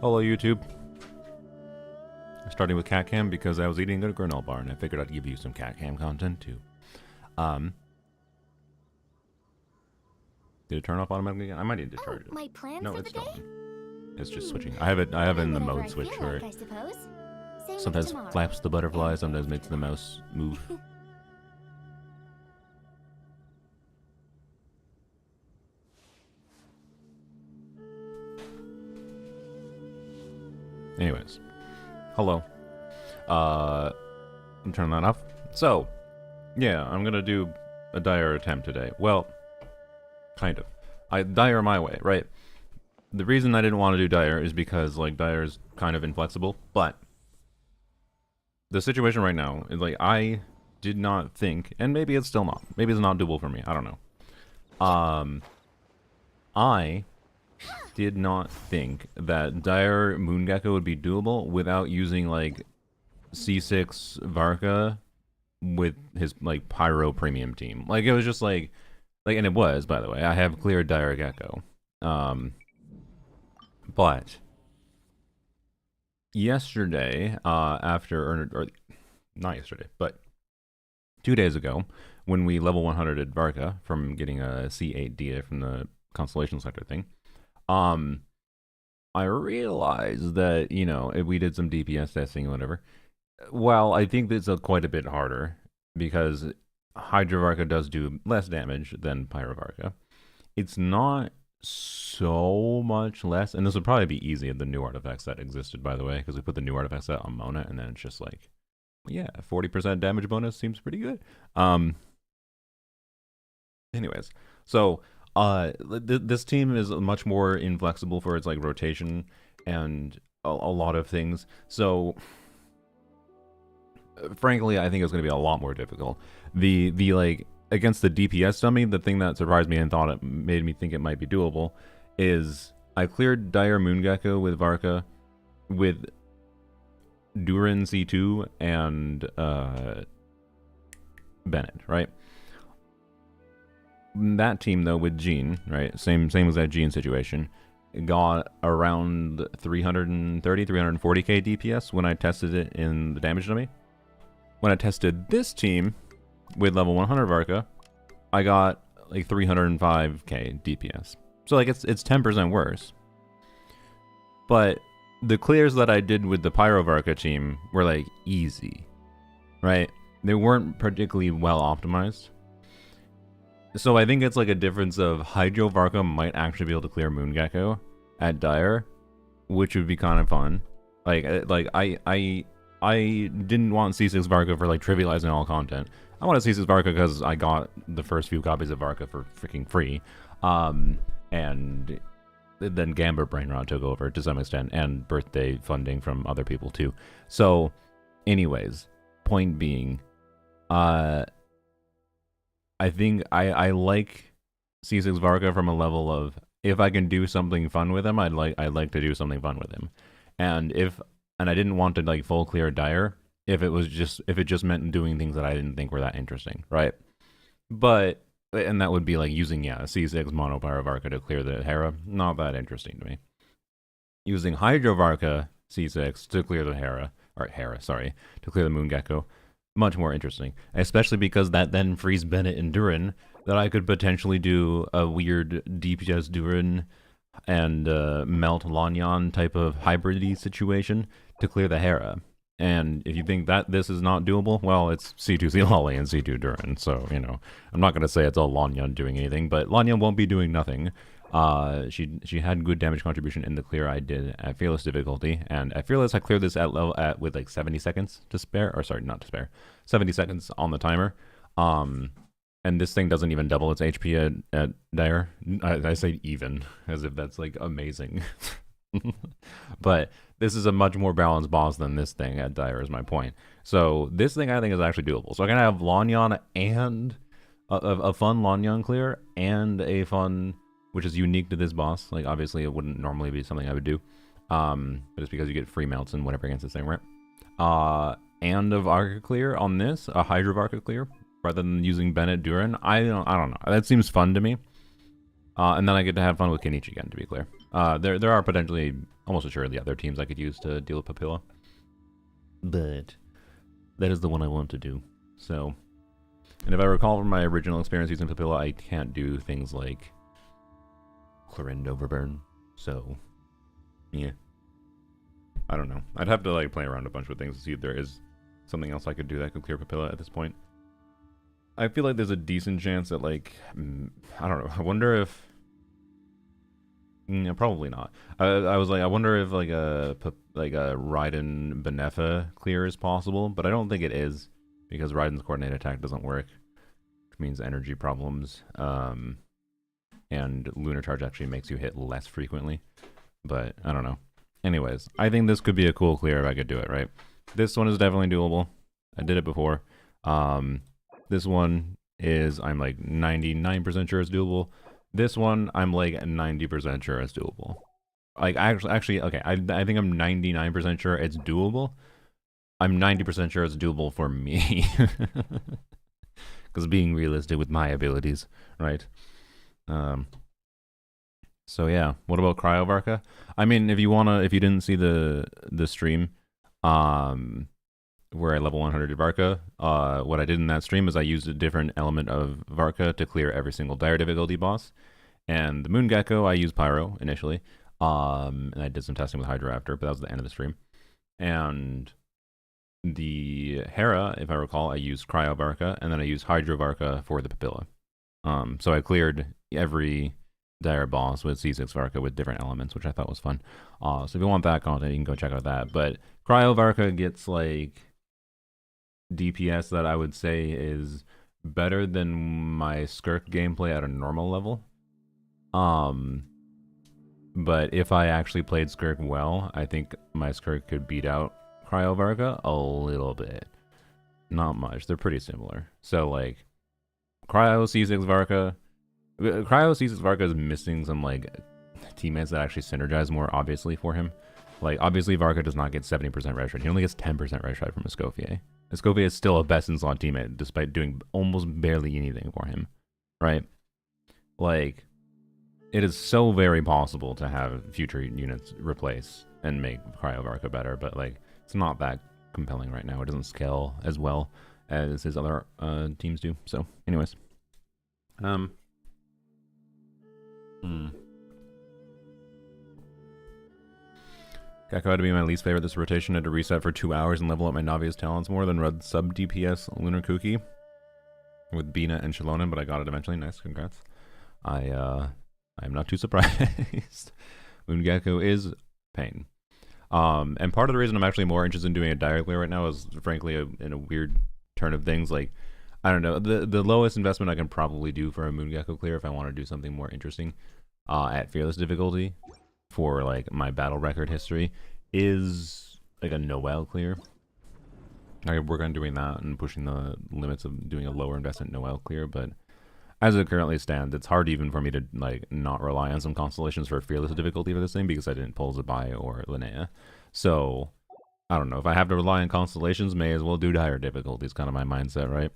Hello YouTube. Starting with cat cam because I was eating a granola bar and I figured I'd give you some cat cam content too. Did it turn off automatically again? I might need to charge it. My plan No, for it's the day? gone. It's just switching. I have it in the mode switch where I suppose. Same sometimes tomorrow. flaps the butterfly, sometimes makes the mouse move. Anyways. Hello. I'm turning that off. So, yeah, I'm gonna do a Dire attempt today. Well, kind of. Dire my way, right? The reason I didn't want to do Dire is because, like, Dire is kind of inflexible, but the situation right now is, like, I did not think, and maybe it's still not. Maybe it's not doable for me. I don't know. I did not think that Dire Moongecko would be doable without using, like, C6 Varca with his, like, Pyro premium team. Like, it was just, like, and it was, by the way. I have cleared Dire Gecko. But yesterday, or not yesterday, but 2 days ago, when we level 100'd Varca from getting a C8 Dia from the Constellation Sector thing, I realized that, you know, if we did some DPS testing or whatever, well, I think that's quite a bit harder because Hydro Varca does do less damage than Pyro Varca. It's not so much less, and this would probably be easy if the new artifacts that existed, by the way, because we put the new artifact set on Mona, and then it's just like, yeah, 40% damage bonus seems pretty good. Anyways, so this team is much more inflexible for its, like, rotation and a lot of things. So frankly, I think it's going to be a lot more difficult. The like, against the DPS dummy, the thing that surprised me and thought it made me think it might be doable is I cleared Dire Moongecko with Varca with Durin C2 and Bennett, right? That team, though, with Jean, right? Same as that Jean situation, got around 330, 340k DPS when I tested it in the damage dummy. When I tested this team with level 100 Varca, I got like 305k DPS. So, like, it's 10% worse. But the clears that I did with the Pyro Varca team were, like, easy, right? They weren't particularly well optimized. So I think it's like a difference of Hydro Varca might actually be able to clear Moongecko at Dire, which would be kind of fun. Like I didn't want C6 Varca for, like, trivializing all content. I wanted C6 Varca because I got the first few copies of Varca for freaking free. And then Gambit Brainrot took over to some extent, and birthday funding from other people too. So, anyways, point being, I think I like C6 Varca from a level of, if I can do something fun with him, I'd like to do something fun with him. And I didn't want to, like, full clear Dire if it just meant doing things that I didn't think were that interesting, right? And that would be like using, yeah, C6 Mono Pyro Varca to clear the Hera, not that interesting to me. Using Hydro Varca C6 to clear the Hera, to clear the Moongecko, much more interesting, especially because that then frees Bennett and Durin, that I could potentially do a weird DPS Durin and Melt Lanyan type of hybrid situation to clear the Hera. And if you think that this is not doable, well, it's C2 Sealolly and C2 Durin, so, you know, I'm not going to say it's all Lanyan doing anything, but Lanyan won't be doing nothing. She had good damage contribution in the clear I did at Fearless difficulty, and at Fearless I cleared this with like 70 seconds to spare, or sorry, not to spare, 70 seconds on the timer. And this thing doesn't even double its HP at Dire. I say even, as if that's, like, amazing. But this is a much more balanced boss than this thing at Dire, is my point. So this thing I think is actually doable. So I'm going to have Lanyan and a fun Lanyan clear, and a fun, which is unique to this boss. Like, obviously it wouldn't normally be something I would do. But it's because you get free melts and whatever against this thing, right? And a Varca clear on this, a Hydro Varca clear, rather than using Bennett Durin. I don't know. That seems fun to me. And then I get to have fun with Kenichi again, to be clear. There are potentially almost assuredly other teams I could use to deal with Papilla. But that is the one I want to do. So, and if I recall from my original experience using Papilla, I can't do things like Clorinde Overburn. So, yeah. I don't know. I'd have to like play around a bunch with things to see if there is something else I could do that could clear Papilla at this point. I feel like there's a decent chance that like, I don't know. I wonder if... probably not. I was like, I wonder if like a Raiden Benefa clear is possible, but I don't think it is because Raiden's coordinated attack doesn't work, which means energy problems. And Lunar Charge actually makes you hit less frequently, but I don't know. Anyways, I think this could be a cool clear if I could do it, right? This one is definitely doable. I did it before. This one is, I'm like 99% sure it's doable. This one, I'm like 90% sure it's doable. Like, actually, okay, I think I'm 99% sure it's doable. I'm 90% sure it's doable for me. Because being realistic with my abilities, right? So yeah, what about Cryo Varca? I mean, if you didn't see the stream, where I level 100 Varca, what I did in that stream is I used a different element of Varca to clear every single Dire difficulty boss. And the Moon Gecko, I used Pyro initially, and I did some testing with Hydra after, but that was the end of the stream. And the Hera, if I recall, I used Cryo Varca, and then I used Hydra Varca for the Papilla. So I cleared every Dire boss with C6 Varca with different elements, which I thought was fun. So if you want that content, you can go check out that. But Cryo Varca gets like DPS that I would say is better than my Skirk gameplay at a normal level. But if I actually played Skirk well, I think my Skirk could beat out Cryo Varca a little bit. Not much. They're pretty similar. So like Cryo C6 Varca. Cryo C6 Varca is missing some like teammates that actually synergize more obviously for him. Like obviously Varca does not get 70% red shred. He only gets 10% red shred from Escoffier. Escoffier is still a best in slot teammate despite doing almost barely anything for him. Right? Like it is so very possible to have future units replace and make Cryo Varca better, but like it's not that compelling right now. It doesn't scale as well as his other teams do. So anyways. Gecko had to be my least favorite this rotation. I had to reset for 2 hours and level up my Navia's talents more than Red sub DPS Lunar Kuki with Bina and Shalonen, but I got it eventually. Nice, congrats. I'm not too surprised. Moon Gecko is pain. And part of the reason I'm actually more interested in doing a Dire clear right now is frankly in a weird turn of things. Like, I don't know, the lowest investment I can probably do for a Moon Gecko clear if I want to do something more interesting at Fearless difficulty for like my battle record history is like a Noel clear. I work on doing that and pushing the limits of doing a lower investment Noel clear, but as it currently stands, it's hard even for me to like not rely on some constellations for Fearless difficulty for this thing because I didn't pull Zabai or Linnea. So I don't know, if I have to rely on constellations, may as well do Dire difficulty is kind of my mindset, right?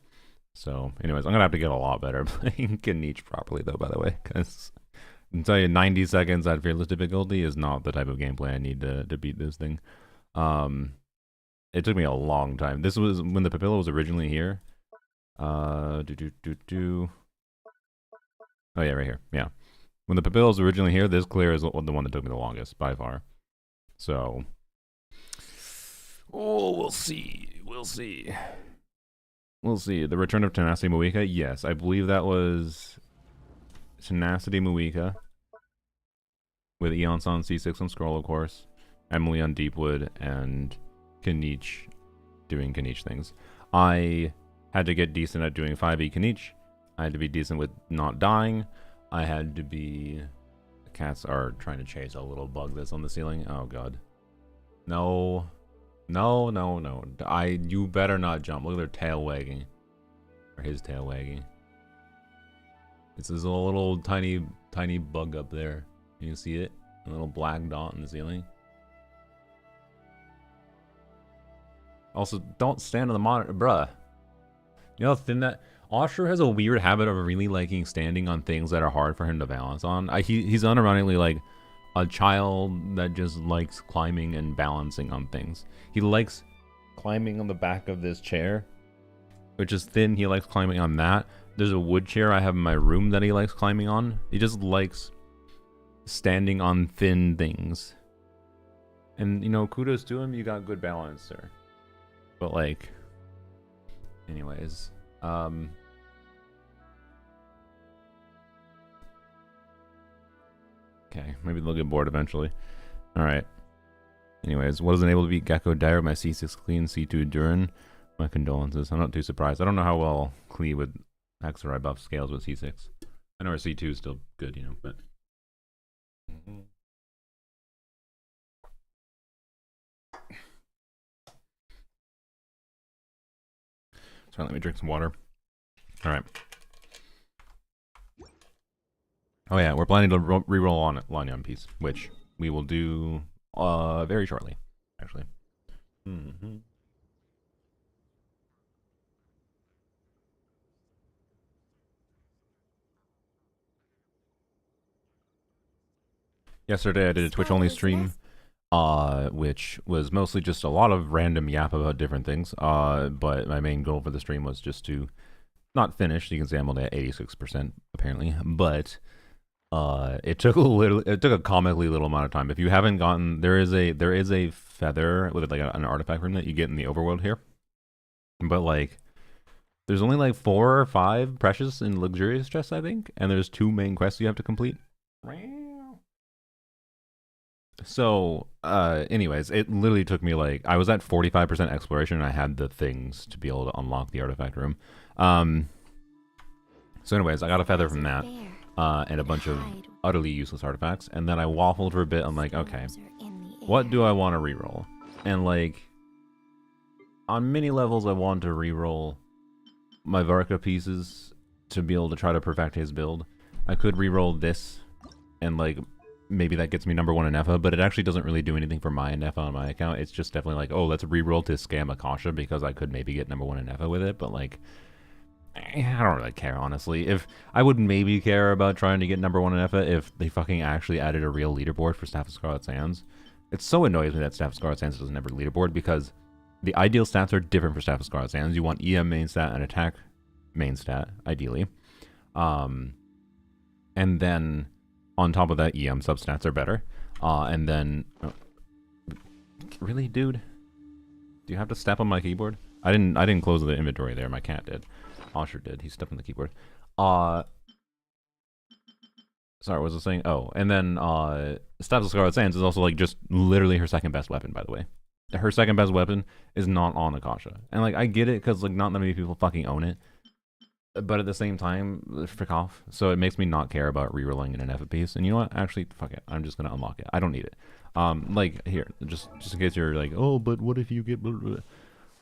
So anyways, I'm gonna have to get a lot better playing Kanich properly though, by the way, because I can tell you 90 seconds at Fearless difficulty is not the type of gameplay I need to beat this thing. It took me a long time. This was when the Papilla was originally here. Oh yeah, right here. Yeah. When the Papilla was originally here, this clear is the one that took me the longest, by far. So... oh, we'll see. We'll see. We'll see. The return of Tenacity Muika? Yes, I believe that was... Tenacity Muika. With Eon on C6 on Scroll, of course. Emily on Deepwood, and Kanich doing Kanich things. I had to get decent at doing 5e Kanich. I had to be decent with not dying. I had to be... The cats are trying to chase a little bug that's on the ceiling. Oh god. No. No, no, no. You better not jump. Look at their tail wagging. Or his tail wagging. It's this little tiny bug up there. You can see it? A little black dot in the ceiling. Also, don't stand on the monitor. Bruh. You know how thin that... Osher has a weird habit of really liking standing on things that are hard for him to balance on. He's unironically like a child that just likes climbing and balancing on things. He likes climbing on the back of this chair, which is thin. He likes climbing on that. There's a wood chair I have in my room that he likes climbing on. He just likes standing on thin things. And, you know, kudos to him. You got good balance, sir. But, like, anyways, okay, maybe they'll get bored eventually. Alright. Anyways, wasn't able to beat Gecko Dire, my C6 clean, C2 Durin. My condolences. I'm not too surprised. I don't know how well Klee with Hexarai buff scales with C6. I know our C2 is still good, you know, but... Sorry, let me drink some water. Alright. Oh yeah, we're planning to reroll on Lanyan piece, which we will do very shortly, actually. Yesterday I did a Twitch-only stream, which was mostly just a lot of random yap about different things, but my main goal for the stream was just to not finish. You can see I'm only at 86% apparently, but it took a comically little amount of time. If you haven't gotten, there is a feather with like an artifact room that you get in the overworld here, but like there's only like 4 or 5 precious and luxurious chests, I think, and there's 2 main quests you have to complete. So, anyways, it literally took me like, I was at 45% exploration and I had the things to be able to unlock the artifact room. So anyways, I got a feather from that, and a bunch of utterly useless artifacts, and then I waffled for a bit. I'm like, okay, what do I want to reroll? And like, on many levels, I want to reroll my Varca pieces to be able to try to perfect his build. I could reroll this, and like, maybe that gets me #1 in EFA, but it actually doesn't really do anything for my EFA on my account. It's just definitely like, oh, let's reroll to scam Akasha because I could maybe get #1 in EFA with it, but like, I don't really care, honestly. If I would maybe care about trying to get #1 in EFA if they fucking actually added a real leaderboard for Staff of Scarlet Sands. It so annoys me that Staff of Scarlet Sands doesn't have a leaderboard because the ideal stats are different for Staff of Scarlet Sands. You want EM main stat and attack main stat, ideally. And then on top of that, EM substats are better. And then... Oh, really, dude? Do you have to step on my keyboard? I didn't close the inventory there. My cat did. Osher did. He stepped on the keyboard. Sorry, what was I saying? Oh, and then Staff of Scarlet Sands is also like just literally her second best weapon, by the way. Her second best weapon is not on Akasha. And like, I get it because like not that many people fucking own it. But at the same time, frick off. So it makes me not care about rerolling in an EFA piece. And you know what? Actually, fuck it. I'm just gonna unlock it. I don't need it. Like here, just in case you're like, oh, but what if you get,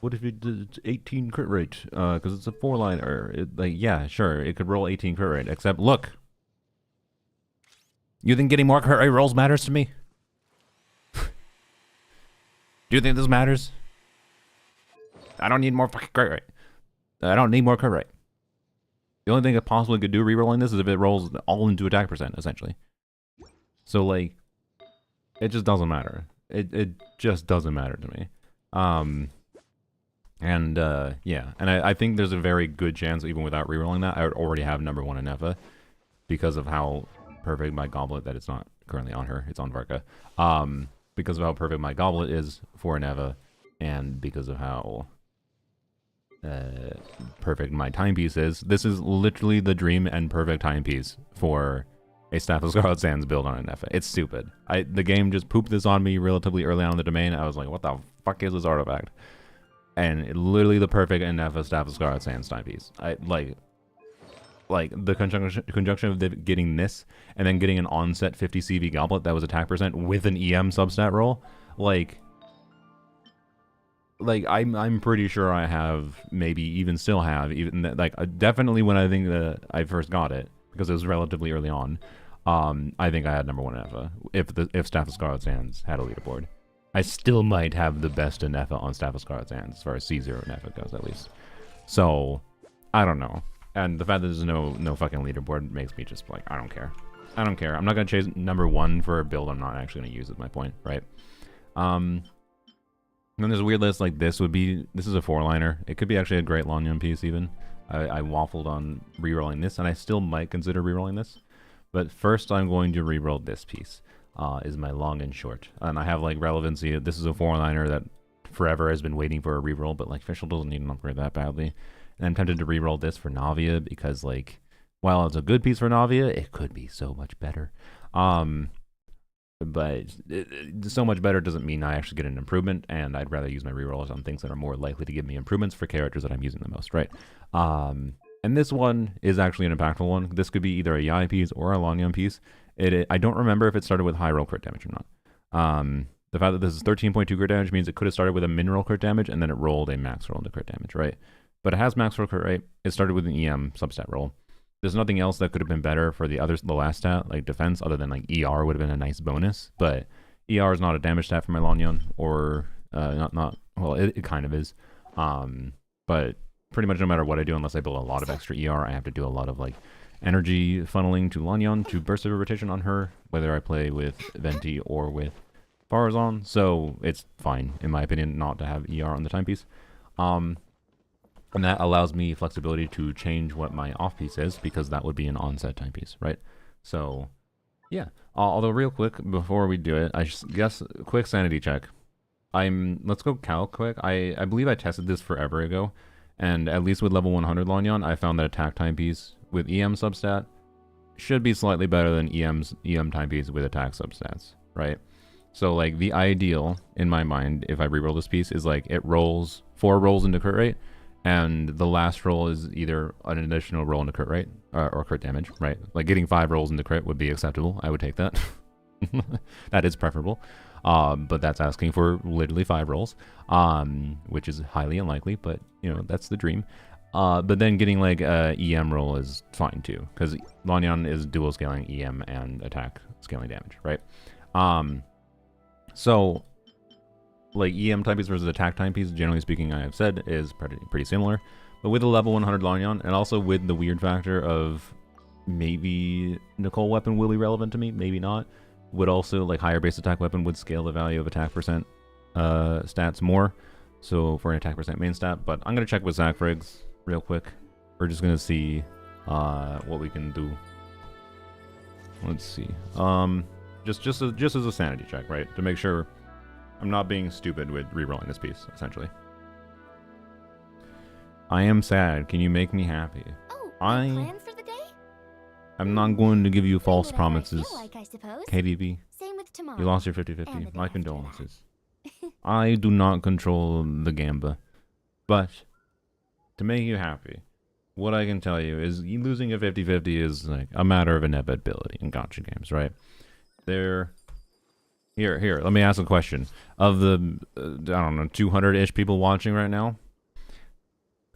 what if it did 18 crit rate? Because it's a 4-liner. Like, yeah, sure, it could roll 18 crit rate. Except, look, you think getting more crit rate rolls matters to me? Do you think this matters? I don't need more fucking crit rate. I don't need more crit rate. The only thing it possibly could do rerolling this is if it rolls all into attack percent, essentially. So, like, it just doesn't matter. It just doesn't matter to me. Yeah. And I think there's a very good chance, even without rerolling that, I would already have #1 in EFA because of how perfect my goblet, that it's not currently on her, it's on Varca. Because of how perfect my goblet is for an EVA, and because of how perfect my timepiece is. This is literally the dream and perfect timepiece for a Staff of Scarlet Sands build on an EFA. It's stupid. The game just pooped this on me relatively early on in the domain. I was like, what the fuck is this artifact? And literally the perfect NF Staff of Scarlet Sands timepiece. Like the conjunction of getting this and then getting an onset 50 CV goblet that was attack percent with an EM substat roll. Like I'm pretty sure I have, maybe even still have, even like definitely when I think that I first got it, because it was relatively early on. I think I had #1 in EFA if Staff of Scarlet Sands had a leaderboard. I still might have the best in EFA on Staff of Scarlet Sands, as far as C0 in EFA goes, at least. So, I don't know. And the fact that there's no fucking leaderboard makes me just like, I don't care. I don't care. I'm not going to chase number 1 for a build I'm not actually going to use at my point, right? Then there's a weird list like this is a 4-liner. It could be actually a great Lanyon piece even. I waffled on rerolling this, and I still might consider rerolling this. But first I'm going to reroll this piece, is my long and short. And I have like relevancy. This is a 4-liner that forever has been waiting for a reroll, but like Fischl doesn't need an upgrade that badly. And I'm tempted to reroll this for Navia because like, while it's a good piece for Navia, it could be so much better. But so much better doesn't mean I actually get an improvement, and I'd rather use my rerolls on things that are more likely to give me improvements for characters that I'm using the most, right? And this one is actually an impactful one. This could be either a Yai piece or a Lanyon piece. I don't remember if it started with high roll crit damage or not. The fact that this is 13.2 crit damage means it could have started with a min roll crit damage, and then it rolled a max roll into crit damage, right? But it has max roll crit rate. It started with an EM substat roll. There's nothing else that could have been better for the last stat, like defense, other than like ER would have been a nice bonus. But ER is not a damage stat for my Lanyon, or well, it kind of is. But pretty much no matter what I do, unless I build a lot of extra ER, I have to do a lot of like energy funneling to Lanyon to burst of rotation on her, whether I play with Venti or with Farazan. So it's fine, in my opinion, not to have ER on the timepiece. And that allows me flexibility to change what my off piece is, because that would be an onset timepiece, right? So, yeah. Although real quick, before we do it, I guess quick sanity check. Let's go calc quick. I believe I tested this forever ago, and at least with level 100 Lanyon, I found that attack timepiece with EM substat should be slightly better than EM timepiece with attack substats, right? So like the ideal in my mind, if I reroll this piece, is like it rolls 4 rolls into crit rate, and the last roll is either an additional roll into crit rate or crit damage, right? Like getting 5 rolls into crit would be acceptable. I would take that. That is preferable. But that's asking for literally 5 rolls, which is highly unlikely, but you know, that's the dream. But then getting like a EM roll is fine too, because Lanyon is dual scaling EM and attack scaling damage, right? So like EM timepiece versus attack timepiece, generally speaking, I have said, is pretty similar. But with a level 100 Lanyon, and also with the weird factor of maybe Nicole weapon will be relevant to me, maybe not, would also, like, higher base attack weapon would scale the value of attack percent stats more. So for an attack percent main stat, but I'm going to check with Zach Friggs real quick. We're just going to see what we can do. Let's see. Just as a sanity check, right? To make sure I'm not being stupid with rerolling this piece, essentially. I am sad. Can you make me happy? Oh, plan for the day? I'm not going to give you false promises. Like, I suppose. KDB, Same with tomorrow. you lost your 50-50. My condolences. I do not control the Gamba. But to make you happy, what I can tell you is you losing a 50-50 is like a matter of inevitability in gacha games, right? Here, let me ask a question. Of the, I don't know, 200-ish people watching right now,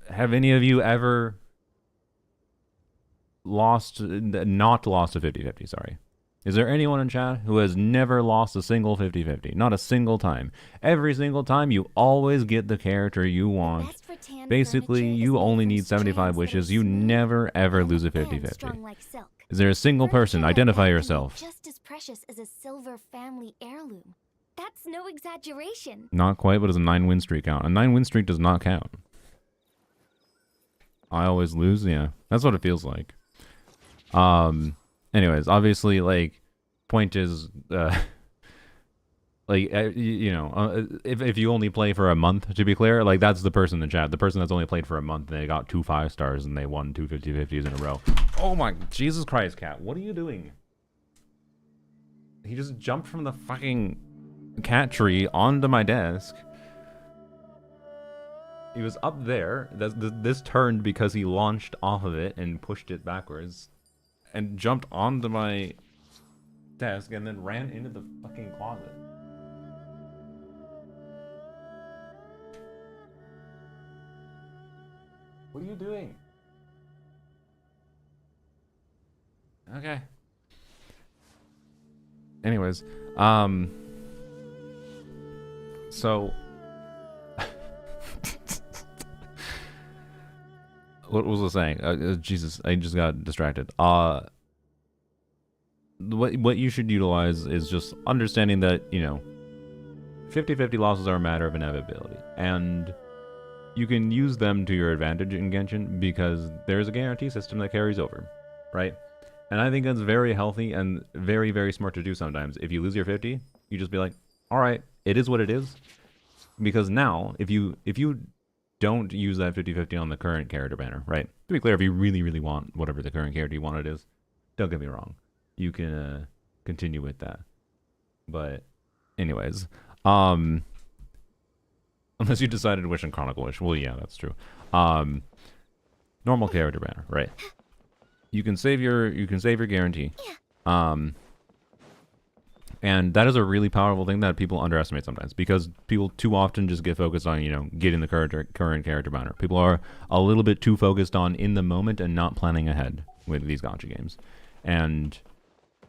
have any of you ever not lost a 50-50, sorry? Is there anyone in chat who has never lost a single 50-50? Not a single time. Every single time, you always get the character you want. Basically, you only need 75 wishes. You never, ever lose a 50-50. Is there a single person? Identify yourself. Just as precious as a silver family heirloom. That's no exaggeration. Not quite, but does a 9-win streak count? A 9-win streak does not count. I always lose? Yeah. That's what it feels like. Anyways, obviously, like, point is, like, you know, if you only play for a month, to be clear, like, that's the person in the chat. The person that's only played for a month, and they got 2 5-stars, and they won 2 50-50s in a row. Oh my, Jesus Christ, cat, what are you doing? He just jumped from the fucking cat tree onto my desk. He was up there. This turned because he launched off of it and pushed it backwards. And jumped onto my desk and then ran into the fucking closet. What are you doing? Okay. Anyways, so what was I saying? Jesus, I just got distracted. what you should utilize is just understanding that, you know, 50-50 losses are a matter of inevitability, and you can use them to your advantage in Genshin because there's a guarantee system that carries over, right? And I think that's very healthy and very, very smart to do sometimes. If you lose your 50, you just be like, all right, it is what it is. Because now, if you don't use that 50-50 on the current character banner, right? To be clear, if you really, really want whatever the current character you want it is, don't get me wrong. You can continue with that. But anyways, unless you decided to wish in Chronicle Wish. Well, yeah, that's true. Normal character banner, right? You can save your guarantee. And that is a really powerful thing that people underestimate sometimes, because people too often just get focused on, you know, getting the current character banner. People are a little bit too focused on in the moment and not planning ahead with these gacha games. And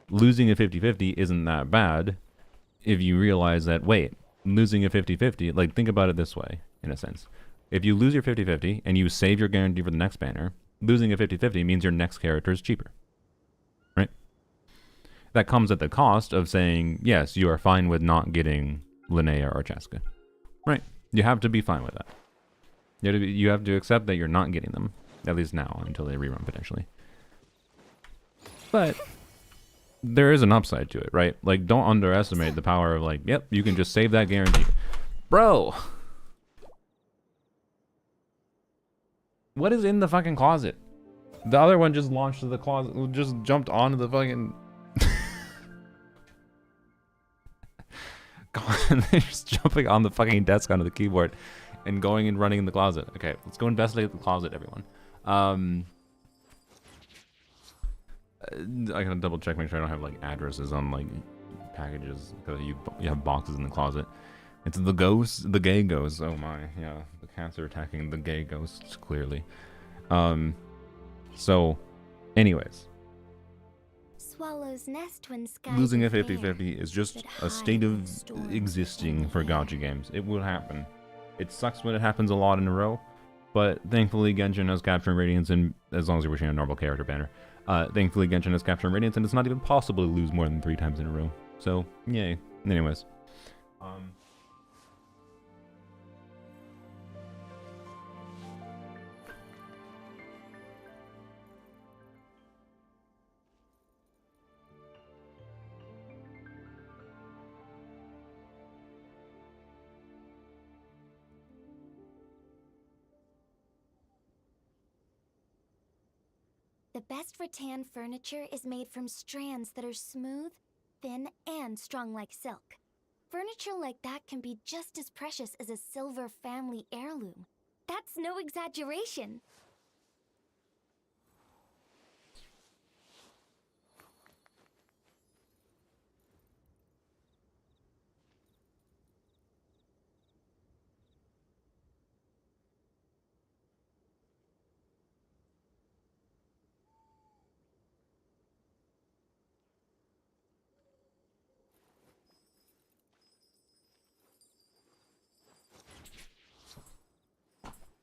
losing a 50-50 isn't that bad if you realize that, wait, losing a 50-50, like, think about it this way, in a sense. If you lose your 50-50 and you save your guarantee for the next banner, losing a 50-50 means your next character is cheaper, right? That comes at the cost of saying, yes, you are fine with not getting Linnea or Chaska, right? You have to be fine with that. You have to accept that you're not getting them, at least now, until they rerun potentially. But there is an upside to it, right? Like, don't underestimate the power of, like, yep, you can just save that guarantee. Bro! What is in the fucking closet? The other one just launched to the closet, just jumped onto the fucking... God, they're just jumping on the fucking desk onto the keyboard and going and running in the closet. Okay, let's go investigate the closet, everyone. I gotta double check, make sure I don't have like addresses on like packages, because you have boxes in the closet. It's the ghosts, the gay ghosts. Oh my, yeah, the cats are attacking the gay ghosts clearly. So, anyways, Swallow's nest when skies losing a are fair, 50-50 is just but a state high of in storms existing for in the air. gacha games. It will happen. It sucks when it happens a lot in a row, but thankfully Genshin has Capturing Radiance, and as long as you're wishing a normal character banner. Thankfully Genshin has Capturing Radiance, and it's not even possible to lose more than 3 times in a row. So, yay. Anyways. The best rattan furniture is made from strands that are smooth, thin, and strong like silk. Furniture like that can be just as precious as a silver family heirloom. That's no exaggeration.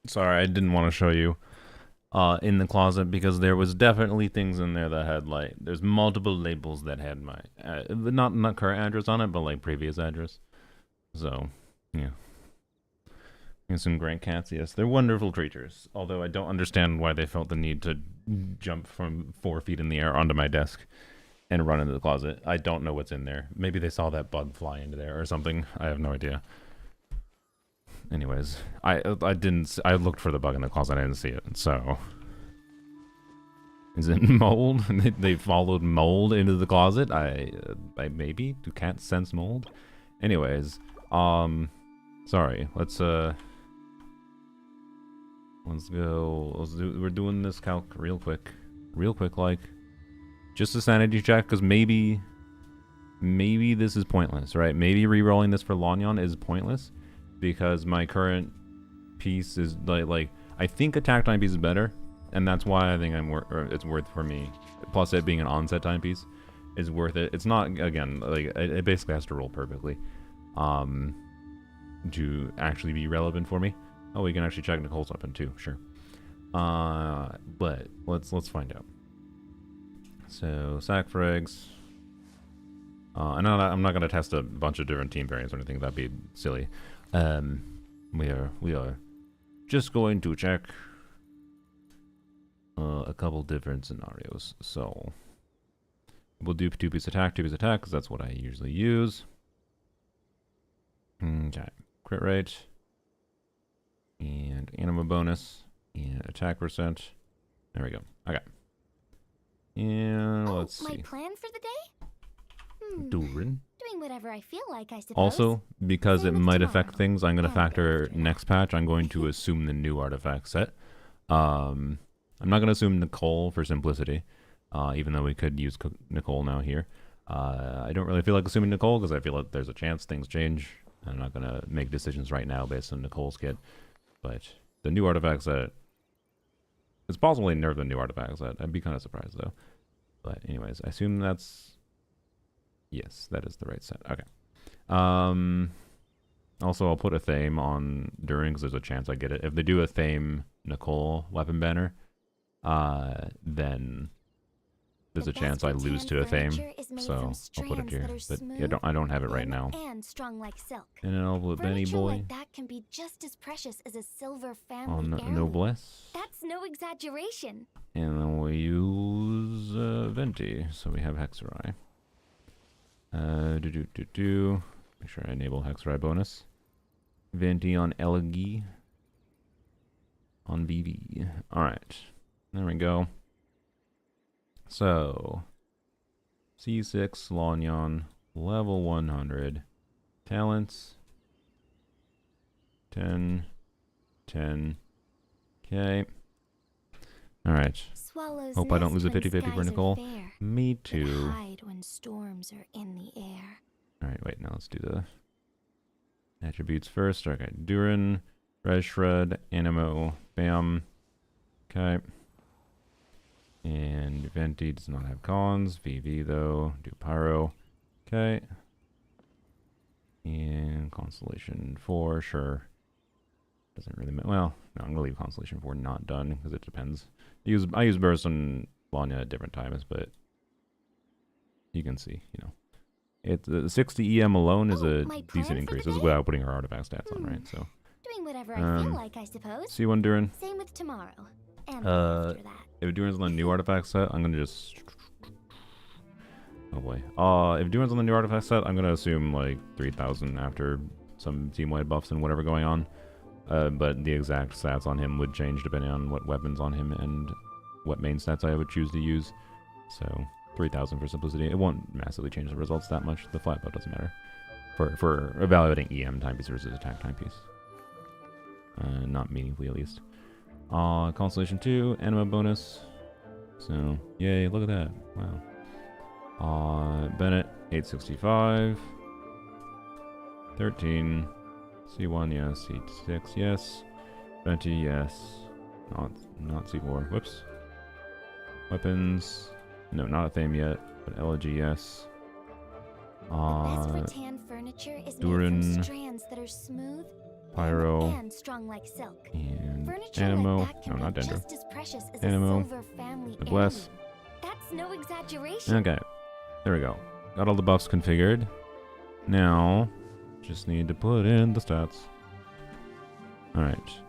Sorry, I didn't want to show you in the closet, because there was definitely things in there that had, like, there's multiple labels that had my not current address on it, but like previous address. So yeah, and some great cats. Yes, they're wonderful creatures, although I don't understand why they felt the need to jump from 4 feet in the air onto my desk and run into the closet. I don't know what's in there. Maybe they saw that bug fly into there or something. I have no idea. Anyways, I looked for the bug in the closet, I didn't see it, so... Is it mold? They followed mold into the closet? I maybe? Do cats sense mold? Anyways, sorry, let's go, we're doing this calc real quick, like, just a sanity check, because maybe this is pointless, right? Maybe re-rolling this for Lanyon is pointless, because my current piece is like I think attack timepiece is better, and that's why I think it's worth for me. Plus, it being an onset timepiece is worth it. It's not, again, like it basically has to roll perfectly to actually be relevant for me. Oh, we can actually check Nicole's weapon too, sure. But let's find out. So sack frags, I'm not gonna test a bunch of different team variants or anything. That'd be silly. We are just going to check a couple different scenarios. So we'll do two-piece attack, because that's what I usually use. Okay, crit rate and anima bonus and attack percent. There we go. Okay. And let's see. My plan for the day? Doing whatever I feel like, I suppose. Also, because Same it with might tomorrow. affect things, I'm going to And factor after that. next patch. I'm going to assume the new artifact set. I'm not going to assume Nicole for simplicity, even though we could use Nicole now here. I don't really feel like assuming Nicole because I feel like there's a chance things change. I'm not going to make decisions right now based on Nicole's kit. But the new artifact set, it's possible they nerf the new artifact set. I'd be kind of surprised though. But anyways, I assume that's... Yes, that is the right set. Okay. Also, I'll put a Thame on Durin because there's a chance I get it. If they do a Thame Nicole weapon banner, then there's a chance I lose to a Thame. So I'll put it here. But yeah, I don't have it right now. And strong like silk. And then I'll put Benny Boy like that can be just as precious as a silver family on heirloom. Noblesse. That's no exaggeration. And then we'll use Venti. So we have Hexerai. Make sure I enable Hexerai bonus. Venti on Elegi. On VV. Alright. There we go. So, C6 Lanyon, level 100. Talents. 10. 10. Okay. Alright. Hope I don't lose a 50-50 for Nicole. Me too. Hide when storms are in the air. Alright, wait, now let's do the attributes first. Okay, Durin, Res Shred, Animo, Bam. Okay. And Venti does not have cons. VV though. Do Pyro. Okay. And Constellation 4, sure. Doesn't really matter. Well, no, I'm gonna leave Constellation 4 not done because it depends. I use Burst on Lanya at different times, but you can see, you know. It's 60 EM alone is a decent increase. This is without putting her artifact stats on, right? So doing whatever I feel like, I suppose. C1 Durin. Same with tomorrow. And after that. If Durin's on the new artifact set, I'm gonna just... Oh boy. If Durin's on the new artifact set, I'm gonna assume like 3,000 after some team-wide buffs and whatever going on. But the exact stats on him would change depending on what weapons on him and what main stats I would choose to use. So 3,000 for simplicity. It won't massively change the results that much. The flat buff doesn't matter for evaluating EM timepiece versus attack timepiece. Not meaningfully at least. Constellation 2, Anima bonus. So yay! Look at that. Wow. Bennett 865. 13. C1, yes. C6, yes. Venti, yes. Not C4. Whoops. Weapons. No, not a Thame yet. But Elegy, yes. The best rattan furniture is Durin, made from strands that are smooth Pyro, and strong like silk. and Furniture Animo. like that can No, not be Dendro. just as precious as Animo. a silver family Bless. heirloom. That's no exaggeration. Okay. There we go. Got all the buffs configured. Now, just need to put in the stats. Alright.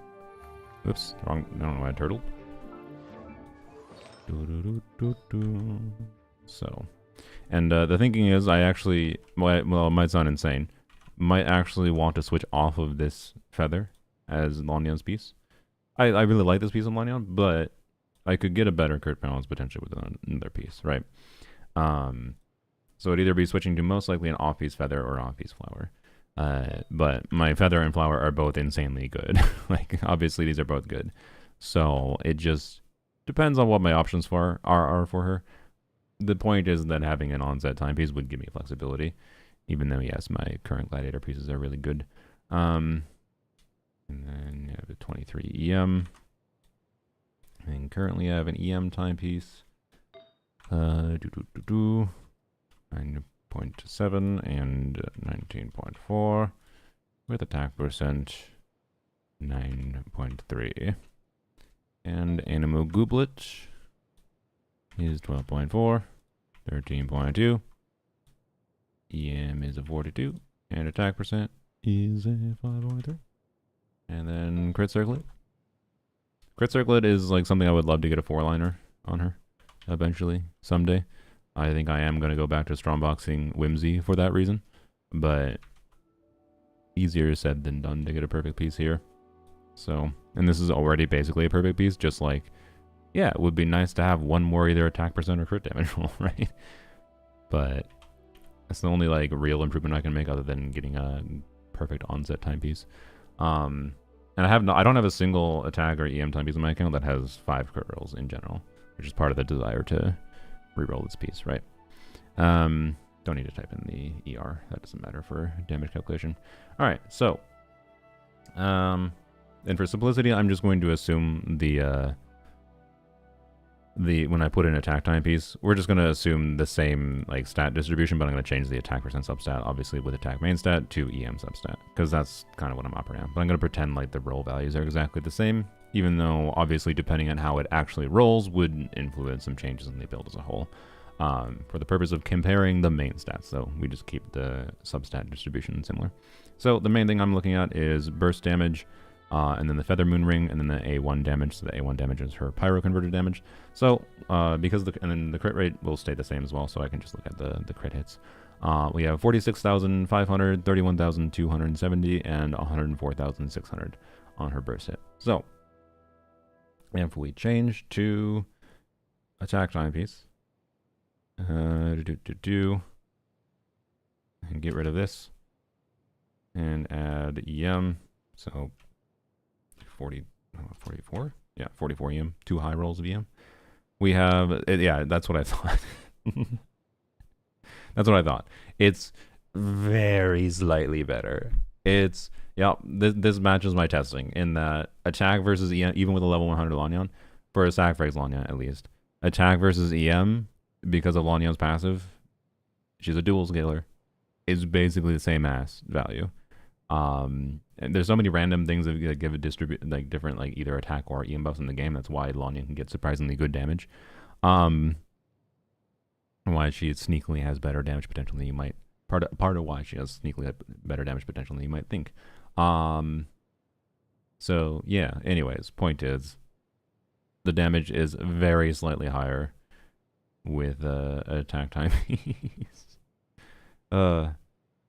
Oops. Wrong. I don't know why I turtled. So. And the thinking is I actually, well, it might sound insane, might actually want to switch off of this feather as Lanyon's piece. I really like this piece of Lanyon, but I could get a better crit balance potentially with another piece, right? So it'd either be switching to most likely an off-piece feather or off-piece flower. But my feather and flower are both insanely good. Like, obviously these are both good. So it just depends on what my options are for her. The point is that having an onset timepiece would give me flexibility, even though, yes, my current gladiator pieces are really good. And then you have the 23 EM. And currently I have an EM timepiece. 9.7 and 19.4 with attack percent 9.3. And Animo Gooblet is 12.4, 13.2, EM is a 42, and attack percent is a 5.3. And then crit circlet. Crit circlet is like something I would love to get a 4-liner on her eventually, someday. I think I am going to go back to strongboxing Whimsy for that reason, but easier said than done to get a perfect piece here. So, and this is already basically a perfect piece, just like, yeah, it would be nice to have one more either attack percent or crit damage roll, right? But that's the only like real improvement I can make other than getting a perfect onset timepiece. And I don't have a single attack or EM timepiece in my account that has 5 crit rolls in general, which is part of the desire to reroll this piece, right? Don't need to type in the ER. That doesn't matter for damage calculation. All right, so and for simplicity, I'm just going to assume the when I put in attack timepiece, we're just going to assume the same like stat distribution, but I'm going to change the attack percent substat, obviously with attack main stat to EM substat, because that's kind of what I'm operating on. But I'm going to pretend like the roll values are exactly the same, even though obviously depending on how it actually rolls would influence some changes in the build as a whole. For the purpose of comparing the main stats, so we just keep the substat distribution similar. So the main thing I'm looking at is burst damage, and then the Feather Moon Ring, and then the A1 damage. So the A1 damage is her Pyro converted damage. So because and then the crit rate will stay the same as well, so I can just look at the crit hits. We have 46,500, 31,270, and 104,600 on her burst hit. So if we change to attack timepiece, and get rid of this and add EM, so 44, yeah, 44 EM, 2 high rolls of EM. We have, yeah, that's what I thought. That's what I thought. It's very slightly better. It's, yeah, this matches my testing in that attack versus EM, even with a level 100 Lanyon, for a sacrifice Lanyon at least, attack versus EM, because of Lanyon's passive, she's a dual scaler, is basically the same ass value. And there's so many random things that give it like different like either attack or EM buffs in the game. That's why Lanyon can get surprisingly good damage. Why she sneakily has better damage potential than you might. Part of why she has sneakily better damage potential than you might think. So yeah. Anyways, point is, the damage is very slightly higher with attack time.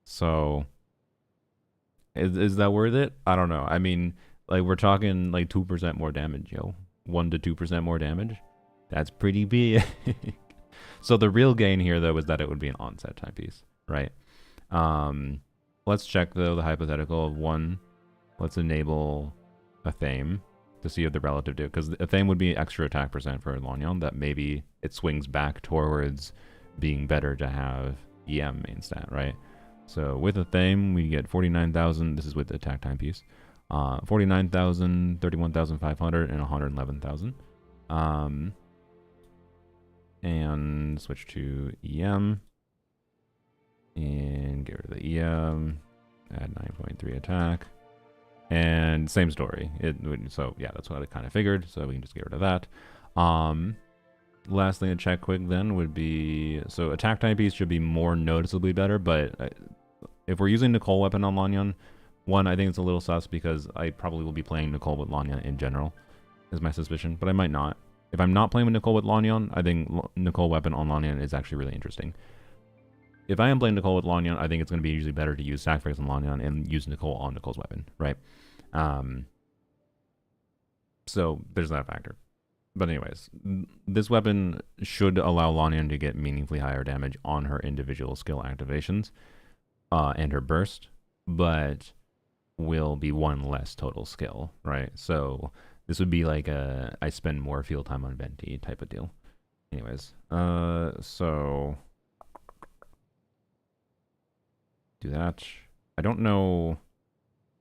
So is that worth it? I don't know. I mean, like, we're talking like 2% more damage, yo. 1 to 2% more damage. That's pretty big. So the real gain here, though, is that it would be an onset timepiece, right? Let's check, though, the hypothetical of 1. Let's enable a Thame to see if the relative do, because a Thame would be extra attack percent for Lanyon, that maybe it swings back towards being better to have EM main stat, right? So with a Thame, we get 49,000, this is with the attack timepiece, 49,000, 31,500, and 111,000. And switch to EM, and get rid of the EM, add 9.3 attack. And same story. So yeah, that's what I kind of figured. So we can just get rid of that. Last thing to check quick then would be, so attack timepiece should be more noticeably better, but if we're using Nicole weapon on Lanyon, one, I think it's a little sus because I probably will be playing Nicole with Lanyon in general, is my suspicion, but I might not. If I'm not playing with Nicole with Lanyon, I think Nicole weapon on Lanyon is actually really interesting. If I am playing Nicole with Lanyon, I think it's going to be usually better to use Sacrifice on Lanyon and use Nicole on Nicole's weapon, right? So there's that factor. But anyways, this weapon should allow Lanyon to get meaningfully higher damage on her individual skill activations and her burst, but will be 1 less total skill, right? So this would be like a I spend more field time on Venti type of deal. Anyways, so do that. I don't know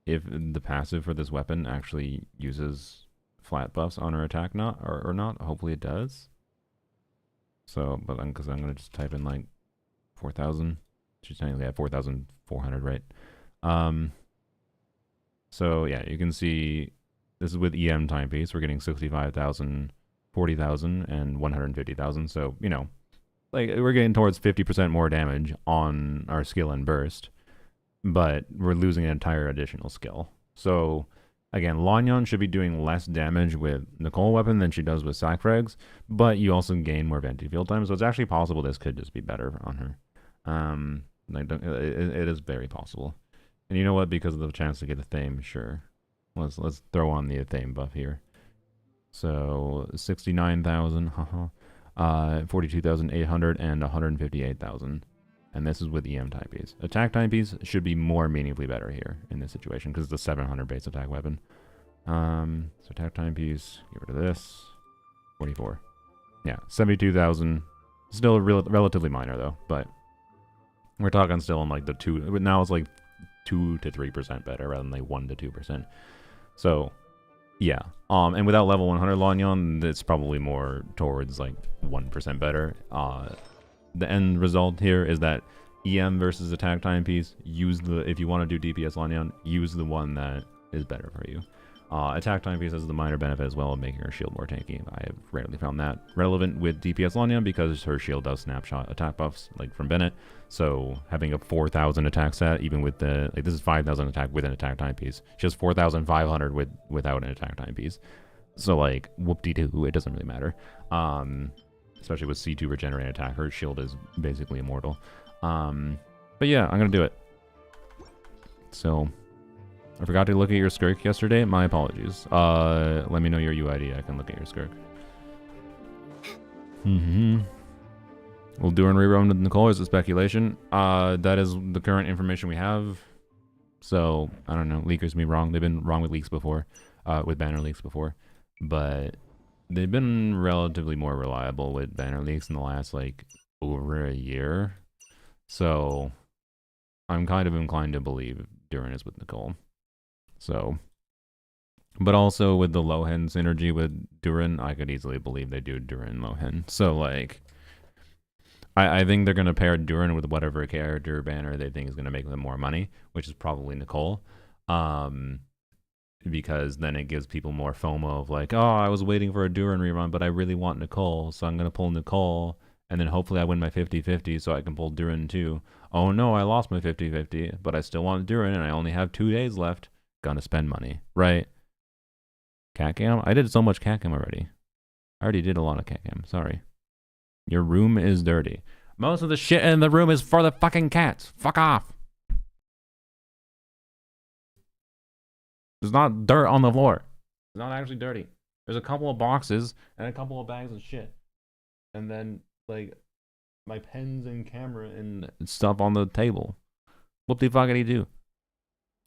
if the passive for this weapon actually uses flat buffs on her attack or not. Hopefully it does. So, but because I'm going to just type in like 4,000. She's technically at 4,400, right? So yeah, you can see this is with EM timepiece. We're getting 65,000, 40,000, and 150,000. So, you know, Like, we're getting towards 50% more damage on our skill and burst, but we're losing an entire additional skill. So, again, Lanyon should be doing less damage with Nicole weapon than she does with sack frags, but you also gain more venti field time, so it's actually possible this could just be better on her. It is very possible. And you know what? Because of the chance to get a Thame, sure. Let's throw on the Thame buff here. So 69,000, 42,800, and 158,000. And this is with EM type piece. Attack type piece should be more meaningfully better here in this situation because it's a 700 base attack weapon. So attack time piece, get rid of this. 44. Yeah, 72,000. Still relatively minor though, but we're talking still in like the 2. Now it's like 2 to 3% better rather than like 1 to 2%. So yeah, and without level 100 Lanyon, it's probably more towards like 1% better. The end result here is that EM versus attack timepiece, if you want to do DPS Lanyon, use the one that is better for you. Attack timepiece has the minor benefit as well of making her shield more tanky. I have rarely found that relevant with DPS Lanyon because her shield does snapshot attack buffs, like from Bennett. So having a 4,000 attack stat, even with the, like this is 5,000 attack with an attack timepiece. She has 4,500 without an attack timepiece. So like, whoop-de-doo, it doesn't really matter. Especially with C2 regenerating attack, her shield is basically immortal. But yeah, I'm gonna do it. So, I forgot to look at your skirk yesterday. My apologies. Let me know your UID. I can look at your skirk. We'll do a rerun with Nicole as a speculation. That is the current information we have. So, I don't know. Leakers may be wrong. They've been wrong with leaks before. With banner leaks before. But they've been relatively more reliable with banner leaks in the last, like, over a year. So, I'm kind of inclined to believe Durin is with Nicole. So, but also with the Lohen synergy with Durin, I could easily believe they do Durin Lohen. So, like, I think they're going to pair Durin with whatever character banner they think is going to make them more money, which is probably Nicole. Because then it gives people more FOMO of like, oh, I was waiting for a Durin rerun, but I really want Nicole, so I'm going to pull Nicole, and then hopefully I win my 50-50 so I can pull Durin too. Oh no, I lost my 50-50, but I still want Durin, and I only have 2 days left. Gonna spend money, right? Cat cam? I did so much cat cam already. I already did a lot of cat cam, sorry. Your room is dirty. Most of the shit in the room is for the fucking cats. Fuck off. There's not dirt on the floor. It's not actually dirty. There's a couple of boxes and a couple of bags of shit. And then, like, my pens and camera and stuff on the table. What the fuck did he do?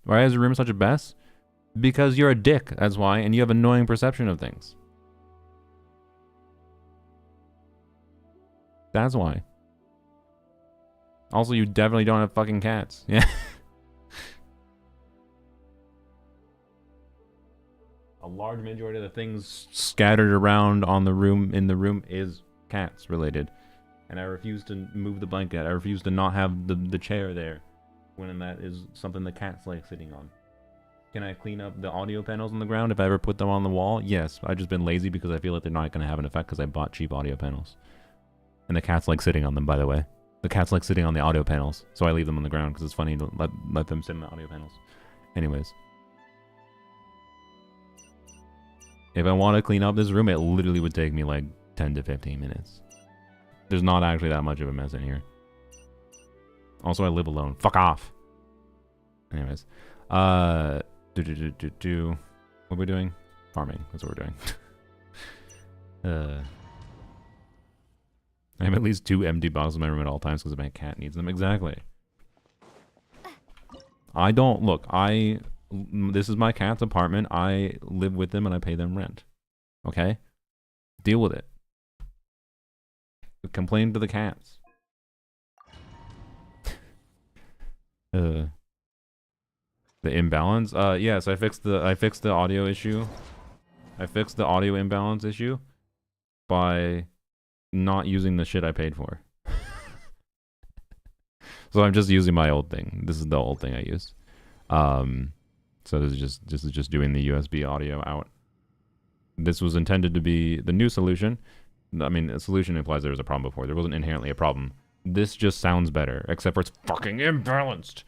Why is your room such a mess? Because you're a dick, that's why, and you have annoying perception of things. That's why. Also, you definitely don't have fucking cats. Yeah. A large majority of the things scattered around on the room, in the room, is cats related. And I refuse to move the blanket. I refuse to not have the chair there. When that is something the cats like sitting on. Can I clean up the audio panels on the ground if I ever put them on the wall? Yes, I've just been lazy because I feel like they're not going to have an effect because I bought cheap audio panels. And the cats like sitting on them, by the way. The cats like sitting on the audio panels, so I leave them on the ground because it's funny to let them sit in the audio panels. Anyways. If I want to clean up this room, it literally would take me like 10 to 15 minutes. There's not actually that much of a mess in here. Also, I live alone. Fuck off. Anyways. What are we doing? Farming. That's what we're doing. I have at least 2 empty boxes in my room at all times because my cat needs them. Exactly. I don't... Look, this is my cat's apartment. I live with them and I pay them rent. Okay? Deal with it. Complain to the cats. The imbalance? Yes, I fixed the audio issue. I fixed the audio imbalance issue by not using the shit I paid for. So I'm just using my old thing. This is the old thing I used. So this is just doing the USB audio out. This was intended to be the new solution, I mean, a solution implies there was a problem before. There wasn't inherently a problem. This just sounds better, except for it's fucking imbalanced.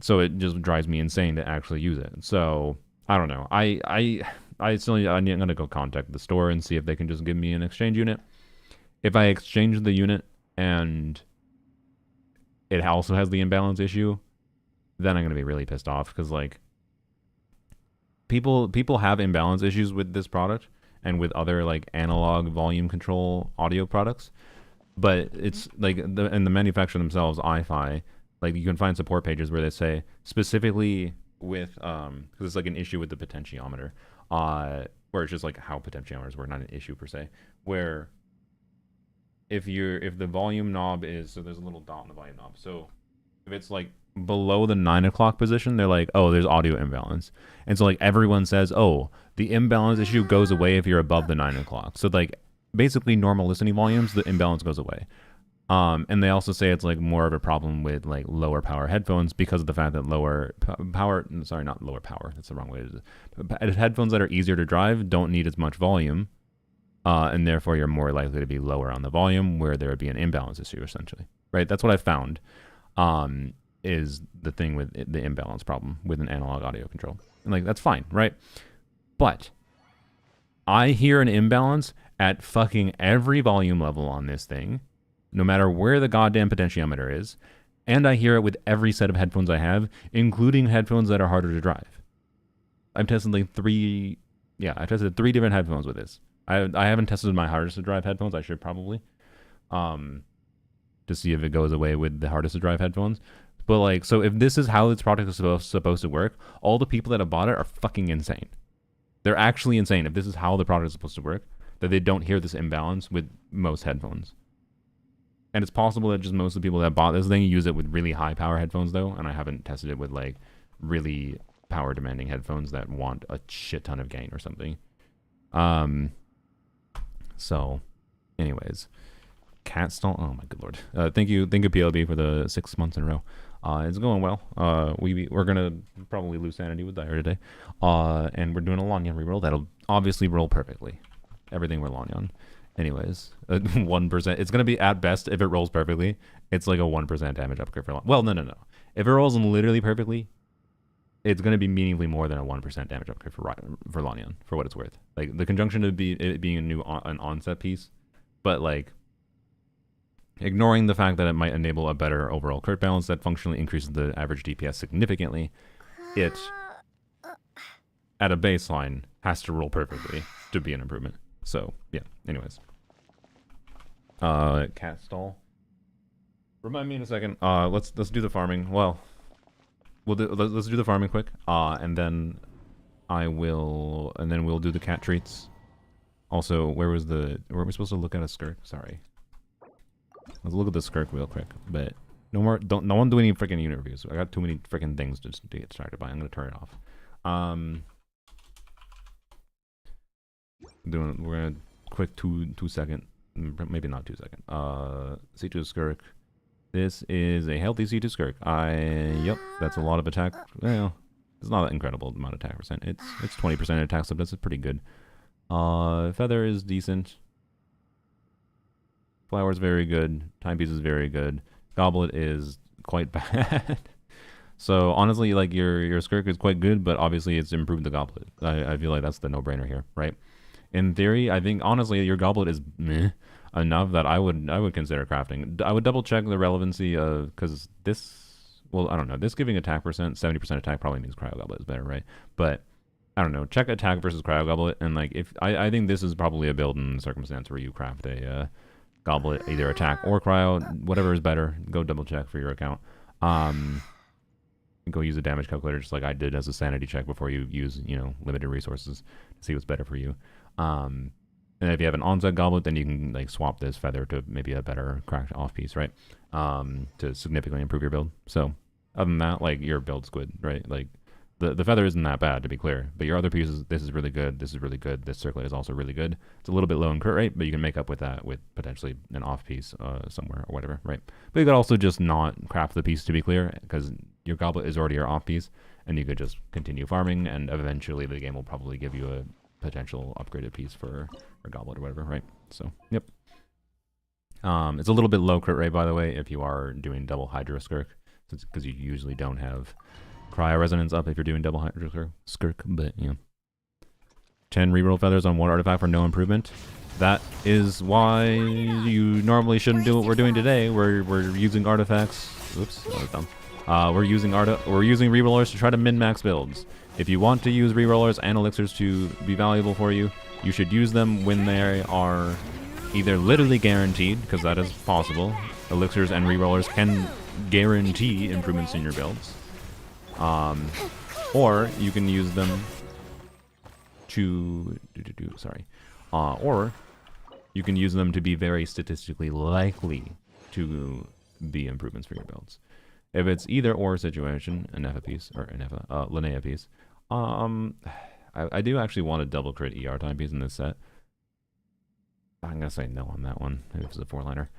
So it just drives me insane to actually use it. So I don't know. I'm gonna go contact the store and see if they can just give me an exchange unit. If I exchange the unit and it also has the imbalance issue, then I'm gonna be really pissed off because like people have imbalance issues with this product and with other like analog volume control audio products, but it's like the manufacturer themselves, iFi, like you can find support pages where they say specifically with because it's like an issue with the potentiometer, where it's just like how potentiometers work, not an issue per se, where if the volume knob is, so there's a little dot on the volume knob, so if it's like below the 9 o'clock position, they're like, oh, there's audio imbalance. And so like everyone says, oh, the imbalance issue goes away if you're above the 9 o'clock. So like basically normal listening volumes, the imbalance goes away. And they also say it's like more of a problem with like lower power headphones because of the fact that not lower power, that's the wrong way to do it. Headphones that are easier to drive don't need as much volume, and therefore you're more likely to be lower on the volume where there would be an imbalance issue essentially, right? That's what I found. Is the thing with the imbalance problem with an analog audio control. And like, that's fine, right? But I hear an imbalance at fucking every volume level on this thing, no matter where the goddamn potentiometer is. And I hear it with every set of headphones I have, including headphones that are harder to drive. I've tested like three different headphones with this. I haven't tested my hardest to drive headphones. I should probably, to see if it goes away with the hardest to drive headphones. But like, so if this is how this product is supposed to work, all the people that have bought it are fucking insane. They're actually insane if this is how the product is supposed to work, that they don't hear this imbalance with most headphones. And it's possible that just most of the people that bought this thing use it with really high power headphones though, and I haven't tested it with like really power demanding headphones that want a shit ton of gain or something. So anyways, cat stall. Oh my good lord. Thank you PLB for the 6 months in a row. It's going well. We're gonna probably lose sanity with Dire today. And we're doing a Lanyan reroll that'll obviously roll perfectly. Everything we're Lanyan. Anyways, 1%. It's gonna be at best, if it rolls perfectly, it's like a 1% damage upgrade for Lanyan. Well, no. If it rolls literally perfectly, it's gonna be meaningfully more than a 1% damage upgrade for Lanyan, for what it's worth. Like the conjunction of it being an onset piece, but like ignoring the fact that it might enable a better overall crit balance that functionally increases the average DPS significantly, it, at a baseline, has to roll perfectly to be an improvement. So, yeah, anyways. Cat stall. Remind me in a second. Let's do the farming. Well, let's do the farming quick. And then we'll do the cat treats. Also, were we supposed to look at a skirk? Sorry. Let's look at the skirk real quick, but no one do any freaking unit reviews. I got too many freaking things to get distracted by. I'm gonna turn it off. We're gonna quick 2 second, maybe not 2 second. C2 skirk. This is a healthy C2 skirk. Yep, that's a lot of attack. Well, it's not an incredible amount of attack percent. It's 20% attack, so that's pretty good. Feather is decent. Flower is very good. Timepiece is very good. Goblet is quite bad. So honestly, like your skirk is quite good, but obviously it's improved the goblet. I feel like that's the no-brainer here, right? In theory, I think honestly your goblet is meh enough that I would consider crafting. I would double check the relevancy of, because this, well, I don't know. This giving attack percent, 70% attack probably means Cryo Goblet is better, right? But I don't know. Check attack versus Cryo Goblet, and like if I think this is probably a build in circumstance where you craft a Goblet, either attack or cryo, whatever is better. Go double check for your account. Go use a damage calculator just like I did as a sanity check before you use, limited resources to see what's better for you. And if you have an onset goblet, then you can like swap this feather to maybe a better cracked off piece, right? To significantly improve your build. So other than that, like your build's good, right? Like the feather isn't that bad, to be clear, but your other pieces, this is really good, this is really good, this circlet is also really good. It's a little bit low in crit rate, but you can make up with that with potentially an off piece somewhere or whatever, right? But you could also just not craft the piece, to be clear, because your goblet is already your off piece, and you could just continue farming, and eventually the game will probably give you potential upgraded piece for Goblet or whatever, right? So, yep. It's a little bit low crit rate, by the way, if you are doing double Hydra Skirk, because you usually don't have Cryo Resonance up if you're doing double Hydra Skirk, but, you know. 10 reroll feathers on 1 artifact for no improvement. That is why you normally shouldn't do what we're doing today. We're using artifacts. Oops, that was dumb. We're using rerollers to try to min-max builds. If you want to use rerollers and elixirs to be valuable for you, you should use them when they are either literally guaranteed, because that is possible. Elixirs and rerollers can guarantee improvements in your builds. Or you can use them to or you can use them to be very statistically likely to be improvements for your builds. If it's either or situation, Linnea piece. I do actually want a double crit ER time piece in this set. I'm gonna say no on that one. If it's a 4-liner.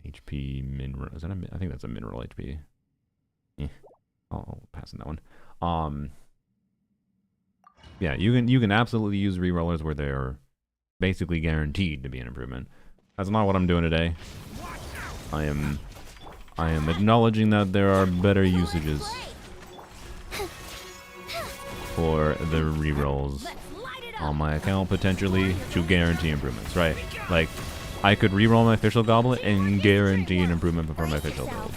HP mineral. Is that I think that's a mineral HP. I'll pass on that one. Yeah, you can absolutely use rerollers where they're basically guaranteed to be an improvement. That's not what I'm doing today. I am acknowledging that there are better usages for the rerolls on my account potentially to guarantee improvements, right? Like, I could reroll my official goblet and guarantee an improvement for my official build.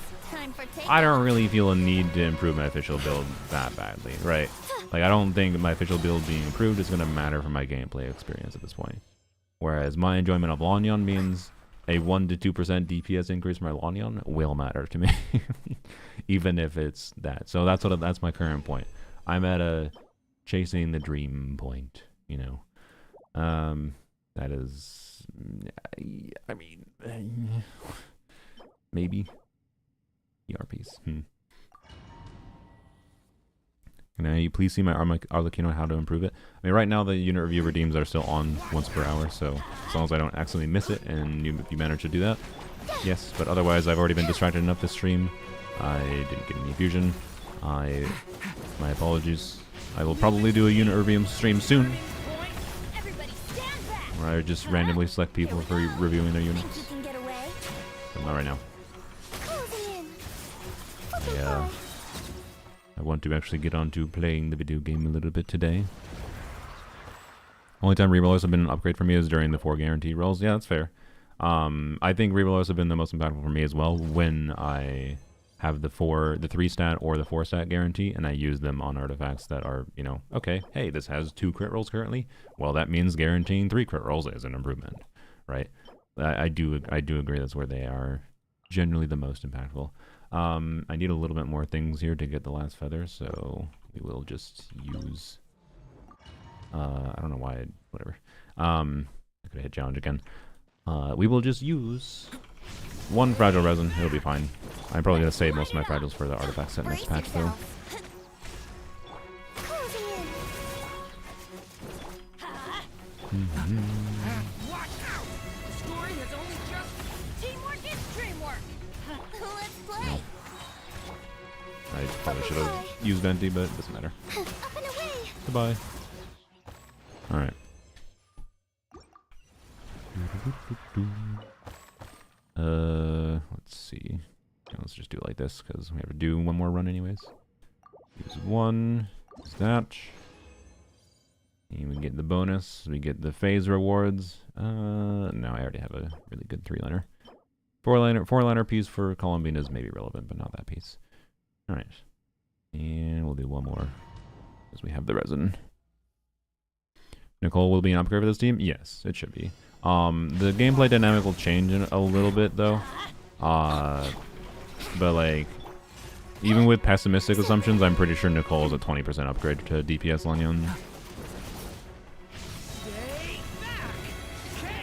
I don't really feel a need to improve my official build that badly, right? Like, I don't think my official build being improved is going to matter for my gameplay experience at this point. Whereas my enjoyment of Lanyon means a 1 to 2% DPS increase for my Lanyon will matter to me. Even if it's that. So that's my current point. I'm at a chasing the dream point, you know. That is... I mean... maybe. ER piece. Can you please see my Arlecchino how to improve it? I mean, right now the unit review redeems are still on once per hour, so as long as I don't accidentally miss it and you manage to do that, yes. But otherwise, I've already been distracted enough this stream. I didn't get any fusion. My apologies. I will probably do a unit review stream soon, where I just randomly select people for reviewing their units. But not right now. Yeah. I want to actually get on to playing the video game a little bit today. Only time rerollers have been an upgrade for me is during the 4 guarantee rolls. Yeah, that's fair. I think rerollers have been the most impactful for me as well when I have the 3 stat or the 4 stat guarantee and I use them on artifacts that are, you know, okay, hey, this has 2 crit rolls currently. Well, that means guaranteeing 3 crit rolls is an improvement, right? I do agree that's where they are generally the most impactful. I need a little bit more things here to get the last feather, so we will just use... I don't know why, whatever. I could have hit challenge again. We will just use 1 fragile resin, it'll be fine. I'm probably going to save most of my fragiles for the artifact set next patch, though. I probably should have used Venti, but it doesn't matter. Goodbye. Alright. Let's see. Let's just do it like this, because we have to do 1 more run anyways. Use 1. Use that. And we get the bonus. We get the phase rewards. No, I already have a really good 3-liner. 4-liner piece for Columbine is maybe relevant, but not that piece. Alright. And we'll do 1 more. Because we have the resin. Nicole will be an upgrade for this team? Yes, it should be. The gameplay dynamic will change a little bit, though. But, like, even with pessimistic assumptions, I'm pretty sure Nicole is a 20% upgrade to DPS Lanyon.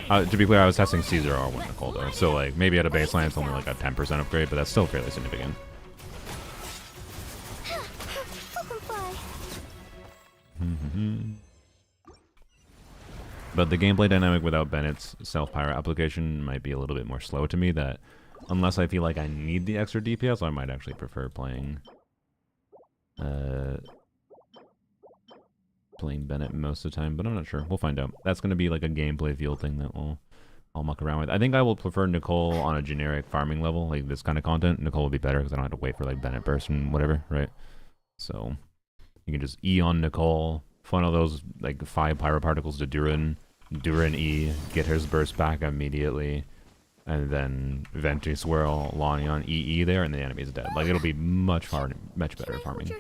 To be clear, I was testing C0R1 Nicole, though. So, like, maybe at a baseline it's only like a 10% upgrade, but that's still fairly significant. But the gameplay dynamic without Bennett's self-pyro application might be a little bit more slow to me, that unless I feel like I need the extra DPS, I might actually prefer playing playing Bennett most of the time, but I'm not sure. We'll find out. That's going to be like a gameplay field thing that I'll muck around with. I think I will prefer Nicole on a generic farming level, like this kind of content. Nicole will be better because I don't have to wait for like Bennett burst and whatever, right? So you can just E on Nicole, funnel those like 5 pyroparticles to Durin E, get his burst back immediately, and then Venti Swirl, Lanyon, EE there, and the enemy's dead. Like, it'll be much better farming.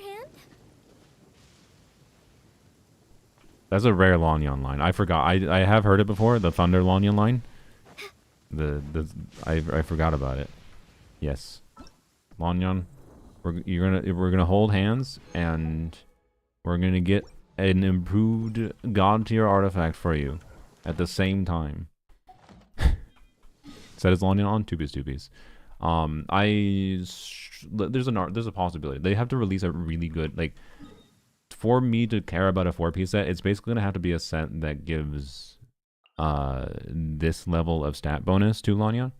That's a rare Lanyon line. I forgot. I have heard it before, the Thunder Lanyon line. I forgot about it. Yes. Lanyon, we're gonna hold hands, and we're gonna get an improved god tier artifact for you at the same time. Set his Lanyon on 2-piece. There's a possibility. They have to release a really good, like, for me to care about a 4-piece set, it's basically gonna have to be a set that gives this level of stat bonus to Lanyon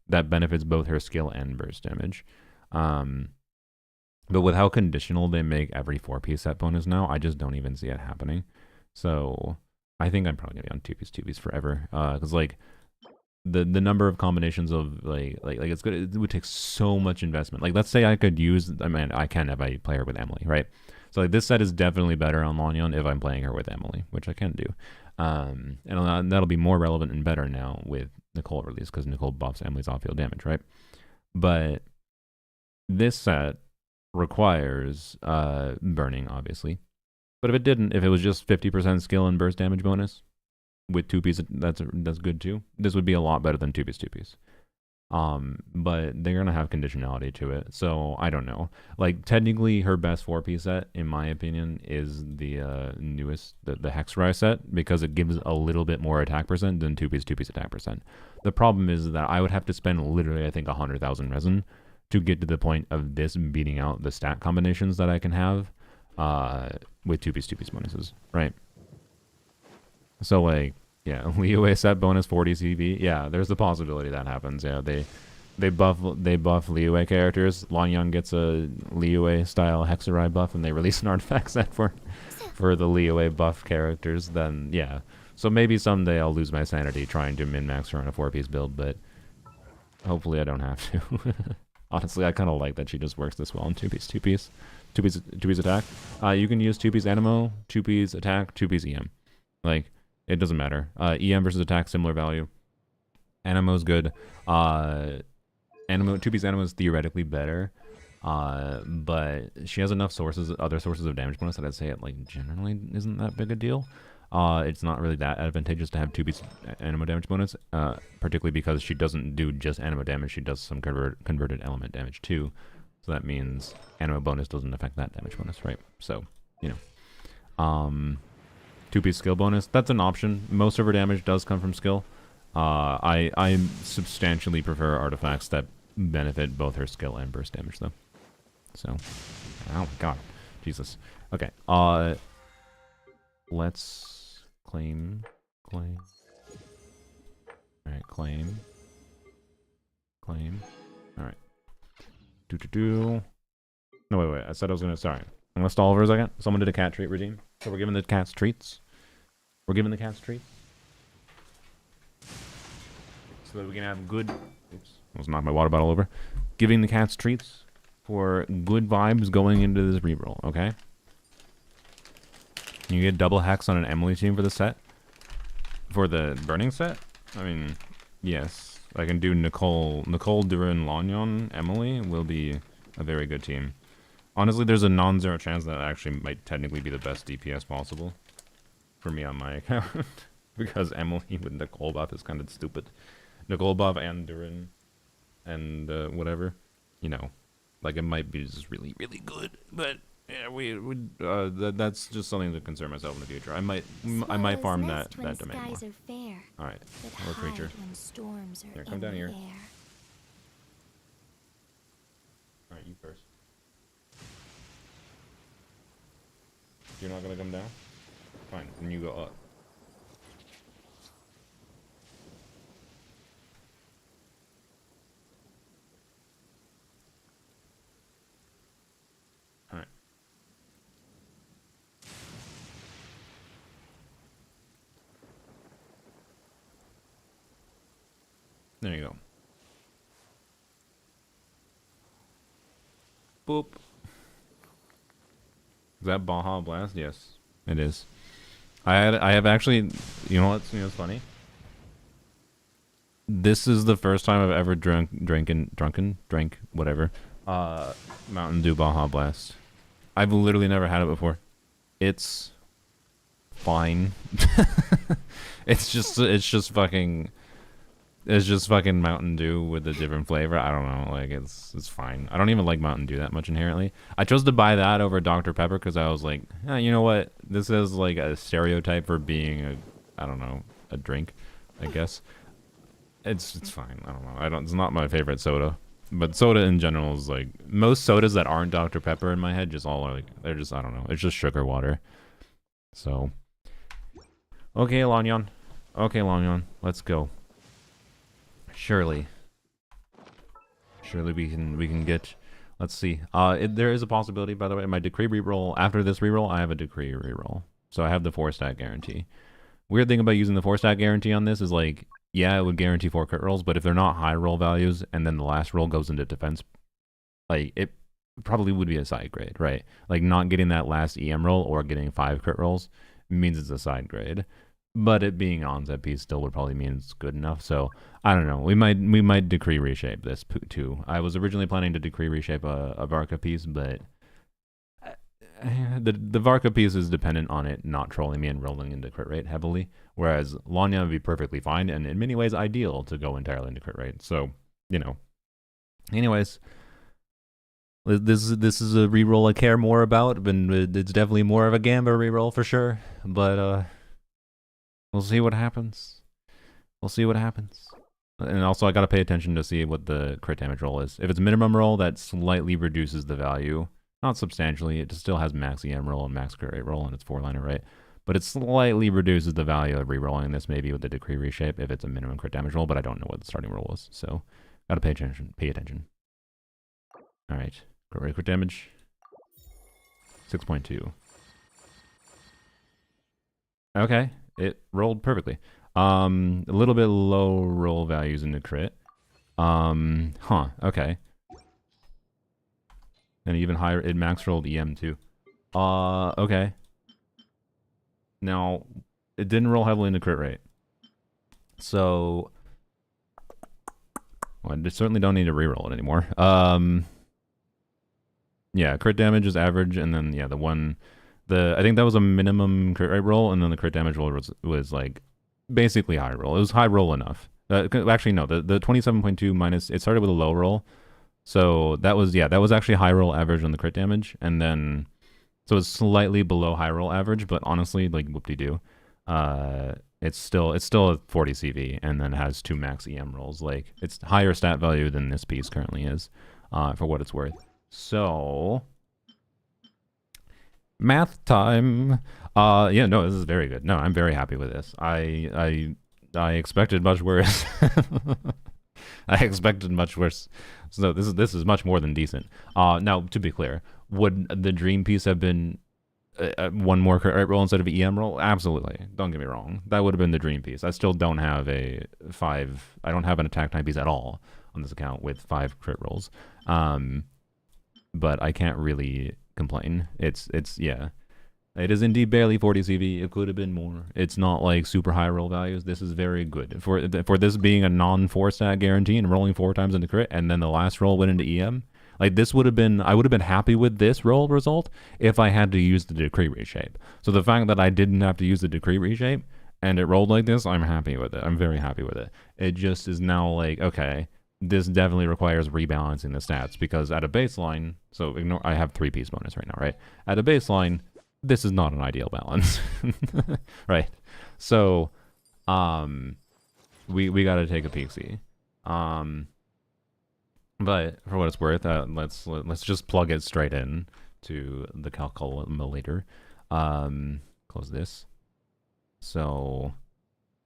that benefits both her skill and burst damage. But with how conditional they make every 4-piece set bonus now, I just don't even see it happening. So I think I'm probably gonna be on 2-piece forever. Because like the number of combinations of like it's good. It would take so much investment. Like, let's say I could use. I mean, I can if I play her with Emily, right? So like this set is definitely better on Lanyon if I'm playing her with Emily, which I can do. And that'll be more relevant and better now with Nicole release because Nicole buffs Emily's off-field damage, right? But this set requires burning, obviously. But if it didn't, if it was just 50% skill and burst damage bonus with 2-piece, that's good too. This would be a lot better than 2-piece. But they're gonna have conditionality to it, so I don't know. Like, technically, her best 4-piece set, in my opinion, is the newest, the Hexerai set, because it gives a little bit more attack percent than 2-piece attack percent. The problem is that I would have to spend literally, I think, 100,000 resin to get to the point of this beating out the stat combinations that I can have with 2-piece bonuses, right? So, like, yeah, Liyue set bonus 40 CV. Yeah, there's the possibility that happens. Yeah, they buff Liyue characters. Lanyon gets a Liyue style Hexerai buff, and they release an artifact set for the Liyue buff characters. Then yeah, so maybe someday I'll lose my sanity trying to min-max her on a 4-piece build, but hopefully I don't have to. Honestly, I kind of like that she just works this well in 2-piece attack. You can use 2-piece Animo, 2-piece attack, 2-piece EM. Like, it doesn't matter. EM versus attack, similar value. Animo's good. 2-piece Animo is theoretically better. But she has enough other sources of damage bonus that I'd say it like generally isn't that big a deal. It's not really that advantageous to have 2-piece Animo damage bonus, particularly because she doesn't do just Animo damage. She does some converted element damage too. So that means Animo bonus doesn't affect that damage bonus, right? So, you know. 2-piece skill bonus, that's an option. Most of her damage does come from skill. I substantially prefer artifacts that benefit both her skill and burst damage, though. So, oh my god. Jesus. Okay, let's claim. Alright, claim. Alright. No, wait. I said I was gonna, sorry. I'm gonna stall for a second. Someone did a cat treat regime. So we're giving the cats treats. So that we can have good... Oops. Almost knocked my water bottle over. Giving the cats treats for good vibes going into this reroll, okay? You get double hex on an Emily team for the set. For the burning set? I mean, yes. I can do Nicole, Durin, Lanyon, Emily will be a very good team. Honestly, there's a non-zero chance that actually might technically be the best DPS possible for me on my account. Because Emily with Nicole buff is kind of stupid. Nicole buff and Durin and whatever. You know, like, it might be just really, really good. But yeah, that's just something to concern myself in the future. I might farm that domain more. Alright, more creature. Here, come down here. Alright, you first. You're not gonna come down? Fine, then you go up. Alright. There you go. Boop. Is that Baja Blast? Yes, it is. I have actually, you know what's funny? This is the first time I've ever drank whatever, Mountain Dew Baja Blast. I've literally never had it before. It's fine. It's just fucking Mountain Dew with a different flavor. I don't know, like it's fine. I don't even like Mountain Dew that much inherently. I chose to buy that over Dr. Pepper because I was like, you know what? This is like a stereotype for being I don't know, a drink, I guess. It's fine. I don't know. It's not my favorite soda. But soda in general is like most sodas that aren't Dr. Pepper in my head just all are like they're just I don't know. It's just sugar water. So okay, Lanyon. Okay, Lanyon. Let's go. Surely we can get. Let's see. There is a possibility, by the way. My decree reroll after this reroll, I have a decree reroll, so I have the 4-stat guarantee. Weird thing about using the 4-stat guarantee on this is like, yeah, it would guarantee 4 crit rolls, but if they're not high roll values, and then the last roll goes into defense, like it probably would be a side grade, right? Like not getting that last EM roll or getting 5 crit rolls means it's a side grade. But it being onset piece still would probably mean it's good enough. So I don't know. We might decree reshape this too. I was originally planning to decree reshape a Varca piece, but the Varca piece is dependent on it not trolling me and rolling into crit rate heavily. Whereas Lanya would be perfectly fine and in many ways ideal to go entirely into crit rate. So anyways. This is a reroll I care more about, but it's definitely more of a Gamba reroll for sure. But we'll see what happens. And also, I gotta pay attention to see what the crit damage roll is. If it's minimum roll, that slightly reduces the value. Not substantially. It still has max EM roll and max crit rate roll, and it's 4-liner, right? But it slightly reduces the value of rerolling this, maybe with the decree reshape, if it's a minimum crit damage roll. But I don't know what the starting roll is, so gotta pay attention. All right, crit damage 6.2. Okay. It rolled perfectly. A little bit low roll values in the crit. Okay. And even higher, it max rolled EM too. Okay. Now, it didn't roll heavily in the crit rate. So, well, I certainly don't need to reroll it anymore. Yeah, crit damage is average, and then, yeah, I think that was a minimum crit rate roll, and then the crit damage roll was like basically high roll. It was high roll enough. Actually, no, the 27.2 minus, it started with a low roll. So that was actually high roll average on the crit damage. And then, so it's slightly below high roll average, but honestly, like whoop-de-doo. It's still a 40 CV and then has 2 max EM rolls. Like it's higher stat value than this piece currently is, for what it's worth. So, math time. Yeah, no, this is very good. No, I'm very happy with this. I expected much worse. I expected much worse. So this is much more than decent. Now to be clear, would the dream piece have been one more crit roll instead of an EM roll? Absolutely. Don't get me wrong. That would have been the dream piece. I still don't have I don't have an attack type piece at all on this account with 5 crit rolls. But I can't really complain. It's yeah. It is indeed barely 40 CV. It could have been more. It's not like super high roll values. This is very good. For this being a non-4-stat guarantee and rolling 4 times into crit, and then the last roll went into EM, like this would have been, I would have been happy with this roll result if I had to use the decree reshape. So the fact that I didn't have to use the decree reshape and it rolled like this, I'm happy with it. I'm very happy with it. It just is now like, okay, this definitely requires rebalancing the stats because at a baseline, so ignore, I have 3-piece bonus right now, right? At a baseline, this is not an ideal balance, right? So, we got to take a peek see. But for what it's worth, let's just plug it straight in to the calculator. Close this. So,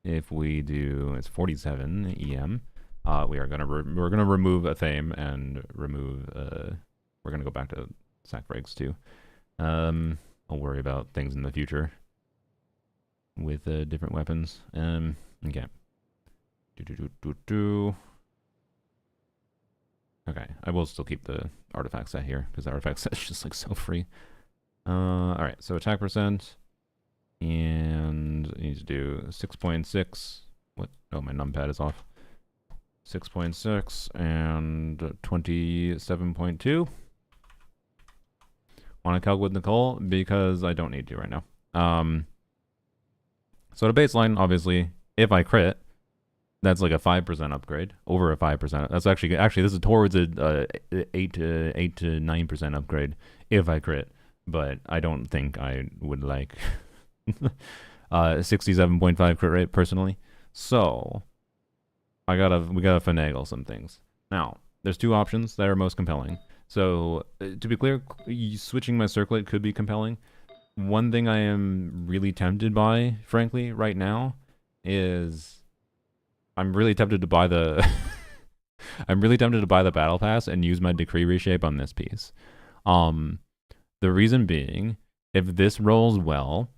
if we do, it's 47 EM. We're gonna remove a theme and remove. We're gonna go back to sack breaks too. I'll worry about things in the future with different weapons. Okay. Okay, I will still keep the artifact set here because the artifact set is just like so free. Alright, so attack percent. And I need to do 6.6. What? Oh, my numpad is off. 6.6 and 27.2. Want to calc with Nicole because I don't need to right now. So the baseline, obviously, if I crit, that's like a 5% upgrade, over a 5%. That's actually this is towards a 8 to 9% upgrade if I crit, but I don't think I would like 67.5 crit rate personally. So we gotta finagle some things. Now, there's two options that are most compelling. So to be clear, switching my circlet could be compelling. One thing I am really tempted by, frankly, right now, is I'm really tempted to buy the I'm really tempted to buy the battle pass and use my decree reshape on this piece. The reason being, if this rolls well,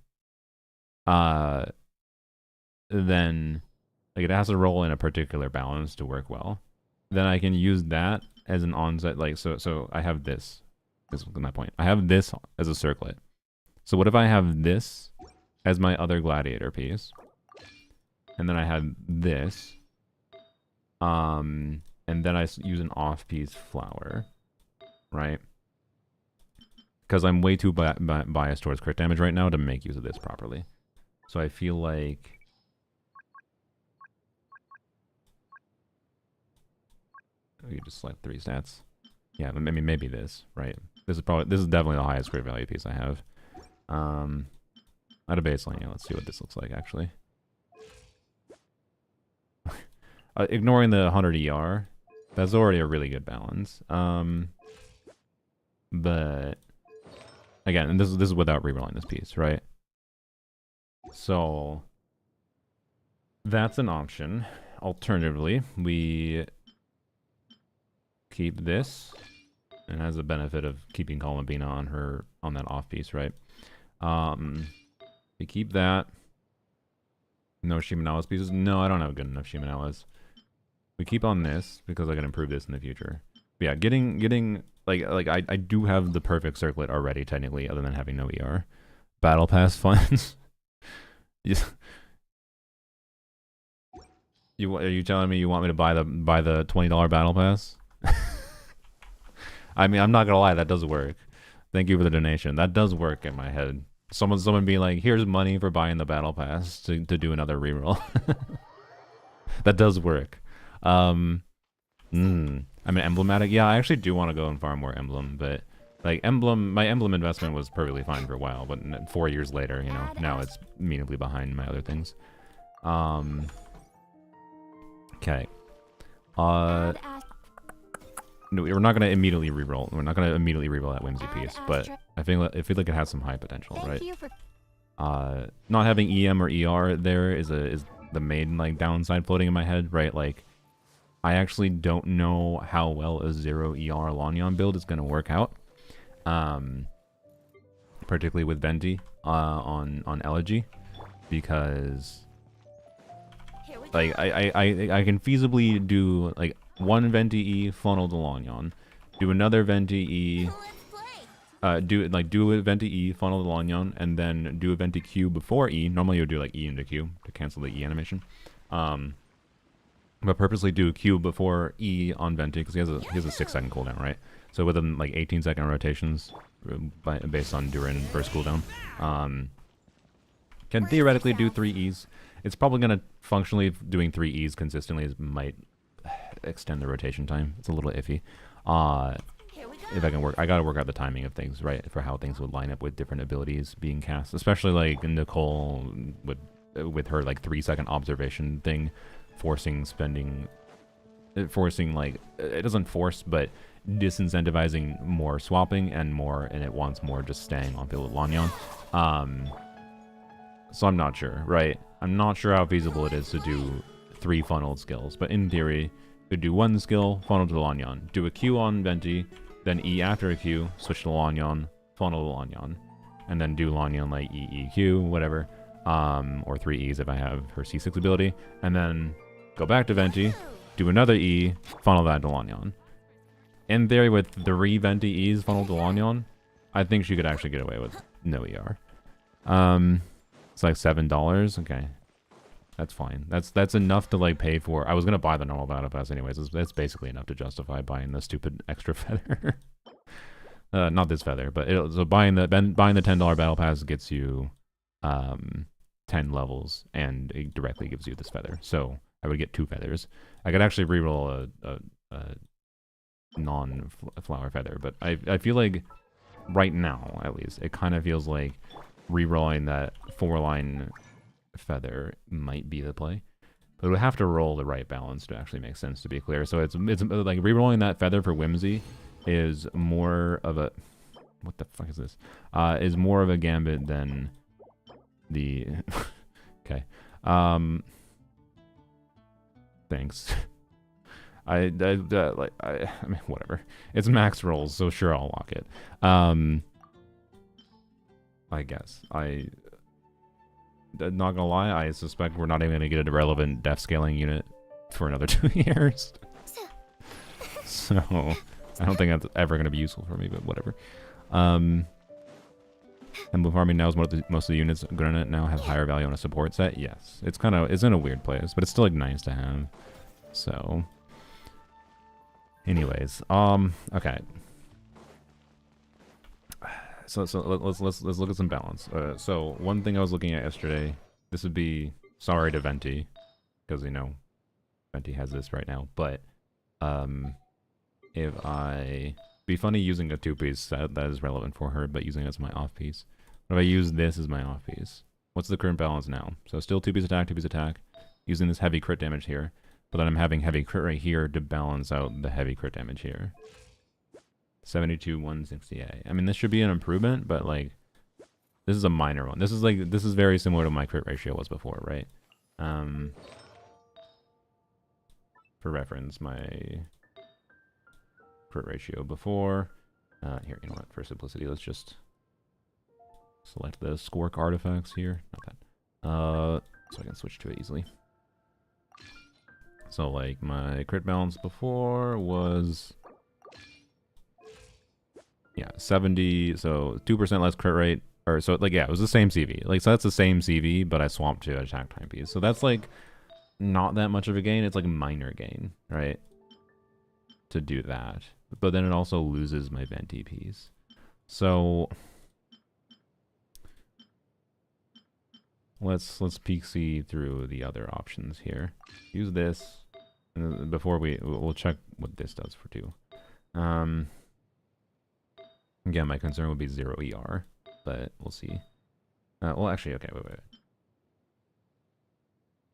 then like it has to roll in a particular balance to work well. Then I can use that as an onset, like so I have this. This is my point. I have this as a circlet. So what if I have this as my other gladiator piece? And then I have this. And then I use an off-piece flower. Right? Because I'm way too biased towards crit damage right now to make use of this properly. So I feel like... we could just select 3 stats. Yeah, I mean, maybe this, right? This is definitely the highest crit value piece I have. At a baseline, yeah, let's see what this looks like, actually. Ignoring the 100 ER, that's already a really good balance. But, again, and this is without rerolling this piece, right? So, that's an option. Alternatively, we keep this. It has the benefit of keeping Columbina on that off piece, right? We keep that. No Shimenawa's pieces. No, I don't have good enough Shimenawas. We keep on this because I can improve this in the future. But yeah, getting like I do have the perfect circlet already technically, other than having no ER. Battle pass funds. Are you telling me you want me to buy the $20 battle pass? I mean, I'm not gonna lie, that does work. Thank you for the donation. That does work in my head. Someone be like, here's money for buying the battle pass to do another reroll. That does work. I mean, emblematic. Yeah, I actually do want to go and farm more emblem, but like my emblem investment was perfectly fine for a while, but 4 years later, you know, now it's meaningfully behind my other things. Okay. No, we're not going to immediately reroll. We're not going to immediately reroll that Whimsy piece, but I feel like it has some high potential, right? Not having EM or ER there is the main like downside floating in my head, right? Like, I actually don't know how well a 0 ER Lanyon build is going to work out, particularly with Venti on Elegy, because like I can feasibly do like 1 Venti E funnel to Lanyon, do another Venti E, do a Venti E funnel to Lanyon, and then do a Venti Q before E. Normally you would do like E into Q to cancel the E animation, but purposely do Q before E on Venti because he has a 6-second cooldown, right? So within like 18-second rotations, based on Durin burst cooldown, can theoretically do 3 E's. It's probably gonna functionally doing 3 E's consistently might extend the rotation time. It's a little iffy. If I can work, I gotta work out the timing of things, right, for how things would line up with different abilities being cast, especially like Nicole with her like 3-second observation thing, forcing like, it doesn't force, but disincentivizing more swapping and it wants more just staying on field with Lanyon. So I'm not sure, right? I'm not sure how feasible it is to do 3 funneled skills, but in theory, could do 1 skill, funnel to Lanyon, do a Q on Venti, then E after a Q, switch to Lanyon, funnel to Lanyon, and then do Lanyon like EEQ, whatever, or 3 E's if I have her C6 ability, and then go back to Venti, do another E, funnel that to Lanyon. In theory, with 3 Venti E's funneled to Lanyon, I think she could actually get away with no ER. It's like $7. Okay. That's fine. That's enough to like pay for. I was gonna buy the normal battle pass anyways. That's basically enough to justify buying the stupid extra feather. Not this feather, but so buying the $10 battle pass gets you 10 levels, and it directly gives you this feather. So I would get 2 feathers. I could actually reroll a non-flower feather, but I feel like right now, at least, it kind of feels like rerolling that 4-line feather might be the play, but it would have to roll the right balance to actually make sense, to be clear. So it's like rerolling that feather for Whimsy is more of a, what the fuck is this? Is more of a gambit than the okay. Thanks. I mean, whatever. It's max rolls, so sure, I'll lock it. I guess. Not gonna lie, I suspect we're not even gonna get a relevant def scaling unit for another 2 years. So, I don't think that's ever gonna be useful for me, but whatever. And farming now is most of the units gonna now have higher value on a support set. Yes, it's in a weird place, but it's still like nice to have. So, anyways, okay. So let's look at some balance. So one thing I was looking at yesterday, this would be sorry to Venti, because you know Venti has this right now. But if be funny using a 2-piece set that is relevant for her, but using it as my off piece. What if I use this as my off piece? What's the current balance now? So still 2-piece attack, 2-piece attack, using this heavy crit damage here, but then I'm having heavy crit right here to balance out the heavy crit damage here. 72, 168. I mean, this should be an improvement, but like, this is a minor one. This is very similar to my crit ratio was before, right? For reference, my crit ratio before. Here, you know what? For simplicity, let's just select the Squark artifacts here. Not that. So I can switch to it easily. So like my crit balance before was, yeah, 70, so 2% less crit rate, or so like, yeah, it was the same CV. Like, so that's the same CV, but I swapped to attack time piece. So that's like not that much of a gain. It's like a minor gain, right? To do that. But then it also loses my Venti piece. So let's peek see through the other options here. Use this, and before we'll check what this does for 2. Again, my concern would be 0 ER, but we'll see. Well, actually, okay, wait.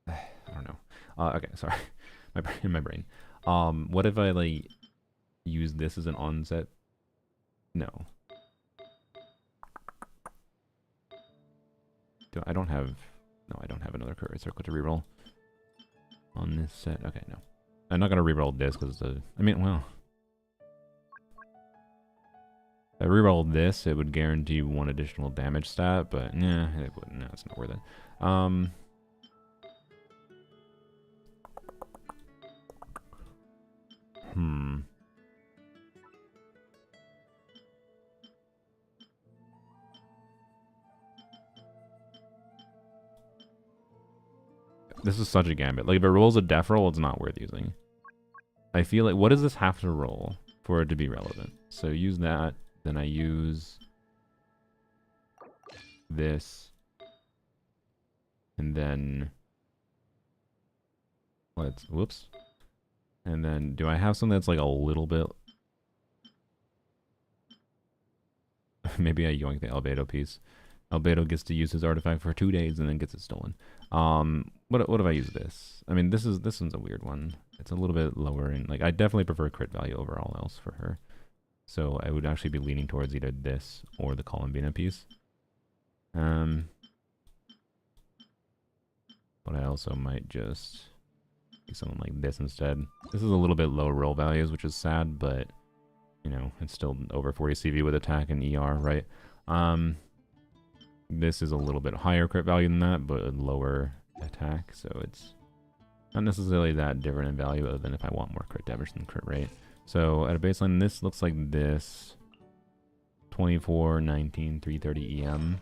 I don't know. Okay, sorry. My brain. What if I, like, use this as an onset? No. I don't have another crit circle to reroll on this set. Okay, no. I'm not going to reroll this because I mean, well, if I reroll this, it would guarantee 1 additional damage stat, but nah, it wouldn't. No, it's not worth it. This is such a gambit. Like, if it rolls a def roll, it's not worth using. I feel like, what does this have to roll for it to be relevant? So use that, then I use this, and then whoops. And then, do I have something that's like a little bit... Maybe I yoink the Albedo piece. Albedo gets to use his artifact for 2 days and then gets it stolen. What if I use this? I mean, this one's a weird one. It's a little bit lower, and like, I definitely prefer crit value over all else for her. So I would actually be leaning towards either this or the Columbina piece. But I also might just do something like this instead. This is a little bit low roll values, which is sad, but you know, it's still over 40 CV with attack and ER, right? This is a little bit higher crit value than that, but a lower attack, so it's Not necessarily that different in value other than if I want more crit damage than crit rate. So at a baseline, this looks like this. 24, 19, 330 EM.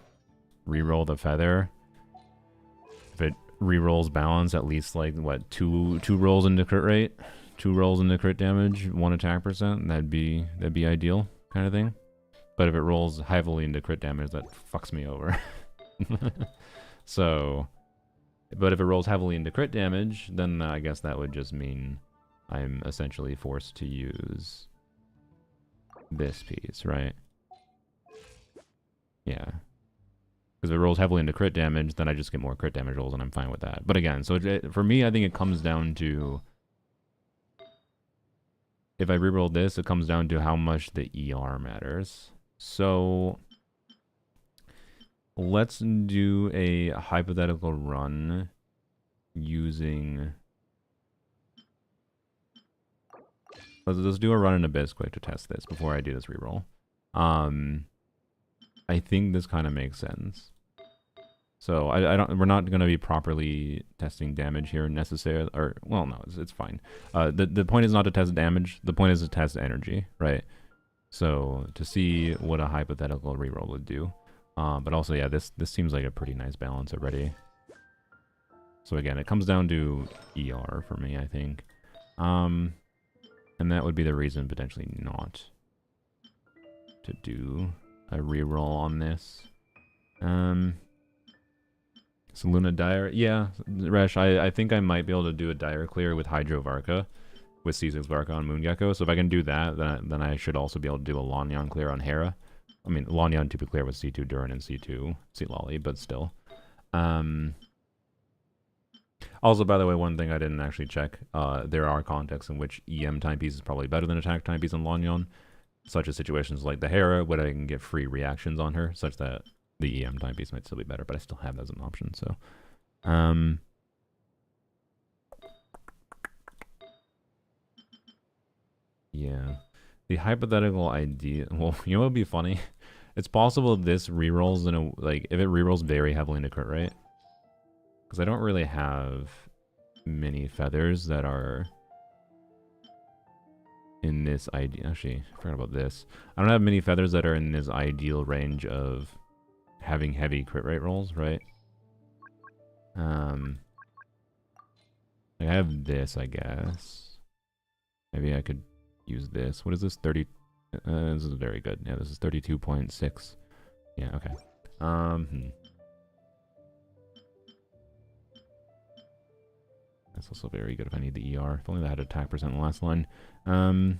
Reroll the feather. If it rerolls balance, at least like what, two rolls into crit rate, 2 rolls into crit damage, 1 attack percent. That'd be ideal kind of thing. But if it rolls heavily into crit damage, that fucks me over. So, but if it rolls heavily into crit damage, then I guess that would just mean I'm essentially forced to use this piece, right? Yeah. Because if it rolls heavily into crit damage, then I just get more crit damage rolls, and I'm fine with that. But again, so for me, I think it comes down to... If I reroll this, it comes down to how much the ER matters. So... let's do a hypothetical run using... Let's do a run in Abyss quick to test this before I do this reroll. I think this kind of makes sense. So we're not going to be properly testing damage here necessarily, or, well, no, it's fine. The point is not to test damage, the point is to test energy, right? So, to see what a hypothetical reroll would do. But also, yeah, this seems like a pretty nice balance already. So again, it comes down to ER for me, I think. And that would be the reason potentially not to do a reroll on this. So Luna Dire, yeah, Resh, I think I might be able to do a Dire clear with Hydro Varca, with C6 Varca on Moongecko. So if I can do that, then I should also be able to do a Lanyan clear on Hera. I mean, Lanyan to be clear with C2 Durin and C2 Lolly, but still. Also, by the way, one thing I didn't actually check, there are contexts in which EM timepiece is probably better than attack timepiece on Lanyan, such as situations like the Hera, where I can get free reactions on her, such that the EM timepiece might still be better, but I still have that as an option, so. Yeah. The hypothetical idea, well, you know what would be funny? It's possible this rerolls in a, like, if it rerolls very heavily into crit rate. Because I don't really have many feathers that are in this ideal, actually, I forgot about this. I don't have many feathers that are in this ideal range of having heavy crit rate rolls, right? I have this, I guess. Maybe I could use this. What is this? 30. This is very good. Yeah, this is 32.6. Yeah, okay. That's also very good if I need the ER. If only that had attack percent in the last line. Okay.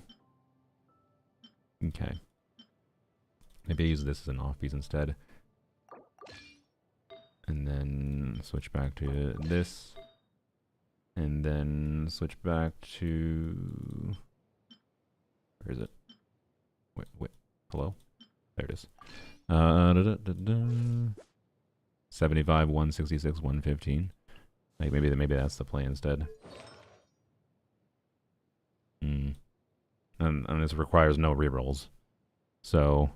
Maybe I use this as an off piece instead. And then switch back to this. And then switch back to... Where is it? Wait. Hello? There it is. 75, 166, 115. Like maybe that's the play instead. And this requires no rerolls. So...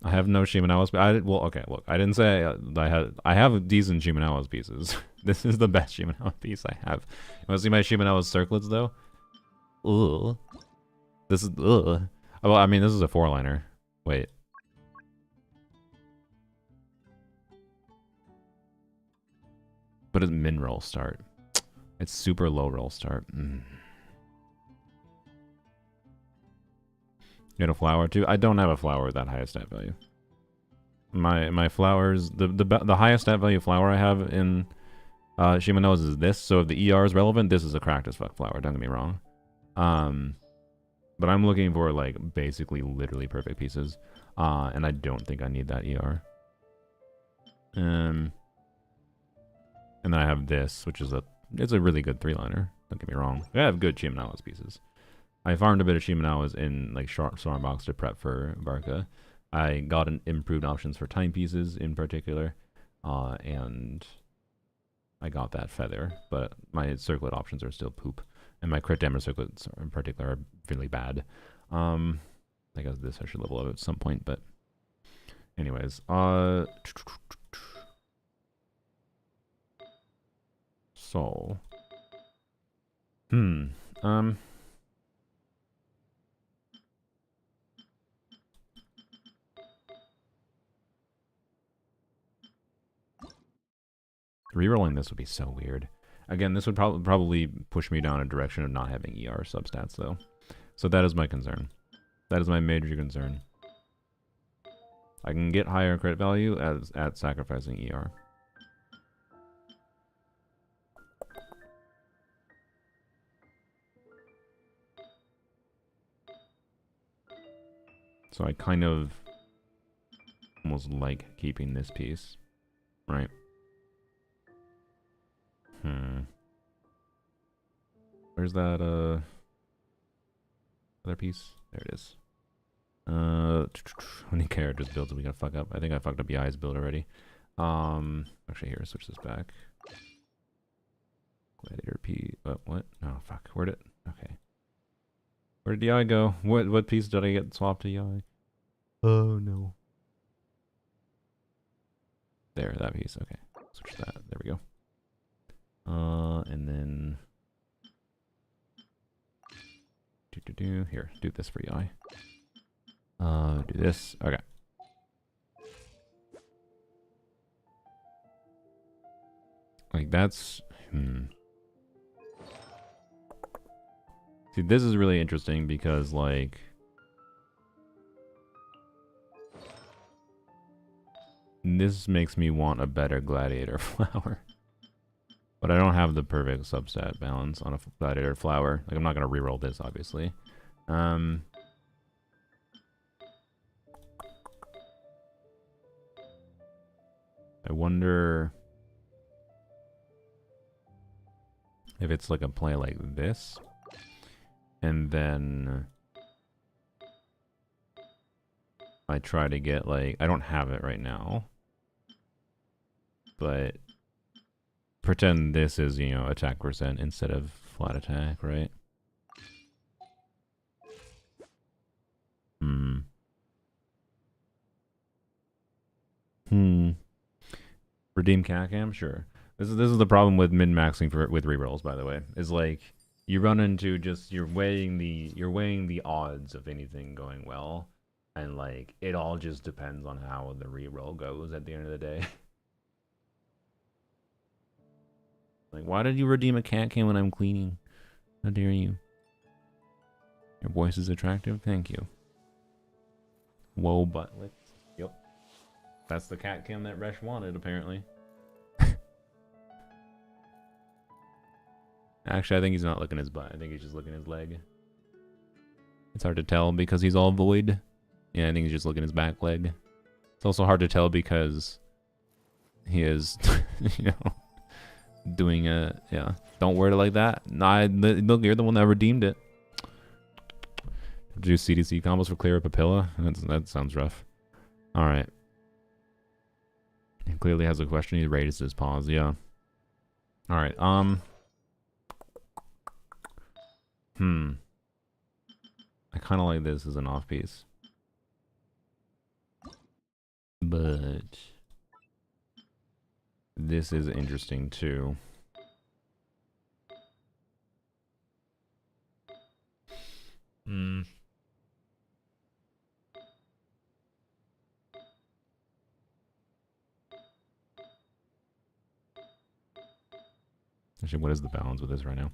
I have no Shimenawa's. Well, okay, look. I didn't say I have decent Shimenawa's pieces. This is the best Shimenawa piece I have. You want to see my Shimenawa's circlets though? Ugh. This is ugh. Well, I mean, this is a 4-liner. Wait. But it's min roll start. It's super low roll start. You got a flower too? I don't have a flower with that highest stat value. My flowers, the highest stat value flower I have in Shimano's is this. So if the ER is relevant, this is a cracked as fuck flower. Don't get me wrong. But I'm looking for like basically literally perfect pieces, and I don't think I need that ER. And then I have this, which is it's a really good 3-liner. Don't get me wrong. I have good Shimano's pieces. I farmed a bit of Shimenawas in like Stormbox to prep for Varca. I got improved options for timepieces in particular, and I got that feather, but my circlet options are still poop, and my crit damage circlets in particular are really bad. I guess this I should level up at some point, but anyways, so Um. Rerolling this would be so weird. Again, this would probably push me down a direction of not having ER substats, though. So that is my concern. That is my major concern. I can get higher crit value at sacrificing ER. So I kind of almost like keeping this piece, right? Where's that other piece? There it is. How many characters builds are we gonna fuck up? I think I fucked up Yai's build already. Actually here, switch this back. Gladiator P. What? Oh fuck. Where'd it? Okay. Where did Yai go? What piece did I get swapped to Yai? Oh no. There, that piece. Okay. Switch that. There we go. And then here, do this for Yai. Do this. Okay. Like that's See, this is really interesting because like this makes me want a better gladiator flower. But I don't have the perfect substat balance on a gladiator flower. Like I'm not gonna reroll this, obviously. I wonder if it's like a play like this, and then I try to get like, I don't have it right now, but pretend this is, you know, attack percent instead of flat attack, right? Redeem CAC-cam? Sure. This is the problem with min-maxing with rerolls, by the way. Is like you run into just you're weighing the odds of anything going well, and like it all just depends on how the reroll goes at the end of the day. Like, why did you redeem a CAC-cam when I'm cleaning? How dare you? Your voice is attractive. Thank you. Whoa, buttlet. Yep. That's the CAC-cam that Resh wanted, apparently. Actually, I think he's not looking his butt. I think he's just looking his leg. It's hard to tell because he's all void. Yeah, I think he's just looking his back leg. It's also hard to tell because he is, you know, doing a, yeah. Don't word it like that. Nah, look, you're the one that redeemed it. Do CDC combos for clear papilla? That sounds rough. Alright. He clearly has a question. He raised his paws, yeah. Alright, I kind of like this as an off piece. But this is interesting too. Actually, what is the balance with this right now?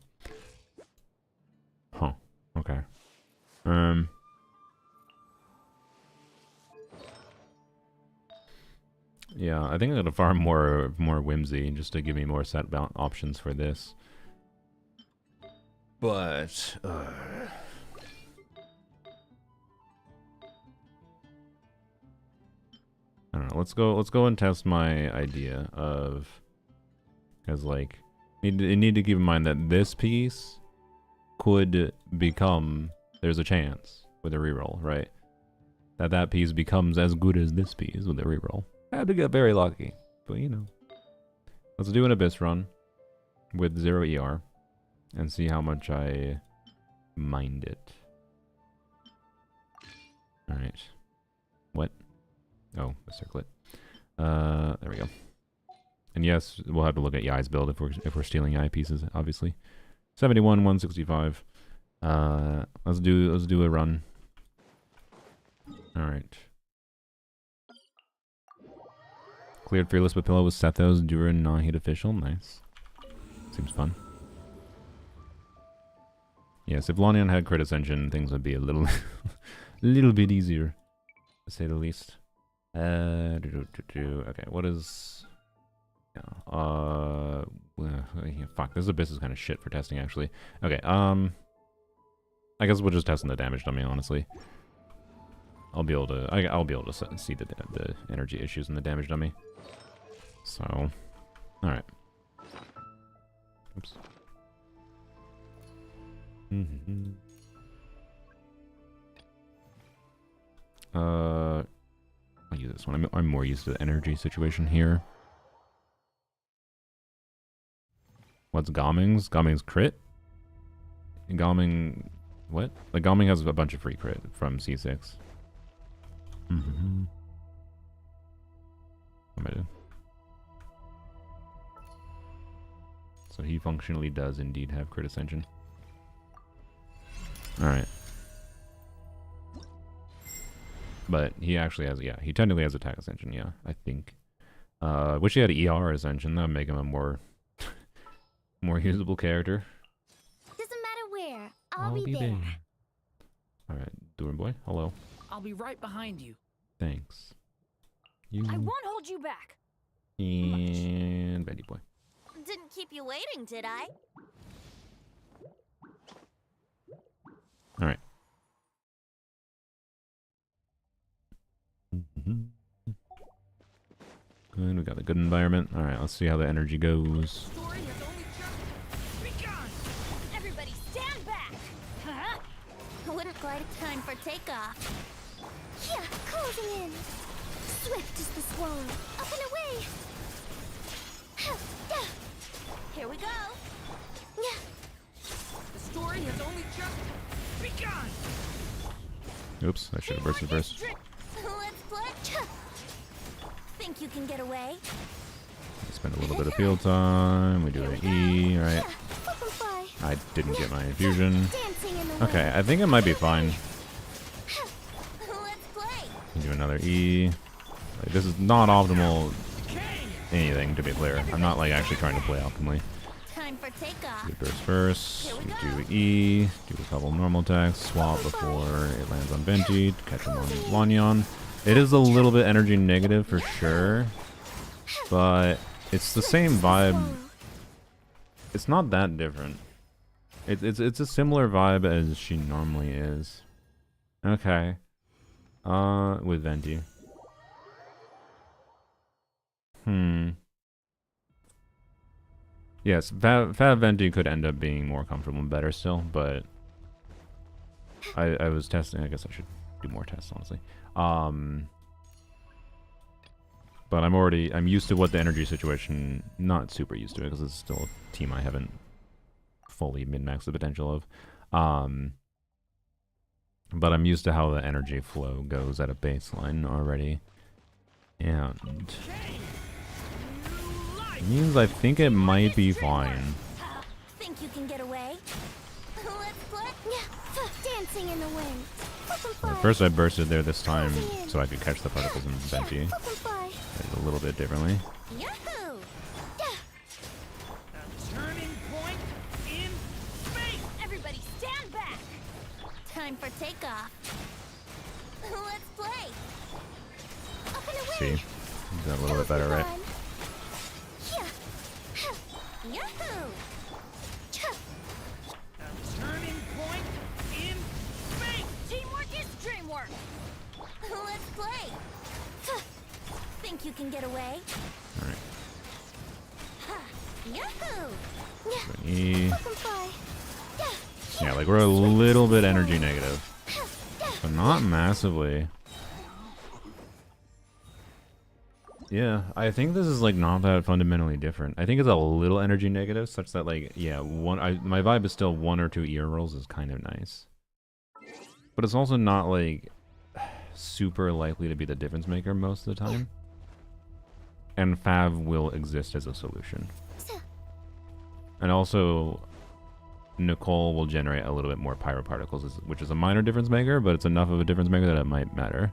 Huh. Okay. Yeah, I think I got to farm more whimsy just to give me more set options for this. But I don't know. Let's go and test my idea of, because like need to keep in mind that this piece could become, there's a chance with a reroll, right? That piece becomes as good as this piece with a reroll. I had to get very lucky, but you know. Let's do an Abyss run with 0 ER and see how much I mind it. Alright. What? Oh, the circlet. There we go. And yes, we'll have to look at Yai's build if we're stealing Yai pieces, obviously. 71, 165. Let's do a run. All right. Cleared Fearless Papilla with Sethos, Durin, non-heat official. Nice. Seems fun. Yes, if Lanian had Crit Ascension, things would be a little, little bit easier, to say the least. Okay, what is... Yeah, fuck, this Abyss is kind of shit for testing, actually. Okay, I guess we'll just test in the damage dummy, honestly. I'll be able to see the energy issues in the damage dummy. So, alright. Oops. I'll use this one. I'm more used to the energy situation here. What's Gomming's? Gomming's crit? Gomming... What? Like, Gomming has a bunch of free crit from C6. What am I doing? So he functionally does indeed have crit ascension. Alright. But he actually has, yeah, he technically has attack ascension, yeah, I think. Wish he had ER ascension, that would make him a more more usable character. Doesn't matter where, I'll be there. Alright, Durin boy, hello. I'll be right behind you. Thanks. You I won't hold you back. and Bendy boy. Didn't keep you waiting, did I? Alright. Good, we got a good environment. Alright, let's see how the energy goes. Story has only just begun. Everybody stand back. Huh? Wouldn't quite a time for takeoff. Yeah, closing in. Swift as the swallow, up and away. Here we go. The story has only just begun. Oops, I should have bursted first. Let's play. Think you can get away? Spend a little bit of field time. We do an E, right? I didn't get my infusion. Okay, I think it might be fine. Let's play. Do another E. Like, this is not optimal anything, to be clear. I'm not like actually trying to play optimally. Time for takeoff. Do burst first. We do E. Do a couple normal attacks. Swap before it lands on Venti. Catch him on Lanyon. It is a little bit energy negative for sure, but it's the same vibe. It's not that different. It's a similar vibe as she normally is. Okay. With Venti. Yes, Fat Venti could end up being more comfortable and better still, but I was testing. I guess I should do more tests, honestly. But I'm used to what the energy situation, not super used to it because it's still a team I haven't fully min-maxed the potential of. But I'm used to how the energy flow goes at a baseline already. And it means I think it might be fine. Think you can get away? Let's play. Dancing in the wind. At first I bursted there this time so I could catch the particles in Venti. A little bit differently. Yahoo! A turning point in space. Everybody stand back. Time for takeoff. Let's play. Up and away. See, got a little bit better, right? Yahoo! A turning point in space. Teamwork is dreamwork. Let's play. Think you can get away? Alright. Yahoo! E. Yeah, like we're a little bit energy negative. But not massively. Yeah, I think this is like not that fundamentally different. I think it's a little energy negative, such that like, yeah, my vibe is still 1 or 2 ear rolls is kind of nice. But it's also not like super likely to be the difference maker most of the time. And Fav will exist as a solution. And also, Nicole will generate a little bit more pyro particles, which is a minor difference maker, but it's enough of a difference maker that it might matter.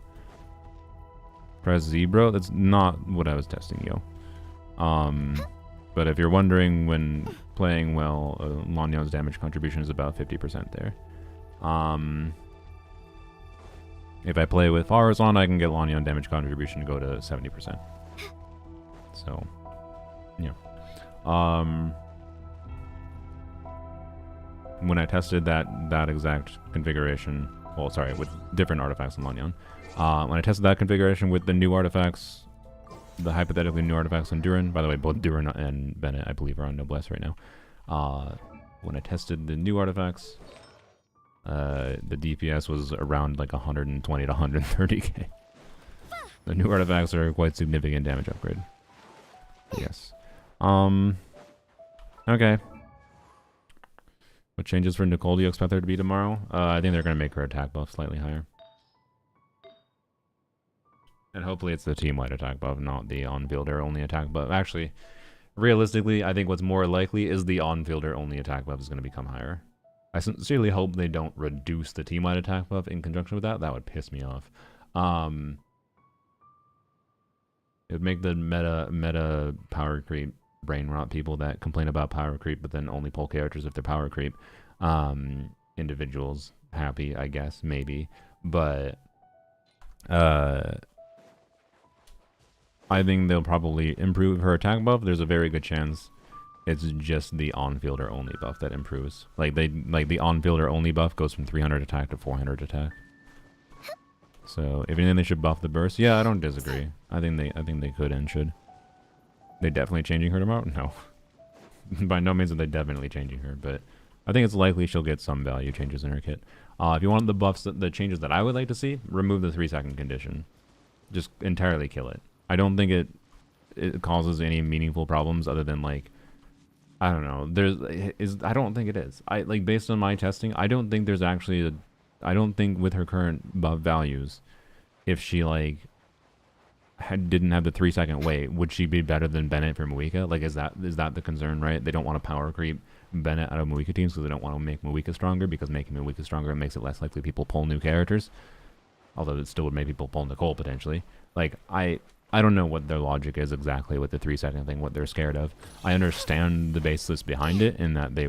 Press Z, bro. That's not what I was testing, yo. But if you're wondering, when playing well, Lanyon's damage contribution is about 50% there. If I play with Fars on, I can get Lanyon damage contribution to go to 70%. So, yeah. When I tested that exact configuration, well, sorry, with different artifacts in Lanyon, when I tested that configuration with the new artifacts, the hypothetically new artifacts on Durin, by the way, both Durin and Bennett, I believe, are on Noblesse right now. When I tested the new artifacts, the DPS was around like 120 to 130k. The new artifacts are quite significant damage upgrade. Yes. Okay. What changes for Nicole do you expect there to be tomorrow? I think they're going to make her attack buff slightly higher. And hopefully it's the team-wide attack buff, not the on-fielder only attack buff. Actually, realistically, I think what's more likely is the on-fielder only attack buff is going to become higher. I sincerely hope they don't reduce the team-wide attack buff in conjunction with that. That would piss me off. It would make the meta power creep brain rot people that complain about power creep but then only pull characters if they're power creep individuals happy, I guess, maybe. But I think they'll probably improve her attack buff. There's a very good chance it's just the on-fielder only buff that improves. Like the on-fielder only buff goes from 300 attack to 400 attack. So if anything, they should buff the burst. Yeah, I don't disagree. I think they could and should. They definitely changing her tomorrow? No. By no means are they definitely changing her, but I think it's likely she'll get some value changes in her kit. If you want the buffs, the changes that I would like to see, remove the 3-second condition. Just entirely kill it. I don't think it causes any meaningful problems other than, like, I don't know. I don't think it is. Based on my testing, I don't think there's actually I don't think with her current buff values, if she didn't have the 3-second wait, would she be better than Bennett for Moika? Like, is that the concern, right? They don't want to power creep Bennett out of Moika teams because they don't want to make Moika stronger, because making Moika stronger makes it less likely people pull new characters. Although it still would make people pull Nicole potentially. Like, I don't know what their logic is exactly with the 3-second thing, what they're scared of. I understand the basis behind it in that they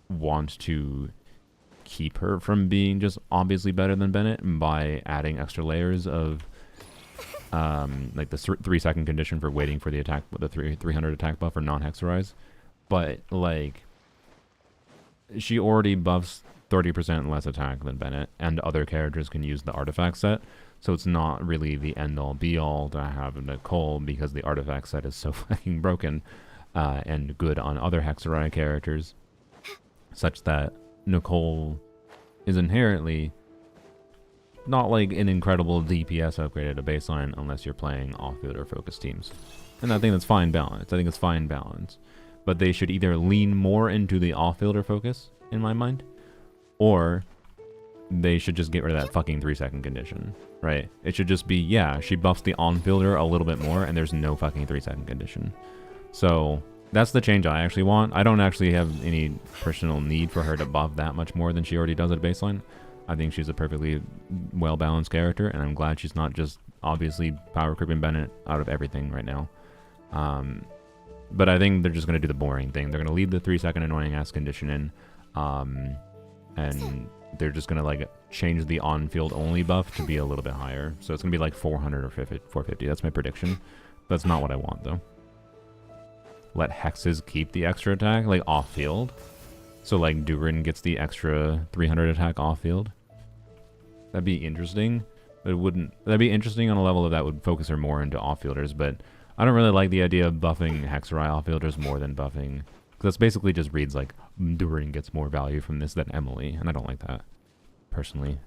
want to keep her from being just obviously better than Bennett by adding extra layers of like the 3-second condition for waiting for the attack, the 300 attack buff or non-hexerize. But like, she already buffs 30% less attack than Bennett, and other characters can use the artifact set. So it's not really the end-all be-all to have Nicole, because the artifact set is so fucking broken and good on other Hexerai characters, such that Nicole is inherently not like an incredible DPS upgrade at a baseline unless you're playing off-field or focused teams. And I think that's fine balance. I think it's fine balance. But they should either lean more into the off-fielder focus, in my mind, or they should just get rid of that fucking 3-second condition, right? It should just be, yeah, she buffs the on-fielder a little bit more, and there's no fucking 3-second condition. So that's the change I actually want. I don't actually have any personal need for her to buff that much more than she already does at baseline. I think she's a perfectly well-balanced character, and I'm glad she's not just obviously power creeping Bennett out of everything right now. But I think they're just going to do the boring thing. They're going to leave the 3-second annoying-ass condition in, and they're just going to like change the on-field only buff to be a little bit higher. So it's going to be like 400 or 450. That's my prediction. That's not what I want, though. Let hexes keep the extra attack, like off-field. So like Durin gets the extra 300 attack off-field. That'd be interesting. But it wouldn't. That'd be interesting on a level that would focus her more into off-fielders, but I don't really like the idea of buffing Hexerai off-fielders more than buffing, because that's basically just reads like Durin gets more value from this than Emily, and I don't like that personally.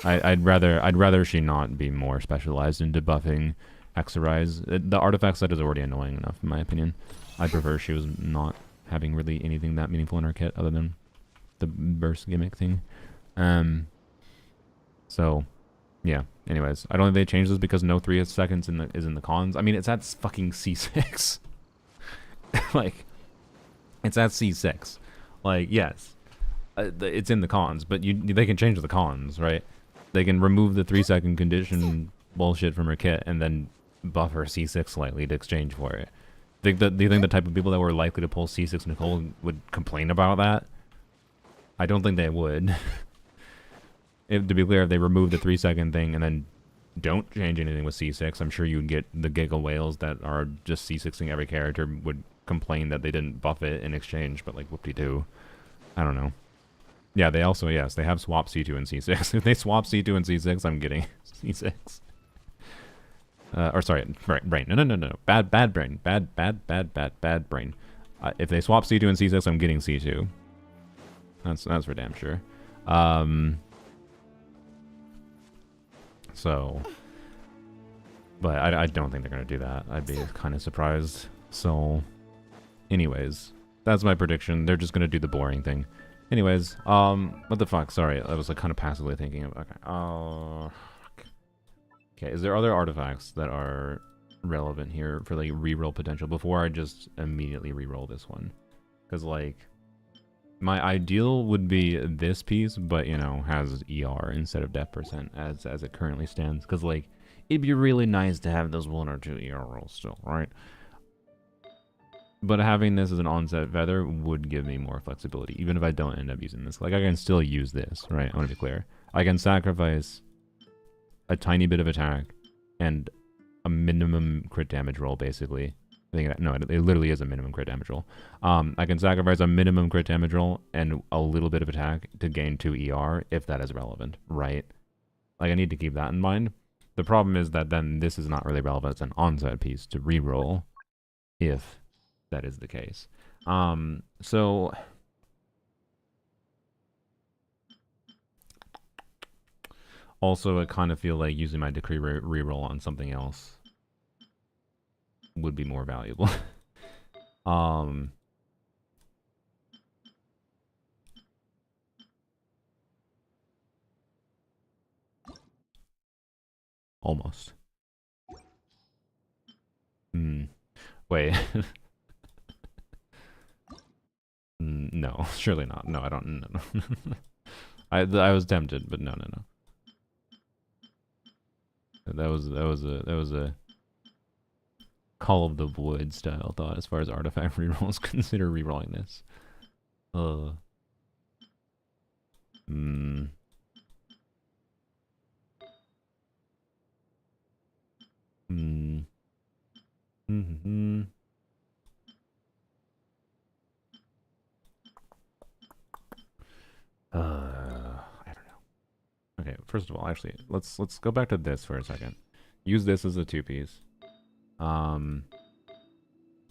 I'd rather she not be more specialized into buffing Hexerais. The artifact set is already annoying enough, in my opinion. I prefer she was not having really anything that meaningful in her kit other than the burst gimmick thing. So yeah, anyways, I don't think they changed this because no 3 seconds is in the cons. I mean, it's at fucking C6. Like, it's at C6. Like, yes, it's in the cons, but they can change the cons, right? They can remove the 3-second condition bullshit from her kit and then buff her C6 slightly to exchange for it. Do you think the type of people that were likely to pull C6 Nicole would complain about that? I don't think they would. To be clear, if they remove the 3-second thing and then don't change anything with C6, I'm sure you'd get the giggle whales that are just C6ing every character would complain that they didn't buff it in exchange, but like whoop-de-doo. I don't know. Yeah, they also, yes, they have swapped C2 and C6. If they swap C2 and C6, I'm getting C6. Or sorry, brain. No. Bad brain. Bad brain. If they swap C2 and C6, I'm getting C2. That's for damn sure. So, but I don't think they're gonna do that. I'd be kind of surprised. So, anyways, that's my prediction. They're just gonna do the boring thing. Anyways, what the fuck? Sorry, I was like kind of passively thinking of. Okay. Okay, is there other artifacts that are relevant here for like reroll potential before I just immediately reroll this one? Because like, my ideal would be this piece, but you know, has ER instead of def percent as it currently stands. Because like, it'd be really nice to have those 1 or 2 ER rolls still, right? But having this as an onset feather would give me more flexibility, even if I don't end up using this. Like, I can still use this, right? I want to be clear. I can sacrifice a tiny bit of attack and a minimum crit damage roll, basically. I think no, it literally is a minimum crit damage roll. I can sacrifice a minimum crit damage roll and a little bit of attack to gain 2 ER, if that is relevant, right? Like, I need to keep that in mind. The problem is that then this is not really relevant as an onset piece to reroll, if that is the case. So also I kind of feel like using my decree reroll on something else would be more valuable. Almost. Wait. No, surely not. No, I don't. No. I was tempted, but no. That was a Call of the Void style thought as far as artifact rerolls. Consider rerolling this. I don't know. Okay, first of all, actually, let's go back to this for a second. Use this as a 2-piece.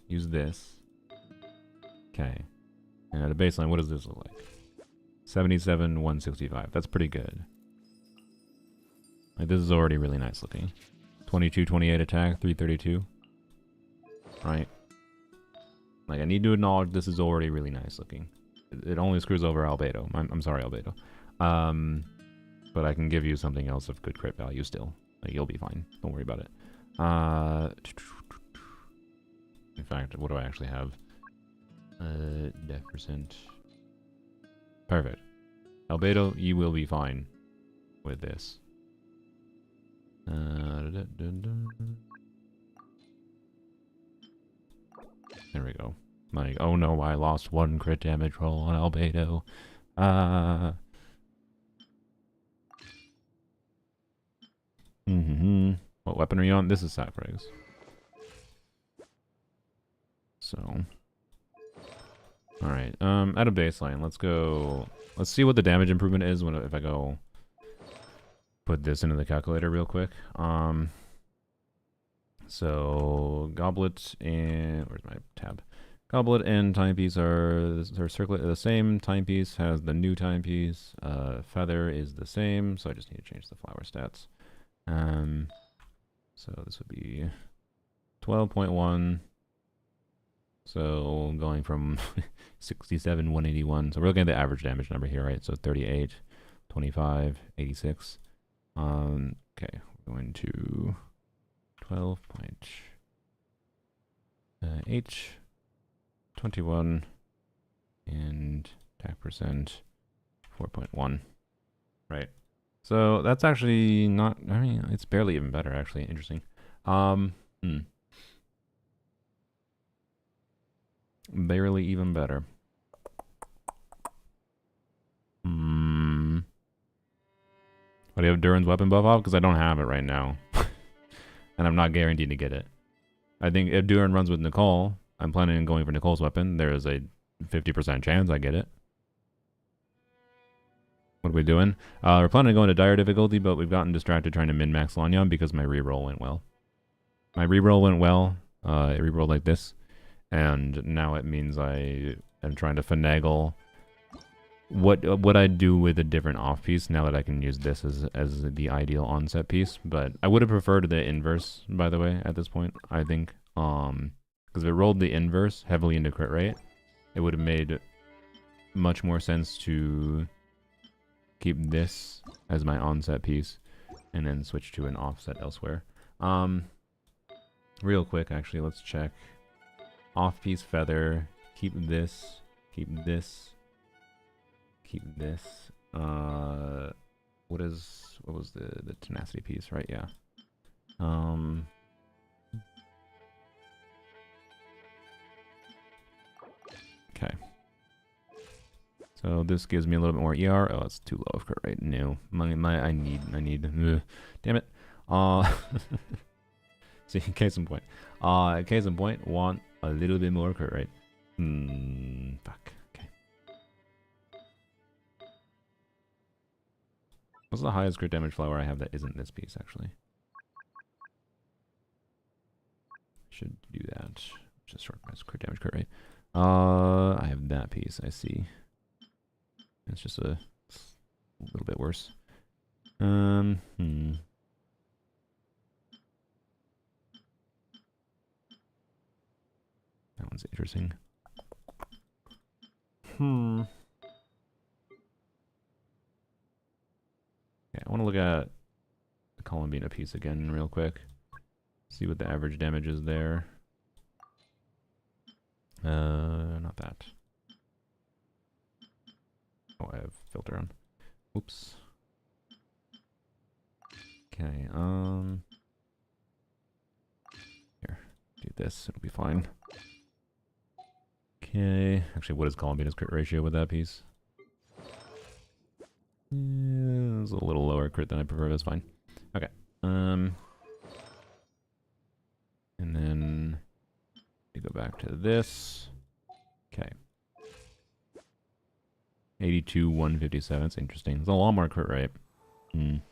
Use this. Okay. And at a baseline, what does this look like? 77, 165. That's pretty good. Like, this is already really nice looking. 22, 28 attack, 332. Right? Like, I need to acknowledge this is already really nice looking. It only screws over Albedo. I'm sorry, Albedo. But I can give you something else of good crit value still. Like, you'll be fine. Don't worry about it. In fact, what do I actually have? Def percent. Perfect. Albedo, you will be fine with this. There we go. Like, oh no, I lost 1 crit damage roll on Albedo. What weapon are you on? This is Sacrifice. So, alright, at a baseline, let's go, let's see what the damage improvement is if I go put this into the calculator real quick. So, Goblet and, where's my tab? Goblet and Timepiece are circlet the same. Timepiece has the new timepiece. Feather is the same, so I just need to change the flower stats. So this would be 12.1. So going from 67, 181. So we're looking at the average damage number here, right? So 38, 25, 86. Okay, we're going to 12.8, 21, and Attack percent 4.1. Right. So that's actually not, I mean, it's barely even better, actually. Interesting. Barely even better. What do you have Durin's weapon buff off? Because I don't have it right now. And I'm not guaranteed to get it. I think if Durin runs with Nicole, I'm planning on going for Nicole's weapon. There is a 50% chance I get it. What are we doing? We're planning on going to dire difficulty, but we've gotten distracted trying to min-max Lanyon because my reroll went well. My reroll went well. It rerolled like this. And now it means I am trying to finagle what I do with a different off piece now that I can use this as the ideal onset piece. But I would have preferred the inverse, by the way, at this point, I think. Because if it rolled the inverse heavily into crit rate, it would have made much more sense to keep this as my onset piece and then switch to an offset elsewhere. Real quick, actually, let's check. Off piece feather, keep this, keep this. Keep this. What was the tenacity piece, right? Yeah. Okay. So this gives me a little bit more ER. Oh, it's too low of crit rate. No. I need damn it. See, case in point. Case in point, want a little bit more crit rate. Fuck. What's the highest crit damage flower I have that isn't this piece, actually? Should do that. Just short my crit damage crit rate. I have that piece, I see. It's just a little bit worse. That one's interesting. Yeah, I want to look at the Columbina piece again real quick. See what the average damage is there. Not that. Oh, I have filter on. Oops. Okay, here, do this, it'll be fine. Okay, actually, what is Columbina's crit ratio with that piece? Yeah, it's a little lower crit than I prefer, that's fine. Okay, and then we go back to this. Okay. 82, 157, it's interesting. It's a lot more crit rate. And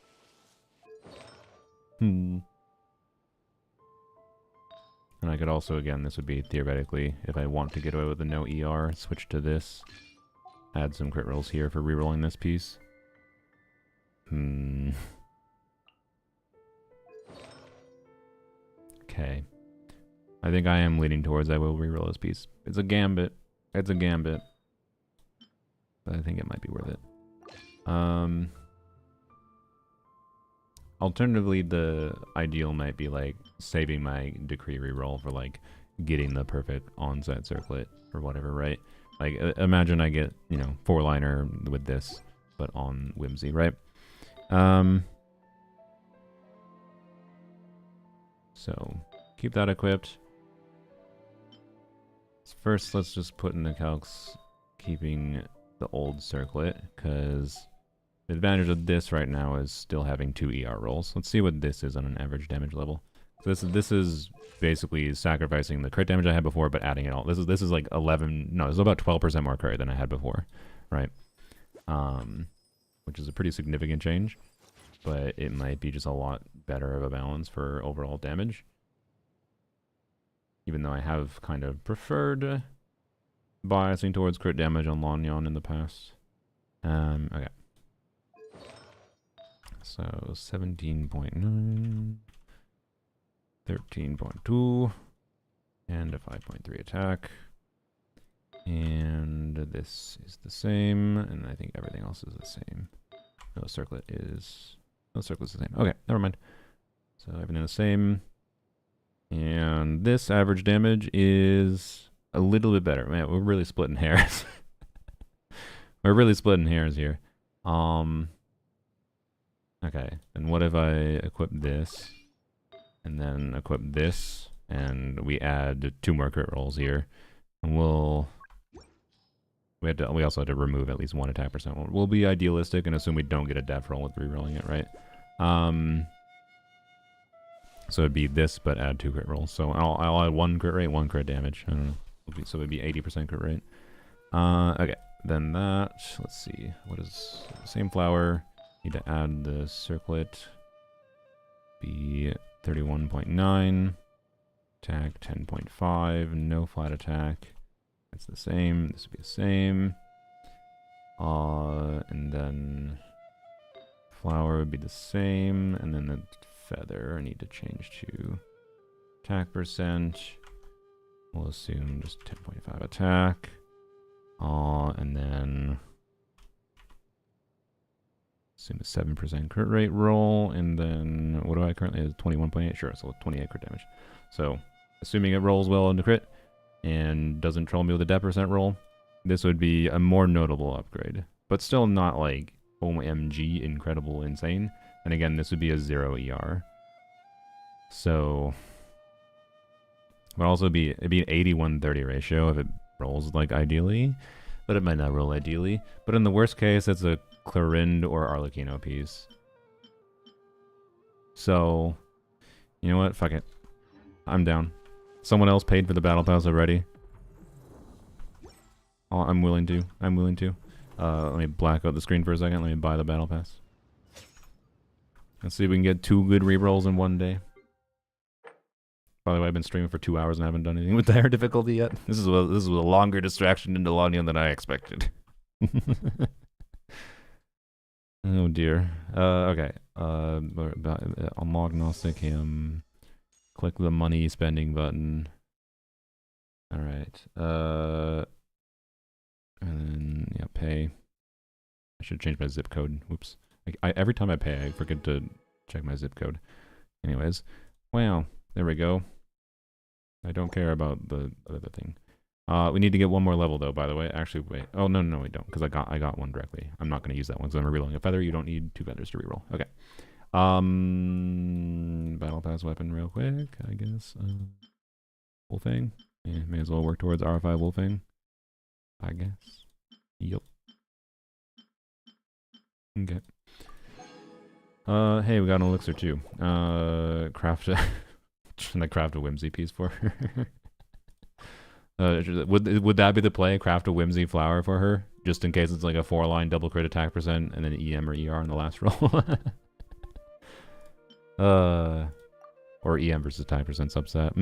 I could also, again, this would be theoretically, if I want to get away with the no ER, switch to this. Add some crit rolls here for rerolling this piece. Okay. I think I am leaning towards I will reroll this piece. It's a gambit. It's a gambit. But I think it might be worth it. Alternatively, the ideal might be like saving my decree reroll for like getting the perfect onset circlet or whatever, right? Like imagine I get, you know, 4-liner with this, but on Whimsy, right? So keep that equipped. First, let's just put in the calcs keeping the old circlet, because the advantage of this right now is still having 2 ER rolls. Let's see what this is on an average damage level. So this is basically sacrificing the crit damage I had before, but adding it all. This is like 11. No, this is about 12% more crit than I had before, right? Which is a pretty significant change, but it might be just a lot better of a balance for overall damage. Even though I have kind of preferred biasing towards crit damage on Lanyon in the past. Okay. So 17.9, 13.2, and a 5.3 attack. And this is the same, and I think everything else is the same. No, circlet is... No, circlet's the same. Okay, never mind. So everything the same. And this average damage is a little bit better. Man, we're really splitting hairs. We're really splitting hairs here. Okay, and what if I equip this, and then equip this, and we add 2 more crit rolls here, and we also have to remove at least 1 attack percent. We'll be idealistic and assume we don't get a def roll with rerolling it, right? So it'd be this, but add 2 crit rolls. So I'll add 1 crit rate, 1 crit damage. I don't know. So it'd be 80% crit rate. Okay, then that. Let's see. What is same flower? Need to add the circlet. Be 31.9. Attack 10.5. No flat attack. That's the same. This would be the same. And then flower would be the same. And then the feather I need to change to attack percent. We'll assume just 10.5 attack. And then assume a 7% crit rate roll. And then what do I currently have? 21.8? Sure, so 28 crit damage. So assuming it rolls well into crit and doesn't troll me with a def percent roll, this would be a more notable upgrade. But still not like OMG incredible insane. And again, this would be a 0 ER. So would also be it'd be an 81-30 ratio if it rolls like ideally, but it might not roll ideally. But in the worst case, it's a Clarind or Arlecchino piece. So you know what? Fuck it. I'm down. Someone else paid for the battle pass already. Oh, I'm willing to. I'm willing to. Let me black out the screen for a second. Let me buy the battle pass. Let's see if we can get 2 good rerolls in one day. By the way, I've been streaming for 2 hours and I haven't done anything with dire difficulty yet. This is a longer distraction into logging than I expected. Oh dear. Okay. Agnostic him. Click the money spending button. All right. And then yeah, pay. I should change my zip code. Whoops. Every time I pay, I forget to check my zip code. Anyways, wow. There we go. I don't care about the other thing. We need to get 1 more level though, by the way. Actually, wait. Oh, no, we don't, because I got 1 directly. I'm not going to use that one because I'm rerolling a feather. You don't need 2 feathers to reroll. Okay. Battle pass weapon real quick, I guess. Wolfang. Yeah, may as well work towards R5 Wolfang, I guess. Yup. Okay. Hey, we got an elixir too. Craft should I craft a whimsy piece for her? Would that be the play? Craft a whimsy flower for her, just in case it's like a 4-line double crit attack percent and then EM or ER in the last roll. Or EM versus attack percent subset.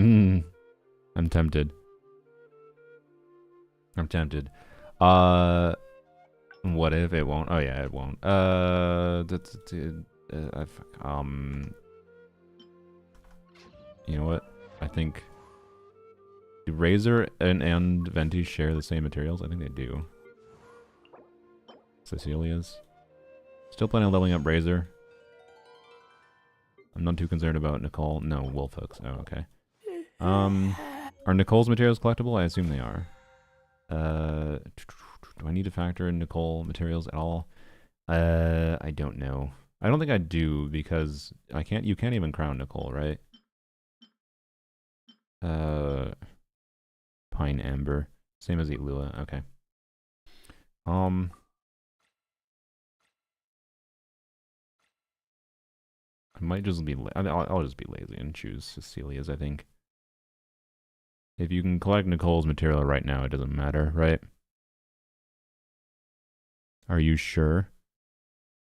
I'm tempted. What if it won't? Oh yeah, it won't. You know what? I think do Razor and Venti share the same materials? I think they do. Cecilia's. Still planning on leveling up Razor. I'm not too concerned about Nicole. No, wolf hooks. Oh, okay. Are Nicole's materials collectible? I assume they are. Do I need to factor in Nicole materials at all? I don't know. I don't think I do because you can't even crown Nicole, right? Pine Amber. Same as Elua. Okay. I might just be I'll just be lazy and choose Cecilia's, I think. If you can collect Nicole's material right now, it doesn't matter, right? Are you sure?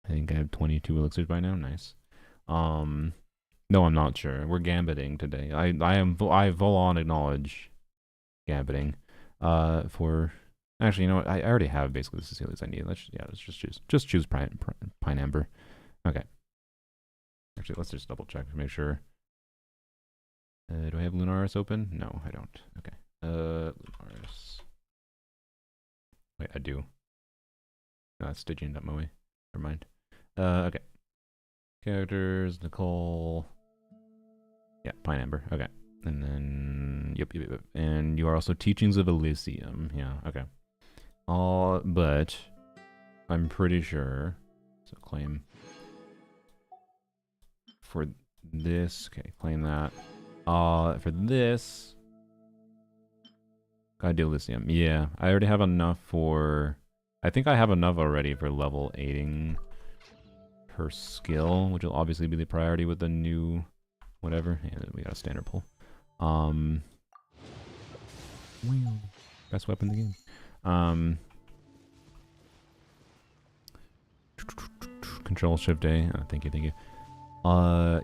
I think I have 22 elixirs by now. Nice. No, I'm not sure. We're gambiting today. I full on acknowledge gambiting. For actually, you know what? I already have basically the Cecilias I need. Let's just choose Pine Amber. Okay. Actually, let's just double check to make sure. Do I have Lunaris open? No, I don't. Okay. Lunaris. Wait, I do. No, that's Stygian up my way. Never mind. Okay. Characters, Nicole. Yeah, Pine Amber. Okay. And then, yep. And you are also Teachings of Elysium. Yeah, okay. But I'm pretty sure. So claim. For this, okay, claim that. For this, gotta deal lithium. Yeah, I already have enough for. I think I have enough already for level 8ing per skill, which will obviously be the priority with the new whatever. Yeah, we got a standard pull. Best weapon in the game. Control Shift A. Oh, thank you, thank you.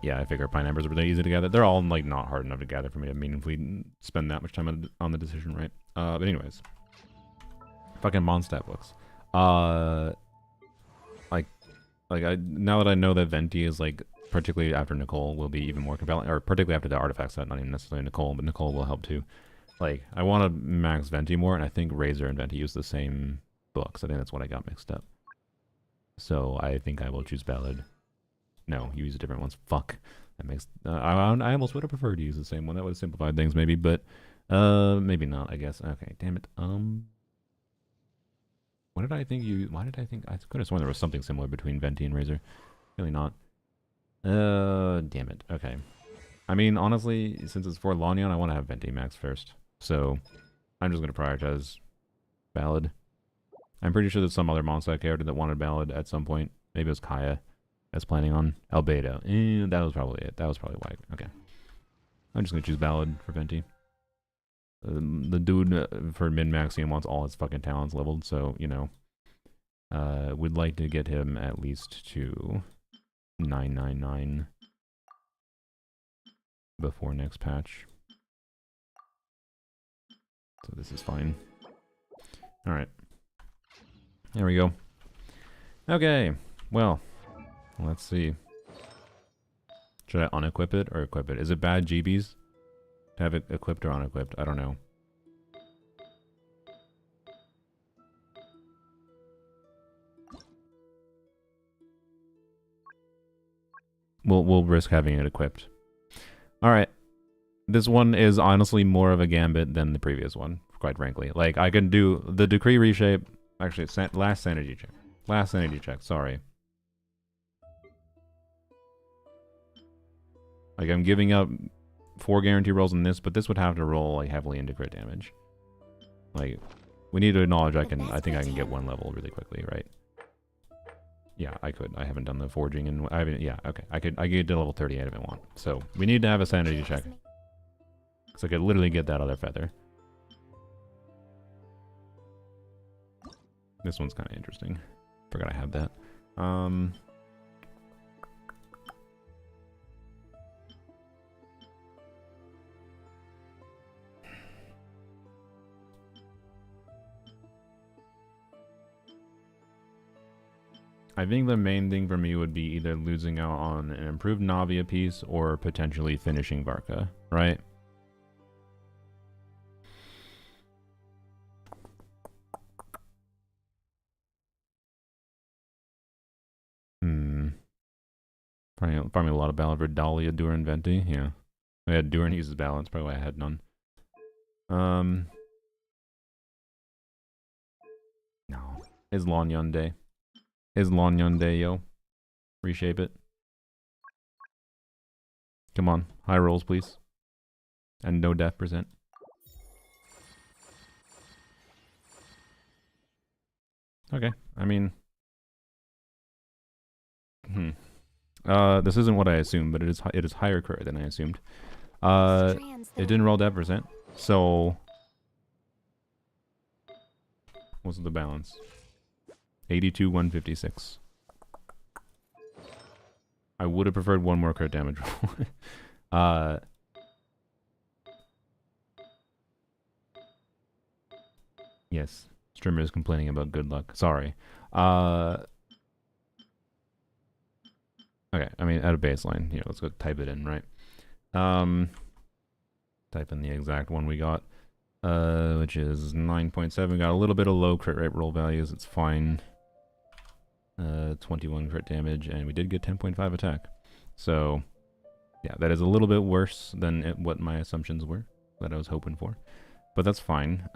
Yeah, I figure pine embers are really easy to gather. They're all like not hard enough to gather for me to meaningfully spend that much time on the decision, right? But anyways, fucking Mondstadt books. Now that I know that Venti is like, particularly after Nicole, will be even more compelling, or particularly after the artifact set, not even necessarily Nicole, but Nicole will help too. Like, I want to max Venti more, and I think Razor and Venti use the same books. I think that's what I got mixed up. So I think I will choose Ballad. No, you use different ones. Fuck. That makes... I almost would have preferred to use the same one. That would have simplified things maybe, but... maybe not, I guess. Okay, damn it. What did I think you... Why did I think... I could have sworn there was something similar between Venti and Razor. Really not. Damn it. Okay. I mean, honestly, since it's for Lanyon, I want to have Venti max first. So, I'm just going to prioritize Ballad. I'm pretty sure there's some other Mondstadt character that wanted Ballad at some point. Maybe it was Kaya. I was planning on Albedo. That was probably it. That was probably why. Okay. I'm just going to choose Ballad for Venti. The dude for min-maxing wants all his fucking talents leveled, so, you know. We'd like to get him at least to 999 before next patch. So this is fine. Alright. There we go. Okay. Well, let's see. Should I unequip it or equip it? Is it bad GBs to have it equipped or unequipped? I don't know. We'll risk having it equipped. Alright. This one is honestly more of a gambit than the previous one, quite frankly. Like, I can do the Decree reshape. Actually, last sanity check. Last sanity check, sorry. Like, I'm giving up 4 guarantee rolls in this, but this would have to roll like heavily into crit damage. Like, we need to acknowledge I think I can get 1 level really quickly, right? Yeah, I could. I haven't done the forging and I haven't. Yeah, okay. I could get to level 38 if I want. So we need to have a sanity check. So I could literally get that other feather. This one's kind of interesting. Forgot I had that. I think the main thing for me would be either losing out on an improved Navia piece or potentially finishing Varca, right? Probably a lot of ballad for Dahlia, Duran, Venti. Yeah. I had Duran uses balance, probably why I had none. No. Is Lanyon Day. Is Lanyon Day, yo. Reshape it. Come on. High rolls, please. And no death %. Okay. I mean... this isn't what I assumed, but it is higher crit than I assumed. It didn't roll that %, so... What's the balance? 82, 156. I would have preferred 1 more crit damage roll. Yes. Streamer is complaining about good luck. Sorry. Okay, I mean, at a baseline. Here, let's go type it in, right? Type in the exact one we got. Which is 9.7. Got a little bit of low crit rate roll values. It's fine. 21 crit damage, and we did get 10.5 attack. So, yeah, that is a little bit worse than what my assumptions were, that I was hoping for. But that's fine.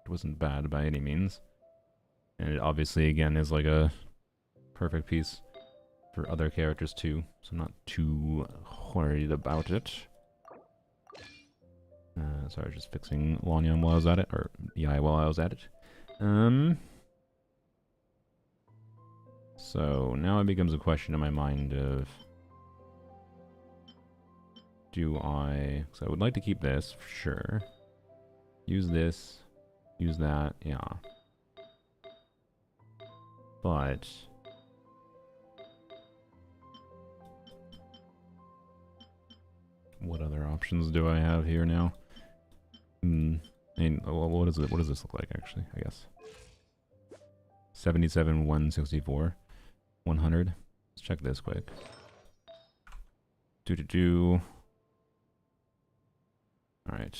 wasn't bad by any means. And it obviously, again, is like a perfect piece for other characters too, so I'm not too worried about it. Sorry, just fixing Lanyam while I was at it, or Yai while I was at it. So now it becomes a question in my mind of, do I... So I would like to keep this, for sure. Use this, use that, yeah. But... what other options do I have here now? I mean, what does it? What does this look like actually? I guess 77, 164, 100. Let's check this quick. Do. All right.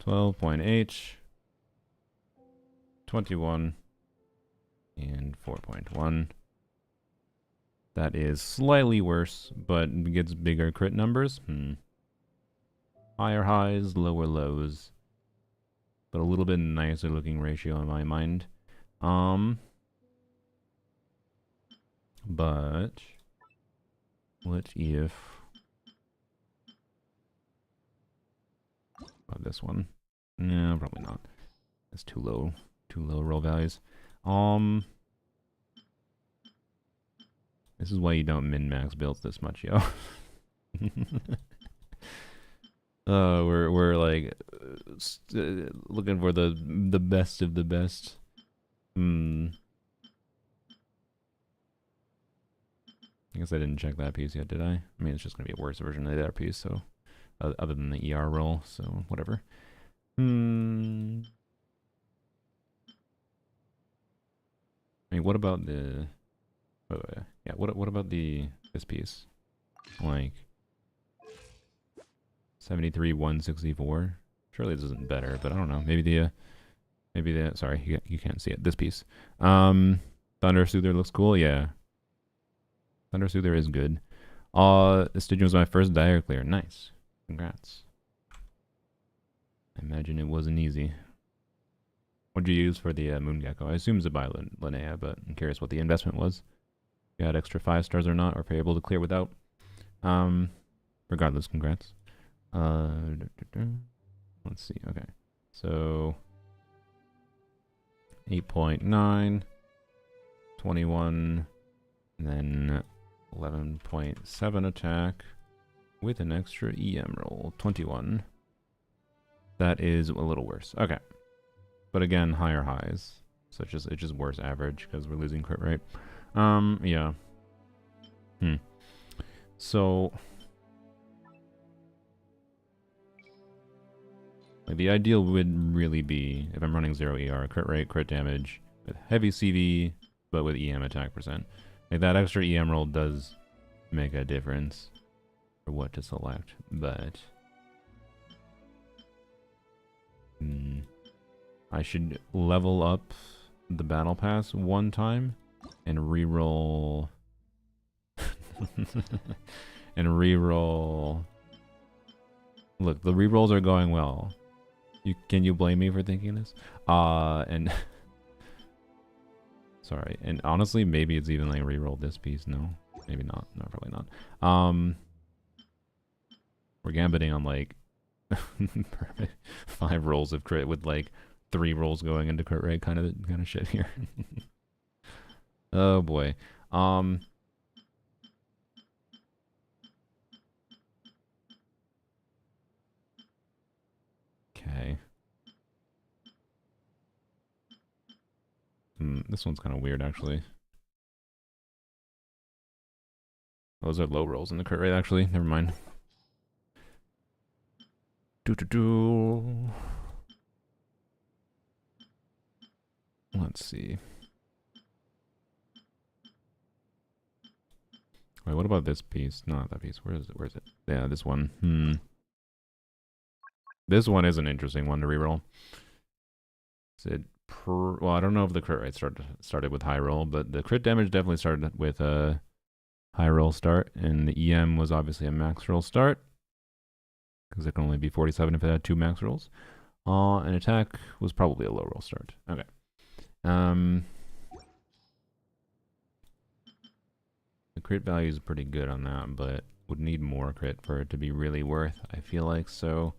12.8, 21, and 4.1. That is slightly worse, but gets bigger crit numbers. Higher highs, lower lows. But a little bit nicer looking ratio in my mind. But what if... about this one? No, probably not. That's too low. Too low roll values. This is why you don't min-max builds this much, yo. We're like looking for the best of the best. I guess I didn't check that piece yet, did I? I mean, it's just gonna be a worse version of the other piece, so other than the ER roll, so whatever. I mean, what about the? Yeah, what about this piece? Like 73, 164. Surely this isn't better, but I don't know. Maybe the sorry, you can't see it. This piece. Thunder Soother looks cool. Yeah. Thunder Soother is good. Stygian was my first Dire clear. Nice. Congrats. I imagine it wasn't easy. What'd you use for the Moon Gecko? I assume Zabai Linnea, but I'm curious what the investment was. You had extra 5 stars or not, or if you're able to clear without. Regardless, congrats. Let's see. Okay, so 8.9, 21, and then 11.7 attack with an extra EM roll, 21. That is a little worse. Okay, but again, higher highs, so it's just worse average because we're losing crit rate. Yeah. So, like, the ideal would really be if I'm running 0 ER, crit rate, crit damage, with heavy CV, but with EM attack percent. Like, that extra EM roll does make a difference for what to select, but I should level up the battle pass one time and reroll and reroll. Look, the rerolls are going well. Can you blame me for thinking this? And sorry, and honestly, maybe it's even like reroll this piece. No, maybe not. No, probably not. We're gambiting on like 5 rolls of crit with like 3 rolls going into crit rate, kind of shit here. Oh boy. Okay. This one's kind of weird, actually. Those are low rolls in the crit rate, actually. Never mind. Let's see. Wait, what about this piece? Not that piece. Where is it? Where is it? Yeah, this one. This one is an interesting one to reroll. Is it well, I don't know if the crit rate started with high roll, but the crit damage definitely started with a high roll start, and the EM was obviously a max roll start, because it can only be 47 if it had 2 max rolls. An attack was probably a low roll start. Okay. The crit value is pretty good on that, but would need more crit for it to be really worth, I feel like. So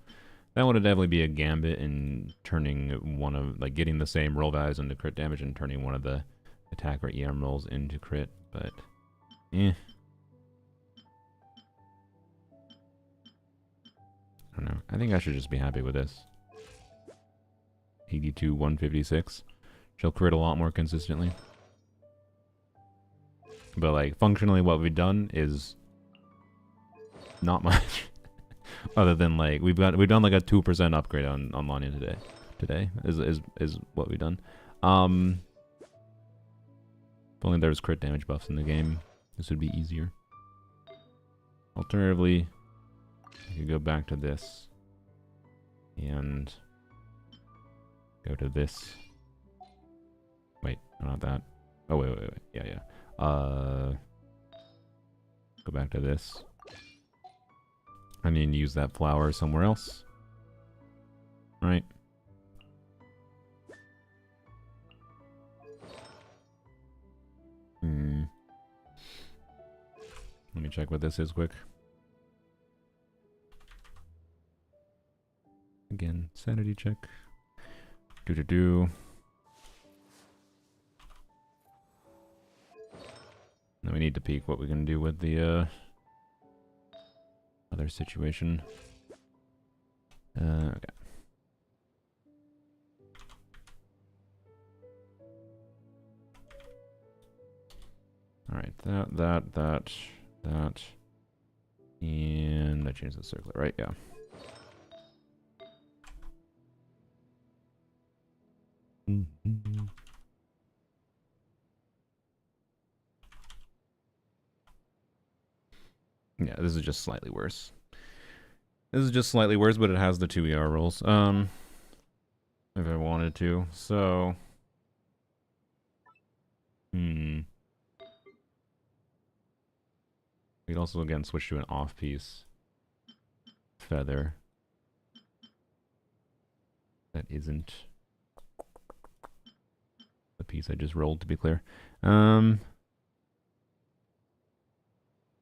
that would definitely be a gambit in turning one of, like, getting the same roll values into crit damage and turning one of the attack or EM rolls into crit, but I don't know. I think I should just be happy with this. 82, 156. She'll crit a lot more consistently. But, like, functionally what we've done is not much. Other than, like, we've done like a 2% upgrade on Lanya today. Today is what we've done. If only there was crit damage buffs in the game, this would be easier. Alternatively, I could go back to this and go to this. Wait, not that. Oh, wait. Yeah. Go back to this. I need to use that flower somewhere else. Right. Let me check what this is quick. Again, sanity check. Do. Now we need to peek what we can do with the other situation. Okay. Alright, that. And I changed the circlet, right? Yeah. Yeah, this is just slightly worse. This is just slightly worse, but it has the 2 ER rolls. If I wanted to. So we'd also again switch to an off-piece feather. That isn't the piece I just rolled, to be clear.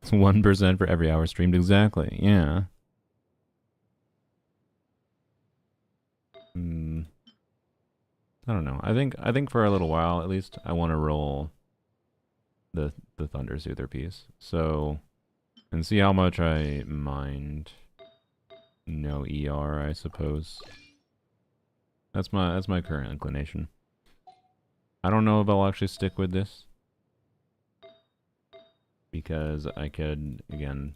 It's 1% for every hour streamed, exactly. Yeah. I don't know. I think for a little while at least, I want to roll the Thunder Soother piece. So, and see how much I mind. No ER, I suppose. That's my current inclination. I don't know if I'll actually stick with this, because I could, again,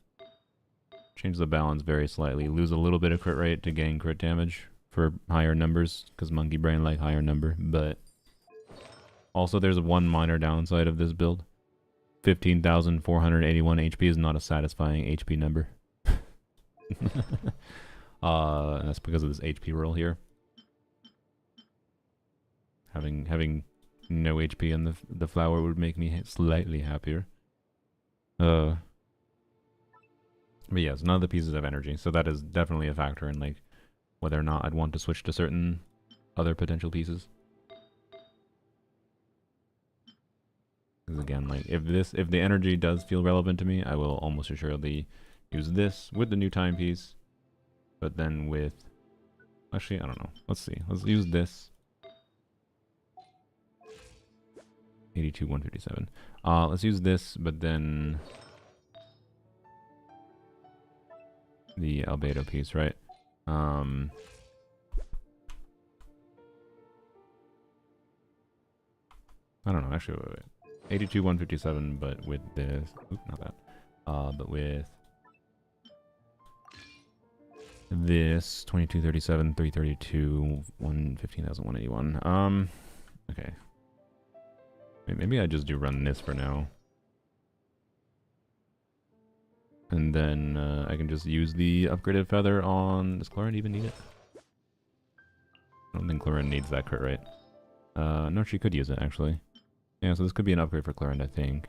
change the balance very slightly, lose a little bit of crit rate to gain crit damage for higher numbers, because Monkey Brain like higher number, but also there's one minor downside of this build. 15,481 HP is not a satisfying HP number. And that's because of this HP roll here. Having no HP in the flower would make me slightly happier. But yes, none of the pieces have energy, so that is definitely a factor in, like, whether or not I'd want to switch to certain other potential pieces. Because again, like, if the energy does feel relevant to me, I will almost assuredly use this with the new timepiece, but then with, actually, I don't know. Let's see. Let's use this. 82, 157. Let's use this, but then the albedo piece, right? I don't know. Actually, wait. 82, 157, but with this. Oop, not that. But with this 22, 37, 332, 115,181. Okay. Maybe I just do run this for now. And then I can just use the upgraded feather on... Does Chlorine even need it? I don't think Chlorine needs that crit rate. No, she could use it, actually. Yeah, so this could be an upgrade for Chlorine, I think.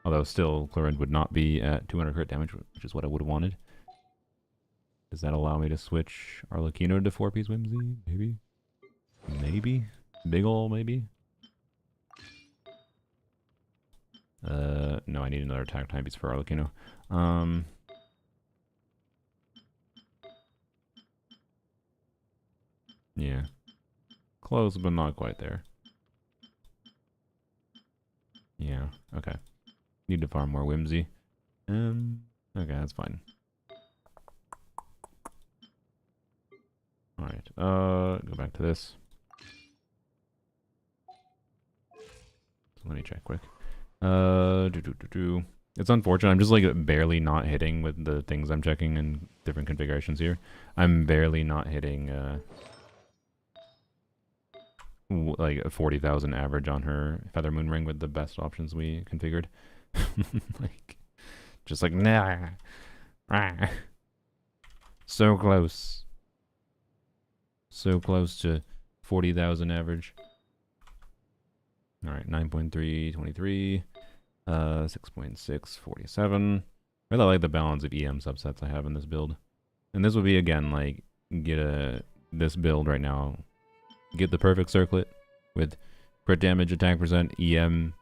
Although still, Chlorine would not be at 200 crit damage, which is what I would have wanted. Does that allow me to switch Arlecchino to 4-piece Whimsy? Maybe? Maybe? Big ol' maybe? No, I need another attack timepiece for Arlecchino. Yeah. Close, but not quite there. Yeah, okay. Need to farm more Whimsy. Okay, that's fine. Alright, go back to this. So let me check quick. It's unfortunate. I'm just like barely not hitting with the things I'm checking in different configurations here. I'm barely not hitting like a 40,000 average on her Feather Moon Ring with the best options we configured. Like, just like nah, so close, so close to 40,000 average. All right, 9.3, 23, 6.6, 47. I really like the balance of EM subsets I have in this build. And this would be, again, like, this build right now, get the perfect circlet with crit damage, attack percent, EM,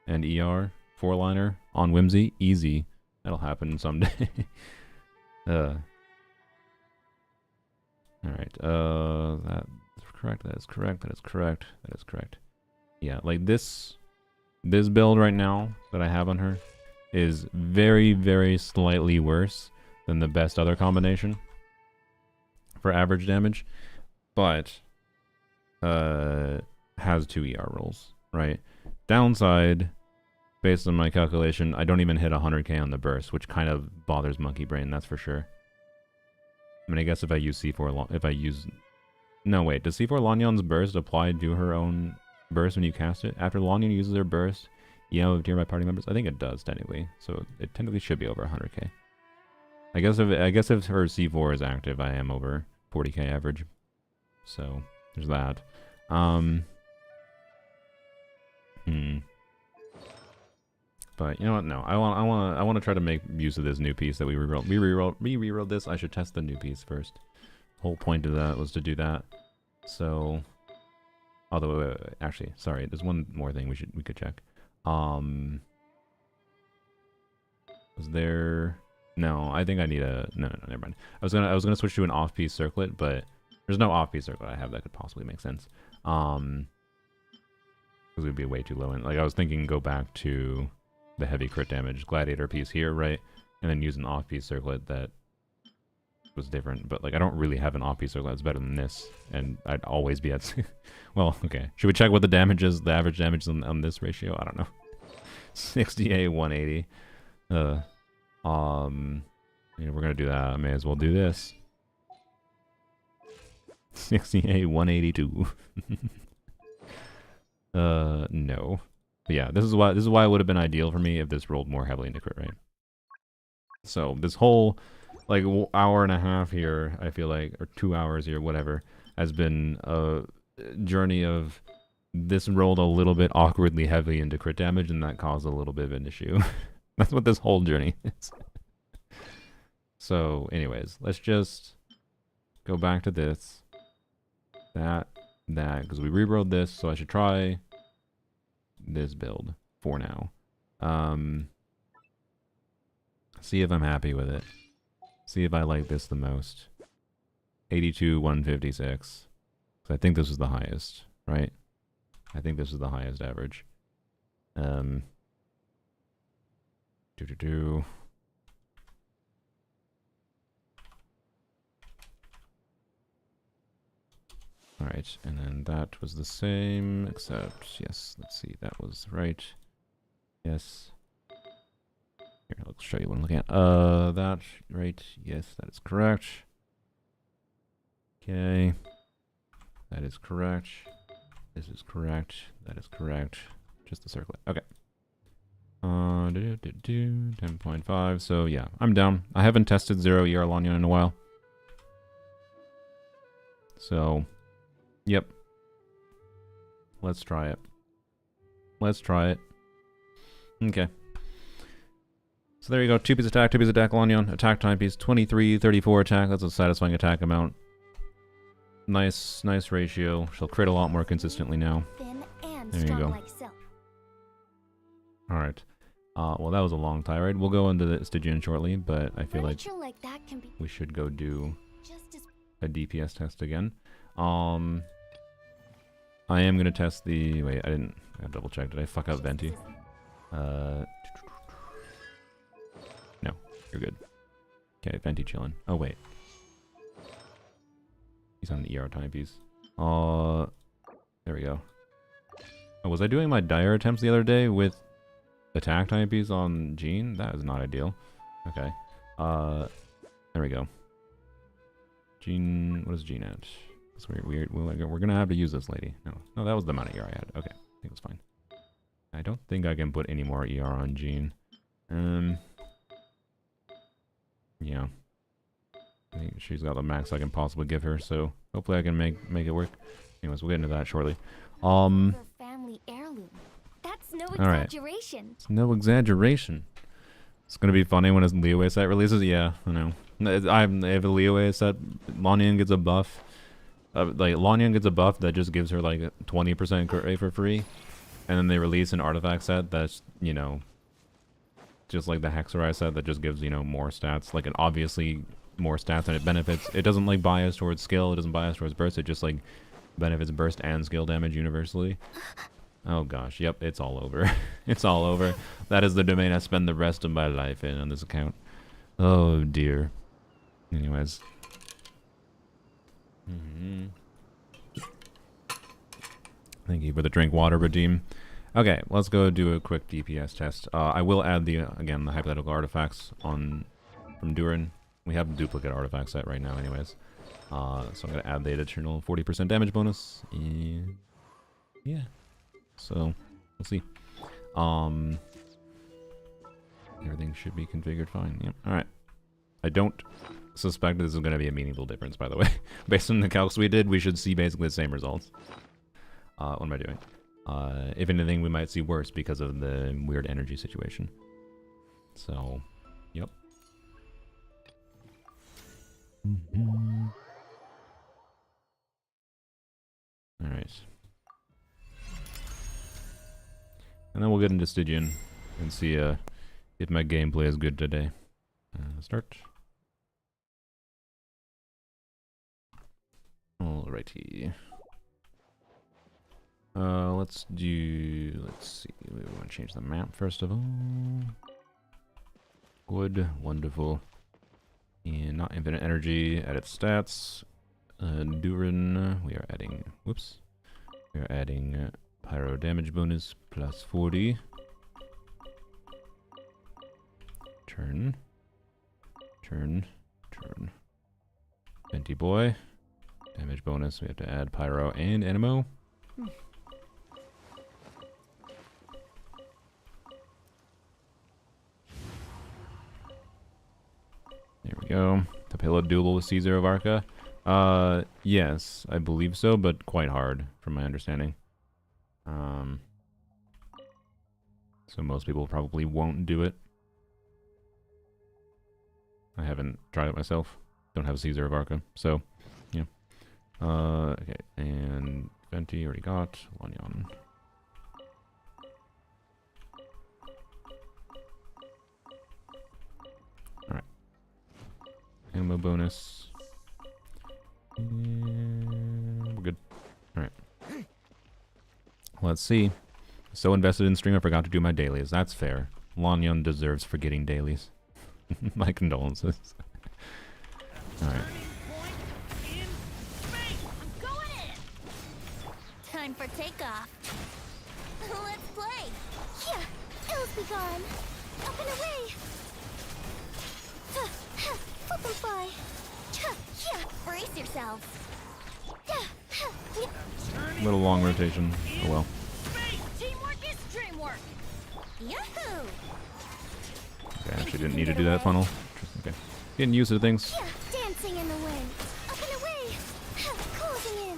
and ER, 4-liner on Whimsy. Easy. That'll happen someday. Alright, that is correct, that is correct, that is correct, that is correct. Yeah, like this build right now that I have on her is very, very slightly worse than the best other combination for average damage, but has 2 ER rolls, right? Downside, based on my calculation, I don't even hit 100k on the burst, which kind of bothers Monkey Brain, that's for sure. I mean, I guess if I use C4, no, wait, does C4 Lanyon's burst apply to her own burst when you cast it? After Lanyon uses her burst, of nearby party members? I think it does, technically. So it technically should be over 100k. I guess if her C4 is active, I am over 40k average. So there's that. But you know what? No, I want to try to make use of this new piece that we rerolled this. I should test the new piece first. Whole point of that was to do that. So, although wait, actually, sorry, there's one more thing we could check. Was there? No, I think I need a no, never mind. I was gonna switch to an off-piece circlet, but there's no off-piece circlet I have that could possibly make sense. Because it would be way too low. And like I was thinking, go back to the heavy crit damage gladiator piece here, right? And then use an off-piece circlet that was different. But like I don't really have an off-piece circlet that's better than this, and I'd always be at. Well, okay. Should we check what the damage is? The average damage on this ratio? I don't know. 68, 180. We're gonna do that. I may as well do this. 68, 182. No. But yeah, this is why it would have been ideal for me if this rolled more heavily into crit rate. So this whole like hour and a half here, I feel like, or 2 hours here, whatever, has been a journey of this rolled a little bit awkwardly heavy into crit damage, and that caused a little bit of an issue. That's what this whole journey is. So, anyways, let's just go back to this, that, because we rerolled this, so I should try this build for now. See if I'm happy with it. See if I like this the most. 82, 156. So I think this was the highest, right? I think this is the highest average. Alright, and then that was the same, except, yes, let's see, that was right. Yes. Here, I'll show you what I'm looking at. That, right, yes, that is correct. Okay. That is correct. This is correct. That is correct. Just the circlet. Okay. 10.5. So yeah, I'm down. I haven't tested 0 ER Lanyon in a while. So, yep. Let's try it. Let's try it. Okay. So there you go. 2-piece attack, 2-piece attack, Lanyon. Attack timepiece, 23, 34 attack. That's a satisfying attack amount. Nice ratio. She'll crit a lot more consistently now. Thin and There you strong go. like silk. Alright. Well, that was a long tirade. We'll go into the Stygian shortly, but I feel like Furniture like that can be we should go do just as a DPS test again. I am going to test the... Wait, I double check. Did I fuck up Venti? No, you're good. Okay, Venti chilling. Oh, wait. He's on the ER timepiece. There we go. Oh, was I doing my dire attempts the other day with attack timepiece on Jean? That is not ideal. Okay. There we go. Jean, what is Jean at? That's weird. We're gonna have to use this lady. No, that was the amount of ER I had. Okay, I think it's fine. I don't think I can put any more ER on Jean. Yeah. I think she's got the max I can possibly give her, so hopefully I can make it work. Anyways, we'll get into that shortly. her family heirloom. That's no Alright. exaggeration. It's no exaggeration. It's gonna be funny when his Leo set releases. Yeah, I know. If a Leo set, Lanyon gets a buff. Like Lanyon gets a buff that just gives her like 20% crit rate for free, and then they release an artifact set that's, you know, just like the Hexerai set that just gives, you know, more stats. Like, it obviously more stats and it benefits. It doesn't like bias towards skill. It doesn't bias towards burst. It just like benefits burst and skill damage universally. Oh gosh, yep, it's all over. It's all over. That is the domain I spend the rest of my life in on this account. Oh dear. Anyways. Thank you for the drink water redeem. Okay, let's go do a quick DPS test. I will add the again the hypothetical artifacts on from Durin. We have a duplicate artifact set right now, anyways. So I'm gonna add the additional 40% damage bonus. And yeah. So we'll see. Everything should be configured fine. Yep. All right. I don't suspect this is going to be a meaningful difference, by the way. Based on the calcs we did, we should see basically the same results. What am I doing? If anything, we might see worse because of the weird energy situation. So, yep. Alright. And then we'll get into Stygian and see if my gameplay is good today. Start. Alrighty. Let's see. We want to change the map first of all. Good, wonderful. And not infinite energy, edit stats. Durin, we are adding, whoops. We are adding pyro damage bonus plus 40. Turn. Venti boy. Damage bonus, we have to add pyro and animo. There we go. Tapilla duel with C0 Varca. Yes, I believe so, but quite hard from my understanding. So most people probably won't do it. I haven't tried it myself. Don't have C0 Varca, so yeah. Okay, and Venti already got Lanyon. Alright. Ammo bonus. And we're good. Alright. Let's see. So invested in stream I forgot to do my dailies. That's fair. Lanyon deserves forgetting dailies. My condolences. Alright. Time for takeoff. Let's play. Yeah, ills be gone. Up and away. Flip and fly. Yeah, brace yourselves. Little long rotation. Oh well. Teamwork is dreamwork. Yahoo! Okay, I actually didn't need to do that funnel. Okay. Getting used to things. Yeah, dancing in the wind. Up and away. Closing in.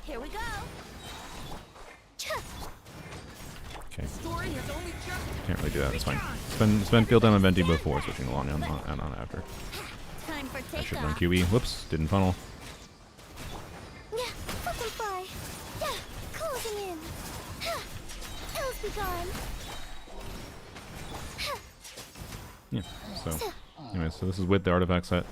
Here we go. Okay. Story has only just Can't really do that, it's fine. spend field time on Venti before switching to Lanya and on after. Time for I should run takeoff. QE. Whoops, didn't funnel. Yeah, let them fly. Yeah, closing in. Ills be gone. Yeah. So, anyway, so this is with the artifact set.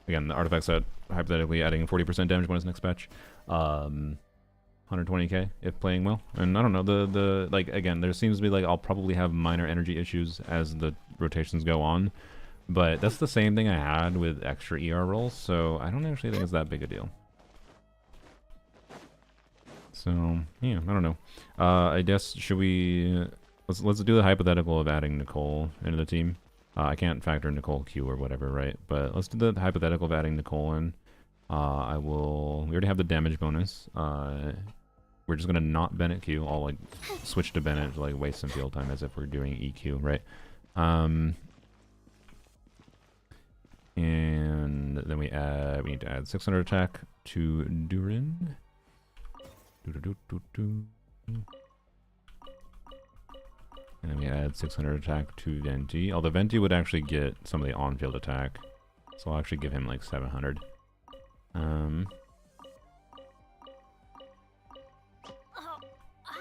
Again, the artifact set hypothetically adding 40% damage bonus next patch. 120k if playing well. And I don't know, the like again, there seems to be like I'll probably have minor energy issues as the rotations go on. But that's the same thing I had with extra ER rolls, so I don't actually think it's that big a deal. So yeah, I don't know. I guess should we let's do the hypothetical of adding Nicole into the team. I can't factor in Nicole Q or whatever, right? But let's do the hypothetical of adding Nicole in. We already have the damage bonus. We're just gonna not Bennett Q. I'll like switch to Bennett to like waste some field time as if we're doing EQ, right? And then we need to add 600 attack to Durin. And then we add 600 attack to Venti. Although Venti would actually get some of the on-field attack. So I'll actually give him like 700. Oh,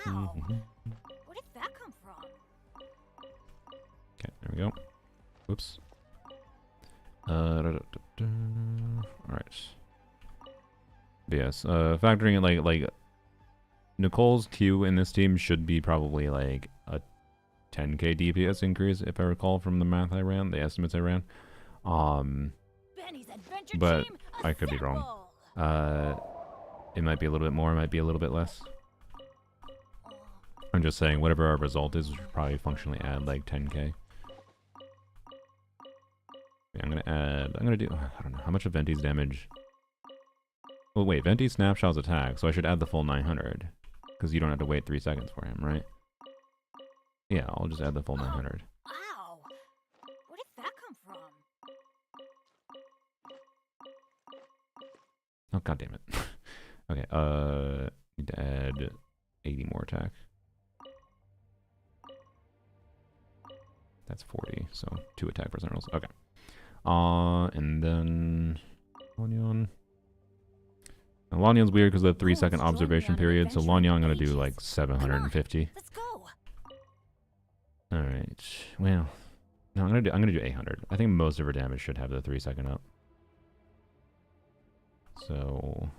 ow. Where did that come from? Okay, there we go. Whoops. Alright. Yes, factoring in like Nicole's Q in this team should be probably like a 10k DPS increase if I recall from the math I ran, the estimates I ran. Benny's adventure But team, I could be wrong. assemble! It might be a little bit more, it might be a little bit less. I'm just saying whatever our result is, we should probably functionally add like 10k. I'm gonna do, I don't know, how much of Venti's damage? Well, wait, Venti snapshots attack, so I should add the full 900. Because you don't have to wait 3 seconds for him, right? Yeah, I'll just add the full 900. Ow! Where did that come from? Oh, god damn it. Okay, need to add 80 more attack. That's 40, so 2 attack percent rolls. Okay. And then Lanyon. Now, Lanyon's weird because of the 3-second observation period, so Lanyon I'm gonna do like 750. Let's go! Alright. Well. No, I'm gonna do 800. I think most of her damage should have the 3-second up. So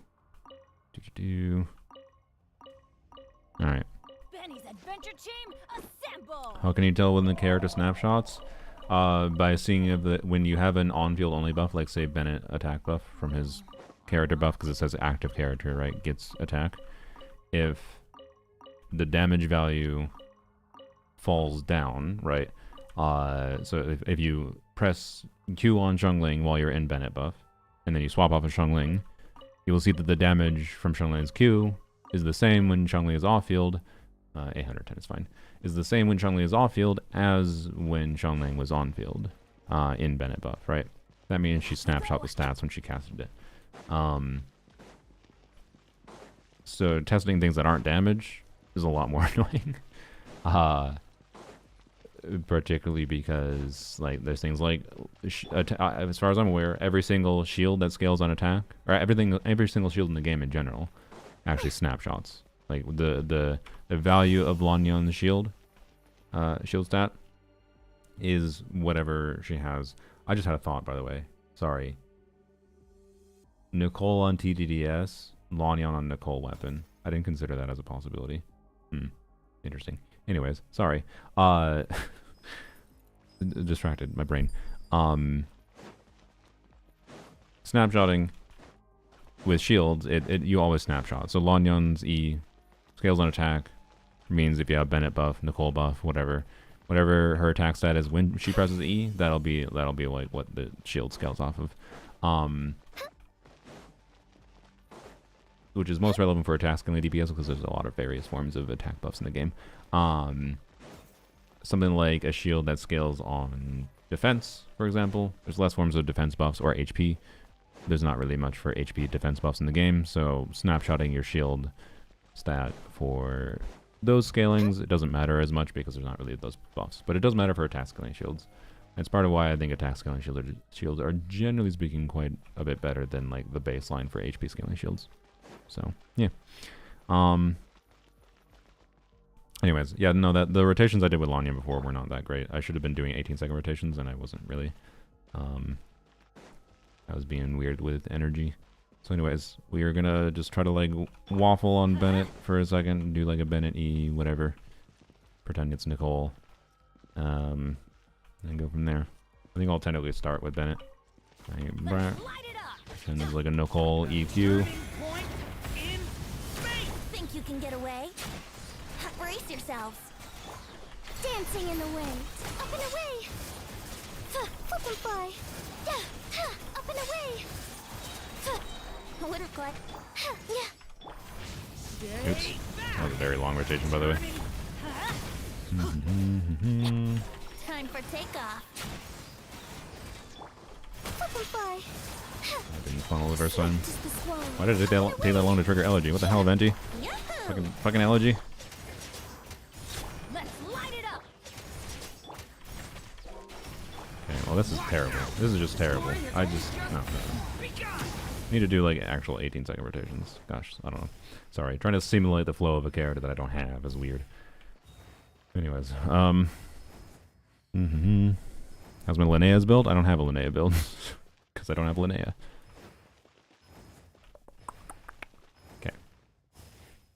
Alright. Benny's adventure team, assemble! How can you tell when the character snapshots? By seeing if when you have an on-field only buff, like say Bennett attack buff from his character buff, because it says active character, right, gets attack. If the damage value falls down, right, so if you press Q on Xiangling while you're in Bennett buff, and then you swap off of Xiangling, you will see that the damage from Xiangling's Q is the same when Xiangling is off-field. 810 is fine. Is the same when Xiangling is off-field as when Xiangling was on-field in Bennett buff, right? That means she snapshot the stats when she casted it. So testing things that aren't damage is a lot more annoying. Particularly because like there's things like as far as I'm aware, every single shield that scales on attack, or every single shield in the game in general, actually snapshots. Like the value of Lanyon's shield stat is whatever she has. I just had a thought, by the way. Sorry. Nicole on TDDS, Lanyon on Nicole weapon. I didn't consider that as a possibility. Interesting. Anyways, sorry. Distracted my brain. Snapshotting with shields, you always snapshot. So Lanyon's E scales on attack means if you have Bennett buff, Nicole buff, whatever her attack stat is when she presses E, that'll be like what the shield scales off of. Which is most relevant for attack scaling DPS because there's a lot of various forms of attack buffs in the game. Something like a shield that scales on defense, for example. There's less forms of defense buffs, or HP. There's not really much for HP defense buffs in the game, so snapshotting your shield stat for those scalings, it doesn't matter as much because there's not really those buffs. But it does matter for attack scaling shields. It's part of why I think attack scaling shields are generally speaking quite a bit better than like the baseline for HP scaling shields. So yeah. Anyways, yeah, no, that the rotations I did with Lanya before were not that great. I should have been doing 18-second rotations, and I wasn't really. I was being weird with energy. So anyways, we are gonna just try to like waffle on Bennett for a second, do like a Bennett E, whatever. Pretend it's Nicole. And go from there. I think I'll technically start with Bennett. And there's like a Nicole EQ. Think you can get away? Brace yourselves. Dancing in the wind. Up and away. Flip and fly. Up and away. A winter cord. Oops. That was a very long rotation, by the way. Time for takeoff. Flip and fly. I didn't funnel the first time. Why did it take that long to trigger elegy? What the hell, Venti? Fucking elegy. Okay, well this is terrible. This is just terrible. I just need to do like actual 18-second rotations. Gosh, I don't know. Sorry, trying to simulate the flow of a character that I don't have is weird. Anyways, how's my Linnea's build? I don't have a Linnea build because I don't have Linnea. Okay.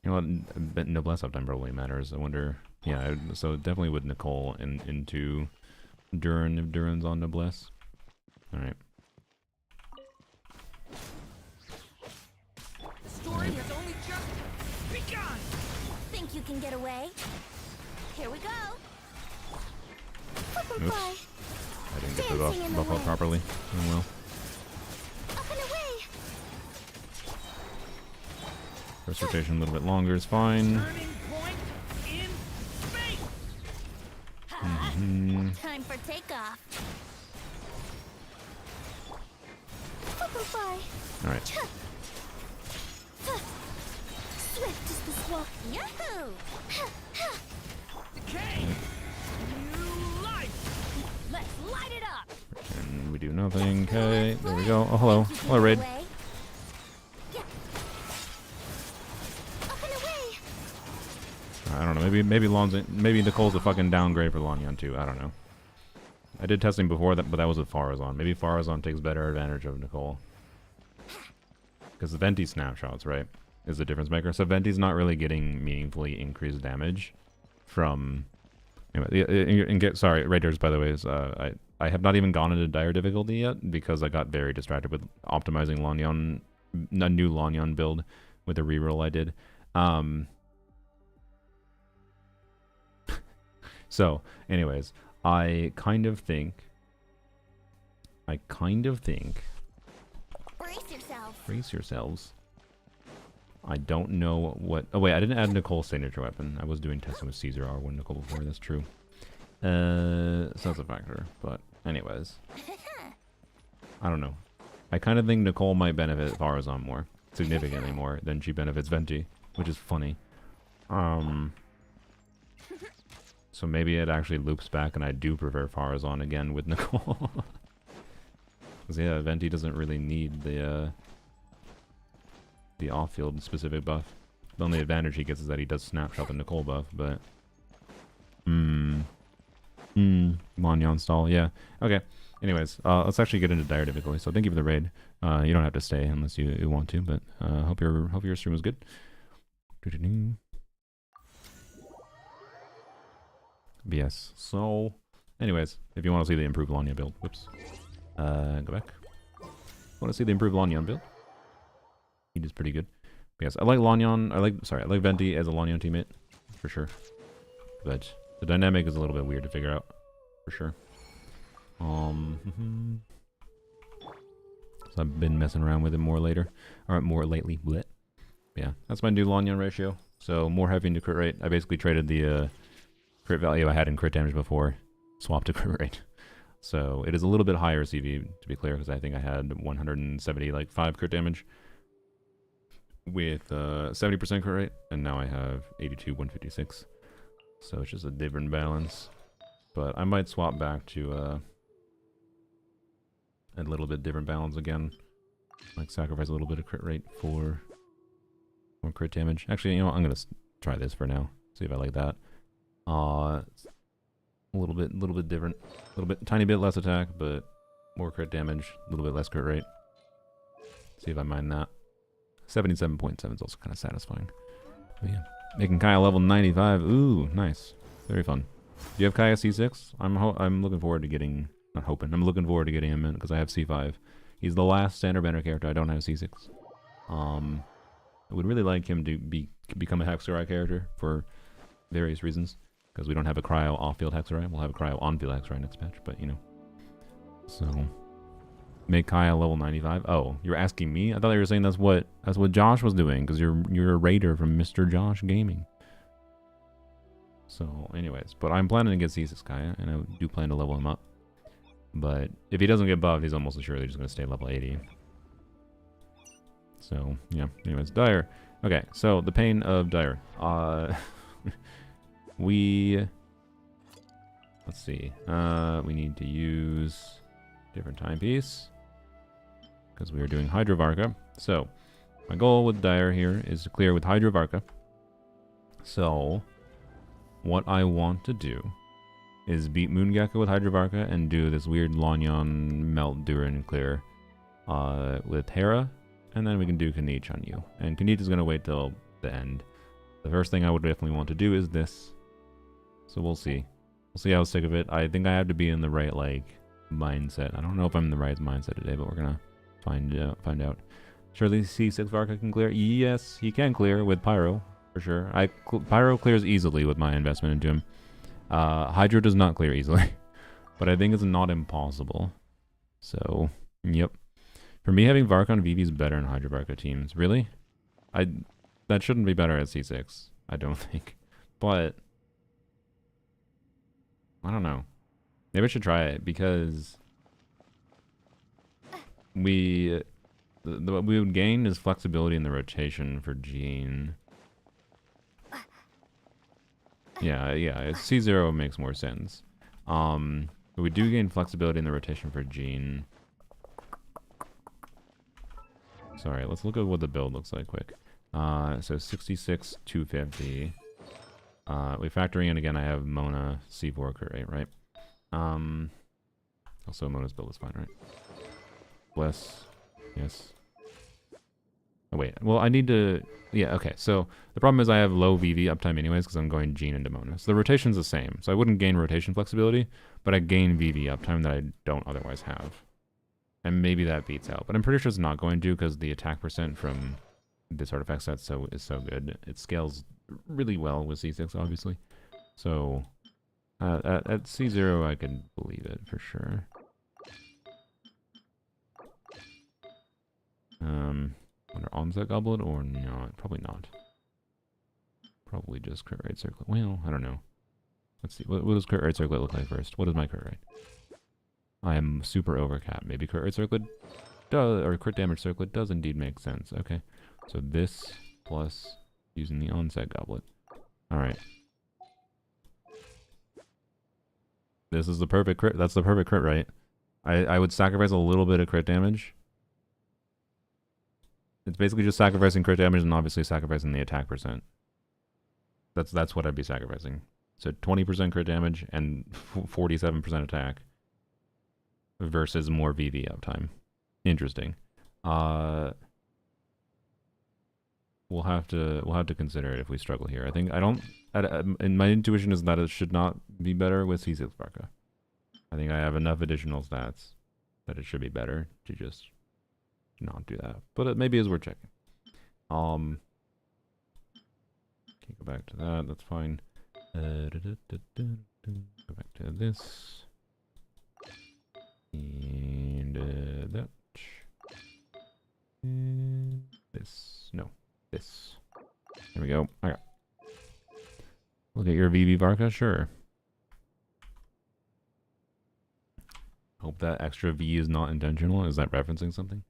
You know what? Noblesse uptime probably matters. I wonder. Yeah, so definitely with Nicole and into Duran if Duran's on Noblesse. Alright. Story has only just begun. Think you can get away? Here we go. Oops. I didn't get the buff up properly. Oh well. Up and away. First rotation a little bit longer is fine. Turning point in space. Time for takeoff. Flip and fly. Alright. Swift as the swallow. Yahoo! Decay. New life. Let's light it up. And we do nothing. Okay, there we go. Oh, hello. Hello, Raid. Up and away. I don't know. Maybe Nicole's a fucking downgrade for Lanyan too. I don't know. I did testing before that, but that was with Farazan. Maybe Farazan takes better advantage of Nicole. Because the Venti snapshots, right, is the difference maker. So Venti's not really getting meaningfully increased damage from. Anyway, sorry, Raiders. By the way, is I have not even gone into dire difficulty yet because I got very distracted with optimizing Lanyan, a new Lanyan build with a reroll I did. So, anyways, I kind of think. Brace yourselves. I don't know what. Oh wait, I didn't add Nicole's signature weapon. I was doing testing with Caesar R1 Nicole before. That's true. So that's a factor. But anyways, I don't know. I kind of think Nicole might benefit Farazan more, significantly more than she benefits Venti, which is funny. So maybe it actually loops back, and I do prefer Farazan again with Nicole. Because yeah, Venti doesn't really need the off-field specific buff. The only advantage he gets is that he does snapshot the Nicole buff, but Lanyan stall, yeah. Okay. Anyways, let's actually get into dire difficulty. So thank you for the raid. You don't have to stay unless you want to, but hope your stream was good. Yes. So, anyways, if you want to see the improved Lanyan build, whoops. Go back. Want to see the improved Lanyan build? He is pretty good. But yes, I like Lanyan. I like Venti as a Lanyan teammate for sure. But the dynamic is a little bit weird to figure out for sure. So I've been messing around with it more lately. Blech. Yeah, that's my new Lanyan ratio. So more heavy into crit rate. I basically traded the crit value I had in crit damage before, swapped to crit rate. So it is a little bit higher CV, to be clear, because I think I had 175 crit damage with 70% crit rate, and now I have 82, 156. So it's just a different balance. But I might swap back to a little bit different balance again. Like sacrifice a little bit of crit rate for more crit damage. Actually, you know what? I'm gonna try this for now. See if I like that. A little bit different. Tiny bit less attack, but more crit damage. A little bit less crit rate. See if I mind that. 77.7 is also kind of satisfying. But yeah, making Kaya level 95. Ooh, nice. Very fun. Do you have Kaya C6? I'm looking forward to getting. Not hoping. I'm looking forward to getting him in because I have C5. He's the last standard banner character I don't have C6. I would really like him to become a Hexarai character for various reasons. Because we don't have a Cryo off-field Hexarai. We'll have a Cryo on-field Hexarai next patch, but you know. So, make Kaya level 95. Oh, you're asking me? I thought you were saying that's what Josh was doing, because you're a raider from Mr. Josh Gaming. So, anyways, but I'm planning to get C6 Kaya, and I do plan to level him up. But if he doesn't get buffed, he's almost assuredly just going to stay level 80. So, yeah. Anyways, Dire. Okay, so the pain of Dire. Let's see. We need to use different timepiece because we are doing Hydro Varca. So, my goal with Dire here is to clear with Hydro Varca. So, what I want to do is beat Moongekko with Hydro Varca and do this weird Lanyon Melt Durin clear with Hera, and then we can do Kanich on you. And Kanich is going to wait till the end. The first thing I would definitely want to do is this. So we'll see. We'll see how sick of it. I think I have to be in the right, like, mindset. I don't know if I'm in the right mindset today, but we're going to find out. Surely C6 Varca can clear? Yes, he can clear with Pyro, for sure. Pyro clears easily with my investment into him. Hydro does not clear easily, but I think it's not impossible. So, yep. For me, having Varca on VV is better in Hydro Varca teams. Really? That shouldn't be better at C6, I don't think. But I don't know. Maybe I should try it because what we would gain is flexibility in the rotation for Jean. Yeah, C0 makes more sense. But we do gain flexibility in the rotation for Jean. Sorry, let's look at what the build looks like quick. So 66, 250. We factoring in again, I have Mona C4 crit rate, right? Also Mona's build is fine, right? Bless. Yes. Oh wait, well I need to, yeah, okay, so the problem is I have low VV uptime anyways because I'm going Jean into Mona. So the rotation's the same, so I wouldn't gain rotation flexibility, but I gain VV uptime that I don't otherwise have. And maybe that beats out, but I'm pretty sure it's not going to because the attack percent from this artifact set is so good. It scales really well with C6, obviously. So at C0, I can believe it for sure. Under onset goblet or not? Probably not. Probably just crit rate circlet. Well, I don't know. Let's see. What does crit rate circlet look like first? What is my crit rate? I am super overcapped. Maybe crit rate circlet does, or crit damage circlet does indeed make sense. Okay. So this plus using the onset goblet. Alright. This is the perfect crit. That's the perfect crit, right? I would sacrifice a little bit of crit damage. It's basically just sacrificing crit damage and obviously sacrificing the attack percent. That's what I'd be sacrificing. So 20% crit damage and 47% attack versus more VV uptime. Interesting. We'll have to consider it if we struggle here. I think and my intuition is that it should not be better with C6 Varca. I think I have enough additional stats that it should be better to just not do that. But it maybe is worth checking. Can't go back to that. That's fine. Go back to this. And that. And this. No. This. There we go. Okay. Look at your VV Varca? Sure. Hope that extra V is not intentional. Is that referencing something?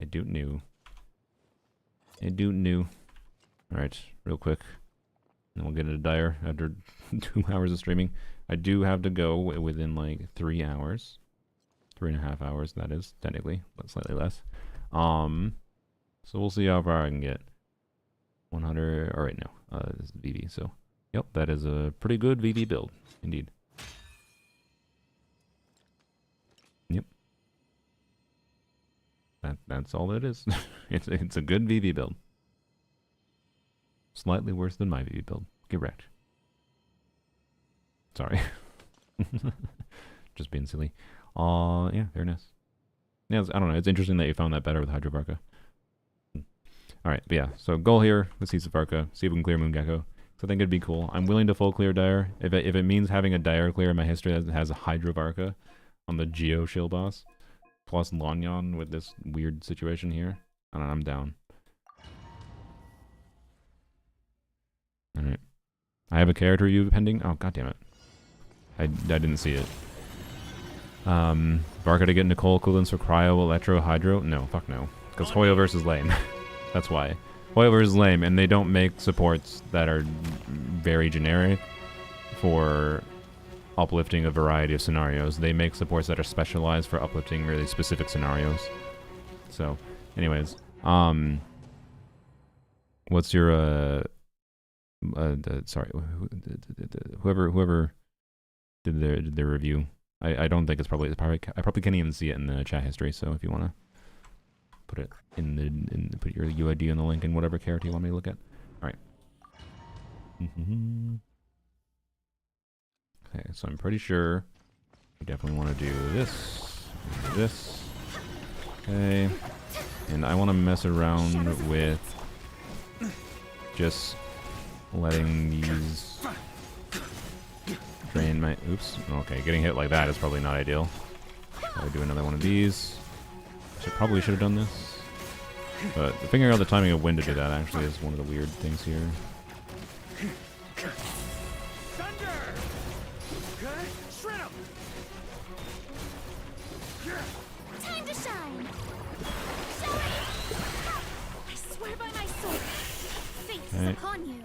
I don't know. I do new. Alright, real quick. And we'll get into Dire after 2 hours of streaming. I do have to go within like 3 hours. 3.5 hours, that is, technically, but slightly less. So we'll see how far I can get. 100, alright, no, this is VV, so. Yep, that is a pretty good VV build, indeed. Yep. That's all it is. it's a good VV build. Slightly worse than my VV build. Get wrecked. Sorry. Just being silly. Yeah, very nice. Yeah, I don't know. It's interesting that you found that better with Hydro Varca. Alright, but yeah. So goal here, let's see Varca. See if we can clear Moon Gecko. So I think it'd be cool. I'm willing to full clear Dire. If it means having a Dire clear in my history that has a Hydro Varca on the Geo Shield boss, plus Lanyon with this weird situation here, I don't know, I'm down. Alright. I have a character review pending. Oh, god damn it. I didn't see it. Varca to get Nicole equivalents for Cryo, Electro, Hydro? No, fuck no. Because Hoyoverse is lame. That's why. Hoyoverse is lame, and they don't make supports that are very generic for uplifting a variety of scenarios. They make supports that are specialized for uplifting really specific scenarios. So, anyways, what's your sorry, whoever did their review. I don't think it's probably I probably can't even see it in the chat history. So if you want to put it put your UID in the link and whatever character you want me to look at. All right. Okay, so I'm pretty sure we definitely want to do this. Okay, and I want to mess around with just letting these drain my... Oops. Okay, getting hit like that is probably not ideal. I'll do another one of these. Probably should have done this. But figuring out the timing of when to do that actually is one of the weird things here. Time to shine! I swear by my sword, fate is upon you.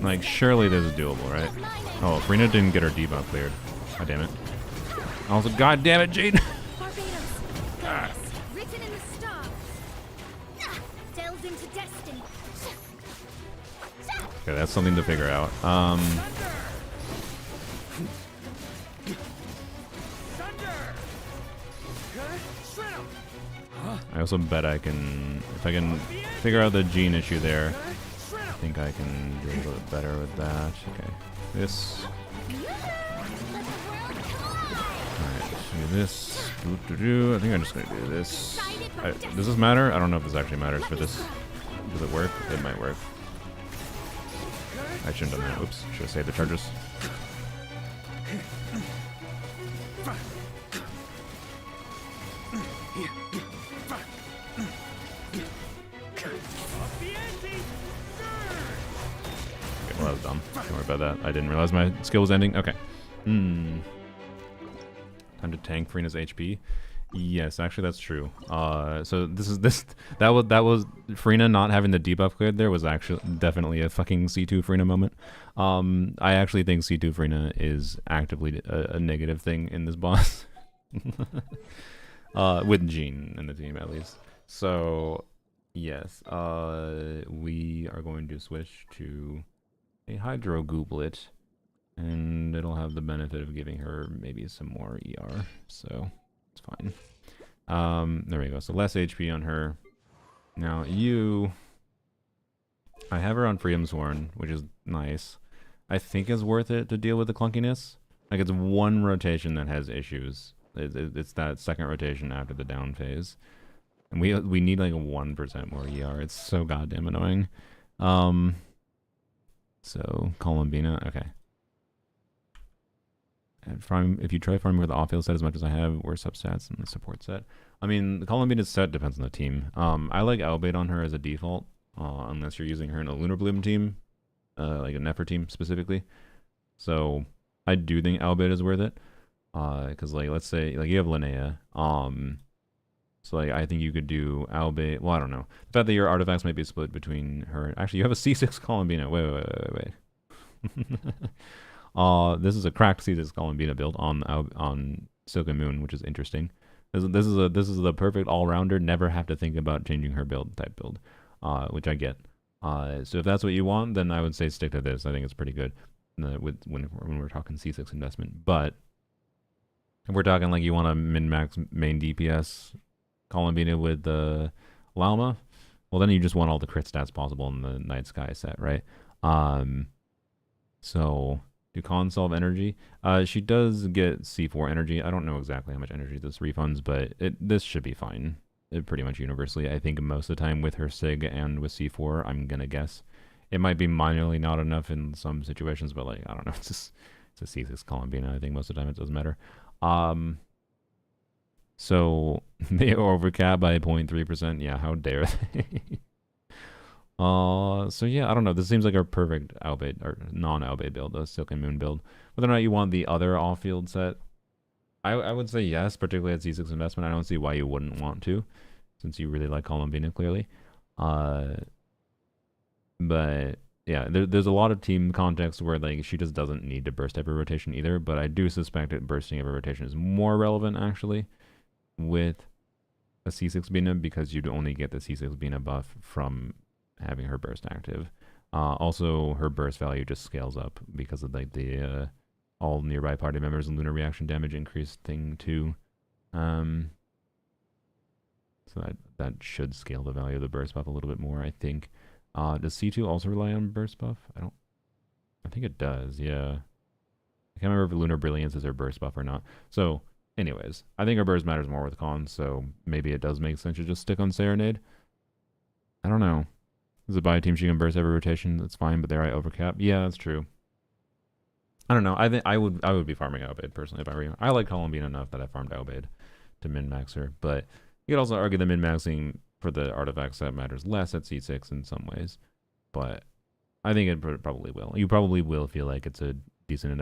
Like, surely this is doable, right? Oh, Rena didn't get her debuff cleared. God damn it. Also, god damn it, Jade! Written in the stars. Delves into destiny. Okay, that's something to figure out. I also bet I can, if I can figure out the gene issue there, I think I can do a little bit better with that. Okay, this. Alright, do this. I think I'm just gonna do this. Does this matter? I don't know if this actually matters for this. Does it work? It might work. I shouldn't have done that. Oops, should have saved the charges. Well, that was dumb. Don't worry about that. I didn't realize my skill was ending. Okay. Time to tank Freena's HP. Yes, actually that's true. So that was Freena not having the debuff cleared there was actually definitely a fucking C2 Freena moment. I actually think C2 Freena is actively a negative thing in this boss. With Jean in the team at least. So yes, we are going to switch to a Hydro Gooblet, and it'll have the benefit of giving her maybe some more ER, so it's fine. There we go, so less HP on her. Now I have her on Freedom's Horn, which is nice. I think it's worth it to deal with the clunkiness. Like, it's one rotation that has issues. It's that second rotation after the down phase. And we need like a 1% more ER. It's so goddamn annoying. So Columbina, okay. And if you try farming with the off-field set as much as I have, worse substats than the support set. I mean, the Columbina's set depends on the team. I like Albait on her as a default. unless you're using her in a Lunar Bloom team, like a Nefer team specifically. So I do think Albeit is worth it, because like let's say like you have Linnea, so like I think you could do Albeit. Well, I don't know. The fact that your artifacts might be split between her. Actually, you have a C6 Columbina. Wait. This is a cracked C6 Columbina build on Silken Moon, which is interesting. This is the perfect all-rounder, never have to think about changing her build type build, which I get. So if that's what you want, then I would say stick to this. I think it's pretty good when we're talking C6 investment. But if we're talking like you want a min-max main DPS Columbina with the Llama, well then you just want all the crit stats possible in the Night Sky set, right? So do Consolve energy. She does get C4 energy. I don't know exactly how much energy this refunds, but this should be fine. Pretty much universally. I think most of the time with her SIG and with C4, I'm gonna guess. It might be minorly not enough in some situations, but like, I don't know. It's a C6 Columbina. I think most of the time it doesn't matter. So they overcap by 0.3%. Yeah, how dare they? So yeah, I don't know. This seems like a perfect Albeit or non-Albeit build, a Silken Moon build. Whether or not you want the other off-field set, I would say yes, particularly at C6 investment. I don't see why you wouldn't want to, since you really like Columbina clearly. But yeah, there's a lot of team context where like she just doesn't need to burst every rotation either. But I do suspect that bursting every rotation is more relevant actually with a C6 Bina, because you'd only get the C6 Bina buff from having her burst active. Also, her burst value just scales up because of like the all nearby party members and lunar reaction damage increase thing too. So that should scale the value of the burst buff a little bit more, I think. Does C2 also rely on burst buff? I think it does, yeah. I can't remember if Lunar Brilliance is her burst buff or not. So, anyways, I think her burst matters more with Con, so maybe it does make sense to just stick on Serenade. I don't know. As a buy team, she can burst every rotation. That's fine, but there I overcap. Yeah, that's true. I don't know. I think I would be farming Albeit personally if I were you. I like Columbine enough that I farmed Albeit to min-max her, but you could also argue that min-maxing for the artifacts that matters less at C6 in some ways. But I think it probably will. You probably will feel like it's a decent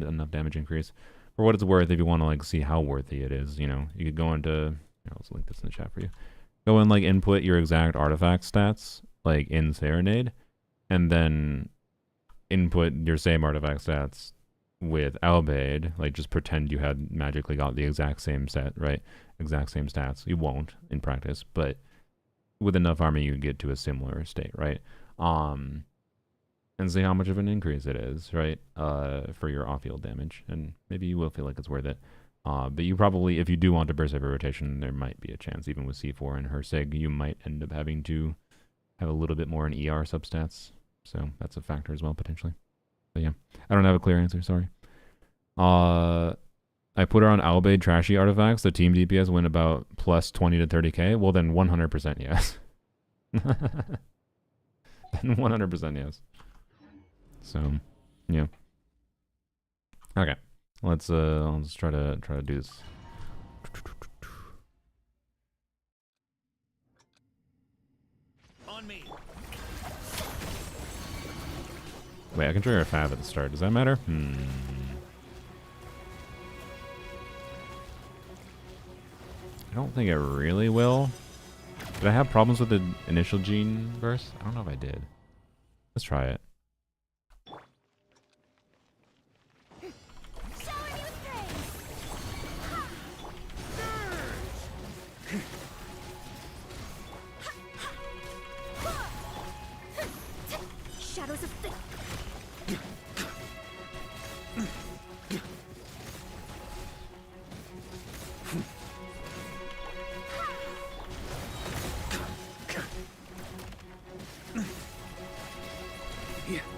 enough damage increase. For what it's worth, if you want to like see how worthy it is, you know, you could go into. Here, let's link this in the chat for you. Go and like input your exact artifact stats like in Serenade, and then input your same artifact stats with Albeit. Like just pretend you had magically got the exact same set, right? Exact same stats. You won't in practice, but with enough armor you get to a similar state, right? And see how much of an increase it is, right? For your off-field damage, and maybe you will feel like it's worth it. But you probably, if you do want to burst every rotation, there might be a chance, even with C4 and her SIG, you might end up having to have a little bit more in ER substats. So that's a factor as well, potentially. But yeah, I don't have a clear answer, sorry. I put her on Albeit trashy artifacts. The team DPS went about plus 20 to 30k. Well, then 100% yes. Then 100% yes. So, yeah. Okay, let's try to do this. On me. Wait, I can trigger a Fav at the start. Does that matter? I don't think it really will. Did I have problems with the initial gene burst? I don't know if I did. Let's try it. Shadows of the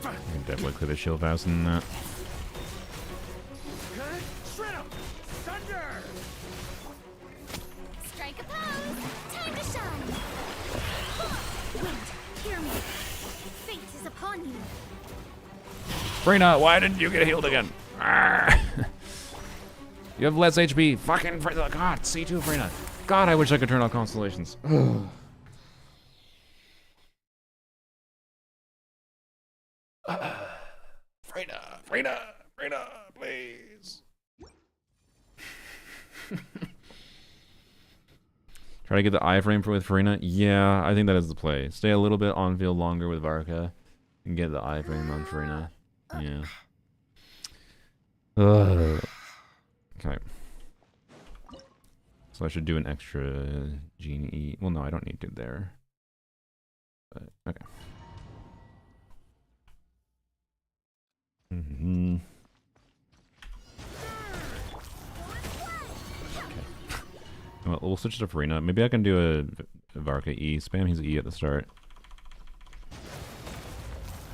I can definitely clear the shield faster than that. Shred 'em! Thunder! Strike a pose! Time to shine! Wait, hear me. Fate is upon you. Freyna, why didn't you get healed again? You have less HP. Fucking Freyna. God, C2 Freyna. God, I wish I could turn off constellations. Frina! Frina, please! Try to get the iframe with Farina. Yeah, I think that is the play. Stay a little bit on field longer with Varca and get the iframe on Farina. Yeah. Okay. So I should do an extra Gene E. Well, no, I don't need to there. But, okay. Well, we'll switch to Farina. Maybe I can do a Varca E. Spam his E at the start.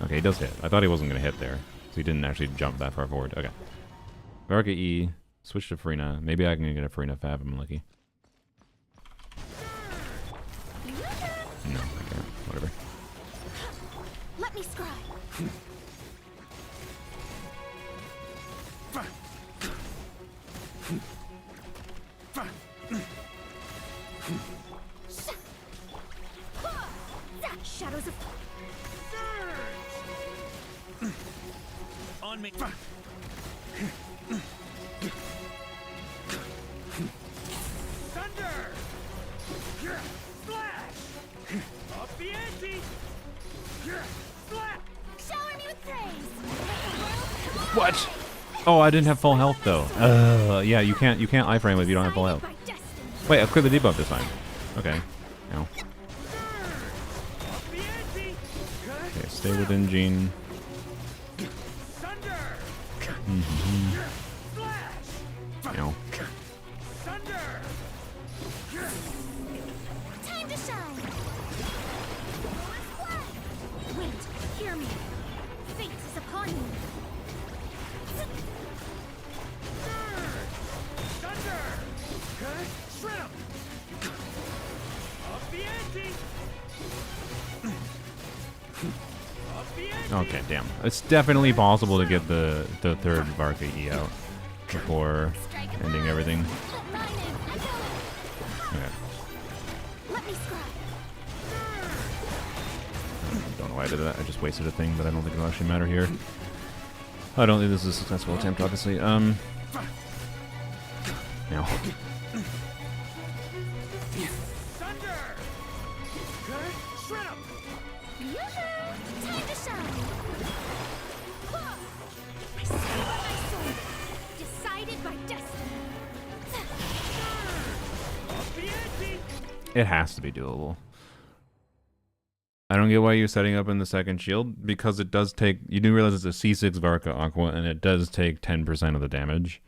Okay, he does hit. I thought he wasn't going to hit there. So he didn't actually jump that far forward. Okay. Varca E. Switch to Farina. Maybe I can get a Farina Fab. I'm lucky. No, I can't. Whatever. Let me scry. Shadows of Surge! On me. Thunder! Flash! Up the ante! Slap! shower me with praise. What? Oh, I didn't have full health though. Yeah, you can't iframe if you don't have full health. By destiny. Wait, I cleared the debuff this time. Okay. No. Up the ante! Okay, stay within Gene. Thunder! Flash! No. Thunder! Time to shine. Wait, hear me. Fate is upon you. Thunder! Shred 'em! Up the ante! Up the ante! Okay, damn. It's definitely possible to get the third Varca E out before ending everything. Let mine in. I know it. Okay. Let me scry. Don't know why I did that. I just wasted a thing, but I don't think it'll actually matter here. I don't think this is a successful attempt, obviously. No. Thunder! Shred 'em! Yoo-hoo! Time to shine. I stand by my sword. Decided by destiny. Up the ante! It has to be doable. I don't get why you're setting up in the second shield, because it does take... You do realize it's a C6 Varca Aqua, and it does take 10% of the damage.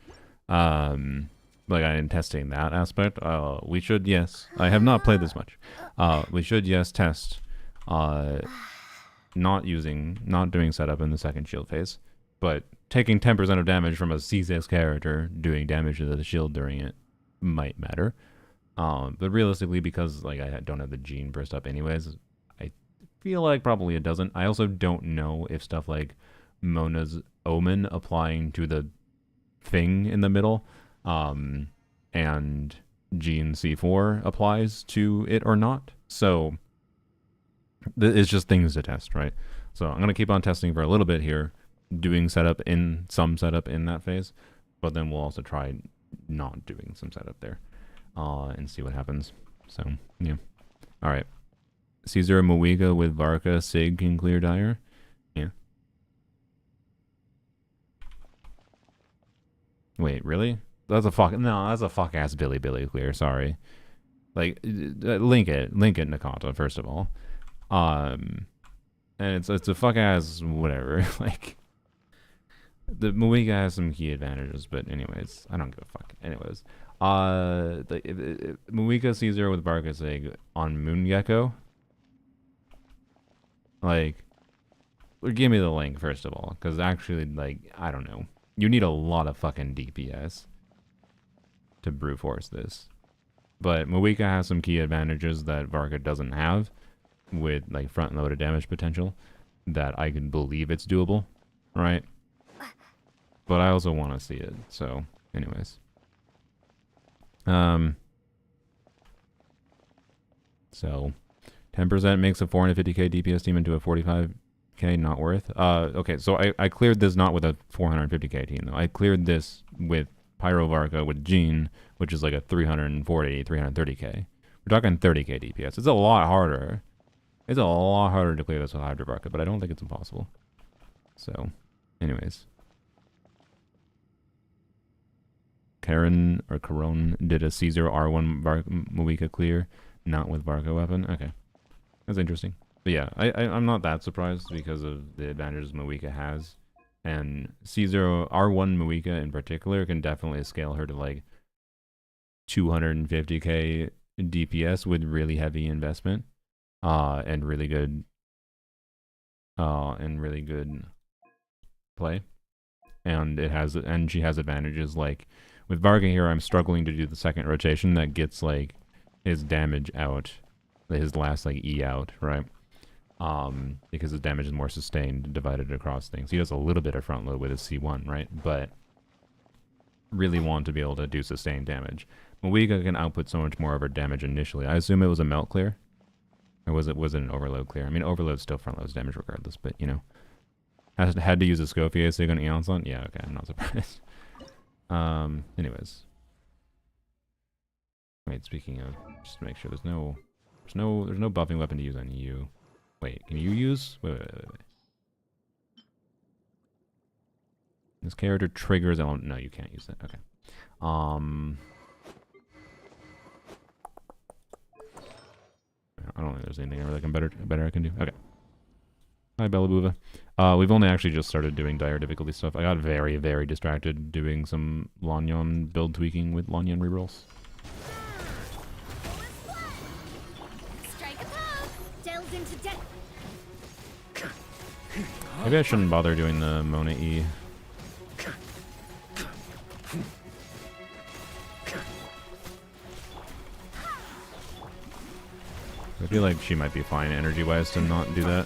Like, I am testing that aspect. We should, yes. I have not played this much. We should, yes, test not doing setup in the second shield phase, but taking 10% of damage from a C6 character doing damage to the shield during it might matter. But realistically, because like I don't have the Gene burst up anyways, I feel like probably it doesn't. I also don't know if stuff like Mona's Omen applying to the thing in the middle and Gene C4 applies to it or not. So it's just things to test, right? So I'm going to keep on testing for a little bit here, doing some setup in that phase, but then we'll also try not doing some setup there and see what happens. So, yeah. All right. Caesar Mowiga with Varca, Sig can clear Dire. Yeah. Wait, really? That's a fuck ass Billy clear. Sorry. Like, link it, Nakata, first of all. And it's a fuck ass whatever. Like, the Mowiga has some key advantages, but anyways, I don't give a fuck. Anyways, Mowiga Caesar with Varca Sig on Moongecko. Like, give me the link first of all, because actually, like, I don't know. You need a lot of fucking DPS to brute force this. But Mowiga has some key advantages that Varca doesn't have, with like front loaded damage potential, that I can believe it's doable, right? But I also want to see it. So, anyways. So 10% makes a 450k DPS team into a 45k 400k not worth. Okay, so I cleared this not with a 450k team though. I cleared this with Pyro Varca with Jean, which is like a 340, 330k. We're talking 30k DPS. It's a lot harder. It's a lot harder to clear this with Hydra Varca, but I don't think it's impossible. So, anyways. Karen or Caron did a C0 R1 Moika clear, not with Varca weapon. Okay. That's interesting. But yeah, I'm not that surprised because of the advantages Moika has. And C0 R1 Moika in particular can definitely scale her to like 250k DPS with really heavy investment. And really good play. And she has advantages like with Varca here, I'm struggling to do the second rotation that gets like his damage out, his last like E out, right? Because his damage is more sustained divided across things. He does a little bit of front load with his C1, right? But really want to be able to do sustained damage. Moika can output so much more of her damage initially. I assume it was a melt clear. Or was it an overload clear? I mean, overload still front loads damage regardless, but you know. Had to use a Scofier Sig on Eon's on? Yeah, okay, I'm not surprised. Anyways. Wait, speaking of, just to make sure there's no buffing weapon to use on you. Wait, can you use? Wait. This character triggers. Oh no, you can't use that. Okay. I don't think there's anything really better I can do. Okay. Hi, Bellabuva. We've only actually just started doing dire difficulty stuff. I got very, very distracted doing some Lanyon build tweaking with Lanyon rerolls. Maybe I shouldn't bother doing the Mona E. I feel like she might be fine energy-wise to not do that.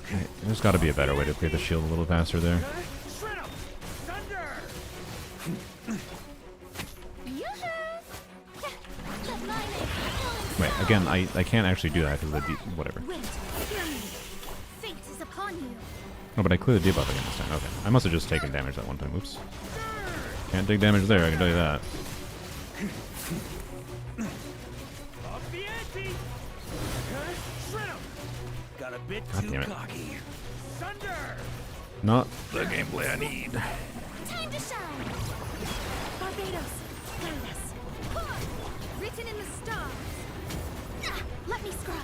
Okay, there's got to be a better way to clear the shield a little faster there. Wait, again, I can't actually do that because of the whatever. Oh, but I cleared the debuff again this time. Okay, I must have just taken damage that one time. Oops. Can't take damage there, I can tell you that. God damn it. Not the gameplay I need. Time to shine. Barbados, Atlas, written in the stars. Let me scribe.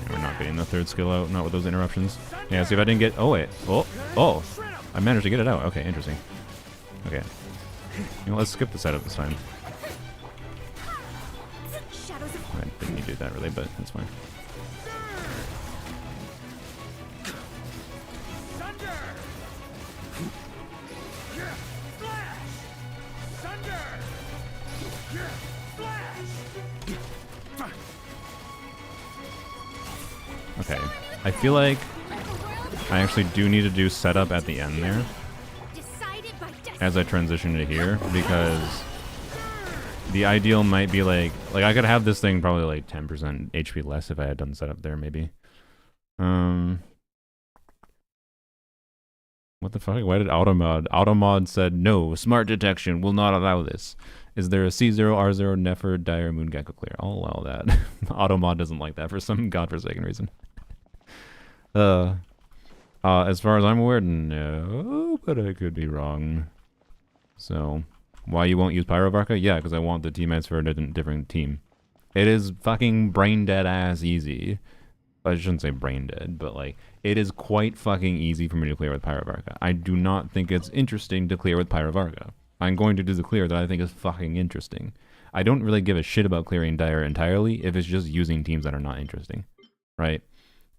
We're not getting the third skill out, not with those interruptions. Yeah, see if I didn't get... Oh, wait. Oh. I managed to get it out. Okay, interesting. Okay. You know, let's skip the setup this time. I didn't need to do that really, but it's fine. Okay, I feel like I actually do need to do setup at the end there as I transition to here, because the ideal might be like I could have this thing probably like 10% HP less if I had done setup there maybe. What the fuck? Why did Automod? Automod said no, smart detection will not allow this. Is there a C0, R0, Nefer, Dire, Moon, Gecko clear? I'll allow that. Automod doesn't like that for some godforsaken reason. As far as I'm aware, no, but I could be wrong. So, why you won't use Pyro Varca? Yeah, because I want the teammates for a different team. It is fucking brain dead ass easy. I shouldn't say brain dead, but like, it is quite fucking easy for me to clear with Pyro Varca. I do not think it's interesting to clear with Pyro Varca. I'm going to do the clear that I think is fucking interesting. I don't really give a shit about clearing Dire entirely if it's just using teams that are not interesting, right?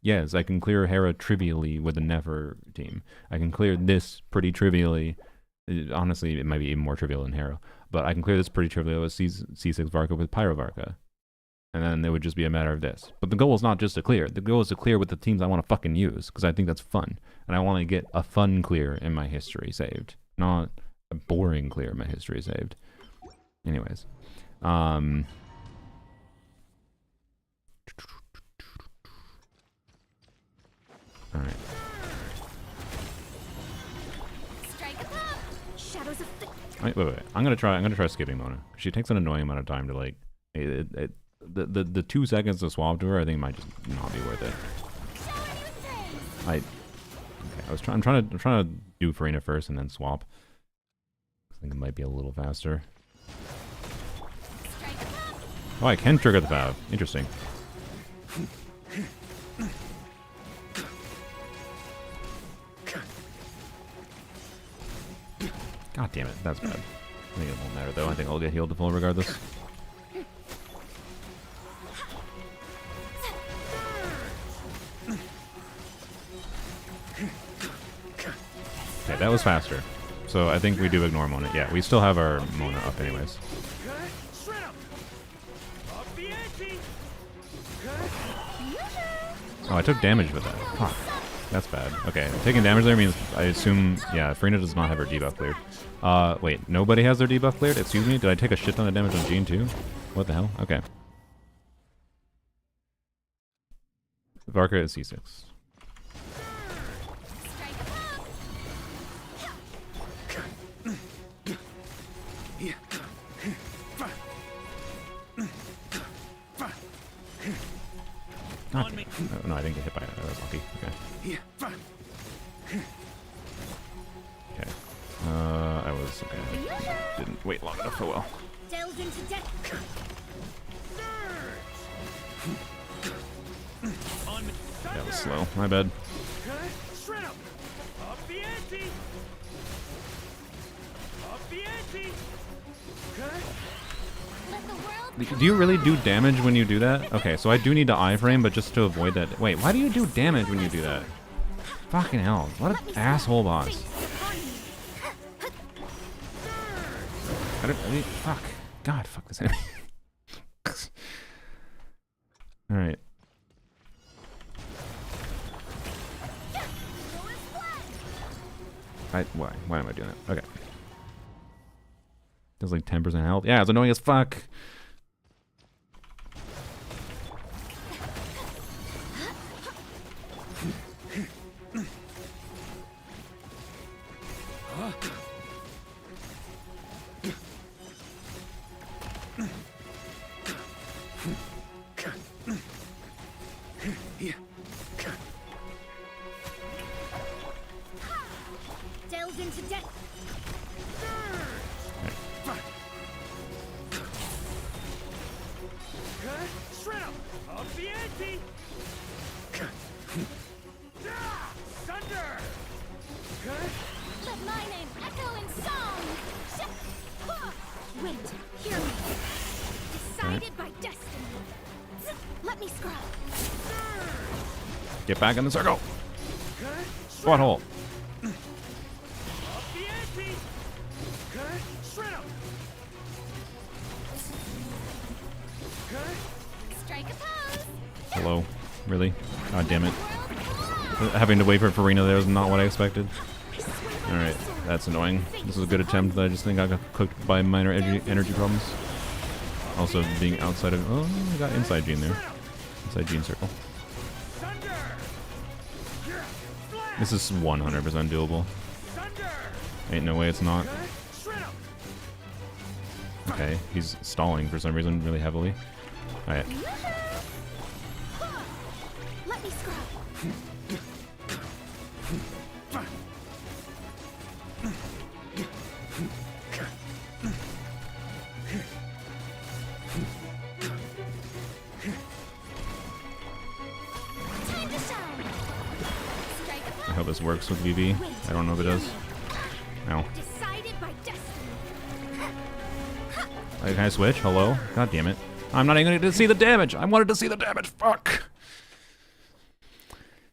Yes, I can clear Hera trivially with a Nefer team. I can clear this pretty trivially. Honestly, it might be even more trivial than Hera. But I can clear this pretty trivially with C6 Varca with Pyro Varca. And then it would just be a matter of this. But the goal is not just to clear. The goal is to clear with the teams I want to fucking use, because I think that's fun. And I want to get a fun clear in my history saved, not a boring clear in my history saved. Anyways. Alright. Wait. I'm gonna try skipping Mona. She takes an annoying amount of time to like the 2 seconds to swap to her, I think might just not be worth it. I'm trying to do Farina first and then swap. I think it might be a little faster. Oh, I can trigger the Fav. Interesting. God damn it, that's bad. I think it won't matter though. I think I'll get healed to full regardless. Okay, that was faster. So I think we do ignore Mona. Yeah, we still have our Mona up anyways. Oh, I took damage with that. Fuck. That's bad. Okay, taking damage there means I assume, yeah, Farina does not have her debuff cleared. Wait, nobody has their debuff cleared? Excuse me? Did I take a shit ton of damage on Jean too? What the hell? Okay. Varca is C6. God, oh, no, I didn't get hit by it. I was lucky. Okay. Okay. I was okay. I didn't wait long enough. Oh well. That was slow. My bad. Do you really do damage when you do that? Okay, so I do need to iframe, but just to avoid that. Wait, why do you do damage when you do that? Fucking hell. What an asshole boss. I mean, fuck. God, fuck this enemy. Alright. Why am I doing that? Okay. Does like 10% health. Yeah, it's annoying as fuck. Get back in the circle. Butthole. Hello. Really? God damn it. Having to wait for Farina there is not what I expected. Alright, that's annoying. This is a good attempt, but I just think I got cooked by minor energy problems. Also being outside of... Oh, I got inside Jean there. Inside Jean circle. This is 100% doable. Ain't no way it's not. Okay, he's stalling for some reason really heavily. Alright. I hope this works with VV. I don't know if it does. No. Can I switch? Hello? God damn it. I'm not even going to see the damage. I wanted to see the damage. Fuck.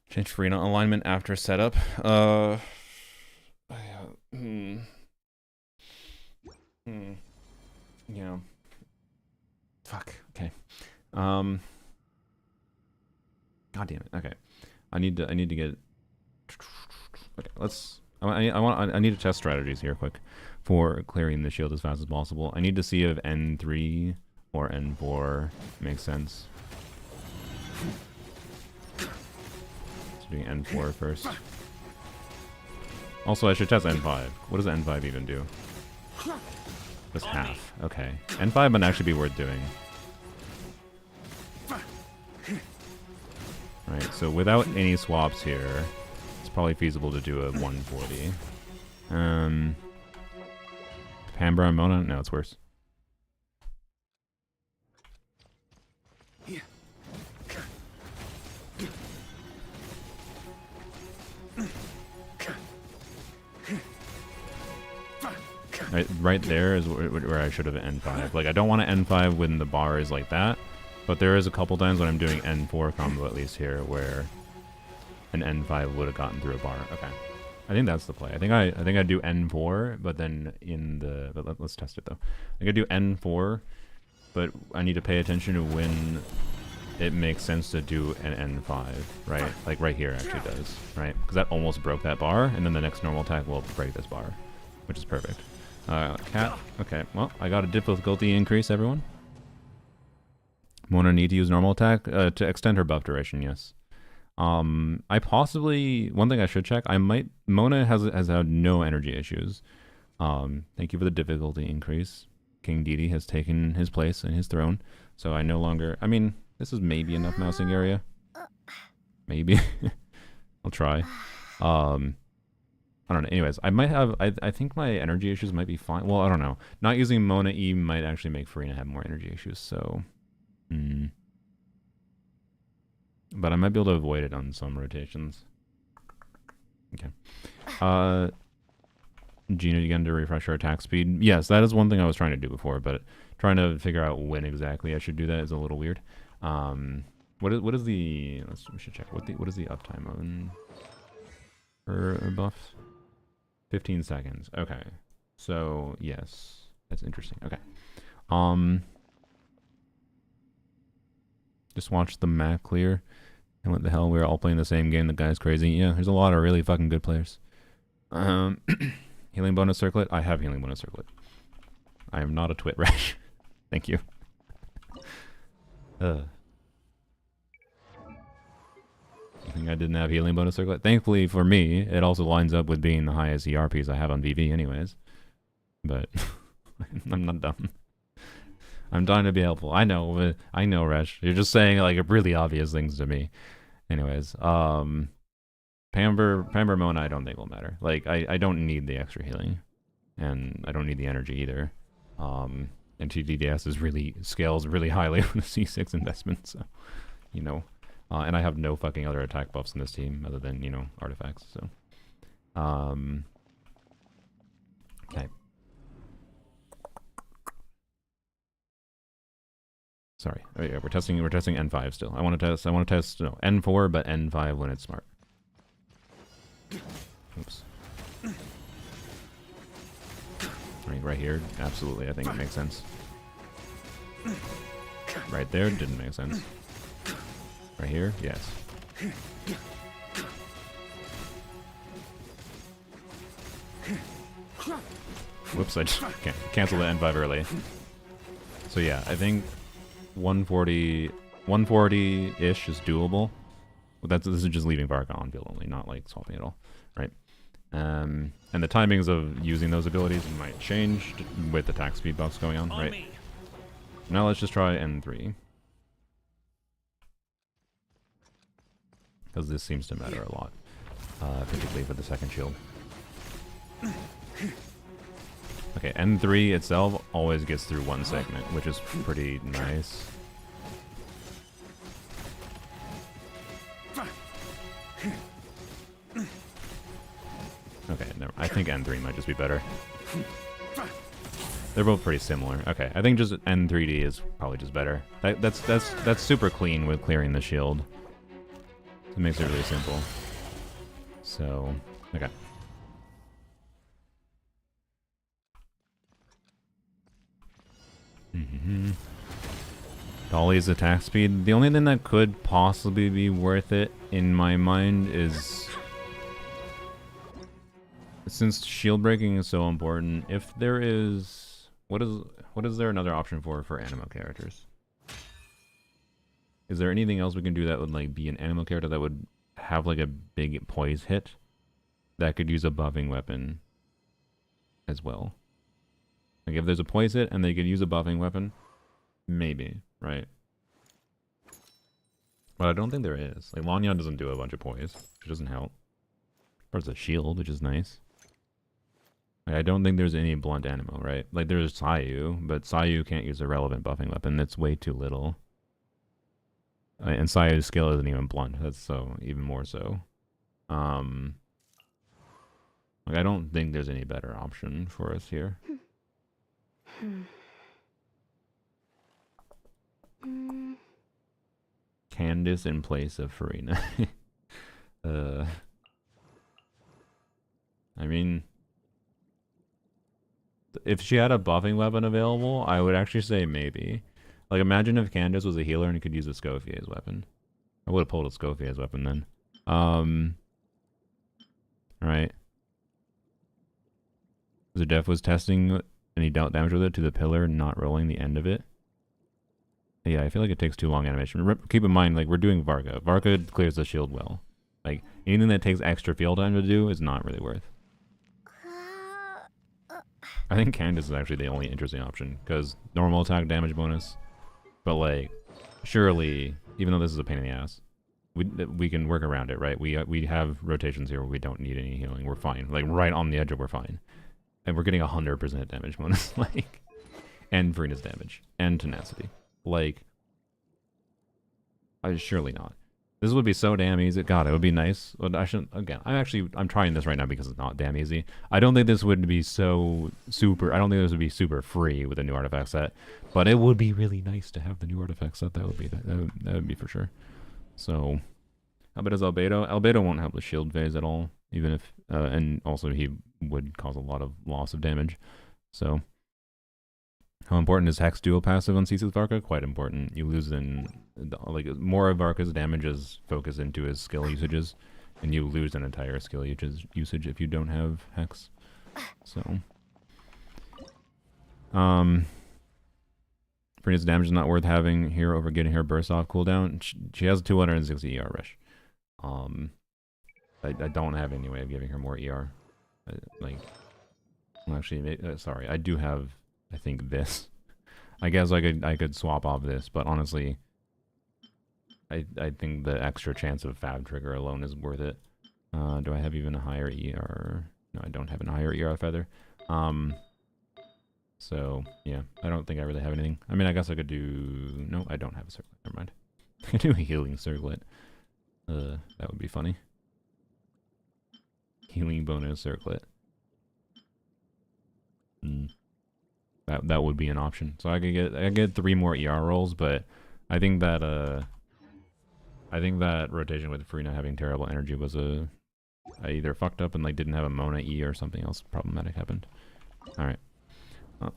Change Farina alignment after setup. Yeah. Fuck. Okay. God damn it. Okay. I need to get. Okay, let's. I need to test strategies here quick for clearing the shield as fast as possible. I need to see if N3 or N4 makes sense. So doing N4 first. Also, I should test N5. What does N5 even do? Just half. Okay. N5 might actually be worth doing. Right, so without any swaps here, it's probably feasible to do a 140. Pambra and Mona? No, it's worse. Right there is where I should have N5. Like, I don't want to N5 when the bar is like that, but there is a couple times when I'm doing N4 combo at least here where an N5 would have gotten through a bar. Okay, I think that's the play. I think I do N4, but then in the let's test it though. I think I do N4, but I need to pay attention to when it makes sense to do an N5, right? Like right here actually does, right? Because that almost broke that bar, and then the next normal attack will break this bar, which is perfect. Cat. Okay, well, I got a difficulty increase, everyone. Mona need to use normal attack to extend her buff duration, yes. I possibly... One thing I should check, Mona has had no energy issues. Thank you for the difficulty increase. King Dedede has taken his place in his throne, so I no longer... I mean, this is maybe enough mousing area. Maybe. I'll try. I don't know. Anyways, I might have... I think my energy issues might be fine. Well, I don't know. Not using Mona E might actually make Farina have more energy issues, so... But I might be able to avoid it on some rotations. Okay. Gina again to refresh our attack speed. Yes, that is one thing I was trying to do before, but trying to figure out when exactly I should do that is a little weird. What is the... we should check. What is the uptime on her buff? 15 seconds. Okay. So, yes. That's interesting. Okay. Just watched the map clear. And what the hell? We were all playing the same game. The guy's crazy. Yeah, there's a lot of really fucking good players. Healing bonus circlet? I have healing bonus circlet. I am not a twit rash. Thank you. I think I didn't have healing bonus circlet. Thankfully for me, it also lines up with being the highest ERPs I have on VV anyways. But I'm not dumb. I'm trying to be helpful. I know, Resh. You're just saying like really obvious things to me. Anyways, Pamber Mona I don't think will matter. Like I don't need the extra healing. And I don't need the energy either. And TDDS is scales really highly with the C6 investment, so you know. And I have no fucking other attack buffs in this team other than, you know, artifacts, so. Okay. Sorry. Oh yeah, we're testing N5 still. I want to test no, N4 but N5 when it's smart. Oops. Right here, absolutely, I think it makes sense. Right there, didn't make sense. Right here, yes. Whoops, I just canceled the N5 early. So yeah, I think 140-ish is doable. But this is just leaving Varca on field only, not like swapping at all, right? And the timings of using those abilities might change with attack speed buffs going on, right? Now let's just try N3. Because this seems to matter a lot, particularly for the second shield. Okay, N3 itself always gets through one segment, which is pretty nice. Okay, never. I think N3 might just be better. They're both pretty similar. Okay, I think just N3D is probably just better. That's super clean with clearing the shield. It makes it really simple. So, okay. Dolly's attack speed. The only thing that could possibly be worth it in my mind is, since shield breaking is so important, if there is, what is there another option for animal characters? Is there anything else we can do that would like be an animal character that would have like a big poise hit that could use a buffing weapon as well? Like if there's a poise hit and they could use a buffing weapon, maybe, right? But I don't think there is. Like Lanya doesn't do a bunch of poise, which doesn't help. Or it's a shield, which is nice. Like, I don't think there's any blunt animal, right? Like there's Sayu, but Sayu can't use a relevant buffing weapon. That's way too little. And Sayu's skill isn't even blunt. That's so even more so. Like I don't think there's any better option for us here. Candace in place of Farina. I mean, if she had a buffing weapon available, I would actually say maybe. Like, imagine if Candace was a healer and could use a Scofia's weapon. I would have pulled a Scofia's weapon then. Right. Zedef was testing and he dealt damage with it to the pillar, not rolling the end of it. Yeah, I feel like it takes too long animation. Keep in mind, like, we're doing Varca. Varca clears the shield well. Like, anything that takes extra field time to do is not really worth. I think Candace is actually the only interesting option, because normal attack damage bonus. But, like, surely, even though this is a pain in the ass, we can work around it, right? We have rotations here where we don't need any healing. We're fine. Like, right on the edge of we're fine. And we're getting 100% damage bonus, like, and Farina's damage, and tenacity. Like, surely not. This would be so damn easy. God, it would be nice. But I shouldn't, again, I'm trying this right now because it's not damn easy. I don't think this would be so super, I don't think this would be super free with a new artifact set. But it would be really nice to have the new artifact set. That would be for sure. So, how about his Albedo? Albedo won't have the shield phase at all. Even if, and also he would cause a lot of loss of damage. So, how important is Hex dual passive on CC's Varca? Quite important. You lose in, like, more of Varca's damage is focused into his skill usages, and you lose an entire skill usage if you don't have Hex. So, Farina's damage is not worth having here over getting her burst off cooldown. She has 260 ER rush. I don't have any way of giving her more ER. Like, well, actually, sorry, I do have, I think, this. I guess I could swap off this, but honestly, I think the extra chance of Fab Trigger alone is worth it. Do I have even a higher ER? No, I don't have a higher ER feather. So, yeah, I don't think I really have anything. I mean, I guess I could do... No, I don't have a circlet. Never mind. I could do a healing circlet. That would be funny. Healing bonus circlet. That would be an option. So I could get 3 more ER rolls, but I think that rotation with Farina having terrible energy was I either fucked up and like didn't have a Mona E or something else problematic happened. All right. Oh.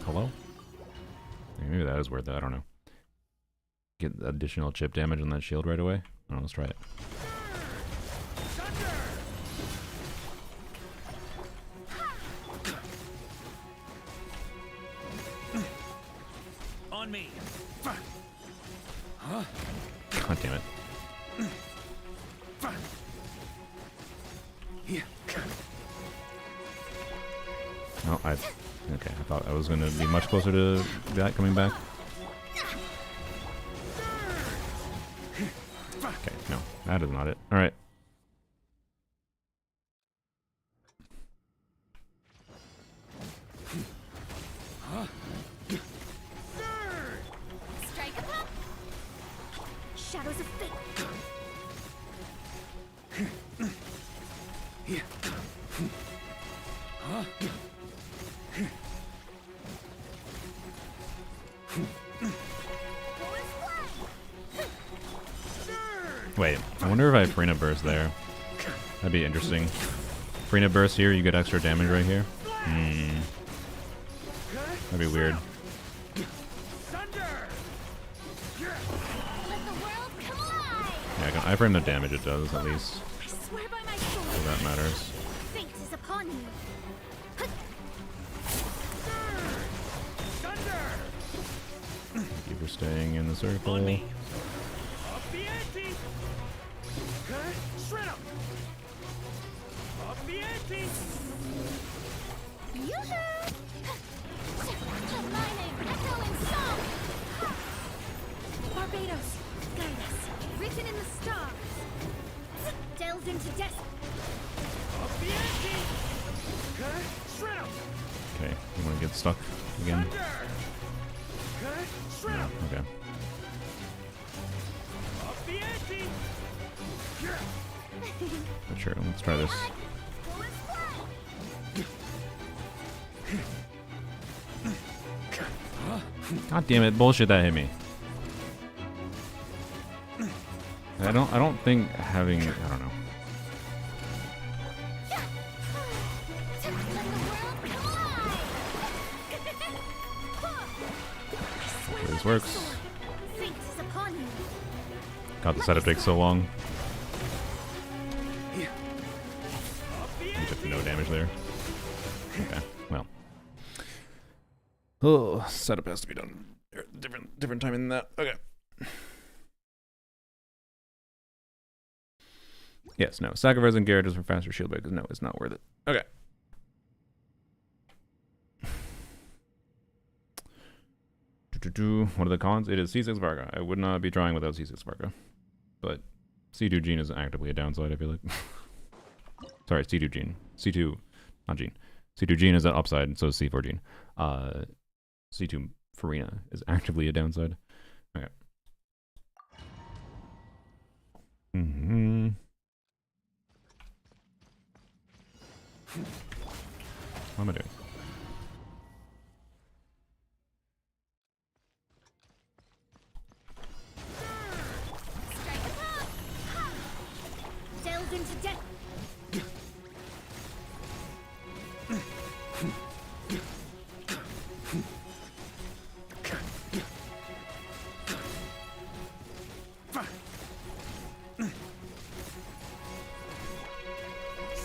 Hello? Maybe that is worth it. I don't know. Get additional chip damage on that shield right away. I don't know, let's try it. On me. God damn it. Oh, okay, I thought I was going to be much closer to that coming back. Okay, no, that is not it. Alright. Strike up. Shadows of fate. Wait, I wonder if I have Farina burst there. That'd be interesting. Freenet burst here, you get extra damage right here. That'd be weird. Yeah, I can iframe the damage it does at least. I swear by my sword. So that matters. Fate is upon you. Thank you for staying in the circle. Up the ante. Shred 'em. Up the ante. Yoo-hoo! The mining echoing song. Barbados, guide us. Written in the stars. Delves into death. Up the ante. Shred 'em. Okay, you want to get stuck again? Shred No, 'em. okay. Up the ante. But sure, let's try this. God damn it, bullshit that hit me. I don't think having, I don't know. Hopefully this works. Fate is upon you. God, the setup takes so long. You took no damage there. Okay, well. Oh, setup has to be done different timing than that. Okay. Yes, no. Sacrificing Garrett for faster shield break because no, it's not worth it. Okay. What are the cons? It is C6 Varca. I would not be trying without C6 Varca. But C2 Gene is actively a downside, I feel like. Sorry, C2 Gene. C2, not Gene. C2 Gene is an upside, so is C4 Gene. C2 Farina is actively a downside. Okay. What am I doing? Delves into death.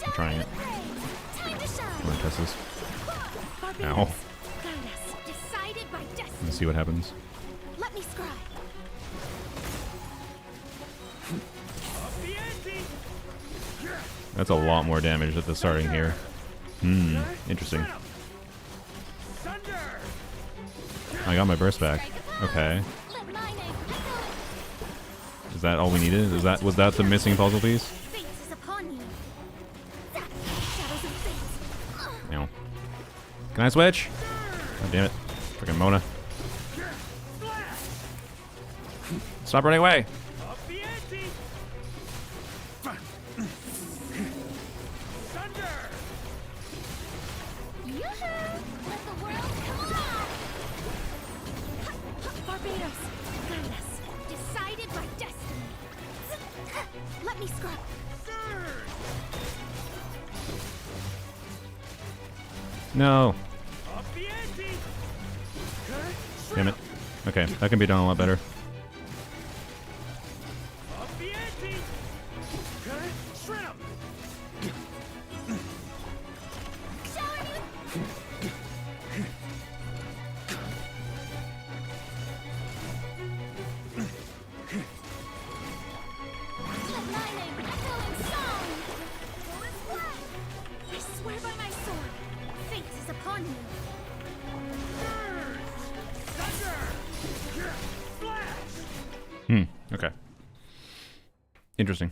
I'm trying it. Time to shine. I'm gonna test this. Barbados, Ow. guide us. Decided by destiny. Let's see what happens. Let me scribe. Up the ante. That's a lot more damage at the starting here. Interesting. Thunder. I got my burst back. Okay. Let mining echo. Is that all we needed? Was that the missing puzzle piece? Fate is upon you. Shadows of fate. No. Can I switch? God damn it. Freaking Mona. Stop running away. Up the ante. Thunder. Yoo-hoo! Let the world come alive. Barbados, guide us. Decided by destiny. Let me scrub. No. Up the ante. Damn it. Okay, that can be done a lot better. Up the ante. Shred 'em. Let mining echo in song. I swear by my sword. Fate is upon you. Thunder. Flash. Okay. Interesting.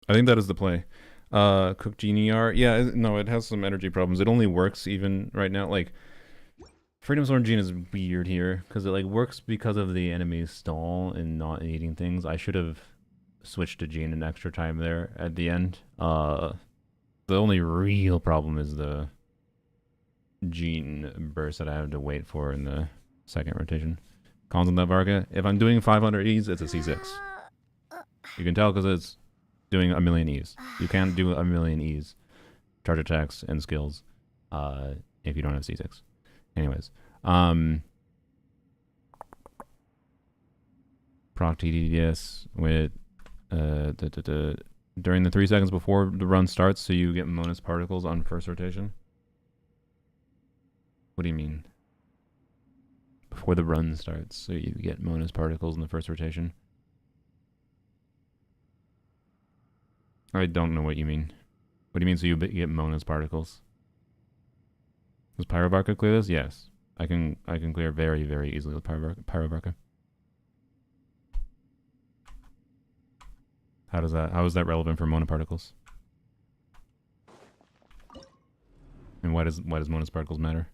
I think that is the play. Cook Genie R. Yeah, no, it has some energy problems. It only works even right now. Like, Freedom Sword Gene is weird here because it like works because of the enemy's stall and not eating things. I should have switched to Gene an extra time there at the end. The only real problem is the Gene burst that I have to wait for in the second rotation. Cons on that Varca. If I'm doing 500 E's, it's a C6. You can tell because it's doing a million E's. You can't do a million E's. Charge attacks and skills if you don't have C6. Anyways. Proc TDDS with during the 3 seconds before the run starts, so you get bonus particles on first rotation. What do you mean? Before the run starts, so you get bonus particles in the first rotation. I don't know what you mean. What do you mean, so you get bonus particles? Does Varca clear this? Yes. I can clear very, very easily with Varca. How is that relevant for monoparticles? And why does bonus particles matter?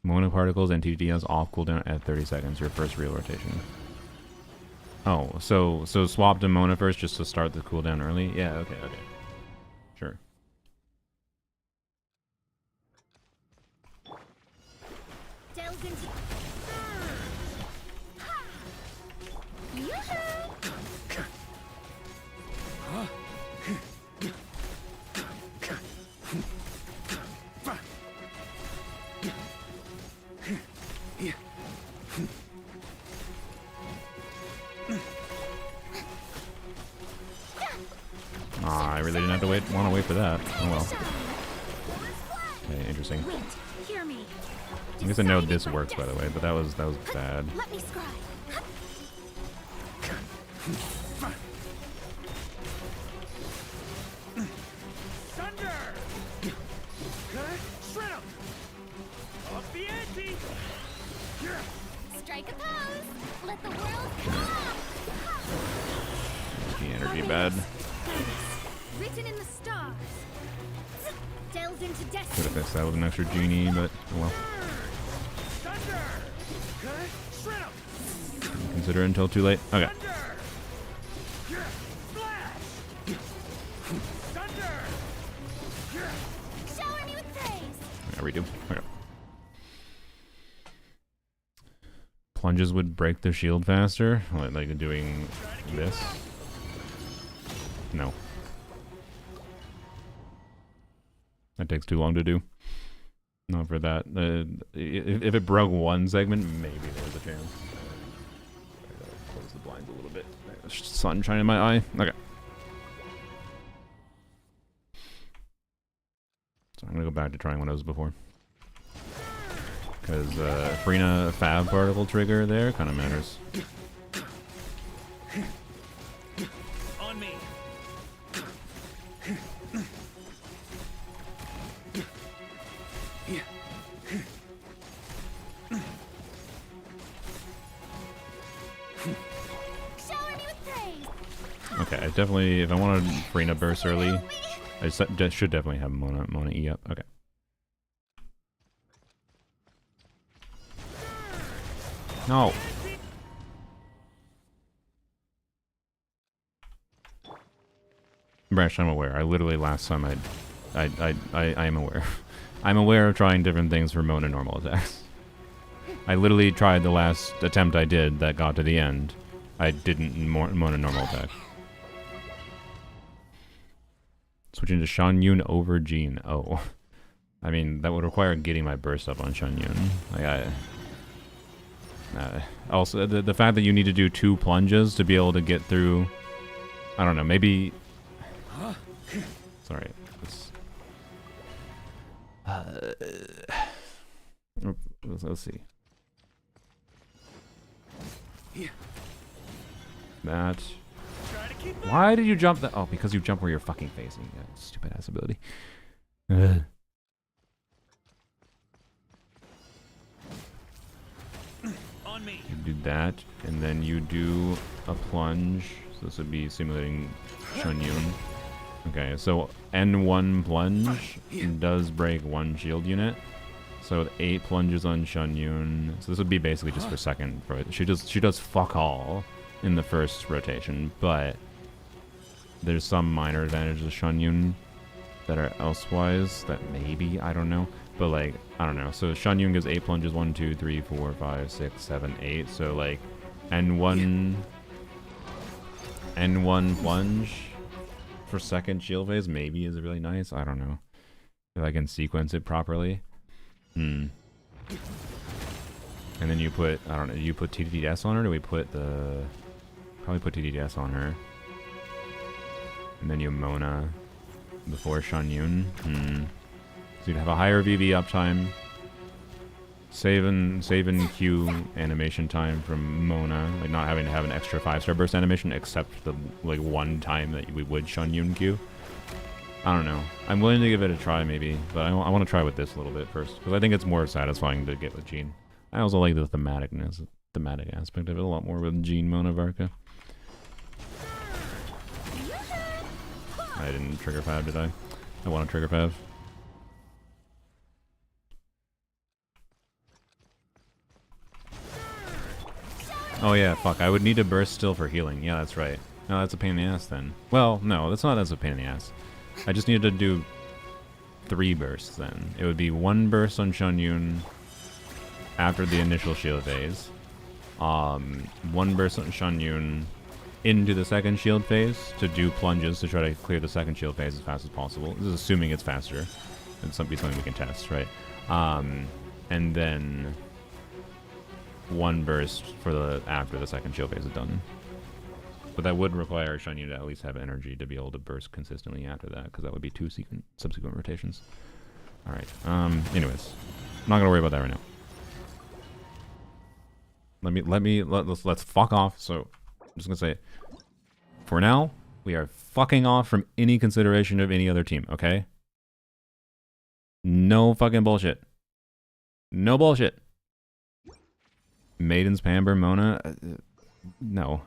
Monoparticles and TDDS off cooldown at 30 seconds, your first real rotation. Oh, so swap to Mona first just to start the cooldown early? Yeah, okay. Sure. Delves into... I really didn't have to want to wait for that. Oh well. Okay, interesting. I guess I know this works, by the way, but that was bad. Let me scry. Thunder! Shrimp! Up the ante! Strike a pose. Let the world come. The energy bad. Written in the stars. Delves into Could destiny. have fixed that with an extra genie, but oh well. Thunder! Shrimp! Consider it until too late. Okay. Thunder! Flash! Thunder! Shower me with praise. Yeah, redo. Okay. Plunges would break the shield faster, like doing this. No. That takes too long to do. Not for that. If it broke one segment, maybe there's a chance. Close the blinds a little bit. Sun shining in my eye. Okay. So I'm gonna go back to trying one of those before. Because Frina Fab particle trigger there kind of matters. On me! Shower me with praise. Okay, I definitely, if I wanted Frina burst early, I should definitely have Mona E up. Okay. No. Brash, I'm aware. I literally last time I am aware. I'm aware of trying different things for Mona normal attacks. I literally tried the last attempt I did that got to the end. I didn't Mona normal attack. Switching to Shan Yun over Jean. Oh. I mean, that would require getting my burst up on Shan Yun. Like, also, the fact that you need to do 2 plunges to be able to get through... I don't know, maybe... Sorry. Let's see. That... Why did you jump that? Oh, because you jump where you're fucking facing. Yeah, stupid ass ability. On me! You do that, and then you do a plunge. So this would be simulating Shun Yun. Okay, so N1 plunge does break 1 shield unit. So with 8 plunges on Shun Yun, so this would be basically just for second. She does fuck all in the first rotation, but there's some minor advantages of Shun Yun that are elsewise that maybe, I don't know. But like, I don't know. So Shun Yun gives 8 plunges, 1, 2, 3, 4, 5, 6, 7, 8. So like, N1 plunge for second shield phase maybe is really nice. I don't know if I can sequence it properly. And then you put, I don't know, you put TDDS on her, or do we put the... Probably put TDDS on her. And then you Mona before Shanyun. So you'd have a higher VV uptime. Saving Q animation time from Mona. Like not having to have an extra 5-star burst animation except the like one time that we would Shanyun Q. I don't know. I'm willing to give it a try maybe, but I want to try with this a little bit first because I think it's more satisfying to get with Jean. I also like the thematic aspect of it a lot more with Jean Mona Varca. I didn't trigger Fab, did I? I want to trigger Fab. Oh yeah, fuck, I would need a burst still for healing. Yeah, that's right. No, that's a pain in the ass then. Well, no, that's not as a pain in the ass. I just needed to do 3 bursts then. It would be 1 burst on Shanyun after the initial shield phase. 1 burst on Shanyun into the second shield phase to do plunges to try to clear the second shield phase as fast as possible. This is assuming it's faster. It's something we can test, right? And then 1 burst for the after the second shield phase is done. But that would require Shanyun to at least have energy to be able to burst consistently after that, because that would be 2 subsequent rotations. All right. Anyways, I'm not gonna worry about that right now. Let's fuck off. So I'm just gonna say, for now, we are fucking off from any consideration of any other team. Okay. No fucking bullshit. No bullshit. Maidens, Pamber, Mona, no.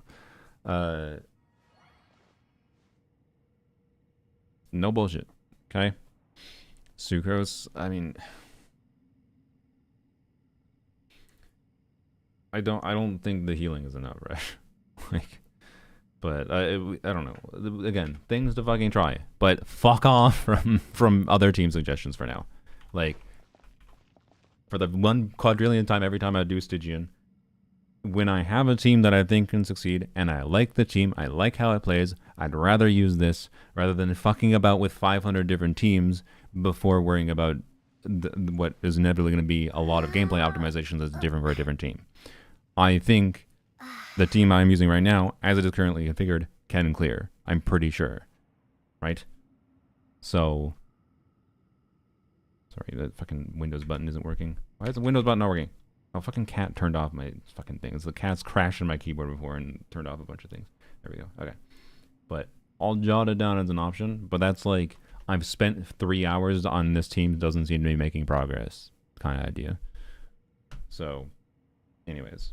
No bullshit. Okay. Sucrose, I mean, I don't think the healing is enough, right? Like, but I don't know. Again, things to fucking try, but fuck off from other team suggestions for now. Like, for the 1 quadrillion time every time I do Stygian, when I have a team that I think can succeed, and I like the team, I like how it plays, I'd rather use this rather than fucking about with 500 different teams before worrying about what is inevitably going to be a lot of gameplay optimizations that's different for a different team. I think the team I'm using right now, as it is currently configured, can clear. I'm pretty sure. Right? So... Sorry, that fucking Windows button isn't working. Why is the Windows button not working? Oh, fucking cat turned off my fucking things. The cat's crashed in my keyboard before and turned off a bunch of things. There we go. Okay. But I'll jot it down as an option. But that's like, I've spent 3 hours on this team, doesn't seem to be making progress kind of idea. So, anyways.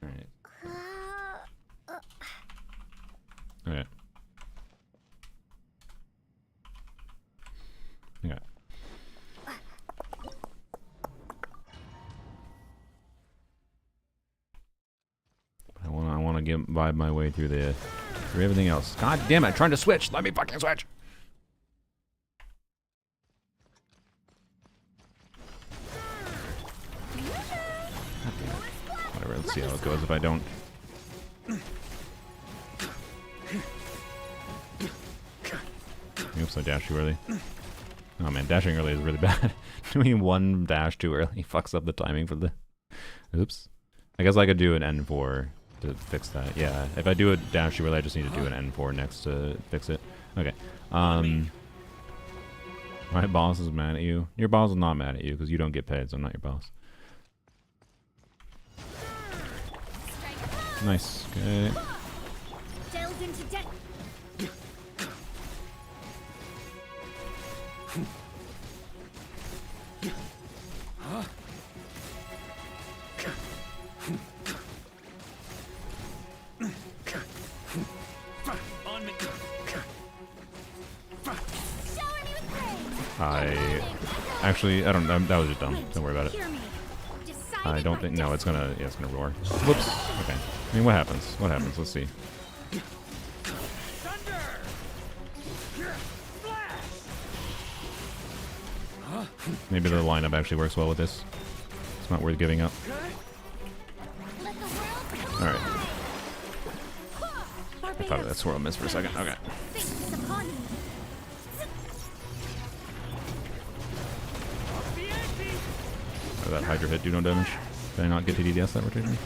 Alright. Alright. Okay. I want to get vibe my way through everything else. God damn it! I'm trying to switch. Let me fucking switch. Whatever. Let's see how it goes if I don't. Oops! I dashed too early. Oh man, dashing early is really bad. Doing 1 dash too early fucks up the timing for the... Oops. I guess I could do an N4 to fix that. Yeah, if I do a dash too early, I just need to do an N4 next to fix it. Okay. My boss is mad at you. Your boss is not mad at you because you don't get paid, so I'm not your boss. Nice. Okay. Actually, I don't know. That was just dumb. Don't worry about it. I don't think... No, it's gonna... Yeah, it's gonna roar. Whoops. Okay. I mean, what happens? What happens? Let's see. Maybe the lineup actually works well with this. It's not worth giving up. Alright. I thought that swirl missed for a second. Okay. Oh, that Hydra hit do no damage. Did I not get to DDS that rotation?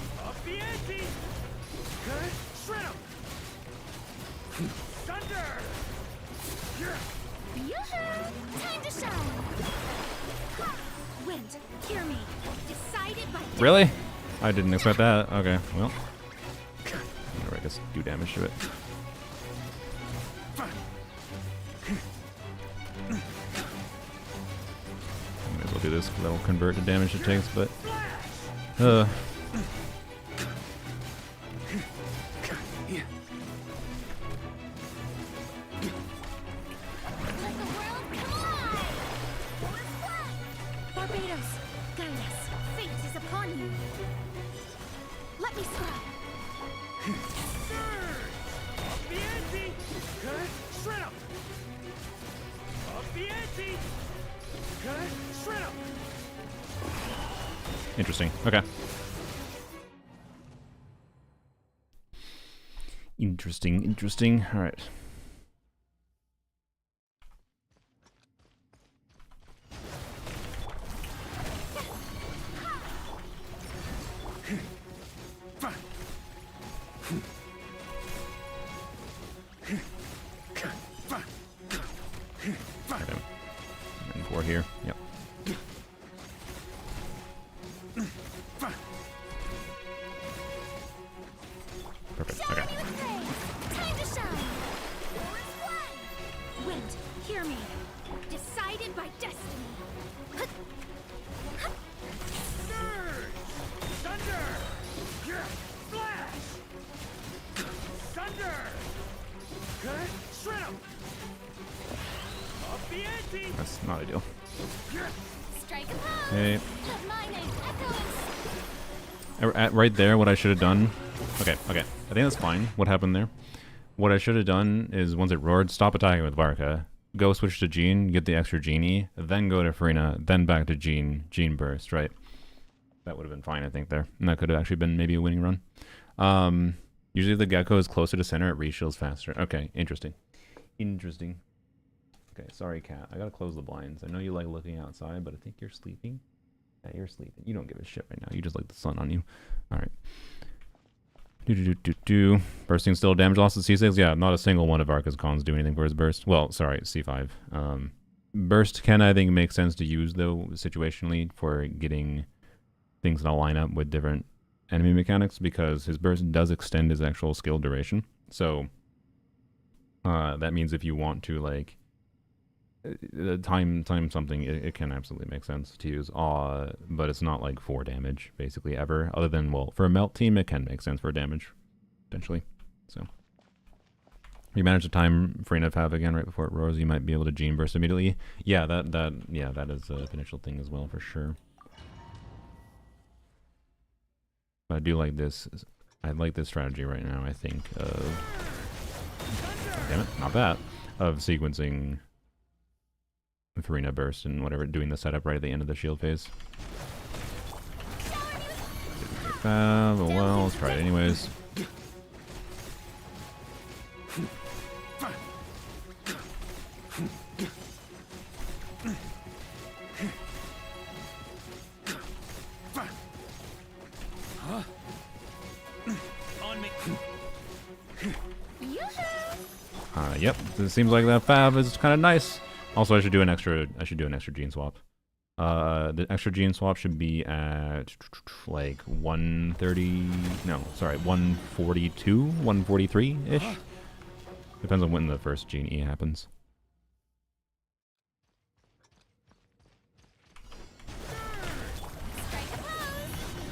Really? I didn't expect that. Okay, well. I guess do damage to it. Might as well do this because that'll convert the damage it takes, but interesting. Okay. Interesting. All right. Okay. And 4 here. Yep. Perfect. Okay. Time to shine. Wind, hear me. Decided by destiny. Surge! Thunder! Flash! Thunder! Shred 'em! Up the ante! That's not ideal. Strike a pose. Hey. Let my name echoes. Right there, what I should have done. Okay. I think that's fine. What happened there? What I should have done is once it roared, stop attacking with Varca. Go switch to Jean, get the extra Genie, then go to Farina, then back to Jean burst, right? That would have been fine, I think, there. And that could have actually been maybe a winning run. Usually the Gecko is closer to center, it reshields faster. Okay, interesting. Okay, sorry, Cat. I gotta close the blinds. I know you like looking outside, but I think you're sleeping. Yeah, you're sleeping. You don't give a shit right now. You just like the sun on you. Alright. Bursting still damage loss at C6? Yeah, not a single one of Varca's cons do anything for his burst. Well, sorry, C5. Burst can, I think, make sense to use, though, situationally for getting things in a lineup with different enemy mechanics, because his burst does extend his actual skill duration. So, that means if you want to, like, time something, it can absolutely make sense to use. But it's not like 4 damage, basically, ever. Other than, well, for a melt team, it can make sense for damage, potentially. So, you manage to time Farina Fav again right before it roars, you might be able to Gene Burst immediately. Yeah, that is a potential thing as well, for sure. But I do like this. I like this strategy right now, I think, of... Damn it, not that. Of sequencing Farina Burst and whatever, doing the setup right at the end of the shield phase. Oh well, let's try it anyways. Yep, it seems like that Fav is kind of nice. Also, I should do an extra gene swap. The extra gene swap should be at like 130. No, sorry, 142, 143 ish. Depends on when the first gene E happens.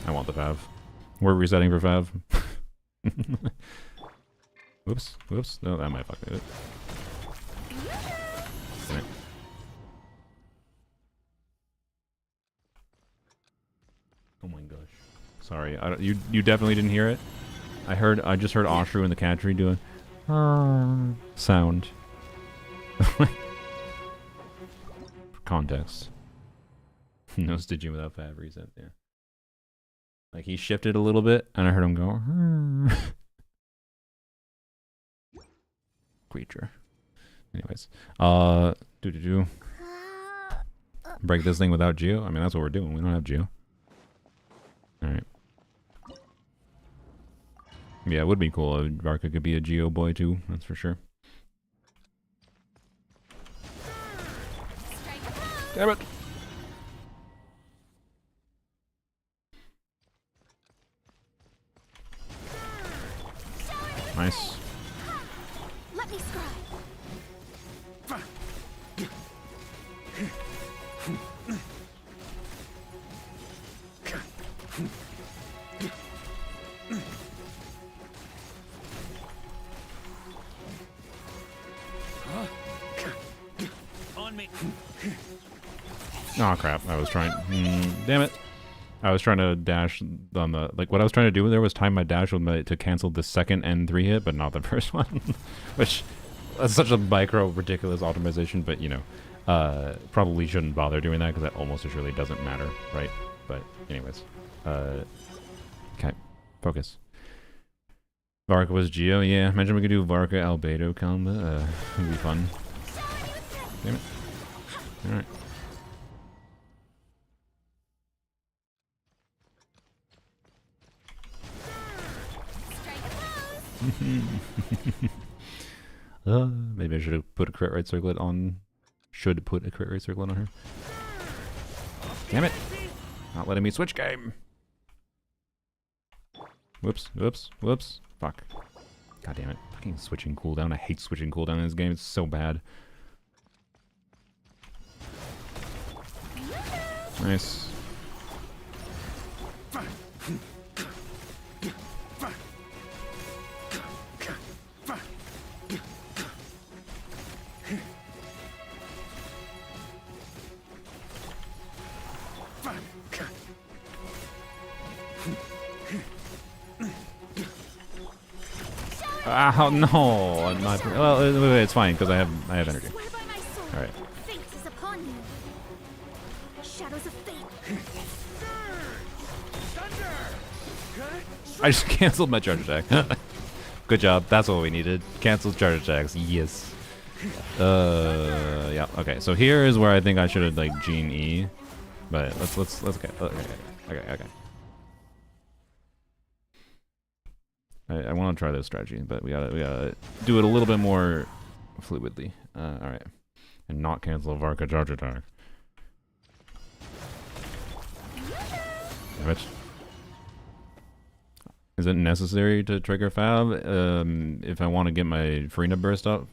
I want the Fav. We're resetting for Fav. Whoops. No, that might fuck it. Oh my gosh. Sorry, you definitely didn't hear it. I just heard Oshru and the cat tree doing sound. For context. No Stygian without fab reset, yeah. Like he shifted a little bit and I heard him go creature. Anyways. Break this thing without Geo? I mean that's what we're doing. We don't have Geo. Alright. Yeah, it would be cool if Varca could be a Geo boy too, that's for sure. Damn it! Nice. Let me scry. On me. Oh crap! I was trying. Damn it! I was trying to dash on the what I was trying to do there was time my dash with to cancel the second N3 hit, but not the first one, which that's such a micro ridiculous optimization. But you know, probably shouldn't bother doing that because that almost surely doesn't matter, right? But anyways, okay, focus. Varca was Geo, yeah. Imagine we could do Varca Albedo combo. It'd be fun. Damn it! All right. Maybe I should have put a crit rate circlet on. Should put a crit rate circlet on her. Damn it! Not letting me switch game. Whoops! Whoops! Whoops! Fuck! God damn it! Fucking switching cooldown. I hate switching cooldown in this game. It's so bad. Nice. Oh no! I'm not. Well, it's fine because I have energy. All right. Fate is upon you. Shadows of fate. I just canceled my charge attack. Good job. That's what we needed. Canceled charge attacks. Yes. Yeah. Okay. So here is where I think I should have like Gene E, but let's okay. I want to try this strategy, but we gotta do it a little bit more fluidly. All right, and not cancel Varca charge attack. Damn it. Is it necessary to trigger Fab if I want to get my Farina burst up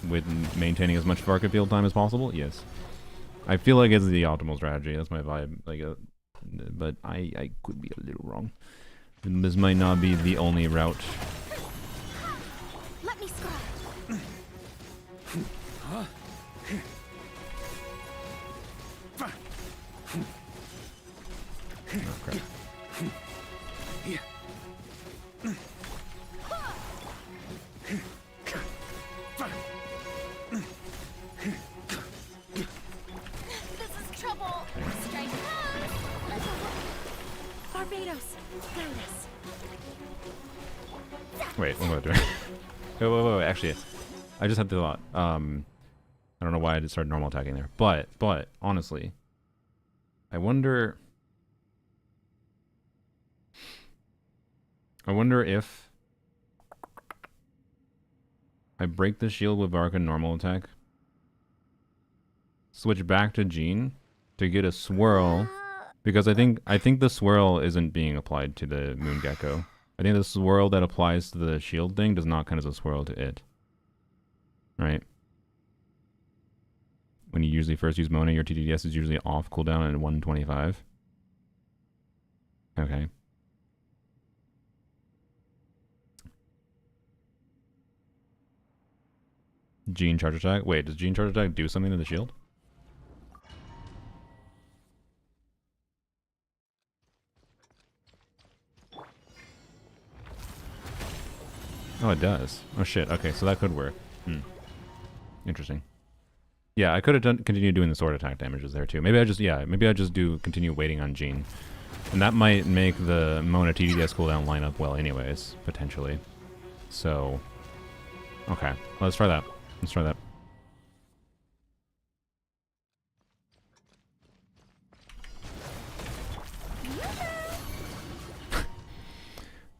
with maintaining as much Varca field time as possible? Yes. I feel like it's the optimal strategy. That's my vibe. But I could be a little wrong. This might not be the only route. Let me scry. Huh? Oh, crap. This is trouble. Strike. Barbados, guide us. Wait, what am I doing? wait. Actually, I just had the thought. I don't know why I just started normal attacking there. But, honestly, I wonder if I break the shield with Varca normal attack, switch back to Jean to get a swirl, because I think the swirl isn't being applied to the Moon Gecko. I think the swirl that applies to the shield thing does not count as a swirl to it. Right? When you usually first use Mona, your TTDS is usually off cooldown at 125. Okay. Gene charge attack? Wait, does Gene charge attack do something to the shield? Oh, it does. Oh shit, okay, so that could work. Interesting. Yeah, I could have continued doing the sword attack damages there too. Maybe I just do continue waiting on Jean. And that might make the Mona TDS cooldown line up well anyways, potentially. So, okay, let's try that. Let's try that.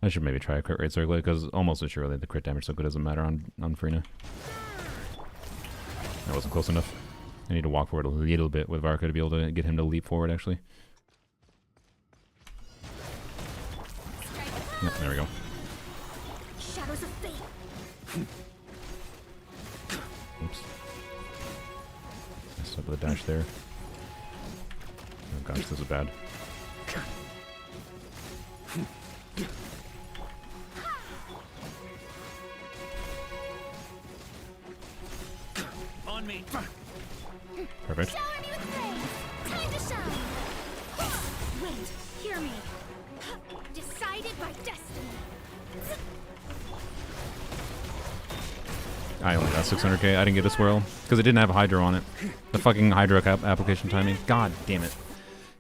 I should maybe try a crit rate circlet, because almost assuredly the crit damage circlet doesn't matter on Frina. That wasn't close enough. I need to walk forward a little bit with Varca to be able to get him to leap forward, actually. Yep, there we go. Shadows of fate. Oops. Messed up with the dash there. Oh gosh, this is bad. On me. Perfect. Shower me with praise. Time to shine. Wait, hear me. Decided by destiny. I only got 600k. I didn't get a swirl because it didn't have a Hydro on it. The fucking Hydro application timing. God damn it.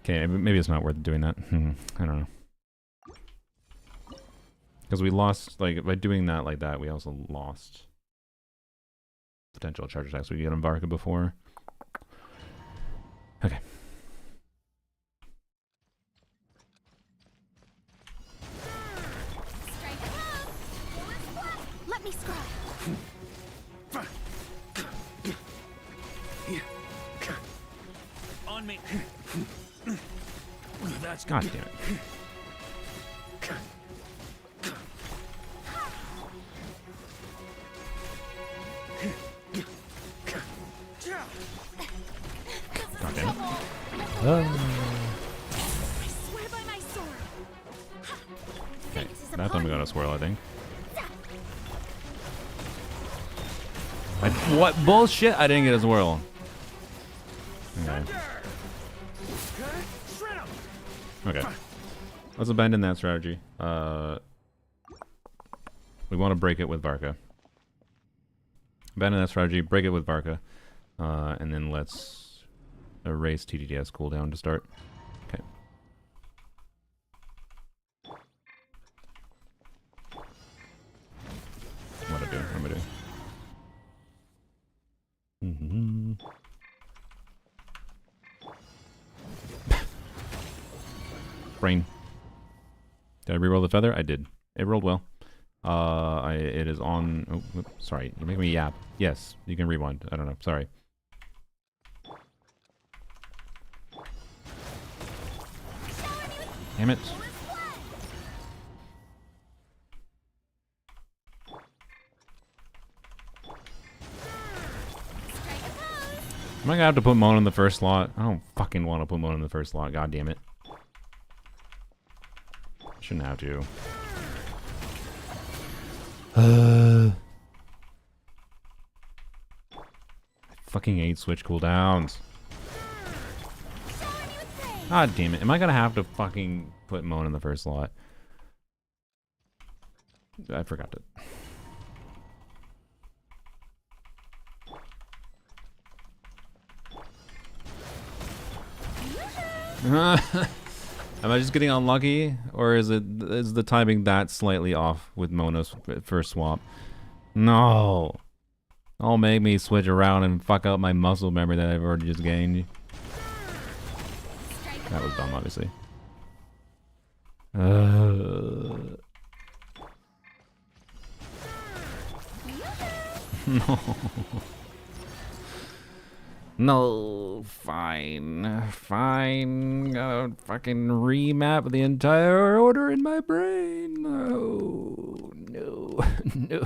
Okay, maybe it's not worth doing that. I don't know. Because we lost, like, by doing that like that, we also lost potential charge attacks we get on Varca before. Okay. Let me scry. On me. That's God damn it. God damn it. I swear by my sword. Okay, that time we got a swirl, I think. What bullshit? I didn't get a swirl. Okay. Okay. Let's abandon that strategy. We want to break it with Varca. Abandon that strategy, break it with Varca. And then let's erase TDDS cooldown to start. Okay. What am I doing? What am I doing? Brain. Did I reroll the feather? I did. It rolled well. It is on. Oh, oops, sorry, you're making me yap. Yes, you can rewind. I don't know. Sorry. Damn it. Am I gonna have to put Mona in the first slot? I don't fucking want to put Mona in the first slot. God damn it. Shouldn't have to. I fucking hate switch cooldowns. God damn it. Am I gonna have to fucking put Mona in the first slot? I forgot to. Am I just getting unlucky, or is the timing that slightly off with Mona's first swap? No, don't make me switch around and fuck up my muscle memory that I've already just gained. That was dumb, obviously. No. No, fine. Fine. Gotta fucking remap the entire order in my brain. No. No. No.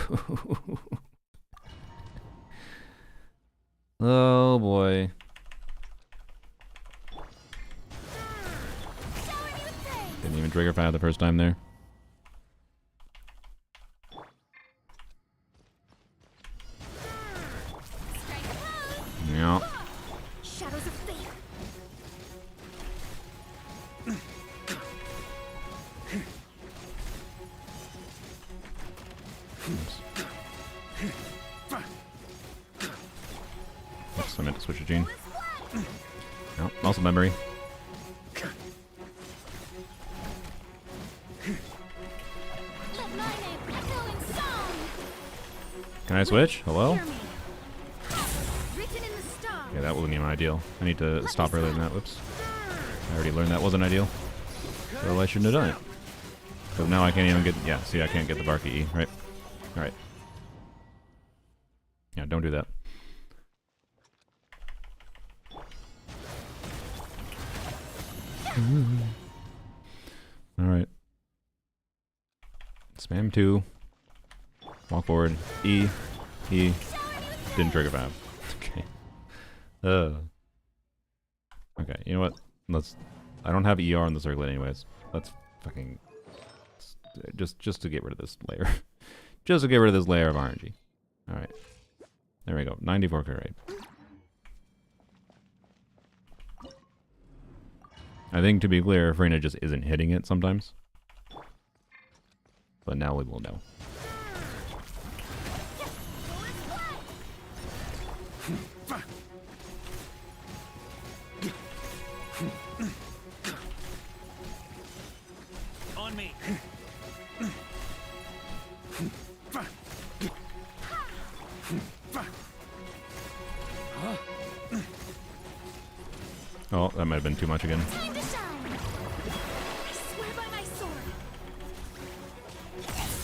Oh boy. Didn't even trigger fire the first time there. Yeah. Shadows of fate. Oops, I meant to switch to Gene. No, also memory. Let my name echo in song. Can I switch? Hello? Hear me. Written in the stars. Yeah, that wasn't even ideal. I need to stop earlier than that. Whoops. I already learned that wasn't ideal. So I shouldn't have done it. Because now I can't even get... Yeah, see, I can't get the Varca E, right? Alright. Yeah, don't do that. Alright. Spam 2. Walk forward. E. E. Didn't trigger Fab. Okay. Okay, you know what? Let's... I don't have ER on the circlet anyways. Let's fucking... Just to get rid of this layer. Just to get rid of this layer of RNG. Alright. There we go. 94 crit rate. I think, to be clear, Freyna just isn't hitting it sometimes. But now we will know. On me. Oh, that might have been too much again. Time to shine. I swear by my sword.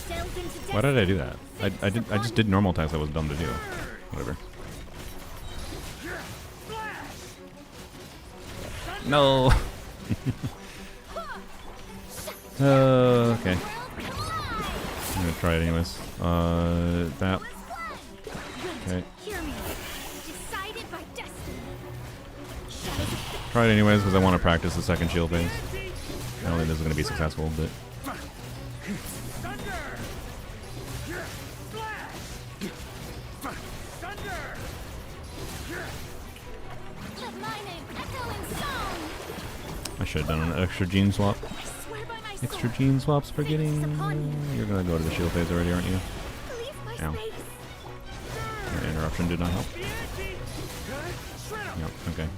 Delve into Why did I do that? I just did normal attacks that was dumb to do. Whatever. No. Okay. I'm gonna try it anyways. That. Okay. Hear me. Decided by destiny. Try it anyways because I want to practice the second shield phase. I don't think this is gonna be successful, but. Let my name echo in song. I should have done an extra gene swap. I swear by my Extra sword. gene swaps for getting. Vengeance upon you. You're gonna go to the shield phase already, aren't you? Leave my Ow. space. That interruption did not help. Yep, okay.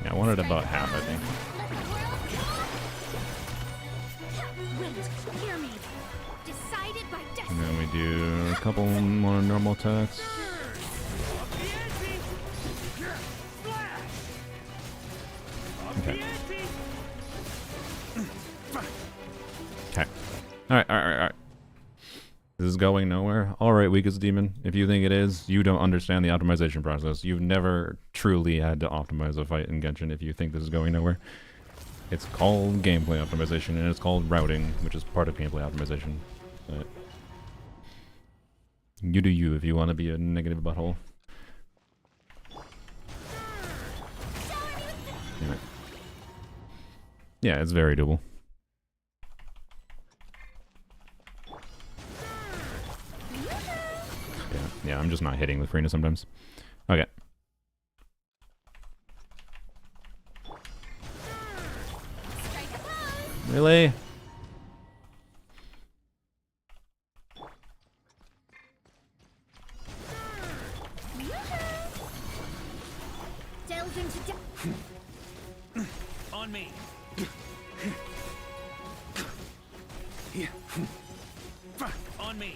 Yeah, I wanted about half, I think. Wait, hear me. Decided by And destiny. then we do a couple more normal attacks. Okay. Okay. Alright. This is going nowhere. Alright, weakest demon. If you think it is, you don't understand the optimization process. You've never truly had to optimize a fight in Genshin if you think this is going nowhere. It's called gameplay optimization, and it's called routing, which is part of gameplay optimization. But you do you if you want to be a negative butthole. Anyway. Yeah, it's very doable. Yeah, I'm just not hitting with Freyna sometimes. Okay. Really? Delve into On me. On me.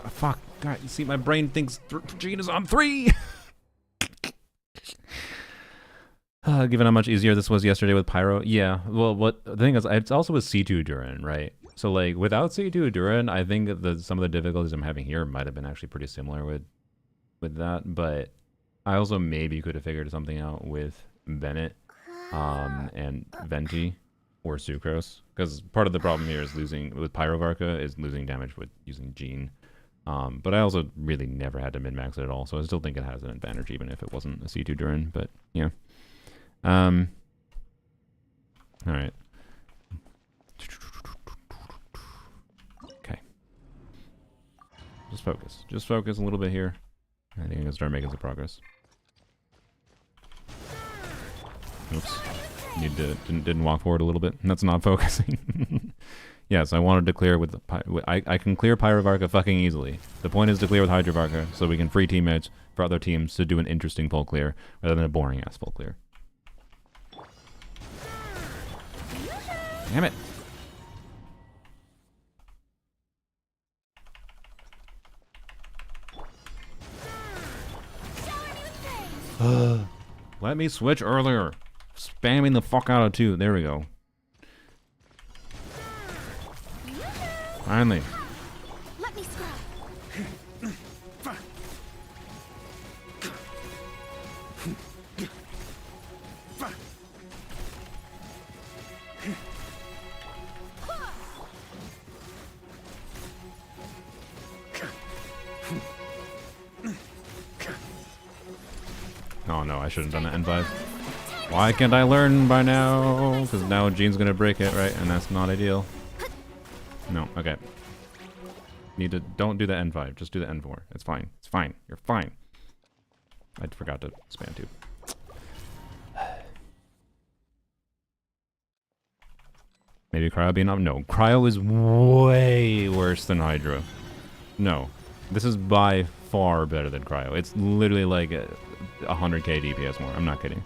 Fuck. God, you see, my brain thinks Gene is on 3! Given how much easier this was yesterday with Pyro. Yeah, well, the thing is, it's also with C2 Durin, right? So, like, without C2 Durin, I think that some of the difficulties I'm having here might have been actually pretty similar with that, but I also maybe could have figured something out with Bennett and Venti or Sucrose, because part of the problem here is losing, with Pyro Varca, is losing damage with using Gene. But I also really never had to min-max it at all, so I still think it has an advantage even if it wasn't a C2 Durin, but yeah. Alright. Okay. Just focus. Just focus a little bit here. I think I can start making some progress. Oops. Didn't walk forward a little bit. That's not focusing. Yes, I wanted to clear with... I can clear Pyro Varca fucking easily. The point is to clear with Hydro Varca, so we can free teammates for other teams to do an interesting full clear, rather than a boring-ass full clear. Damn it! Let me switch earlier. Spamming the fuck out of 2. There we go. Finally. Let me scrub. Oh no, I shouldn't have done that N5. Why can't I learn by now? Because now Jean's gonna break it, right? And that's not ideal. No, okay. Don't do the N5, just do the N4. It's fine. It's fine. You're fine. I forgot to spam too. Maybe Cryo being up? No, Cryo is way worse than Hydra. No. This is by far better than Cryo. It's literally like 100k DPS more. I'm not kidding.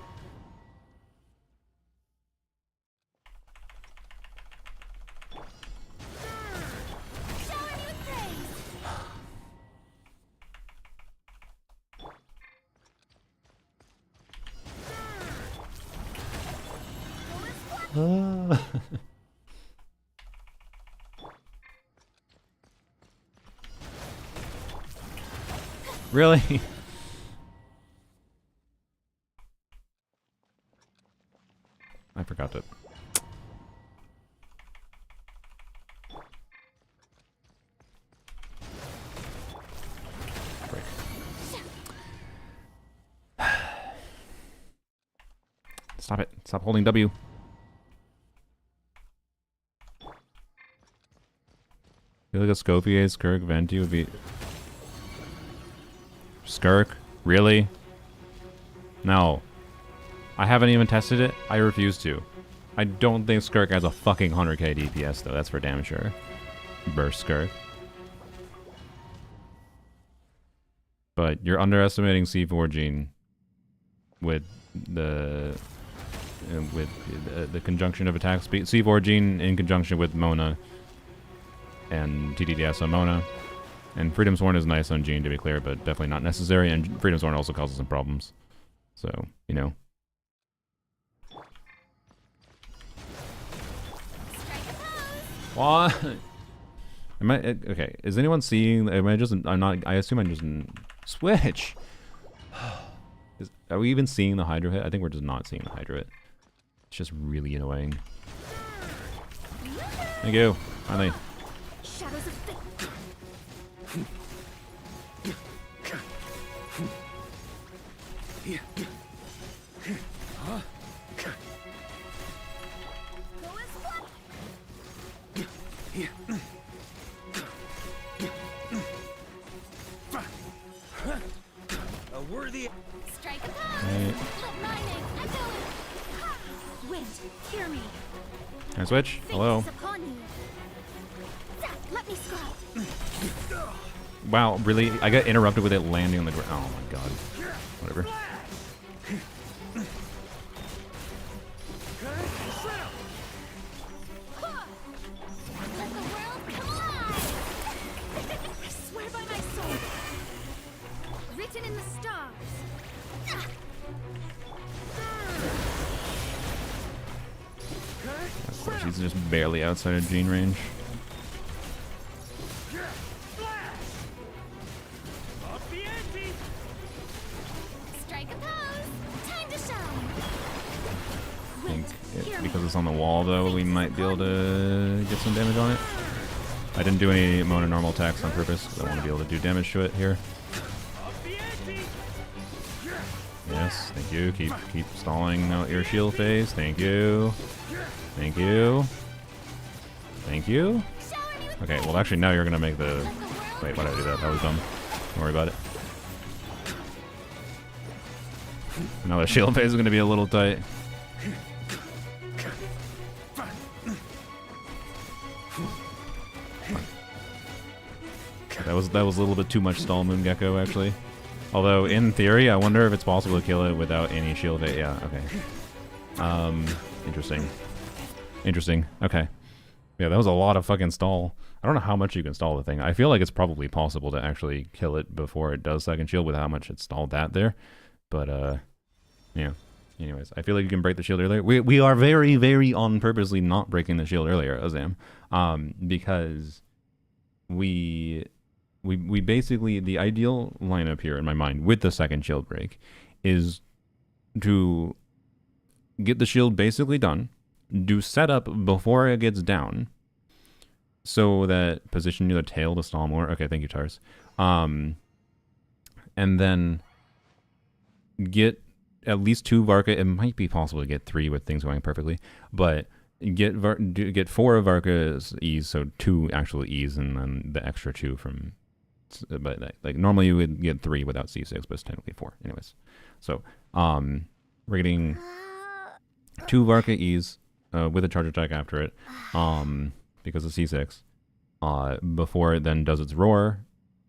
Really? I forgot to. Break. Stop it. Stop holding W. I feel like a Scofier Skirk Venti would be... Skirk? Really? No. I haven't even tested it. I refuse to. I don't think Skirk has a fucking 100k DPS though. That's for damn sure. Burst Skirk. But you're underestimating C4 Gene with the conjunction of attack speed. C4 Gene in conjunction with Mona and TDDS on Mona. And Freedom's Horn is nice on Gene, to be clear, but definitely not necessary. And Freedom's Horn also causes some problems. So, you know. What? Am I okay? Is anyone seeing? Am I just? I'm not. I assume I'm just switch. Are we even seeing the Hydro hit? I think we're just not seeing the Hydro hit. It's just really annoying. Thank you. Finally. Shadows of fate. A worthy Strike a pose. Right. Let mining echo. Wind, hear me. Can I switch? Fate Hello. is upon you. Let me scrub. Wow, really? I got interrupted with it landing on the ground. Oh my god. Whatever. Let the world come alive. I swear by my sword. Written in the stars. Of course, he's just barely outside of Gene range. Strike a pose. Time to shine. I think because it's on the wall, though, we might be able to get some damage on it. I didn't do any Mona normal attacks on purpose, because I want to be able to do damage to it here. Yes, thank you. Keep stalling out your shield phase. Thank you. Thank you. Thank you. Okay, well actually now you're gonna make the Wait, why did I do that? That was dumb. Don't worry about it. Now the shield phase is going to be a little tight. That was a little bit too much stall Moon Gecko, actually. Although, in theory, I wonder if it's possible to kill it without any shield phase. Yeah, okay. Interesting. Interesting. Okay. Yeah, that was a lot of fucking stall. I don't know how much you can stall the thing. I feel like it's probably possible to actually kill it before it does second shield with how much it stalled that there. But, yeah. Anyways, I feel like you can break the shield earlier. We are very, very on purposely not breaking the shield earlier, Azam. Because we basically, the ideal lineup here in my mind with the second shield break is to get the shield basically done, do setup before it gets down, so that position near the tail to stall more. Okay, thank you, Tars. And then get at least 2 Varca. It might be possible to get 3 with things going perfectly, but get 4 of Varca's E's, so 2 actual E's, and then the extra 2 from. But like normally you would get 3 without C6, but it's technically 4. Anyways, so we're getting 2 Varca E's with a charge attack after it, because of C6, before it then does its roar,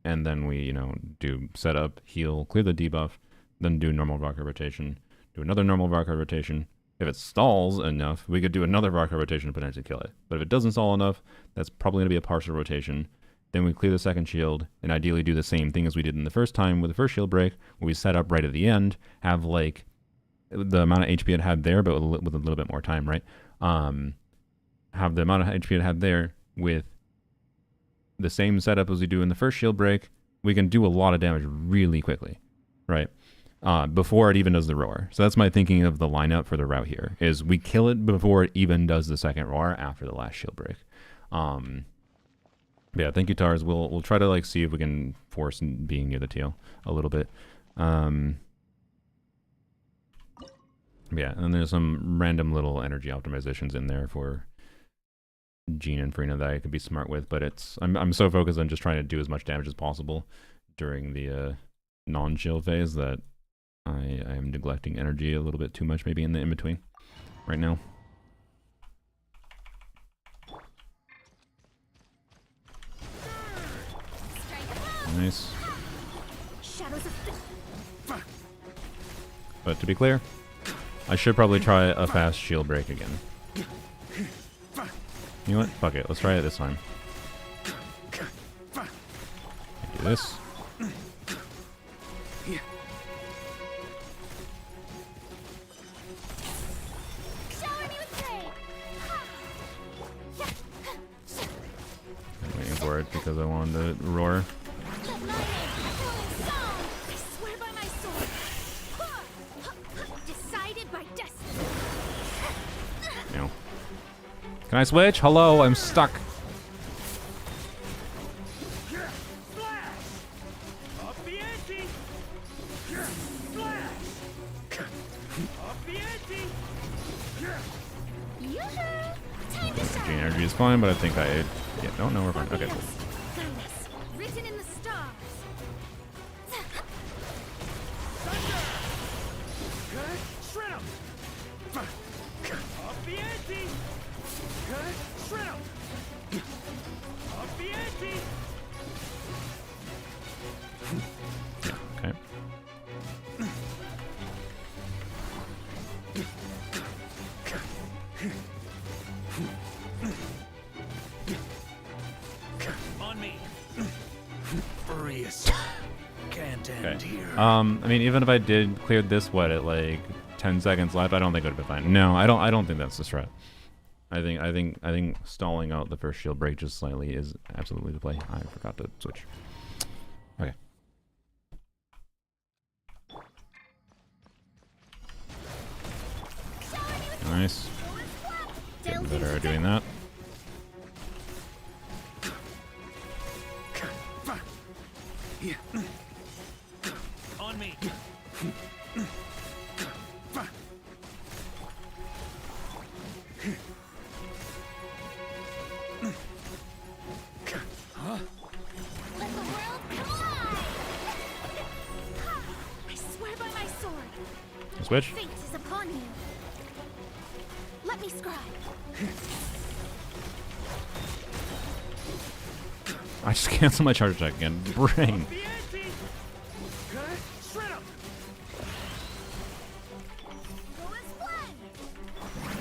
and then we do setup, heal, clear the debuff, then do normal Varca rotation, do another normal Varca rotation. If it stalls enough, we could do another Varca rotation and potentially kill it. But if it doesn't stall enough, that's probably going to be a partial rotation. Then we clear the second shield, and ideally do the same thing as we did in the first time with the first shield break, where we set up right at the end, have like the amount of HP it had there, but with a little bit more time, right? Have the amount of HP it had there with the same setup as we do in the first shield break. We can do a lot of damage really quickly, right? Before it even does the roar. So that's my thinking of the lineup for the route here, is we kill it before it even does the second roar after the last shield break. Yeah, thank you, Tars. We'll try to like see if we can force being near the tail a little bit. Yeah, and there's some random little energy optimizations in there for Jean and Farina that I could be smart with, but I'm so focused on just trying to do as much damage as possible during the non-shield phase that I am neglecting energy a little bit too much, maybe in the in-between right now. Nice. But to be clear, I should probably try a fast shield break again. You know what? Fuck it. Let's try it this time. Do this. I'm waiting for it because I wanted to roar. Can I switch? Hello, I'm stuck. Gene energy is fine, but I think I... Yeah, no, we're fine. Okay, cool. Written in the stars. Okay. On me. Furious. Can't end here. I mean, even if I did clear this wet at like 10 seconds left, I don't think it would have been fine. No, I don't think that's the strat. I think stalling out the first shield break just slightly is absolutely the play. I forgot to switch. Okay. Nice. Getting better at doing that. On me. Let the Switch. Fate is upon you. Let me scribe. I just canceled my charge attack again. Brain. The ante. Shred 'em. Go and splend.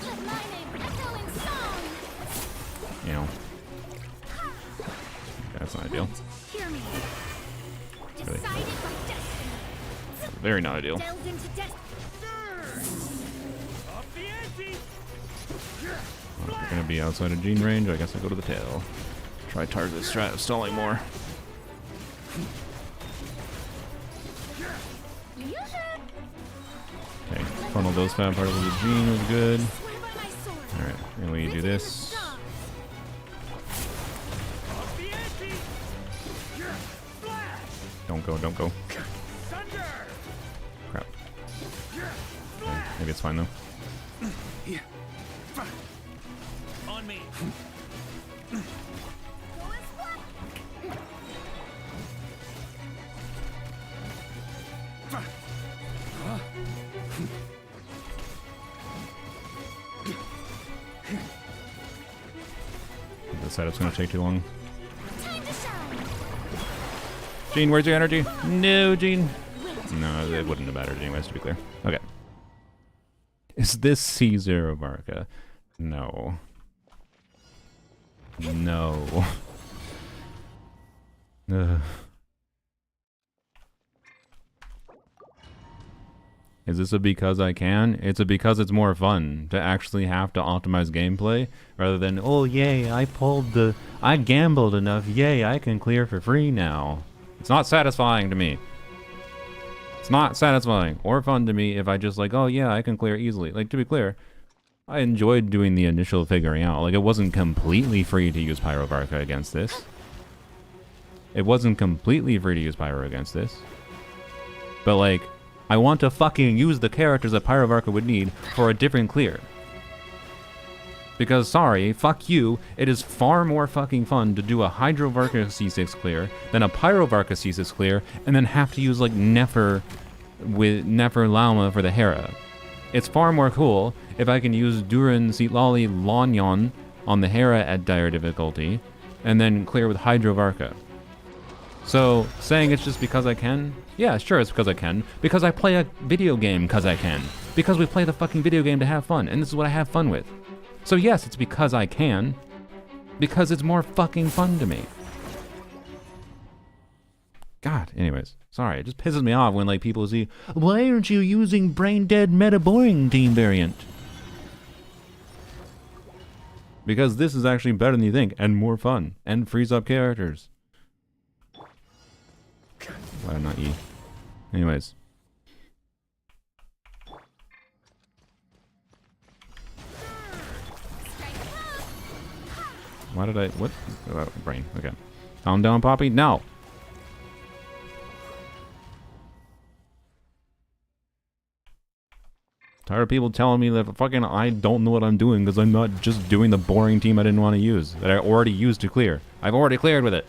Let my name echo in song. You know. That's not ideal. Hear me. Really? Decided by destiny. Very not ideal. Delved into destiny. Up the ante. Well, if we're gonna be outside of Gene range, I guess I go to the tail. Try target this strat of stalling more. Okay, funnel those fat particles to Gene was good. Swear by my sword. Alright, and we do this. Up the ante. Flash. Don't go, don't go. Thunder. Crap. Okay, maybe it's fine though. On me. Go and splend. The setup's gonna take too long. Time to shine. Gene, where's your energy? No, Gene. No, it wouldn't have mattered anyways, to be clear. Okay. Is this C0 Varca? No. No. Ugh. Is this a because I can? It's a because it's more fun to actually have to optimize gameplay rather than, oh yay, I gambled enough, yay, I can clear for free now. It's not satisfying to me. It's not satisfying or fun to me if I just like, oh yeah, I can clear easily. Like, to be clear, I enjoyed doing the initial figuring out. Like, it wasn't completely free to use Pyro Varca against this. It wasn't completely free to use Pyro against this. But like, I want to fucking use the characters that Pyro Varca would need for a different clear. Because, sorry, fuck you, it is far more fucking fun to do a Hydro Varca C6 clear than a Pyro Varca C6 clear and then have to use, like, Nefer with Nefer Lauma for the Hera. It's far more cool if I can use Duran Sitlali Lanyon on the Hera at dire difficulty and then clear with Hydro Varca. So, saying it's just because I can? Yeah, sure, it's because I can. Because I play a video game because I can. Because we play the fucking video game to have fun, and this is what I have fun with. So yes, it's because I can. Because it's more fucking fun to me. God, anyways. Sorry, it just pisses me off when like people see, why aren't you using brain dead meta boring team variant? Because this is actually better than you think, and more fun, and frees up characters. Why not E? Anyways. Why did I... What? Oh, brain. Okay. Calm down, Poppy. No! Tired of people telling me that fucking I don't know what I'm doing because I'm not just doing the boring team I didn't want to use. That I already used to clear. I've already cleared with it.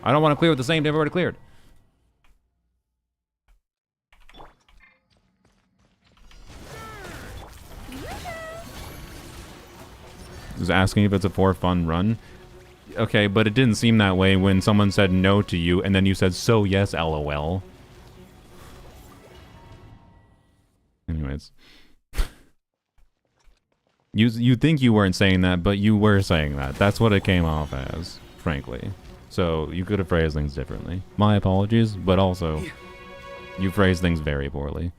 I don't want to clear with the same team I've already cleared. Was asking if it's a for fun run. Okay, but it didn't seem that way when someone said no to you and then you said so yes, lol. Anyways. You think you weren't saying that, but you were saying that. That's what it came off as, frankly. So you could have phrased things differently. My apologies, but also you phrased things very poorly.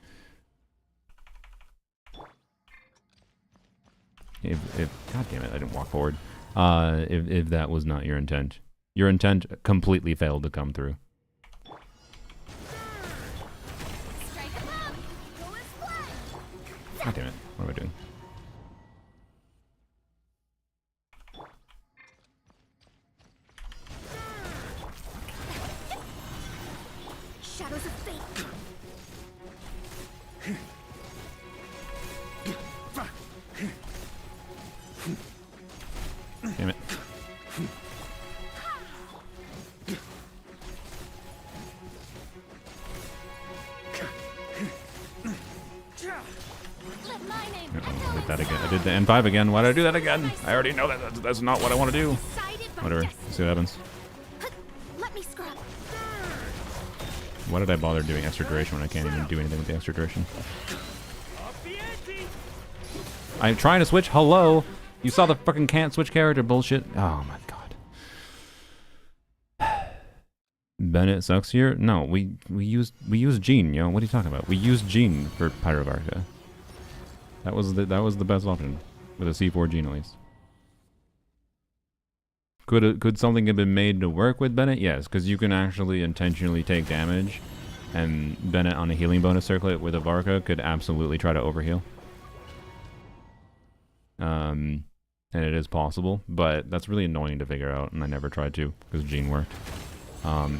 If God damn it, I didn't walk forward. If that was not your intent. Your intent completely failed to come through. God damn it, what am I doing? Shadows of fate. Damn it. the N5 again. Why did I do that again? I already know that that's not what I want to do. Decided by Whatever. destiny. Let's see what happens. Let me scrub. Why did I bother doing extra duration when I can't even do anything with the extra duration? I'm trying to switch. Hello? You saw the fucking can't switch character bullshit? Oh my god. Bennett sucks here? No, we used Jean, yo. What are you talking about? We used Jean for Varca. That was the best option. With a C4 Jean at least. Could something have been made to work with Bennett? Yes, because you can actually intentionally take damage, and Bennett on a healing bonus circlet with a Varca could absolutely try to overheal. And it is possible, but that's really annoying to figure out, and I never tried to because Jean worked.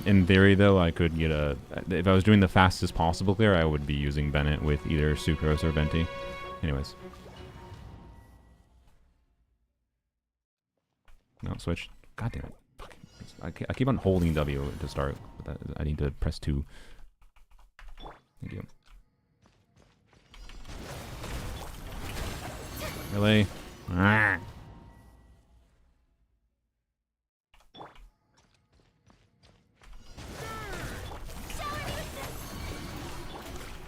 In theory, though, I could get a... If I was doing the fastest possible clear, I would be using Bennett with either Sucrose or Venti. Anyways. No, switch. God damn it. I keep on holding W to start. But I need to press 2. Thank you. Really? Ah.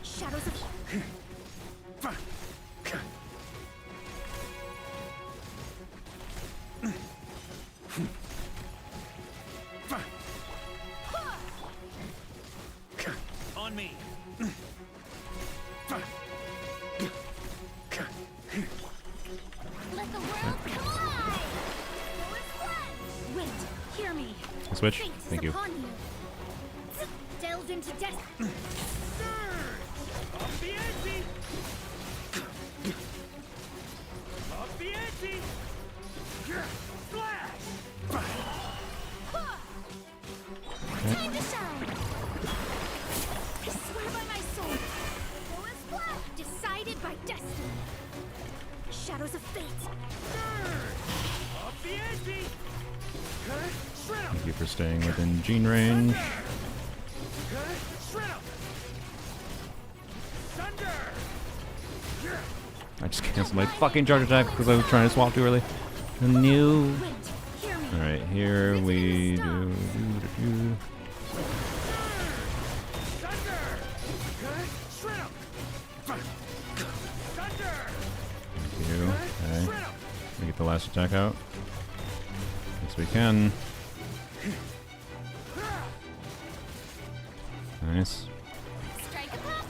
Shadows of... On me. Let the world come alive! Wait, hear me. Switch. Fate is Thank you. upon you. Delve into death. Up the ante. Up the ante. Flash. Time to shine. I swear by my soul. Decided by destiny. Shadows of fate. Up the ante. Shred 'em. Thank you for staying within Jean range. Shred 'em. Thunder. I just canceled my fucking charge attack because I was trying to swap too early. New. Wait, hear me. Alright, here we do. Thunder. Shred 'em. Thunder. Thank you. Okay. Shred 'em. Let me get the last attack out. Yes, we can. Nice. Strike a pop.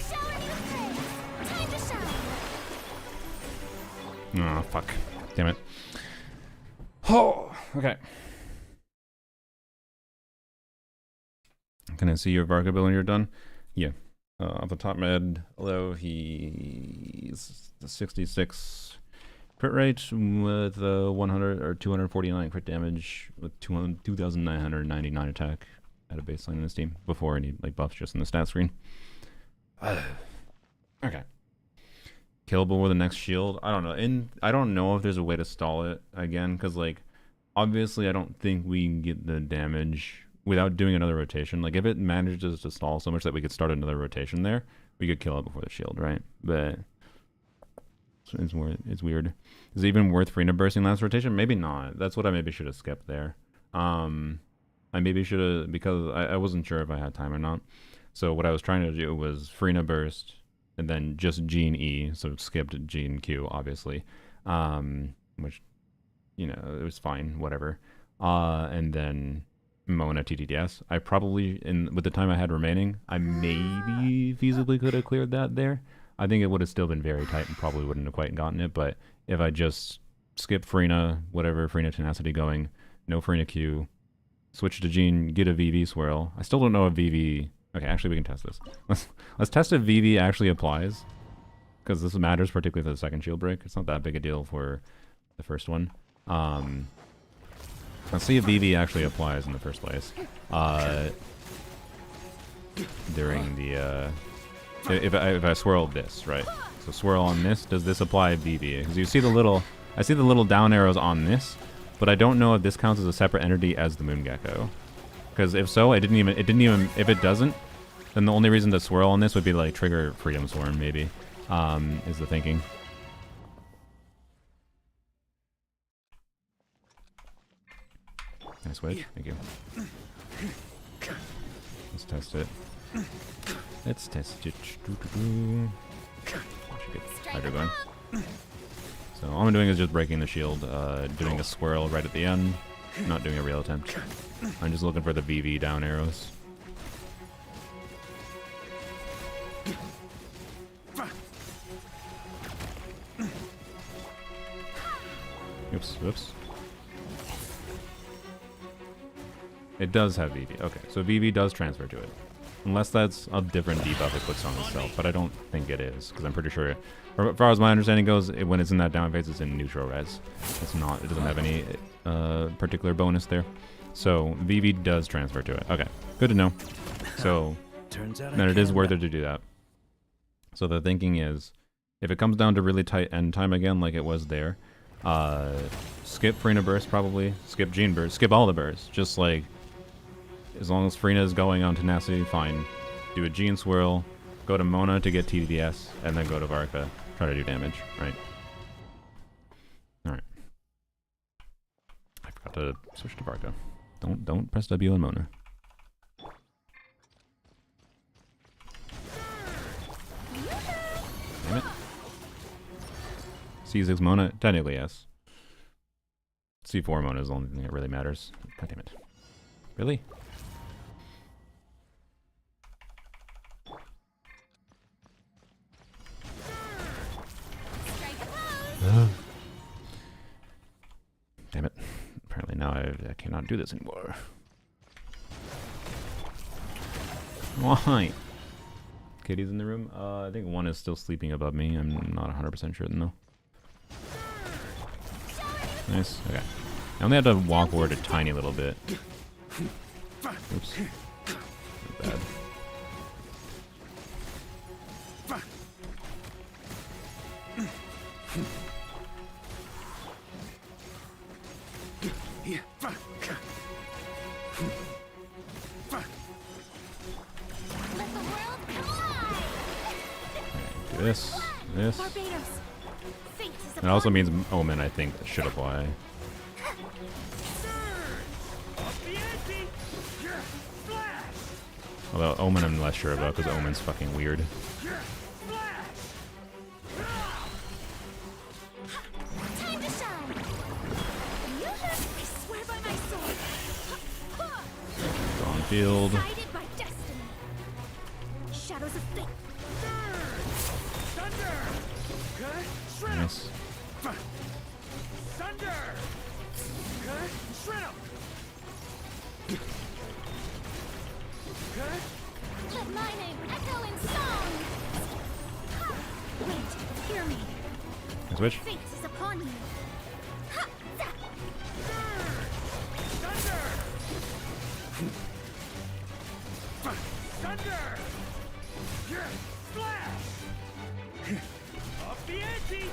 Shower me with praise. Time to shine. Oh, fuck. Damn it. Oh, okay. Can I see your Varca bill when you're done? Yeah. Off the top med, although he's the 66 crit rate with 100 or 249 crit damage with 2,999 attack at a baseline in his team before any like buffs just in the stat screen. Okay. Killable with the next shield. I don't know. I don't know if there's a way to stall it again, because like obviously I don't think we can get the damage without doing another rotation. Like if it manages to stall so much that we could start another rotation there, we could kill it before the shield, right? But it's weird. Is it even worth Frina bursting last rotation? Maybe not. That's what I maybe should have skipped there. I maybe should have, because I wasn't sure if I had time or not. So what I was trying to do was Frina burst and then just Jean E, so skipped Jean Q, obviously, which, you know, it was fine, whatever. And then Mona TTDS. I probably, with the time I had remaining, I maybe feasibly could have cleared that there. I think it would have still been very tight and probably wouldn't have quite gotten it, but if I just skip Frina, whatever, Frina Tenacity going, no Frina Q, switch to Jean, get a VV swirl. I still don't know if VV... Okay, actually we can test this. Let's test if VV actually applies, because this matters particularly for the second shield break. It's not that big a deal for the first one. Let's see if VV actually applies in the first place. during the if I swirl this, right? So swirl on this. Does this apply VV? Because you see the little, I see the little down arrows on this, but I don't know if this counts as a separate entity as the moon gecko. Because if so, it didn't even. If it doesn't, then the only reason to swirl on this would be like trigger Freedom Swarm, maybe. Is the thinking. Nice wedge, thank you. Let's test it. Let's test it. Should get Hydra going. So all I'm doing is just breaking the shield, doing a swirl right at the end, not doing a real attempt. I'm just looking for the VV down arrows. Oops, whoops. It does have VV. Okay, so VV does transfer to it. Unless that's a different debuff it puts on itself, but I don't think it is, because I'm pretty sure, as far as my understanding goes, when it's in that down phase, it's in neutral res. It's not, it doesn't have any particular bonus there. So VV does transfer to it. Okay, good to know. So then it is worth it to do that. So the thinking is, if it comes down to really tight end time again, like it was there, skip Frina burst probably, skip Gene burst, skip all the bursts, just like, as long as Frina is going on tenacity, fine. Do a Gene swirl, go to Mona to get TDS, and then go to Varca. Try to do damage, right? Alright. I forgot to switch to Varca. Don't press W on Mona. Damn it. C6 Mona? Technically, yes. C4 Mona is the only thing that really matters. God damn it. Really? Damn it. Apparently now I cannot do this anymore. Why? Kitty's in the room? I think one is still sleeping above me. I'm not 100% sure though. Nice. Okay. I only had to walk forward a tiny little bit. Oops. Not bad. This. It also means Omen, I think, should apply. Although Omen I'm less sure about, because Omen's fucking weird. On field. Nice. Let my name echo in song. Wait, hear me. Switch. Fate is upon you. Thunder! Flash! Up the ante!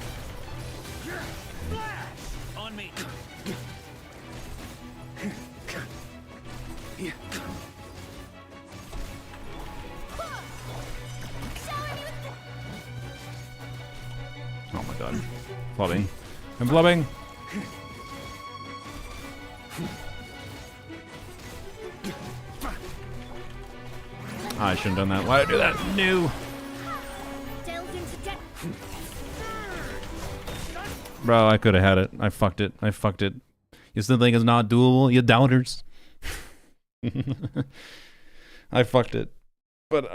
Flash! On me! Oh my god. Flubbing. I'm flubbing! I shouldn't have done that. Why did I do that? No! Bro, I could have had it. I fucked it. I fucked it. You still think it's not doable, you doubters? I fucked it. But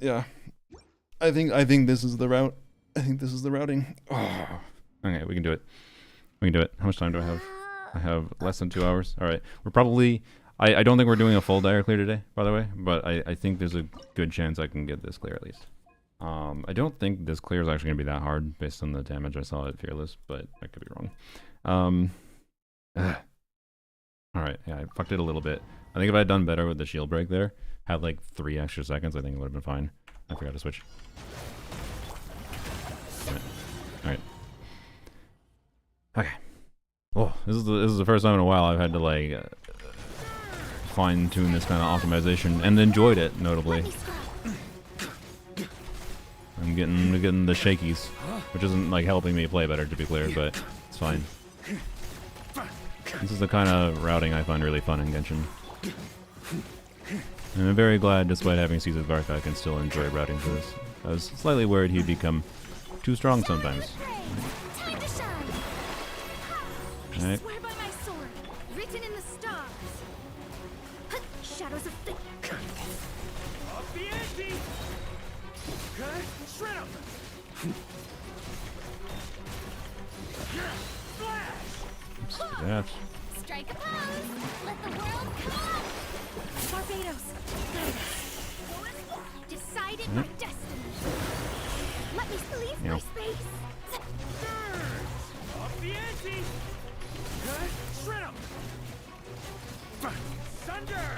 yeah. I think this is the route. I think this is the routing. Oh. Okay, we can do it. We can do it. How much time do I have? I have less than 2 hours. Alright. We're probably... I don't think we're doing a full dire clear today, by the way, but I think there's a good chance I can get this clear at least. I don't think this clear is actually going to be that hard based on the damage I saw at Fearless, but I could be wrong. Alright, yeah, I fucked it a little bit. I think if I had done better with the shield break there, had like 3 extra seconds, I think it would have been fine. I forgot to switch. Alright. Okay. Oh, this is the first time in a while I've had to like fine-tune this kind of optimization and enjoyed it, notably. I'm getting the shakies, which isn't like helping me play better, to be clear, but it's fine. This is the kind of routing I find really fun in Genshin. And I'm very glad, despite having seasoned Varca, I can still enjoy routing for this. I was slightly worried he'd become too strong sometimes. Alright. Swear by my sword, written in the stars. Shadows of fate. Up the ante! Shred 'em! Flash! Yeah. Strike a pose. Let the world come on. Barbados. Decided my destiny. Let me leave my space. Up the ante! Shred 'em! Thunder!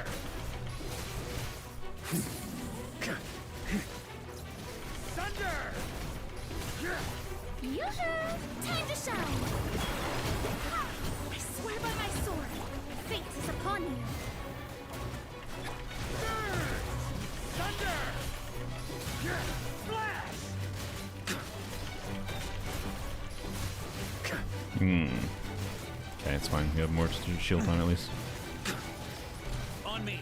Thunder! Yoo-hoo! Time to shine! I swear by my sword, fate is upon you. Thunder! Flash! Okay, it's fine. You have more shield time at least. On me!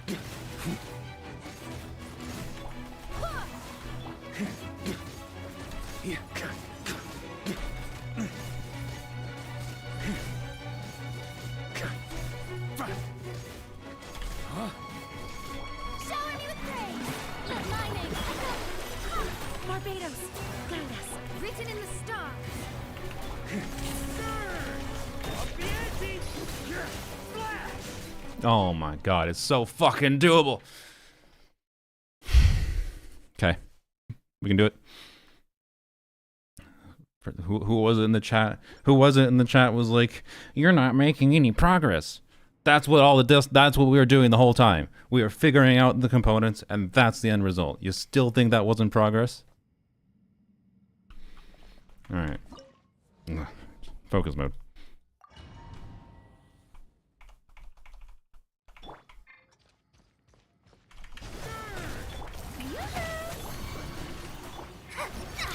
Shower me with praise! Let my name echo! Barbados, guide us, written in the stars. Up the ante! Flash! Oh my god, it's so fucking doable! Okay. We can do it. Who was it in the chat? Who was it in the chat was like, "You're not making any progress." That's what that's what we were doing the whole time. We were figuring out the components, and that's the end result. You still think that wasn't progress? Alright. Focus mode.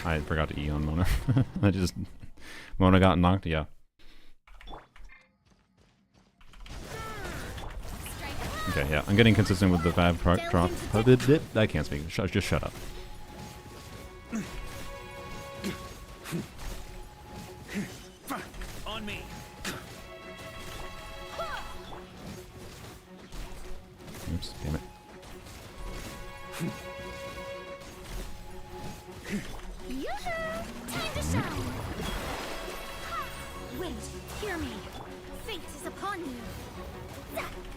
I forgot to E on Mona. Mona got knocked, yeah. Okay, yeah, I'm getting consistent with the Fab drop. I can't speak. Just shut up. On me! Oops, damn it. Yoo-hoo! Time to shine! Wait, hear me. Fate is upon you.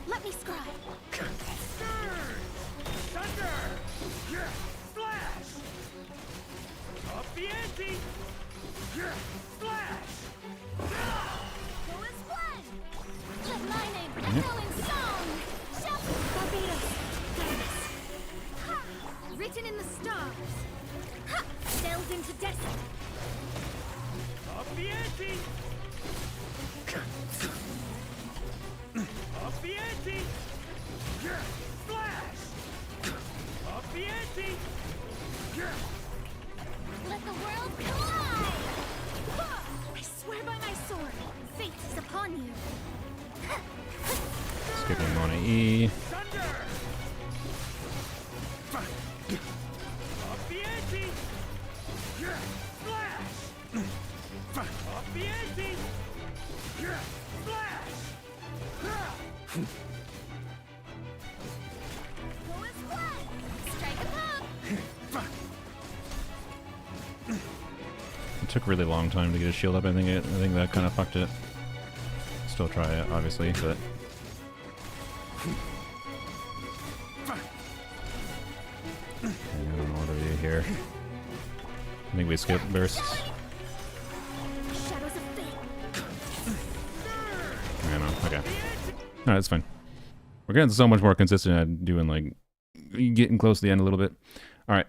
Let me scribe. Thunder! Flash! Up the ante! Flash! Go as one! Let my name echo in song! Shout Barbados! Guide us! Ha! Written in the stars! Ha! Delved into destiny! Up the ante! Up the ante! Flash! Up the ante! Let the world collide! I swear by my sword, fate is upon you. Skipping Mona E. Thunder! Up the ante! Flash! Up the ante! Flash! Go as one! Strike a pop! It took a really long time to get his shield up. I think that kind of fucked it. Still try it, obviously, but. I don't know what to do here. I think we skip bursts. Shadows of fate. I don't know. Okay. No, that's fine. We're getting so much more consistent at doing, like, getting close to the end a little bit. Alright.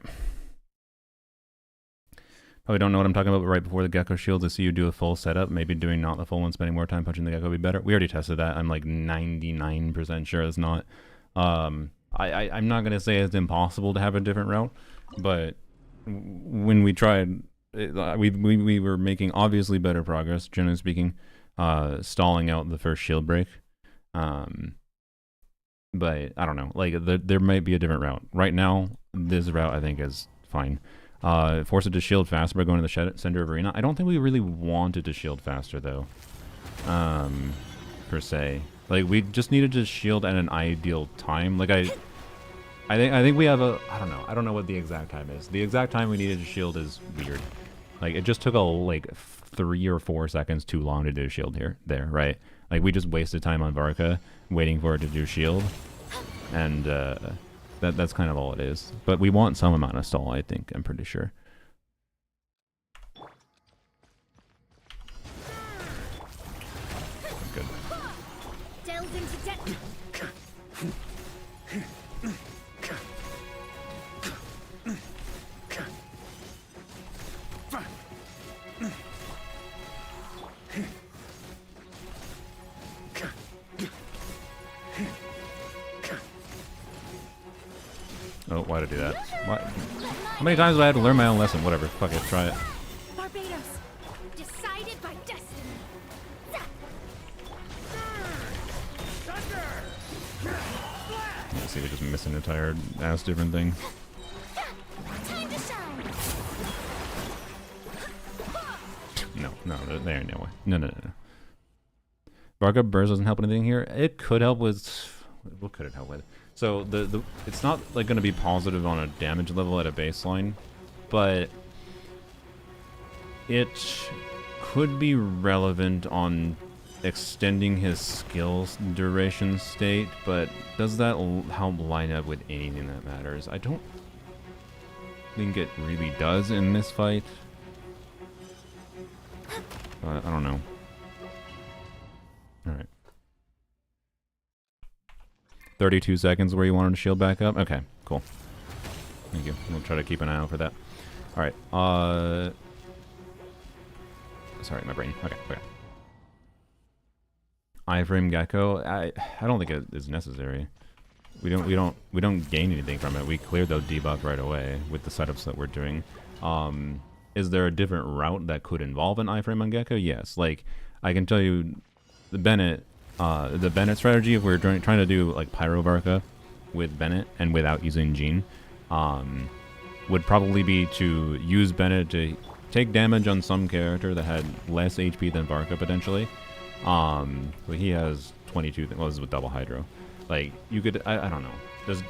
Probably don't know what I'm talking about, but right before the Gecko shields, I see you do a full setup. Maybe doing not the full one, spending more time punching the Gecko would be better. We already tested that. I'm like 99% sure it's not. I'm not going to say it's impossible to have a different route, but when we tried, we were making obviously better progress, generally speaking, stalling out the first shield break. But I don't know, like there might be a different route. Right now, this route I think is fine. Force it to shield faster by going to the center of arena. I don't think we really wanted to shield faster though, per se. Like we just needed to shield at an ideal time. Like I think we have a, I don't know what the exact time is. The exact time we needed to shield is weird. Like it just took like 3 or 4 seconds too long to do shield there, right? Like we just wasted time on Varca waiting for it to do shield, and that's kind of all it is. But we want some amount of stall, I think. I'm pretty sure. Good. Delve into depth. Oh, why did I do that? Why? How many times do I have to learn my own lesson? Whatever. Fuck it. Try it. Barbados. Decided by destiny. Yeah, see, we just miss an entire ass different thing. Time to shine. No, there ain't no way. No. Varca Burst doesn't help anything here. It could help with... What could it help with? So it's not like going to be positive on a damage level at a baseline, but it could be relevant on extending his skills duration state. But does that help line up with anything that matters? I don't think it really does in this fight. I don't know. All right. 32 seconds where you wanted to shield back up? Okay, cool. Thank you. We'll try to keep an eye out for that. Alright, sorry, my brain. Okay. Iframe Gecko. I don't think it is necessary. We don't gain anything from it. We cleared the debuff right away with the setups that we're doing. Is there a different route that could involve an iframe on Gecko? Yes. Like, I can tell you the Bennett strategy, if we're trying to do like Pyro Varca with Bennett and without using Jean, would probably be to use Bennett to take damage on some character that had less HP than Varca potentially. But he has 22. Well, this is with double Hydro. Like you could, I don't know.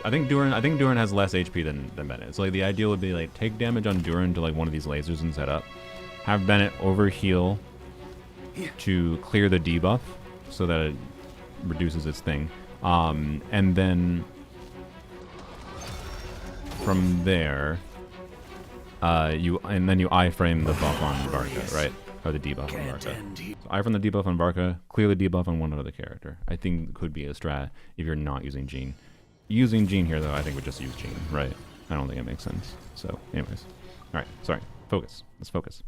I think Duran has less HP than Bennett. So like the ideal would be like take damage on Duran to like one of these lasers and set up, have Bennett overheal to clear the debuff, so that it reduces its thing, and then from there, you iframe the buff on Varca, right? Or the debuff on Varca. So iframe the debuff on Varca, clear the debuff on one other character. I think could be a strat if you're not using Jean. Using Jean here, though, I think we just use Jean, right? I don't think it makes sense. So, anyways, all right, sorry. Focus. Let's focus.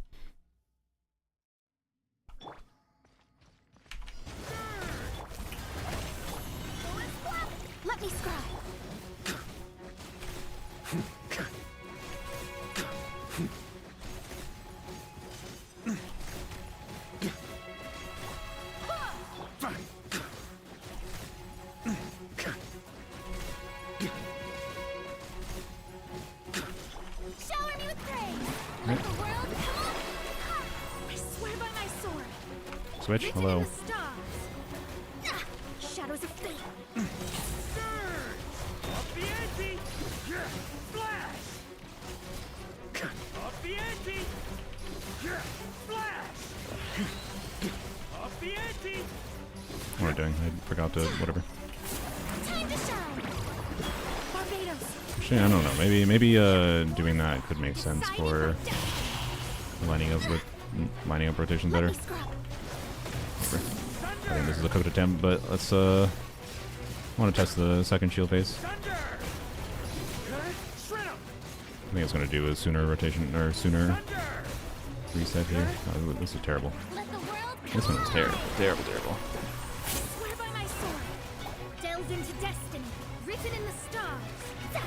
Let me scry. Shower me with praise. Let the world come on. I swear by my sword. Switch. Written Hello. in the stars. Shadows of fate. Up the ante! Flash! Up the ante! Flash! Up the ante! What am I doing? I forgot to whatever. Time to shine. Barbados. Actually, I don't know. Maybe doing that could make sense for lining up rotation better. Let me scrub. I think this is a cooked attempt, but let's I want to test the second shield phase. Thunder. Shred 'em. I think it's going to do a sooner rotation, or sooner Thunder. reset here. Oh, this is terrible. Let the world This one was terrible. Terrible, terrible. swear by my sword. Delves into destiny, written in the stars. Yeah,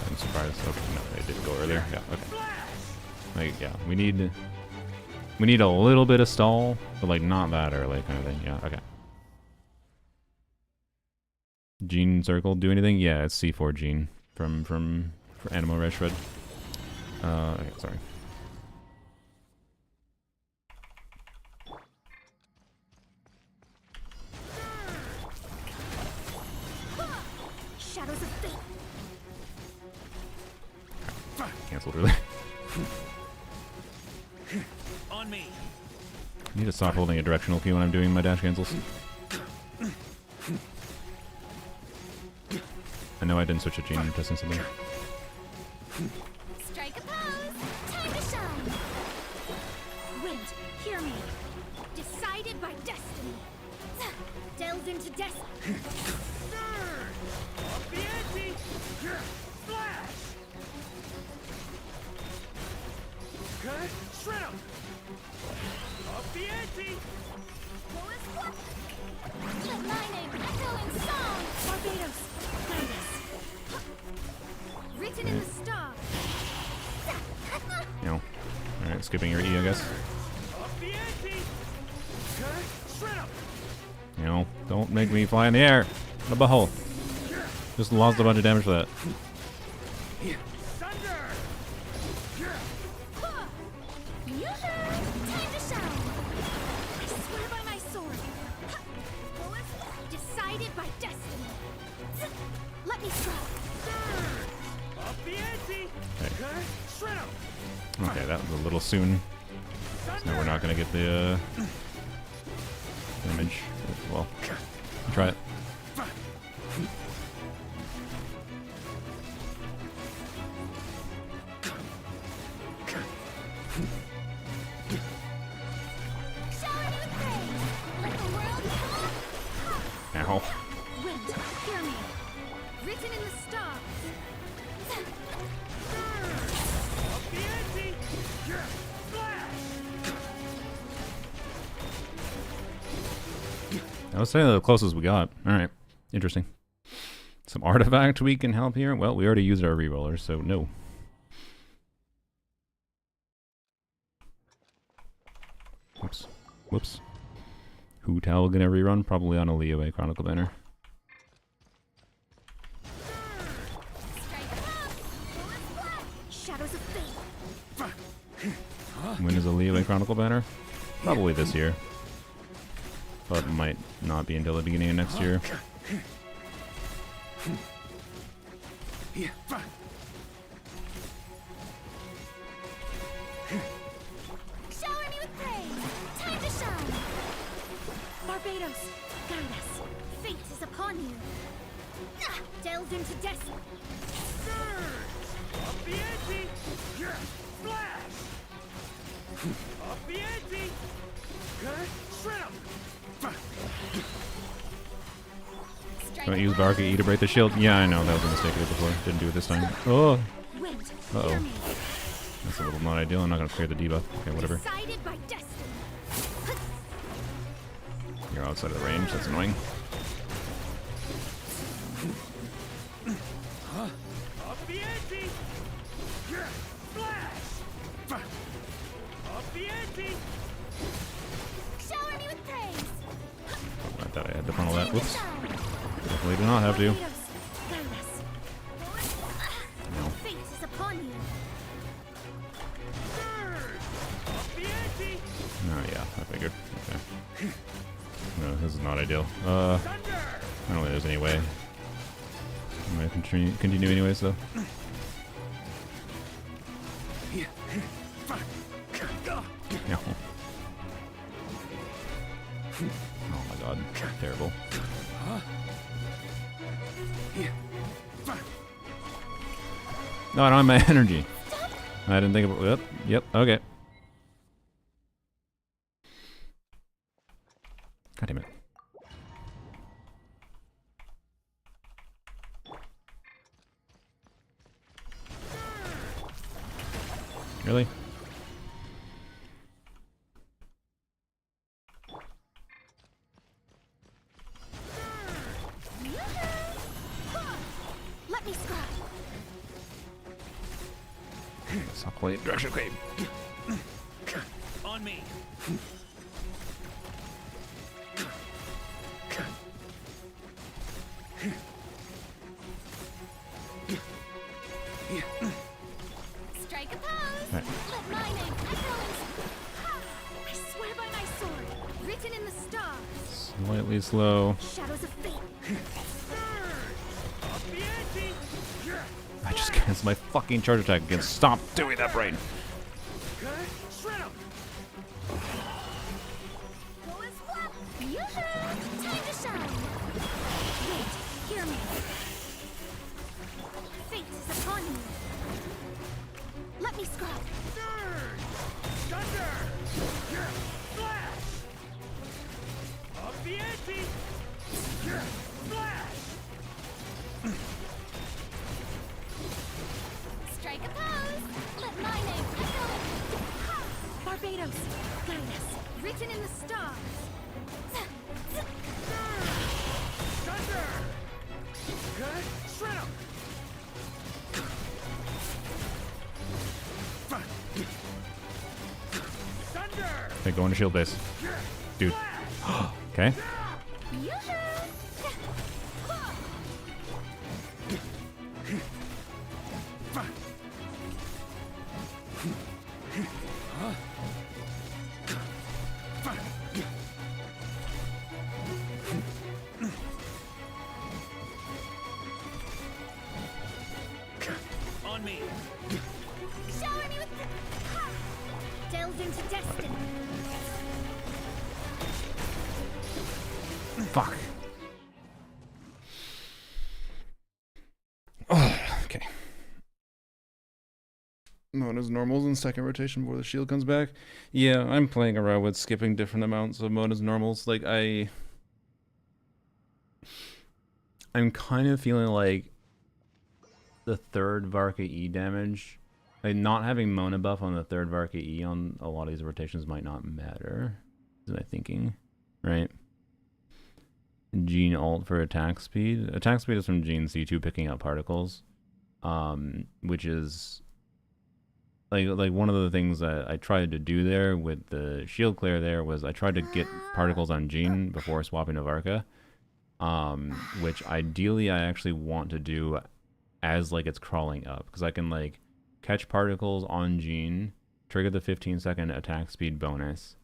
I'm surprised. Okay, no, it didn't go earlier. Yeah, okay. Like, yeah, we need a little bit of stall, but like not that early kind of thing. Yeah, okay. Gene circle, do anything? Yeah, it's C4 gene from for Animal Red Shred. Okay, sorry. Shadows of fate. Cancelled earlier. On me. I need to stop holding a directional key when I'm doing my dash cancels. I know I didn't switch a gene, I'm testing something. Strike a pose. Time to shine. Wind, hear me. Decided by destiny. Delves into destiny. Up the ante. Flash. Cut. Shred 'em. Up the ante. Let my name echo in song. Barbados, guide us. Written in the stars. You know. Alright, skipping your E, I guess. Up the ante. Cut. Shred 'em. You know, don't make me fly in the air. The butthole. Just lost a bunch of damage for that. Thunder. Time to shine. I swear by my sword. Decided by destiny. Let me strike. Up the ante. Okay. Cut. Shred 'em. Okay, that was a little soon. So now we're not gonna get the damage. Well, try it. Shower me with praise. Let the world come. Ow. Wind, hear me. Written in the stars. Up the ante. Flash. I was saying the closest we got. Alright, interesting. Some artifact we can help here? Well, we already used our reroller, so no. Whoops. Whoops. Hu Tao gonna rerun? Probably on a Leo Chronicle banner. Shadows of fate. When is a Leo Chronicle banner? Probably this year. But might not be until the beginning of next year. Shower me with praise. Time to shine. Barbados, guide us. Fate is upon you. Delves into destiny. Up the ante. Flash. Up the ante. Cut. Shred 'em. Don't use Varca E to break the shield. Yeah, I know, that was a mistake I did before. Didn't do it this time. Oh! Wind, Uh-oh. hear me. That's a little not ideal. I'm not gonna clear the debuff. Okay, whatever. Decided by destiny. You're outside of the range, that's annoying. Up the ante. Flash. Up the ante. Shower me with praise. I thought I had to funnel that. Whoops. Shine. Definitely do not have to. Barbados, guide us. No. Fate is upon you. Up the ante. Oh yeah, I figured. Okay. No, this is not ideal. Thunder. I don't think there's any way. I'm gonna continue anyways though. No. Oh my god, terrible. No, I don't have my energy. I didn't think about. Yep. Okay. God damn it. Really? Let me scrap. Stop playing direction claim. On me. Strike a pose. Right. Let my name echo in. I swear by my sword, written in the stars. Slightly slow. Shadows of fate. Up the ante. I just canceled my fucking charge attack again. Stop doing that, brain. Shred 'em. Go and flap. Yoo-hoo! Time to shine. Wait, hear me. Fate is upon you. Let me scrap. Thunder. Flash. Up the ante. Flash. Strike a pose. Let my name echo. Ha! Barbados, guide us. Written in the stars. Thunder. Shred 'em. Thunder. Okay, go into shield base. Dude. Okay. Yoo-hoo! On me. Shower me with the... Ha! Delve into destiny. Fuck. Oh, okay. Mona's normals in second rotation before the shield comes back. Yeah, I'm playing around with skipping different amounts of Mona's normals. Like, I'm kind of feeling like the third Varca E damage, like not having Mona buff on the third Varca E on a lot of these rotations might not matter. Is my thinking, right? Gene alt for attack speed. Attack speed is from Gene C2 picking up particles, which is like one of the things that I tried to do there with the shield clear there was I tried to get particles on Gene before swapping to Varca, which ideally I actually want to do as like it's crawling up, because I can like catch particles on Gene, trigger the 15-second attack speed bonus,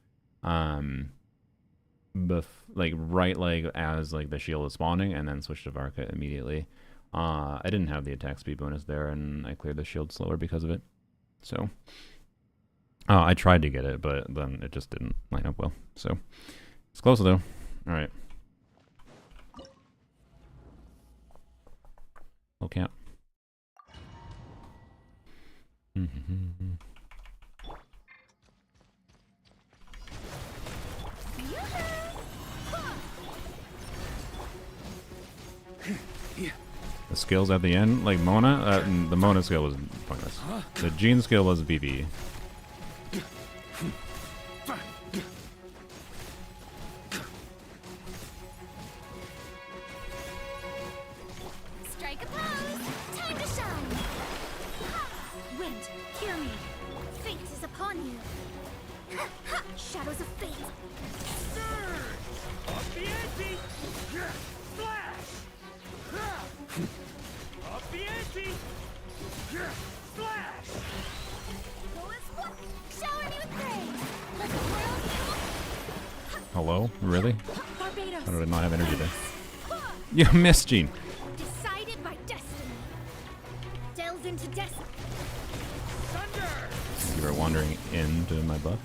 like right like as like the shield is spawning, and then switch to Varca immediately. I didn't have the attack speed bonus there, and I cleared the shield slower because of it. So I tried to get it, but then it just didn't line up well. So it's close though. All right. Oh, cat. The skills at the end, like Mona, the Mona skill was pointless. The Gene skill was BB. Strike a pose. Time to shine. Wind, hear me. Fate is upon you. Shadows of fate. Up the ante. Flash. Up the ante. Flash. Go and swap. Shower me with praise. Let the world. Hello? Really? Barbados. How did I not have energy there? You missed, Gene. Decided by destiny. Delve into destiny. Thunder. You were wandering into my buff.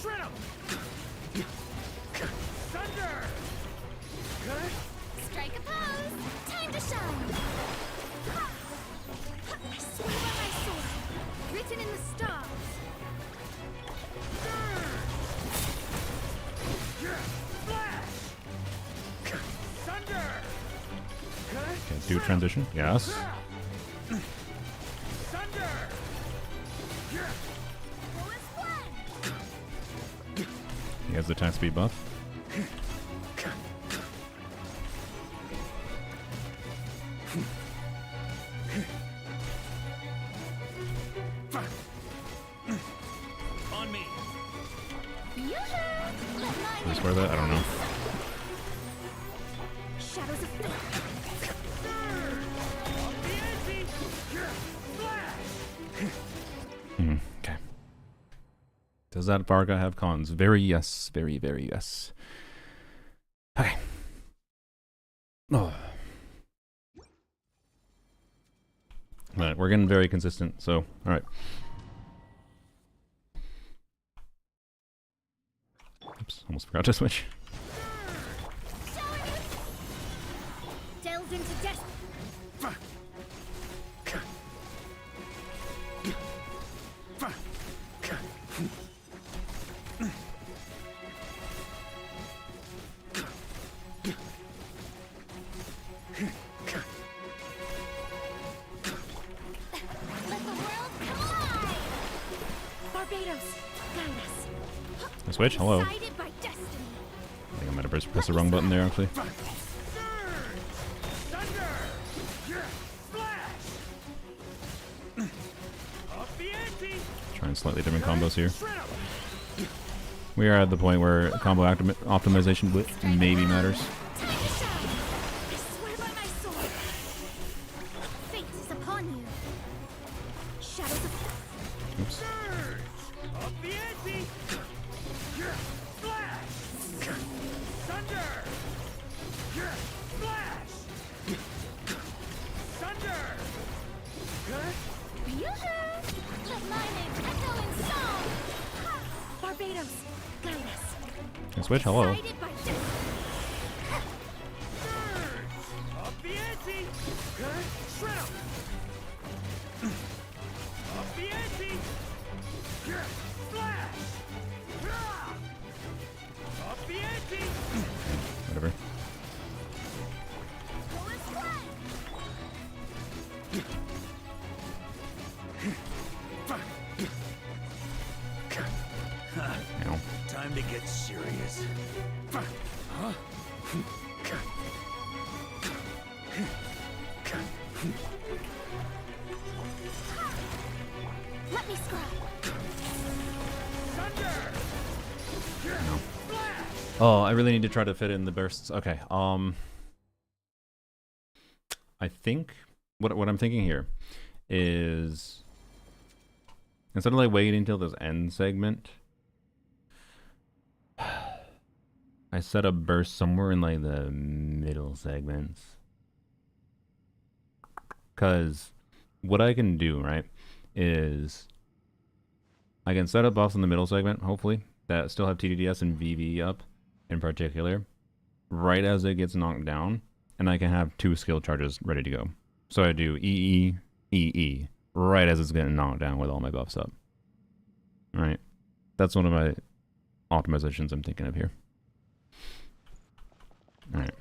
Shred 'em. Thunder. Strike a pose. Time to shine. I swear by my sword, written in the stars. Flash. Thunder. Okay, do transition. Yes. He has the attack speed buff. On me. I swear that? I don't know. Shadows of fate. Okay. Does that Varca have cons? Very yes. Very, very yes. Okay. Oh. Alright, we're getting very consistent, so, alright. Oops, almost forgot to switch. Delves into destiny. Switch? Hello. I Guided by destiny. think I might have pressed the wrong button there, actually. Trying slightly different combos here. We are at the point where combo optimization maybe matters. Time to shine. I swear by my sword. Fate is upon you. Shadows of Oops. let my name echo in song. Barbados, guide us. Can I switch? Hello. Guided by destiny. Whatever. Ow. Time to get serious. Huh? Let me scribe. No. Oh, I really need to try to fit in the bursts. Okay. I think what I'm thinking here is instead of like waiting until this end segment, I set a burst somewhere in like the middle segments. Cause what I can do, right, is I can set up buffs in the middle segment, hopefully, that still have TDDS and VV up in particular, right as it gets knocked down, and I can have 2 skill charges ready to go. So I do EE, EE, right as it's getting knocked down with all my buffs up. Right? That's one of my optimizations I'm thinking of here. Alright.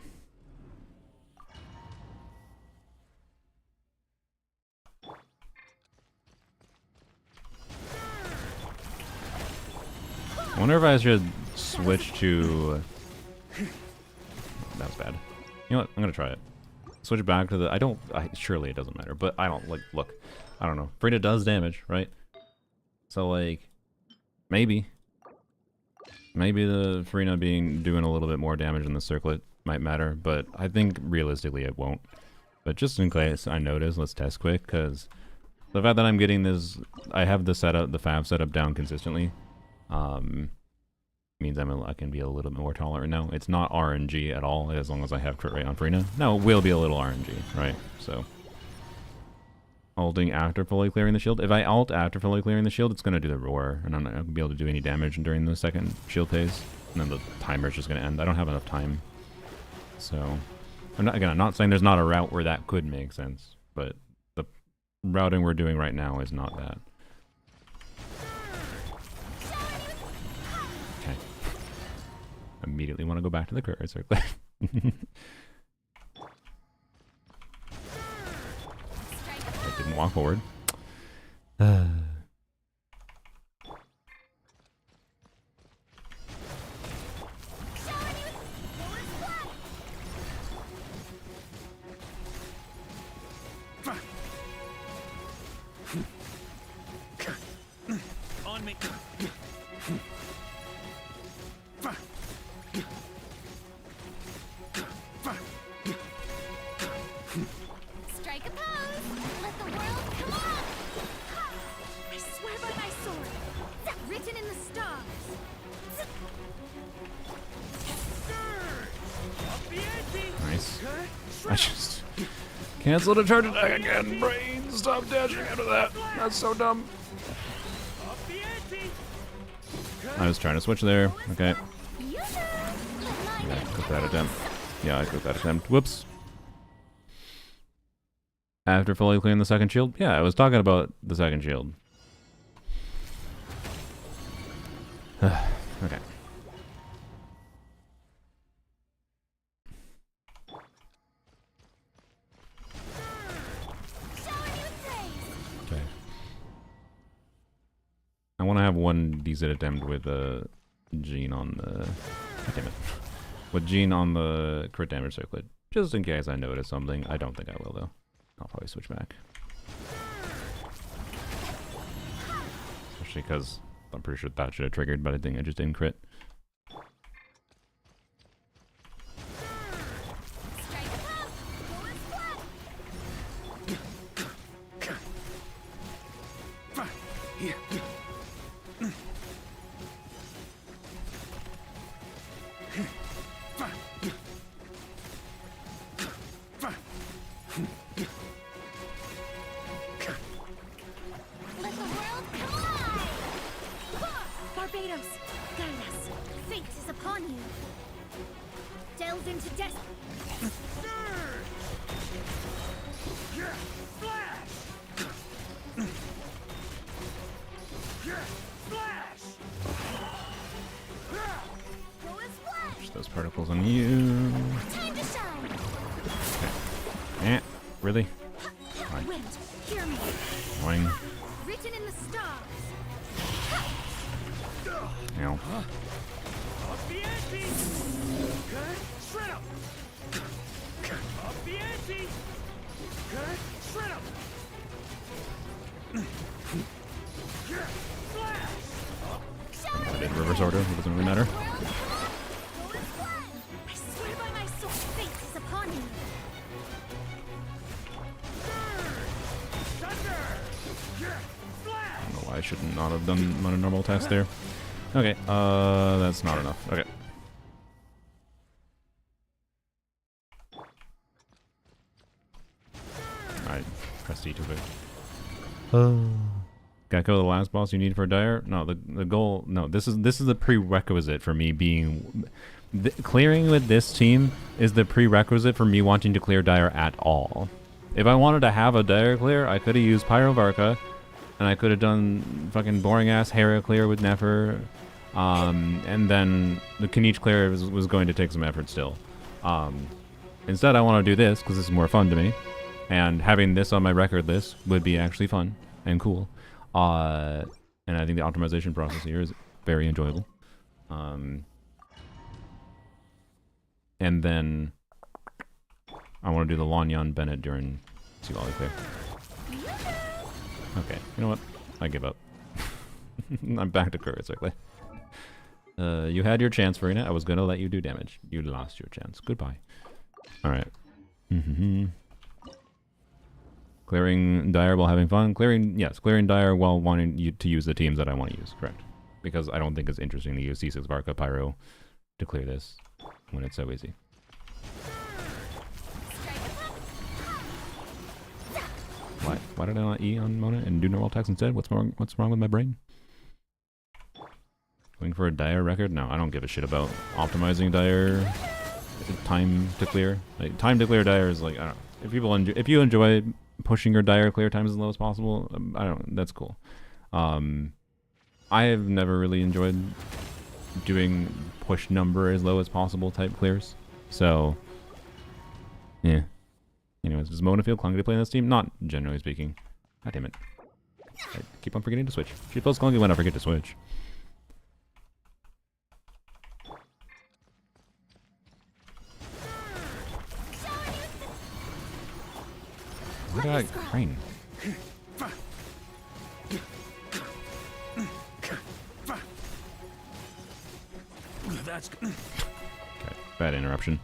I wonder if I should switch to... That was bad. You know what? I'm gonna try it. Switch back to the... surely it doesn't matter, but I don't, like, look. I don't know. Frida does damage, right? So, like... Maybe the Farina doing a little bit more damage in the circlet might matter, but I think realistically it won't. But just in case I notice, let's test quick, because the fact that I'm getting this... I have the FAV setup down consistently. Means I can be a little bit more tolerant now. It's not RNG at all, as long as I have crit rate on Farina. No, it will be a little RNG, right? So, ulting after fully clearing the shield. If I ult after fully clearing the shield, it's going to do the roar, and I'm not going to be able to do any damage during the second shield phase, and then the timer's just going to end. I don't have enough time. So, I'm not saying there's not a route where that could make sense, but the routing we're doing right now is not that. Immediately want to go back to the crit rate circle. It didn't walk forward. On me. Strike a pose. Let the world come on. I swear by my sword. Written in the stars. Up the ante. Nice. I just canceled a charge attack again. Brain, stop dashing out of that. That's so dumb. Up the ante. I was trying to switch there. Okay. You know. Let my Yeah, name click that attempt. Yeah, I clicked that attempt. Whoops. After fully clearing the second shield? Yeah, I was talking about the second shield. Okay. Okay. I want to have one decent attempt with Jean on the... God damn it. With Jean on the crit damage circlet. Just in case I notice something. I don't think I will, though. I'll probably switch back. Especially because I'm pretty sure that should have triggered, but I think I just didn't crit. Let the world come alive! Barbados, guide us. Fate is upon you. Delve into death. Flash. Flash. Go and splash. Push those particles on you. Time to shine. Eh, really? Fine. Wind, hear me. Annoying. Written in the stars. Ow. Up the ante. Shred up. Up the ante. Shred up. Flash. I did reverse order, it doesn't really matter. World, come on. Go and splash. I swear by my sword, fate is upon you. Thunder. Flash. I don't know why I should not have done a normal test there. Okay, that's not enough. Okay. Alright, press D too big. Gecko, the last boss you need for Dire? No, the goal. No, this is the prerequisite for me being clearing with this team is the prerequisite for me wanting to clear Dire at all. If I wanted to have a Dire clear, I could have used Pyro Varca, and I could have done fucking boring ass Hera clear with Nefer, and then the Knight clear was going to take some effort still. Instead, I want to do this because this is more fun to me, and having this on my record list would be actually fun and cool. And I think the optimization process here is very enjoyable. And then I want to do the Lanyan Bennett during Seawally Clear. Okay, you know what? I give up. I'm back to Cryo Circlet. You had your chance, Farina. I was gonna let you do damage. You lost your chance. Goodbye. Alright. Clearing Dire while having fun. Clearing Dire while wanting you to use the teams that I want to use. Correct. Because I don't think it's interesting to use C6 Varca Pyro to clear this when it's so easy. Why did I not E on Mona and do normal attacks instead? What's wrong with my brain? Going for a Dire record? No, I don't give a shit about optimizing Dire time to clear. Like, time to clear Dire is like, I don't know. If you enjoy pushing your Dire clear times as low as possible, that's cool. I have never really enjoyed doing push number as low as possible type clears. So, yeah. Anyways, does Mona feel clunky to play in this team? Not generally speaking. God damn it. keep on forgetting to switch. She feels clunky when I forget to switch. Look at that crane. That's good. Okay, bad interruption.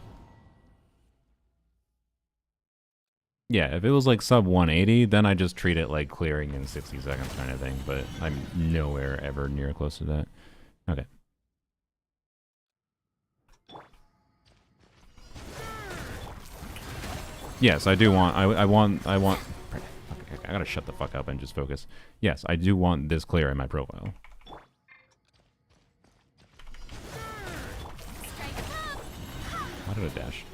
Yeah, if it was like sub 180, then I just treat it like clearing in 60 seconds kind of thing, but I'm nowhere ever near close to that. Okay. Yes, I do want, I want, okay, I gotta shut the fuck up and just focus. Yes, I do want this clear in my profile. Why did I dash?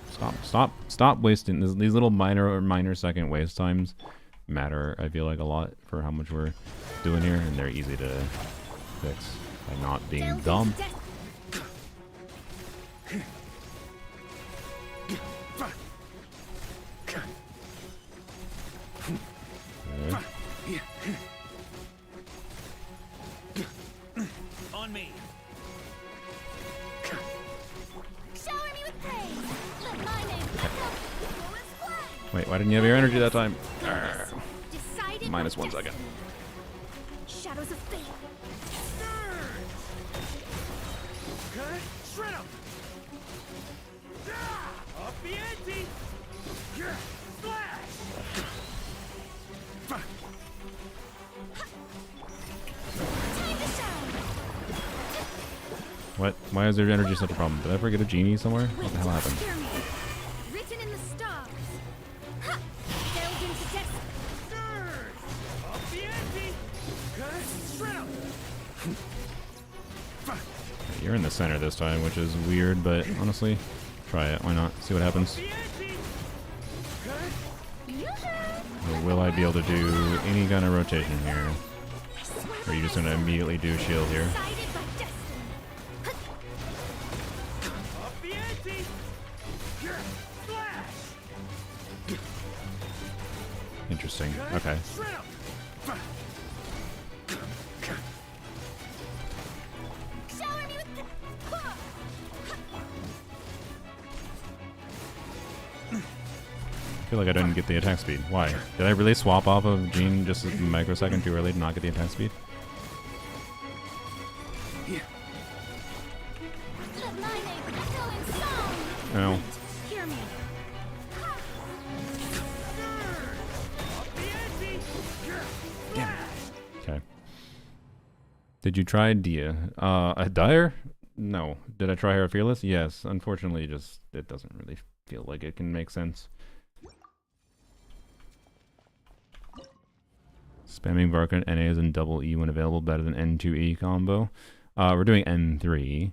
Stop wasting these little minor second waste times matter. I feel like a lot for how much we're doing here, and they're easy to fix by not being dumb. Okay. On me. Wait, why didn't you have your energy that time? Decided Minus by 1 second. destiny. Shadows of fate. Okay, shred 'em. Up the ante. Splash. Time to shine. What? Why is their energy such a problem? Did I forget a genie somewhere? What the hell happened? Hear me. Written in the stars. Ha! Delved into destiny. Up the ante. Okay, shred 'em. You're in the center this time, which is weird, but honestly, try it. Why not? See what happens. The ante. Okay. Or will I be able to do any kind of rotation here? Or are you just going to immediately do shield here? Decided by destiny. Up the ante. Splash. Interesting. Okay. Shred 'em. Shower me with the... I feel like I didn't get the attack speed. Why? Did I really swap off of Jean just a microsecond too early to not get the attack speed? Let my name echo in song. No. Hear me. Up the ante. Okay. Did you try Dia? Dire? No. Did I try her Fearless? Yes. Unfortunately, just it doesn't really feel like it can make sense. Spamming Varca and NA is in double E when available, better than N2E combo. We're doing N3.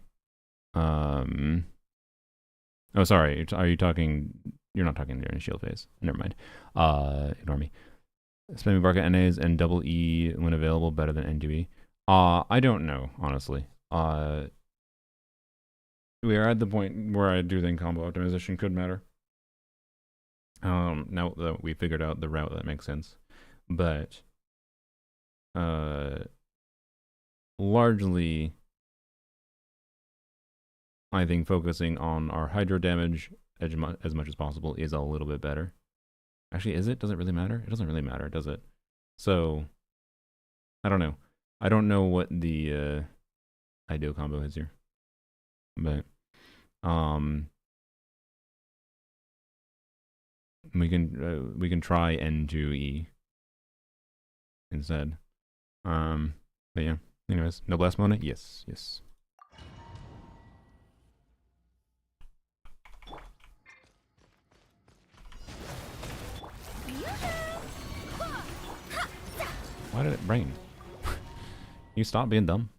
Oh, sorry. Are you talking? You're not talking during shield phase. Never mind. Ignore me. Spamming Varca NA is in double E when available, better than N2E. I don't know, honestly. We are at the point where I do think combo optimization could matter. Now that we figured out the route that makes sense, but largely, I think focusing on our hydro damage as much as possible is a little bit better. Actually, is it? Does it really matter? It doesn't really matter, does it? So, I don't know. I don't know what the ideal combo is here, but we can try N2E instead. But yeah. Anyways, no blast Mona? Yes, yes. Why did it brain? You stop being dumb.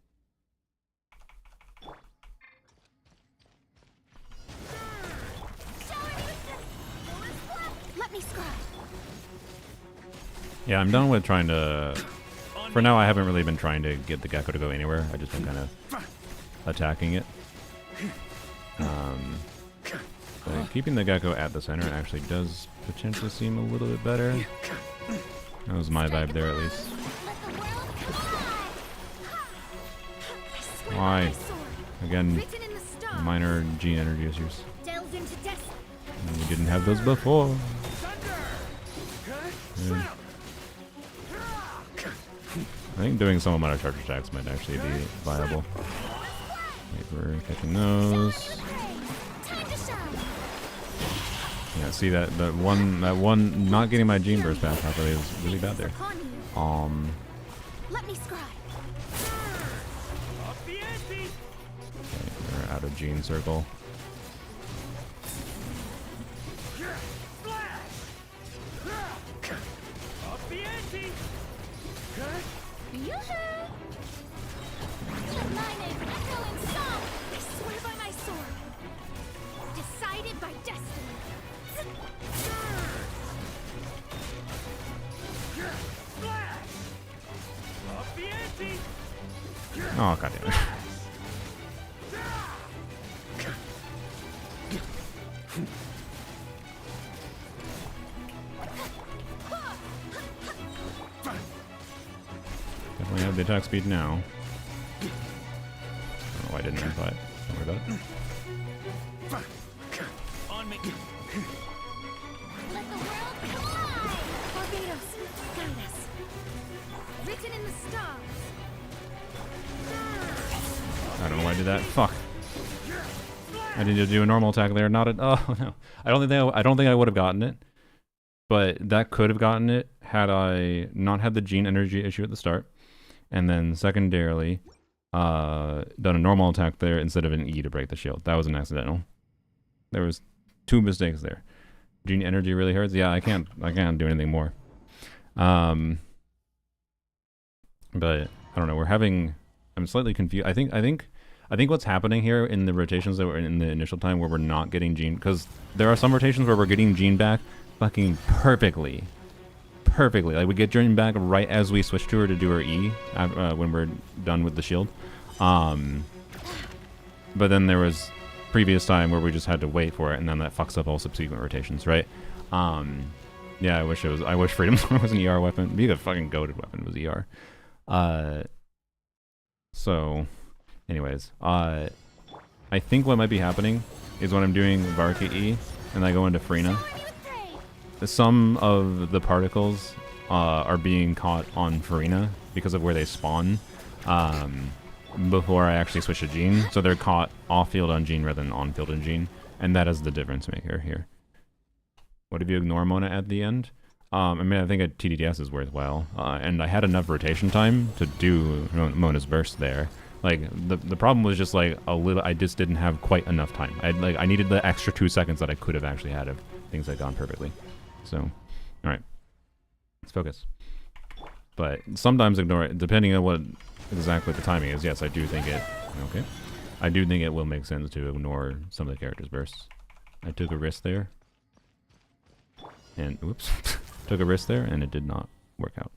Let me scry. Yeah, I'm done with trying to... For now, I haven't really been trying to get the Gecko to go anywhere. I just been kind of attacking it. But keeping the Gecko at the center actually does potentially seem a little bit better. That was my vibe there, at least. Let the world my Why? sword. Again, Written in the stars. minor gene energy issues. Delved into destiny. And we didn't have those before. Yeah. I think doing some amount of charge attacks might actually be viable. Wait, we're catching those. Time to shine. Yeah, see that one not getting my gene burst back properly is really bad there. Upon you. Let me scribe. Up the ante. Okay, we're out of gene circle. Up the ante. Yoo-hoo! Let my name echo in song. I swear by my sword. Decided by destiny. Flash. Up the ante. Oh, god damn it. Definitely have the attack speed now. I don't know why I didn't, but don't worry about it. On me. Let the world collide. Barbados, guide us. Written in the stars. I don't know why I did that. Fuck. I need to do a normal attack there, not a. Oh no. I don't think I would have gotten it. But that could have gotten it had I not had the gene energy issue at the start. And then secondarily, done a normal attack there instead of an E to break the shield. That was an accidental. There was 2 mistakes there. Gene energy really hurts. Yeah, I can't do anything more. But I don't know. I'm slightly confused. I think what's happening here in the rotations that were in the initial time where we're not getting gene, because there are some rotations where we're getting gene back fucking perfectly. Like we get Gene back right as we switch to her to do her E when we're done with the shield. But then there was previous time where we just had to wait for it, and then that fucks up all subsequent rotations, right? Yeah, I wish Freedom Sword was an ER weapon. It'd be a fucking goated weapon was ER. So, anyways, I think what might be happening is when I'm doing Varca E and I go into Freena, some of the particles are being caught on Farina because of where they spawn before I actually switch to Jean. So they're caught off-field on Jean rather than on-field on Jean. And that is the difference maker here. What if you ignore Mona at the end? I mean, I think a TDDS is worthwhile. And I had enough rotation time to do Mona's burst there. Like, the problem was just like I just didn't have quite enough time. I needed the extra 2 seconds that I could have actually had if things had gone perfectly. So, alright. Let's focus. But sometimes ignore it, depending on what exactly the timing is. Yes, I do think it... Okay. I do think it will make sense to ignore some of the characters' bursts. I took a risk there. And, oops. Took a risk there, and it did not work out.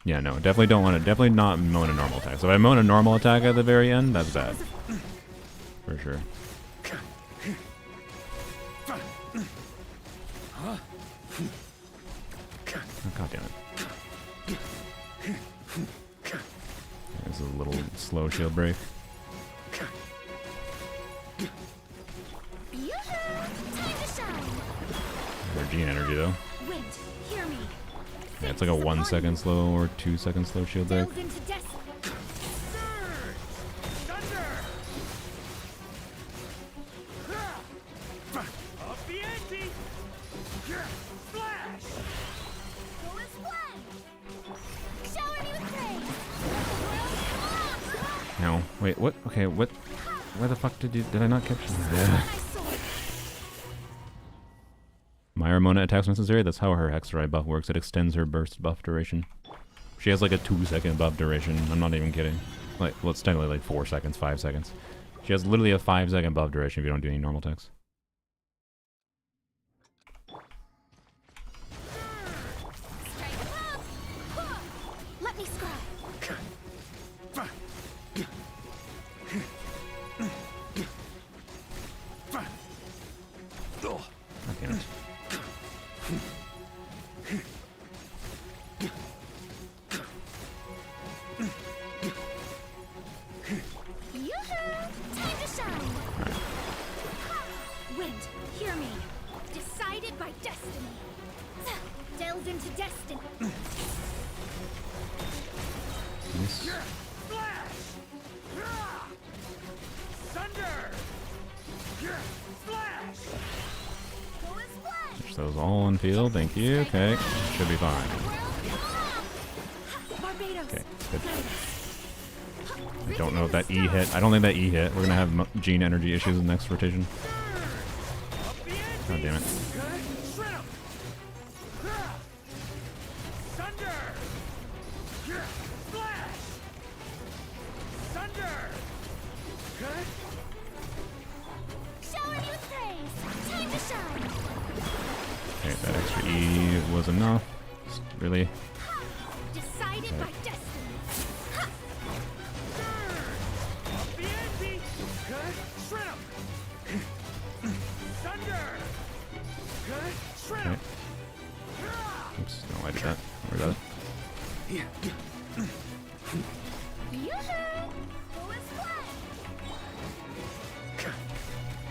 Yeah, no, definitely don't want to... Definitely not Mona normal attack. So if I Mona normal attack at the very end, that's bad. For sure. Oh, God damn it. There's a little slow shield break. More Gene energy though. Wind, hear me. Yeah, it's like a 1 second slow or 2 second slow shield break. Delve into destiny. Up the ante. Flash. Go as one. Shower me with praise. Let the world collapse. No, wait, what? Okay, what? Where the fuck did I not catch that? My sword. My Ramona attacks necessary. That's how her Hexerite buff works. It extends her burst buff duration. She has like a 2 second buff duration. I'm not even kidding. Like, well, it's technically like 4 seconds, 5 seconds. She has literally a 5 second buff duration if you don't do any normal attacks. Strike above. Let me scribe. God damn it. destiny. Nice. Flash! Thunder! Flash! Go as one. Push those all on field. Thank you. Okay. Should be fine. Barbados. Okay. Good. I don't know if that E hit. I don't think that E hit. We're gonna have gene energy issues in the next rotation. God damn it. Shrimp! Thunder! Flash! Thunder! Shower you with praise. Time to shine. Okay, that extra E was enough. Really? Decided by destiny. BNB! Shrimp! Thunder! Shrimp! Okay. Oops, no, I did that. Where got it? Yoo-hoo. Go as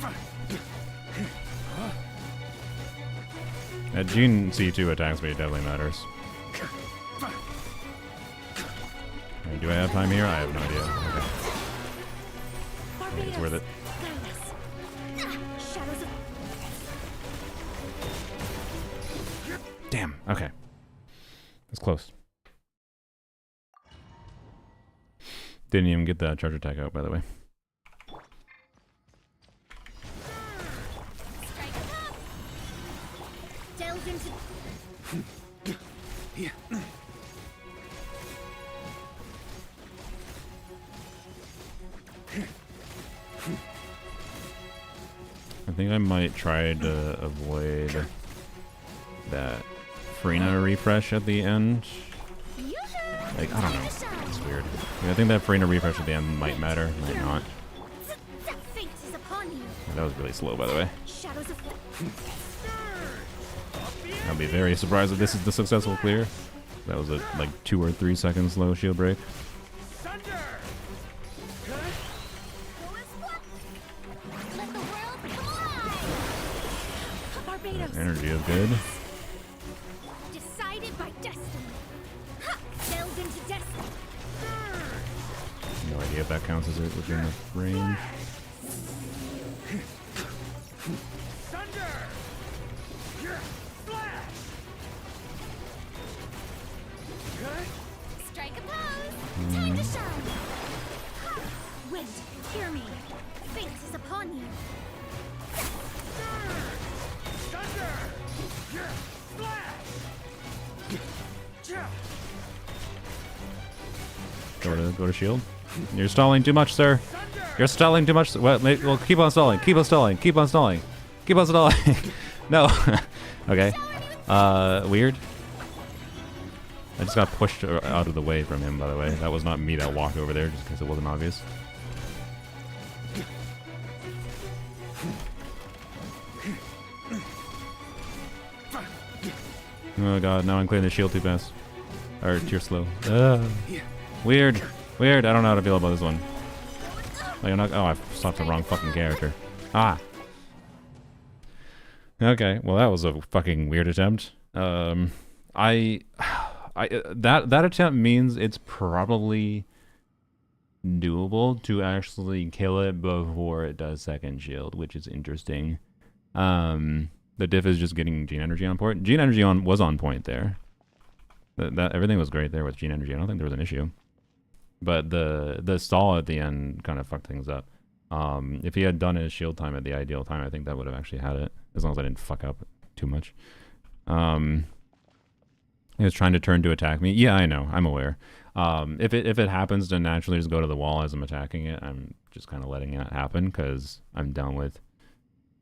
one. That Gene C2 attack speed definitely matters. Do I have time here? I have no idea. Okay. I think it's worth it. Shadows of Damn. Okay. That's close. Didn't even get that charge attack out, by the way. strike up. Delve into I think I might try to avoid that Frina refresh at the end. Yoo-hoo. Like, I don't know. It's weird. Yeah, I think that Frina refresh at the end might matter, might not. Fate is upon you. Yeah, that was really slow, by the way. Shadows of I'll be very surprised if this is the successful clear. That was a like 2 or 3 second slow shield break. Thunder! Go as one. Let the world come alive. Barbados. Energy is good. Decided by destiny. Delve into destiny. No idea if that counts as it within the range. Thunder! Flash! Strike a pose. Time to shine. Wind, hear me. Fate is upon you. Thunder! Flash! Go to shield. You're stalling too much, sir. You're stalling too much. Well, keep on stalling. Keep on stalling. Keep on stalling. Keep on stalling. No. Okay. Weird. I just got pushed out of the way from him, by the way. That was not me that walked over there, just because it wasn't obvious. Oh god, now I'm clearing the shield too fast. Or too slow. Weird. Weird. I don't know how to feel about this one. Like, I'm not. Oh, I stopped the wrong fucking character. Ah. Okay. Well, that was a fucking weird attempt. That attempt means it's probably doable to actually kill it before it does second shield, which is interesting. The diff is just getting gene energy on point. Gene energy was on point there. That everything was great there with gene energy. I don't think there was an issue. But the stall at the end kind of fucked things up. If he had done his shield time at the ideal time, I think that would have actually had it, as long as I didn't fuck up too much. He was trying to turn to attack me. Yeah, I know. I'm aware. If it happens to naturally just go to the wall as I'm attacking it, I'm just kind of letting it happen because I'm done with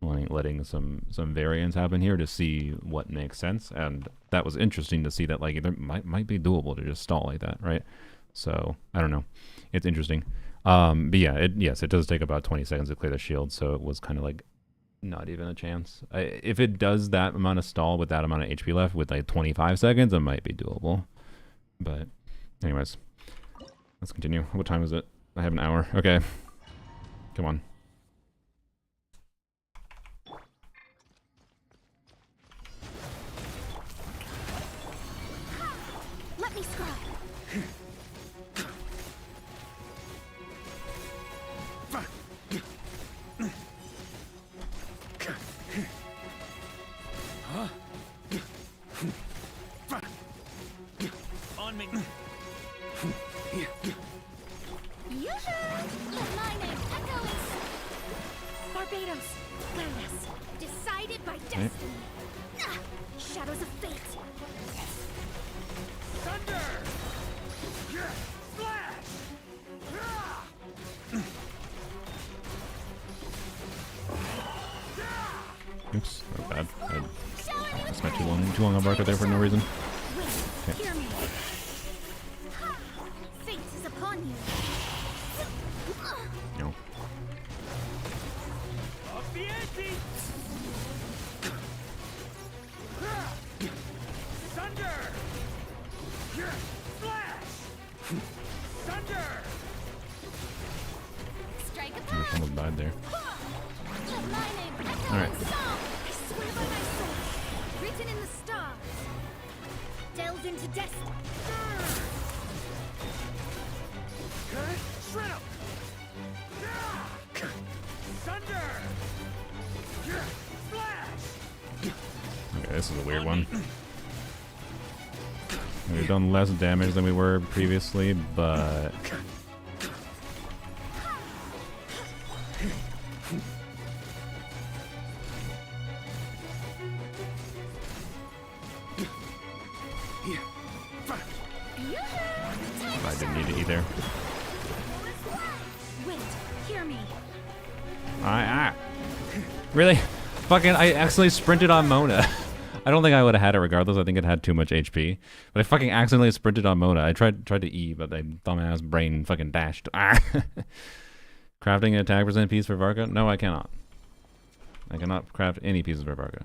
letting some variance happen here to see what makes sense. And that was interesting to see that like it might be doable to just stall like that, right? So I don't know. It's interesting. But yeah, yes, it does take about 20 seconds to clear the shield, so it was kind of like not even a chance. If it does that amount of stall with that amount of HP left with like 25 seconds, it might be doable. But anyways, let's continue. What time is it? I have an hour. Okay. Come on. me scribe. On me. Let my name echo in Barbados, guide us. Decided by destiny. Shadows of fate. Thunder! Flash! Oops, that was bad. I spent too long on Varca there for no reason. Wait, hear me. Fate is upon you. No. Off the ante! Thunder! Flash! Thunder! Strike a I just almost died there. Let my name echo All right. in song. I swear by my soul, written in the stars. Delved into destiny. Shred 'em! Thunder! Flash! Okay, this is a weird one. We've done less damage than we were previously, but I didn't need it either. Wait, hear me. Really? Fucking, I accidentally sprinted on Mona. I don't think I would have had it regardless. I think it had too much HP. But I fucking accidentally sprinted on Mona. I tried to E, but my dumbass brain fucking dashed. Crafting an attack percent piece for Varca? No, I cannot. I cannot craft any pieces for Varca.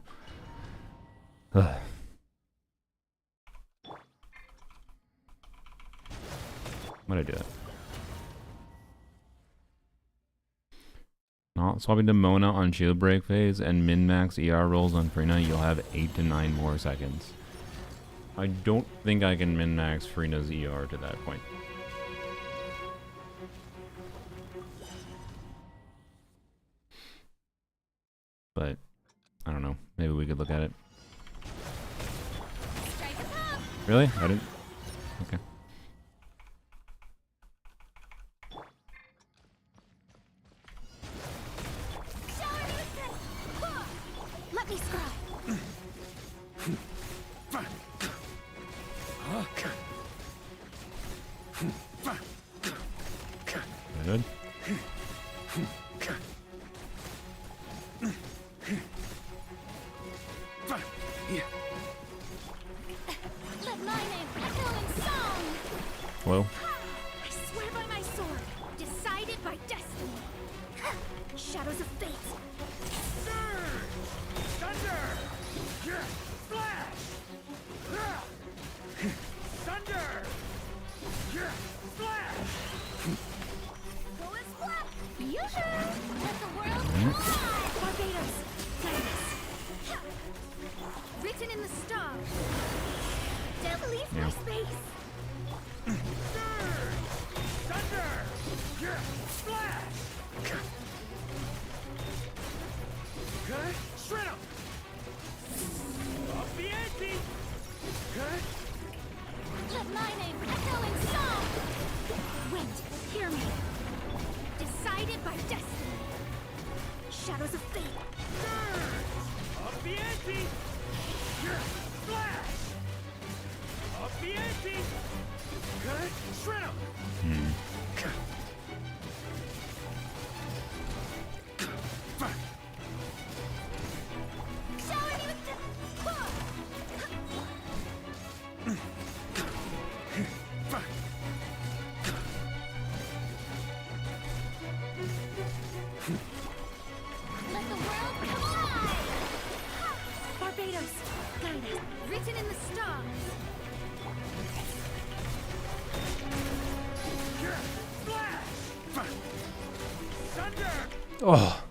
Why'd I do that? Not swapping to Mona on shield break phase and min-max ER rolls on Freena, you'll have 8 to 9 more seconds. I don't think I can min-max Freena's ER to that point. But, I don't know. Maybe we could look at it. Strike a pop. Really? I didn't... Okay. Let me scribe. Good. Let my name echo in song. Hello? I swear by my sword, decided by destiny. Shadows of fate. Thunder! Flash! Thunder! Flash! Go and splat. Let the world collide. Barbados, guide us. Written in the stars. Don't leave my space. Thunder! Flash! Shred 'em! Off the ante! Let my name echo in song. Wait, hear me. Decided by destiny. Shadows of fate. Off the ante! Flash! Off the ante! Shred 'em! Shower me with the... Let the world come alive! Barbados, guide us. Written in the stars. Flash! Thunder! Oh.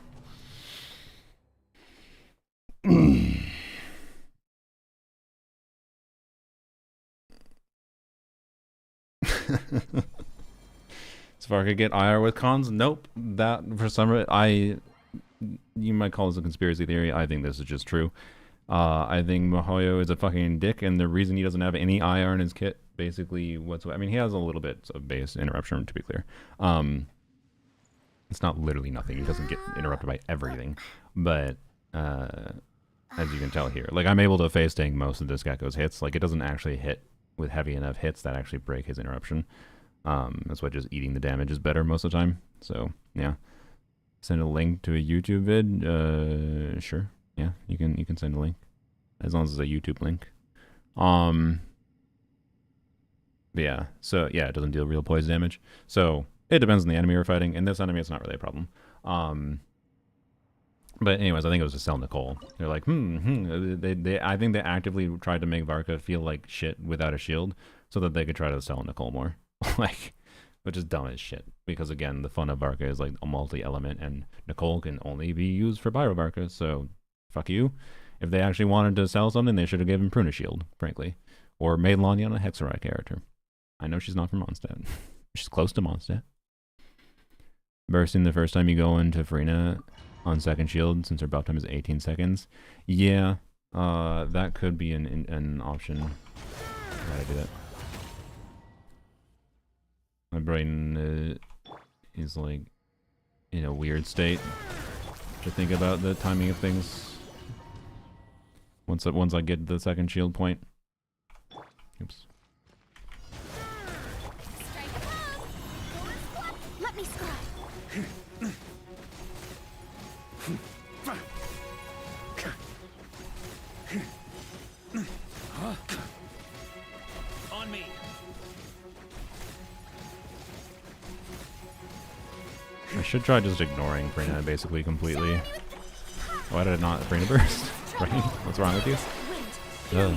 Does Varca get IR with cons? Nope. That, for some reason, you might call this a conspiracy theory. I think this is just true. I think Mihoyo is a fucking dick, and the reason he doesn't have any IR in his kit, basically, whatsoever. I mean, he has a little bit of base interruption, to be clear. It's not literally nothing. He doesn't get interrupted by everything. But, as you can tell here, like, I'm able to face tank most of this Gecko's hits. Like, it doesn't actually hit with heavy enough hits that actually break his interruption. That's why just eating the damage is better most of the time. So, yeah. Send a link to a YouTube vid? Sure. Yeah, you can send a link. As long as it's a YouTube link. Yeah, so, yeah, it doesn't deal real poison damage. So, it depends on the enemy you're fighting. In this enemy, it's not really a problem. But anyways, I think it was to sell Nicole. They're like, I think they actively tried to make Varca feel like shit without a shield so that they could try to sell Nicole more. Like, which is dumb as shit. Because again, the fun of Varca is like a multi-element, and Nicole can only be used for Pyro Varca, so fuck you. If they actually wanted to sell something, they should have given Pruna Shield, frankly. Or made Lanyana a Hexarai character. I know she's not from Mondstadt. She's close to Mondstadt. Bursting the first time you go into Farina on second shield, since her buff time is 18 seconds. Yeah, that could be an option. I gotta do that. My brain is like in a weird state to think about the timing of things. Once I get the second shield point. Oops. Let me scribe. On me. I should try just ignoring Frina basically completely. Why did it not Frina burst? Right? What's wrong with you? Ugh.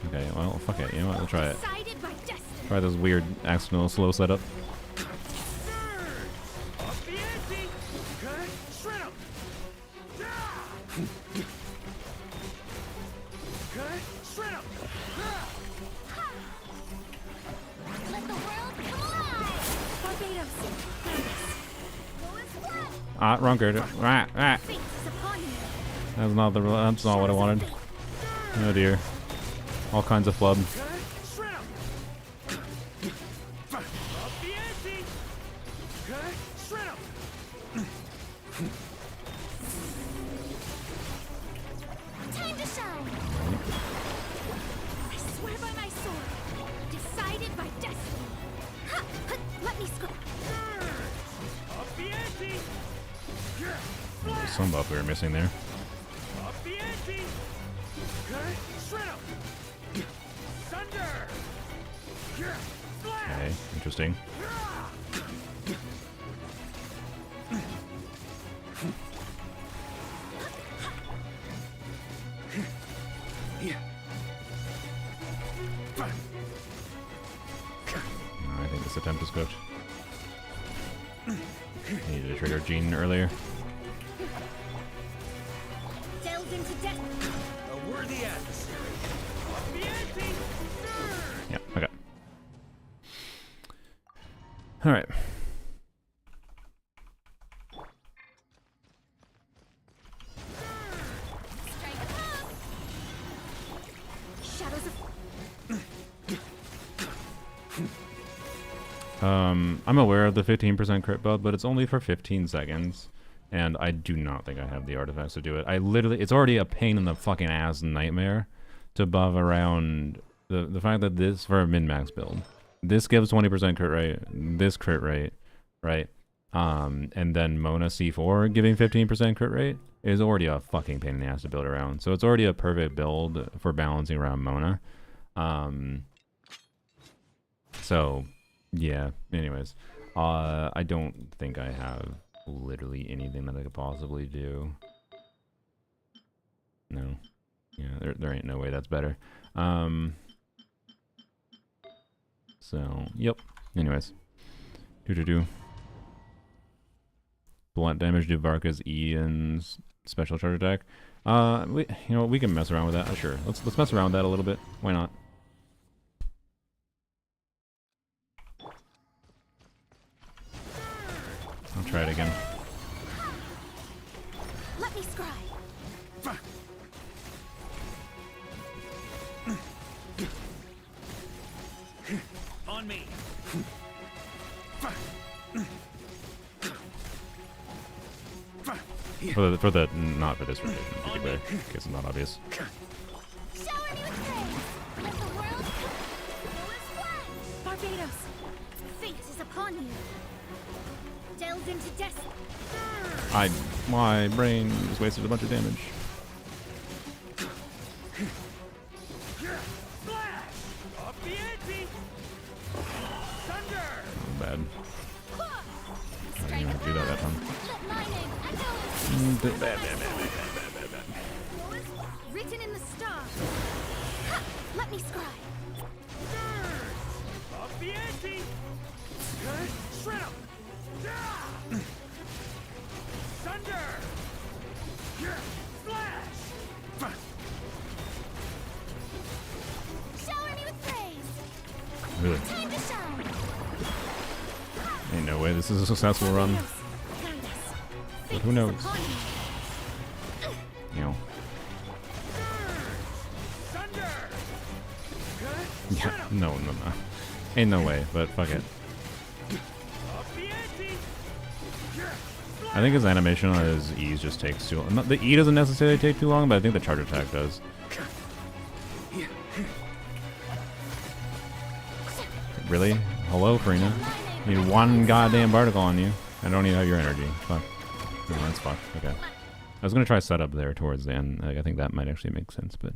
Okay, well, fuck it. You know what? We'll try it. Try this weird accidental slow setup. Ah, wrong card. Ah, ah. That's not what I wanted. Oh dear. All kinds of flub. Time to shine. I swear by my sword. Decided by destiny. Ha! Let me score. There's some buff we were missing there. Okay, interesting. I think this attempt is cooked. I needed to trigger Jean earlier. Delve into death. A worthy adversary. Yeah, okay. Alright. Shadows of I'm aware of the 15% crit buff, but it's only for 15 seconds. And I do not think I have the artifacts to do it. It's already a pain in the fucking ass nightmare to buff around the fact that this, for a min-max build, this gives 20% crit rate, this crit rate, right? And then Mona C4 giving 15% crit rate is already a fucking pain in the ass to build around. So it's already a perfect build for balancing around Mona. So, yeah, anyways. I don't think I have literally anything that I could possibly do. No. Yeah, there ain't no way that's better. So, yep. Anyways. Blunt damage to Varca's E and special charge attack. We can mess around with that. Sure. Let's mess around with that a little bit. Why not? try it again. Let me scry. On me. For the not for this rotation in particular, in case it's not obvious. Shower me with praise. Let the world Barbados, fate is upon you. Delve into destiny. My brain just wasted a bunch of damage. Flash! Off the ante! Thunder! Bad. I didn't even do that time. Let my name echo Bad. written in the stars. Ha! Let me scry. Off the ante! Shred 'em! Thunder! Flash! Shower me with praise. Really? Time to shine. Ain't no way this is a successful run. But who knows? You know. Thunder! Yeah, no. Ain't no way, but fuck it. Off the ante! I think his animation on his E's just takes too long. The E doesn't necessarily take too long, but I think the charge attack does. Really? Hello, Farina? Need one goddamn particle on you. I don't even have your energy. Fuck. No, that's fucked. Okay. I was gonna try setup there towards the end. Like, I think that might actually make sense, but.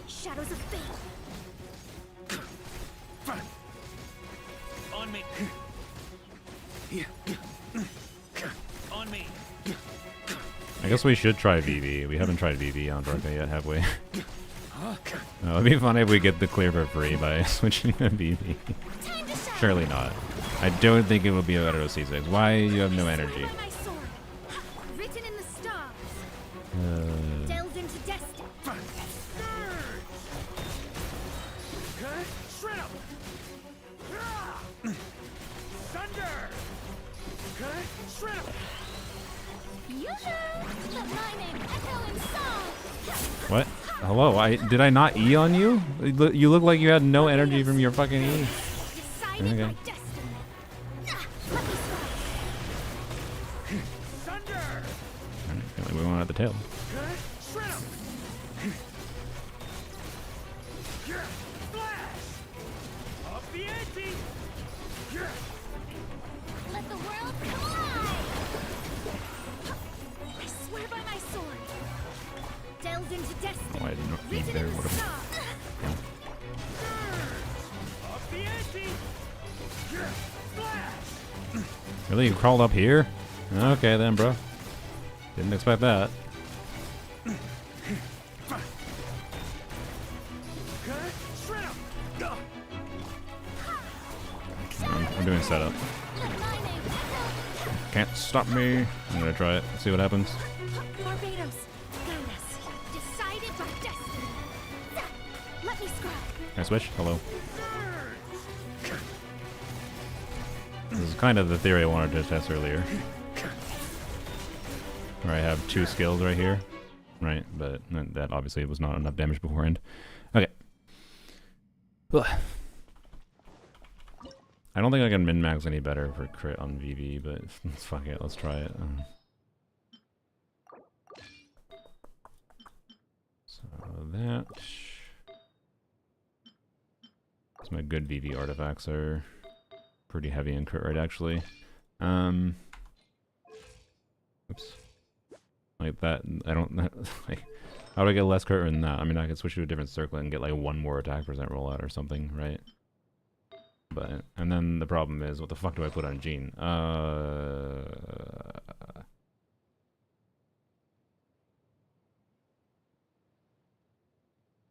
Shadows of fate. On me! On me! I guess we should try VV. We haven't tried VV on Varca yet, have we? It'd be fun if we get the clear for free by switching to VV. Surely not. I don't think it will be a better C6. Why you have no energy? Written in the stars. Delve into destiny. Shred 'em! Thunder! Shred 'em! Yoo-hoo! Let my name echo in song. What? Hello? Did I not E on you? You look like you had no energy from your fucking E. Decided Okay. by destiny. Let me scry. Thunder! Apparently we went at the tail. Shred 'em! Flash! Off the ante! Let the world collide. I swear by my sword. Delve into destiny. Oh, I didn't need Written there. in the Whatever. stars. Off the ante! Flash! Really? You crawled up here? Okay then, bro. Didn't expect that. Shred 'em! I'm doing setup. Let my name echo. Can't stop me. I'm gonna try it. See what happens. Barbados, guide us. Decided by destiny. Let me scry. Can I switch? Hello. This is kind of the theory I wanted to test earlier. Where I have two skills right here. Right, but that obviously was not enough damage beforehand. Okay. Ugh. I don't think I can min-max any better for crit on VV, but fuck it, let's try it. So that... So my good VV artifacts are pretty heavy in crit rate, actually. Oops. Like that, I don't... like, how do I get less crit rate than that? I mean, I could switch to a different circle and get like one more attack percent rollout or something, right? But, and then the problem is, what the fuck do I put on Jean?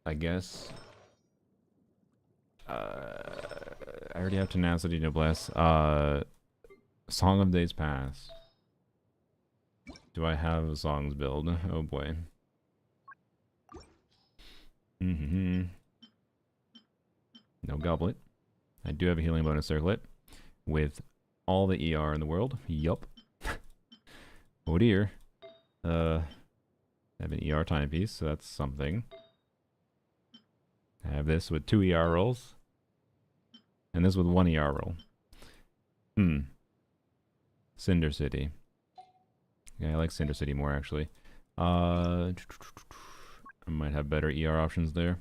I guess. I already have Tenacity, Noblesse. Song of Days Past. Do I have a songs build? Oh boy. No goblet. I do have a healing bonus circlet with all the ER in the world. Yup. Oh dear. I have an ER timepiece, so that's something. I have this with 2 ER rolls. And this with 1 ER roll. Cinder City. Yeah, I like Cinder City more, actually. I might have better ER options there.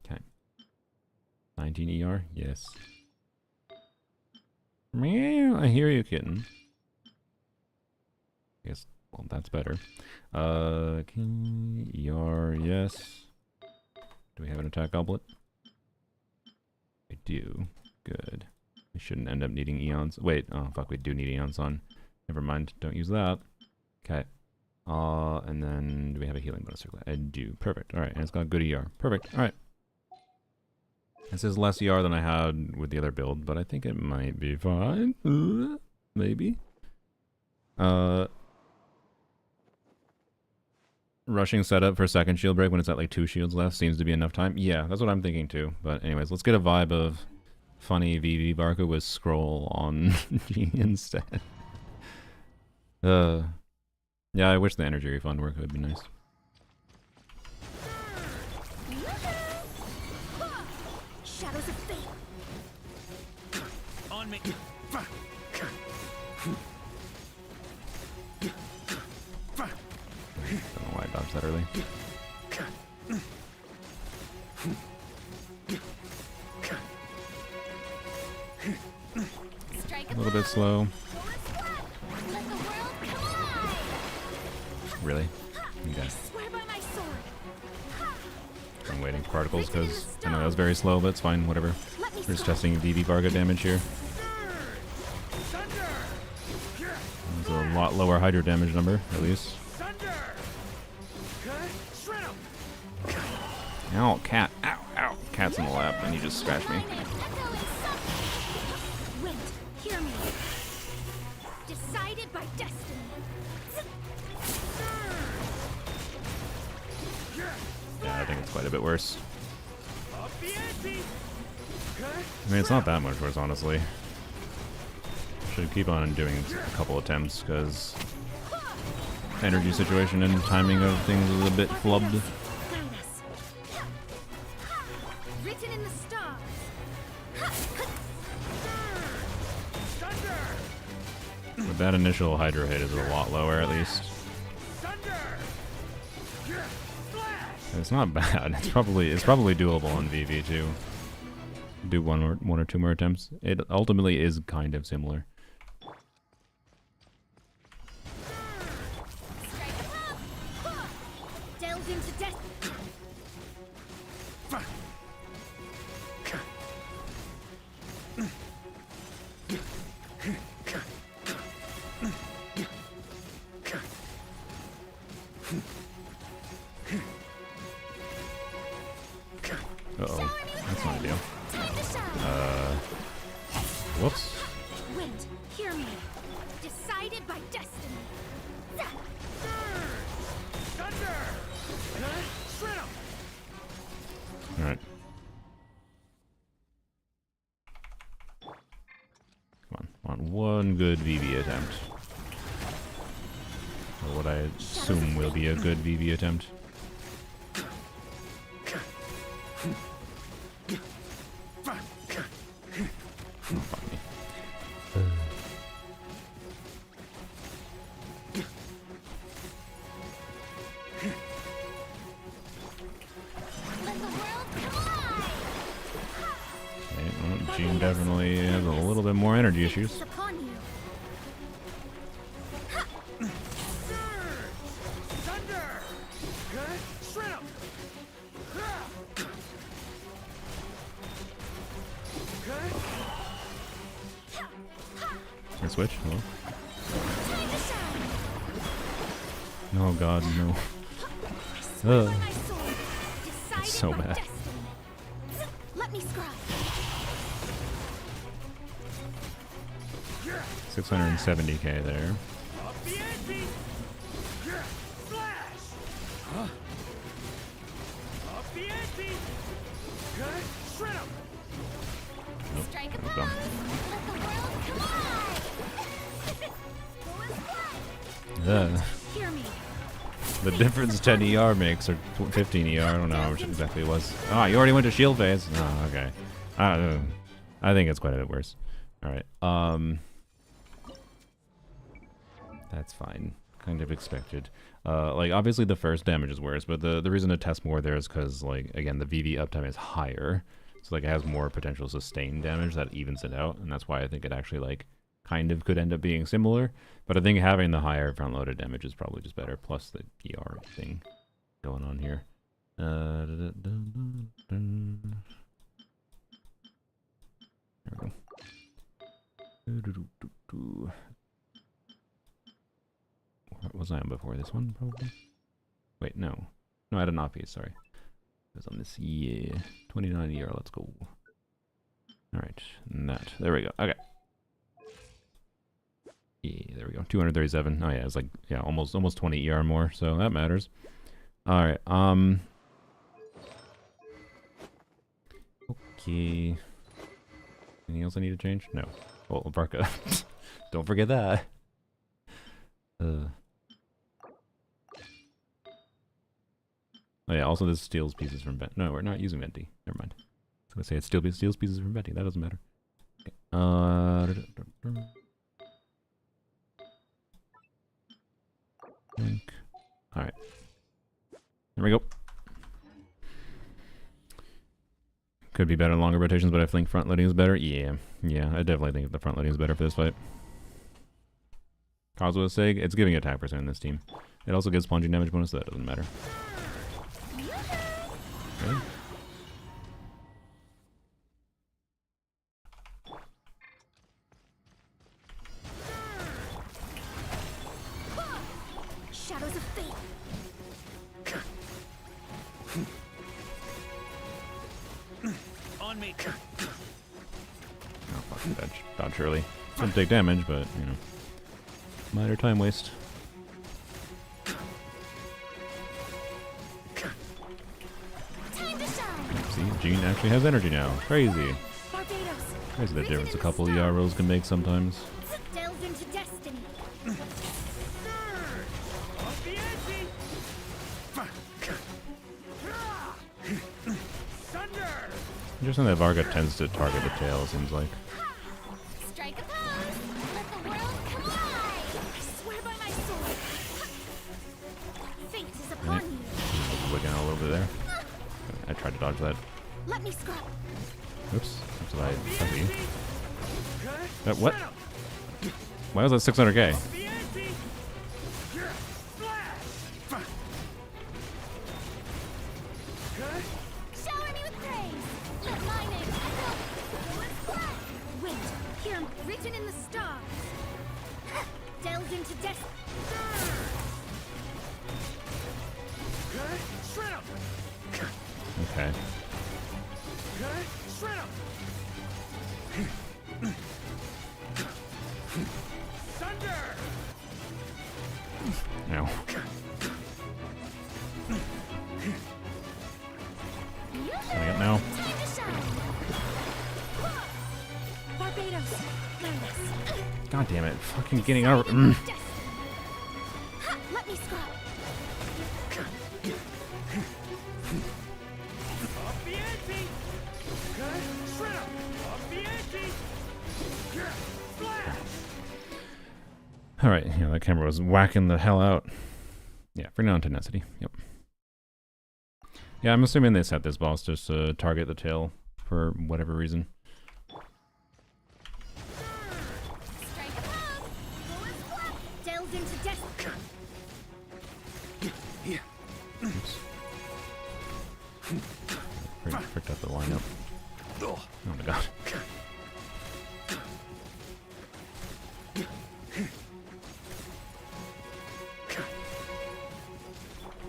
Okay. 19 ER? Yes. Meow, I hear you, kitten. Yes, well, that's better. ER, yes. Do we have an attack goblet? We do. Good. We shouldn't end up needing eons. Wait, oh fuck, we do need eons on. Never mind, don't use that. Okay. And then do we have a healing bonus circle? I do. Perfect. Alright, and it's got good ER. Perfect. Alright. This is less ER than I had with the other build, but I think it might be fine. Maybe. Rushing setup for second shield break when it's at like 2 shields left seems to be enough time. Yeah, that's what I'm thinking too. But anyways, let's get a vibe of funny VV Varca with scroll on G instead. Yeah, I wish the energy refund work would be nice. Shadows of fate. On me. Don't know why I dodged that early. Strike A little bit slow. Let the world come alive. Really? Okay. Swear by my sword. I'm waiting for particles because I know that was very slow, but it's fine, whatever. Let me We're just strike. testing VV Varca damage here. It's a lot lower Hydra damage number, at least. Ow, cat. Ow, ow. Cat's in the lap, and he just scratched me. My name echo in song. Wind, hear me. Decided by destiny. Yeah, I think it's quite a bit worse. Up the ante. I mean, it's not that much worse, honestly. Should keep on doing a couple attempts, because energy situation and timing of things is a bit flubbed. Guide us. Written in the stars. But that initial Hydra hit is a lot lower, at least. And it's not bad. It's probably doable on VV too. Do one or two more attempts. It ultimately is kind of similar. Strike above. Delve into death. Uh-oh. That's not ideal. Time to shine. Whoops. Wind, hear me. Decided by destiny. Alright. Come on. One good VV attempt. Or what I assume will be a good VV attempt. Oh, fuck me. Let the world come alive. Okay, well, Jean definitely has a little bit more energy issues. It's upon you. Can I switch? Hello? Time to shine. Oh god, no. Swear by Ugh. my sword. Decided so by bad. destiny. Let me scribe. 670k there. Up the ante. Slash. Hear me. The difference 10 ER makes, or 15 ER, I don't know how much exactly it was. Ah, you already went to shield phase? Oh, okay. I think it's quite a bit worse. Alright, that's fine. Kind of expected. Like, obviously the first damage is worse, but the reason to test more there is because, like, again, the VV uptime is higher. So, like, it has more potential sustained damage that evens it out, and that's why I think it actually, like, kind of could end up being similar. But I think having the higher front-loaded damage is probably just better, plus the ER thing going on here. There we go. What was I on before? This one, probably? Wait, no. No, I had an off piece, sorry. It was on this, yeah. 29 ER, let's go. Alright, and that. There we go, okay. Yeah, there we go. 237. Oh yeah, it's like, yeah, almost 20 ER more, so that matters. Alright, okay. Anything else I need to change? No. Well, Varca. Don't forget that. Oh yeah, also this steals pieces from Venti. No, we're not using Venti. Never mind. I was gonna say it steals pieces from Venti. That doesn't matter. Okay. Alright. There we go. Could be better in longer rotations, but I think front loading is better. Yeah, I definitely think the front loading is better for this fight. Kazuha Seg, it's giving attack percent in this team. It also gives plunging damage bonus, so that doesn't matter. Okay. Shadows of fate. On me. Oh, fucking dodge early. Didn't take damage, but, you know. Minor time waste. Time to shine. See, Jean actually has energy now. Crazy. Barbados. Crazy the difference a couple ER rolls can make sometimes. Delve into destiny. Off the ante. Thunder. Interesting that Varca tends to target the tail, it seems like. Strike a pose. Let the world collide. I swear by my sword. Fate is upon you. Wigging all over there. I tried to dodge that. Let me scrub. Oops. That's what I tried to. What? Why was that 600k? Off the ante. Flash. Shower me with praise. Let my name echo. Wait, hear 'em written in the stars. Delve into destiny. Shred 'em. Okay. Shred 'em. Thunder. Now. Coming up now. Time to shine. Barbados, learn this. God damn it. Fucking getting over. Destiny. Let me scrub. Off the ante. Shred 'em. Off the ante. Flash. Alright, yeah, that camera was whacking the hell out. Yeah, bring down tenacity. Yep. Yeah, I'm assuming they set this boss just to target the tail for whatever reason. Strike a pose. Delve into destiny. Oops. Fricked up the lineup. Oh my god.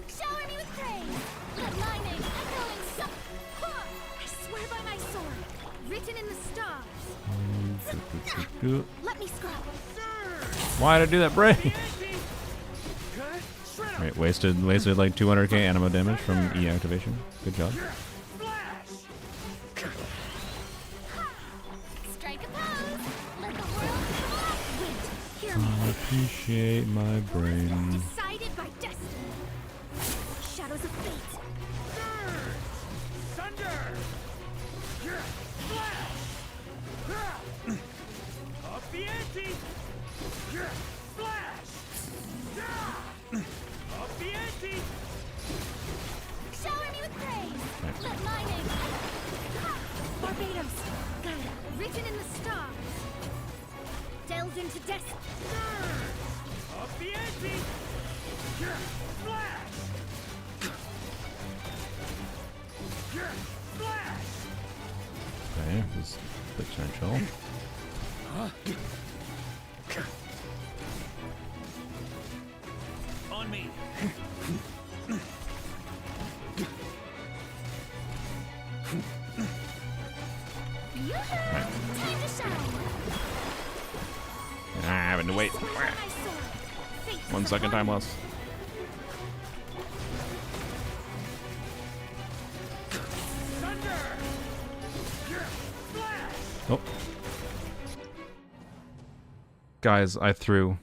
Shower me with praise. Let my name echo in some. I swear by my sword, written in the stars. Let me scrub. Why did I do that, Bray? Shred 'em. Right, wasted like 200k animo damage from E activation. Good job. Flash. Strike a pose. Let the world collide. Wait, hear me. appreciate my brain. Decided by destiny. Shadows of fate. Thunder! Flash! Up the ante! Flash! Up the ante! Shower me with praise. Right. Let my name. Ha! Barbados. Gaia. Written in the stars. Delves into destiny. Up the ante! Flash! Flash! Okay, this is potential. On me! Time to shine. Having to wait. Swear by my sword. Fate is 1 second upon time me. less. Thunder! Flash! Oh. Guys, I threw.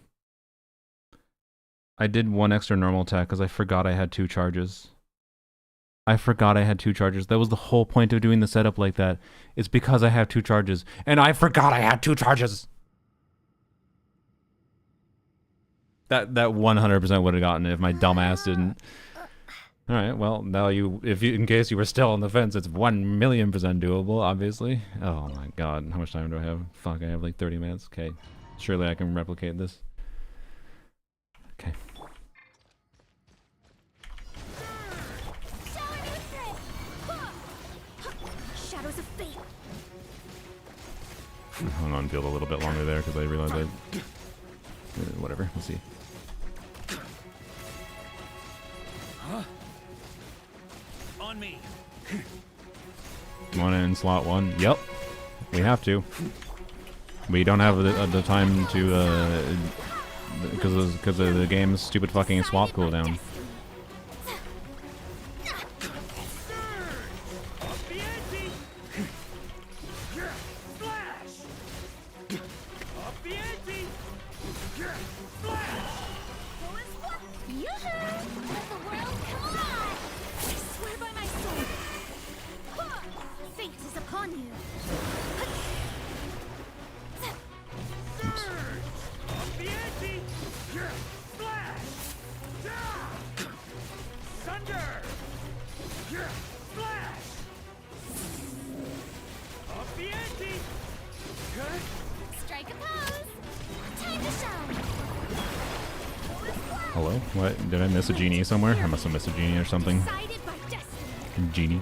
I did 1 extra normal attack because I forgot I had 2 charges. I forgot I had 2 charges. That was the whole point of doing the setup like that. It's because I have 2 charges. And I forgot I had 2 charges! That 100% would have gotten it if my dumbass didn't. Alright, well, now in case you were still on the fence, it's 1,000,000% doable, obviously. Oh my god, how much time do I have? Fuck, I have like 30 minutes. Okay, surely I can replicate this. Okay. Shower me with praise. Ha! Shadows of fate. Hung on field a little bit longer there because I realized I... whatever, let's see. On me! One in slot 1. Yep, we have to. We don't have the time to, because of the game's stupid fucking swap cooldown. Up the ante! Flash! Up the ante! Flash! Yoo-hoo! Let the world come alive! I swear by my sword. Ha! Fate is upon you. Up the ante! Flash! Thunder! Flash! Up the ante! Strike a pose. Time to shine. Hello? What? Did I miss a genie somewhere? I must have missed a genie or something. Decided by destiny. Genie.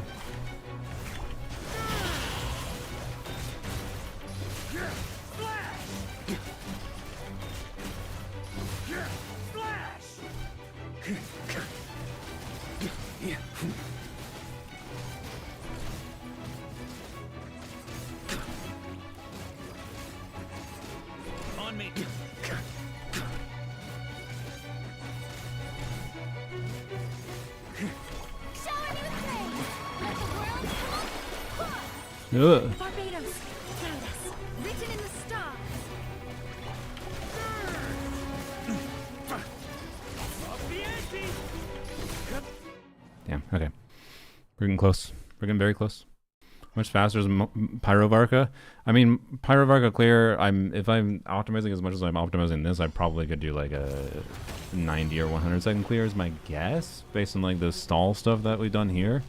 Flash! Flash! On me! Shower me with praise. Let the world come alive. Ugh. Barbados, guide us. Written in the stars. Up the ante! Damn, okay. We're getting close. We're getting very close. Much faster is Pyro Varca. I mean, Pyro Varca clear, if I'm optimizing as much as I'm optimizing this, I probably could do like a 90 or 100 second clear is my guess, based on like the stall stuff that we've done here.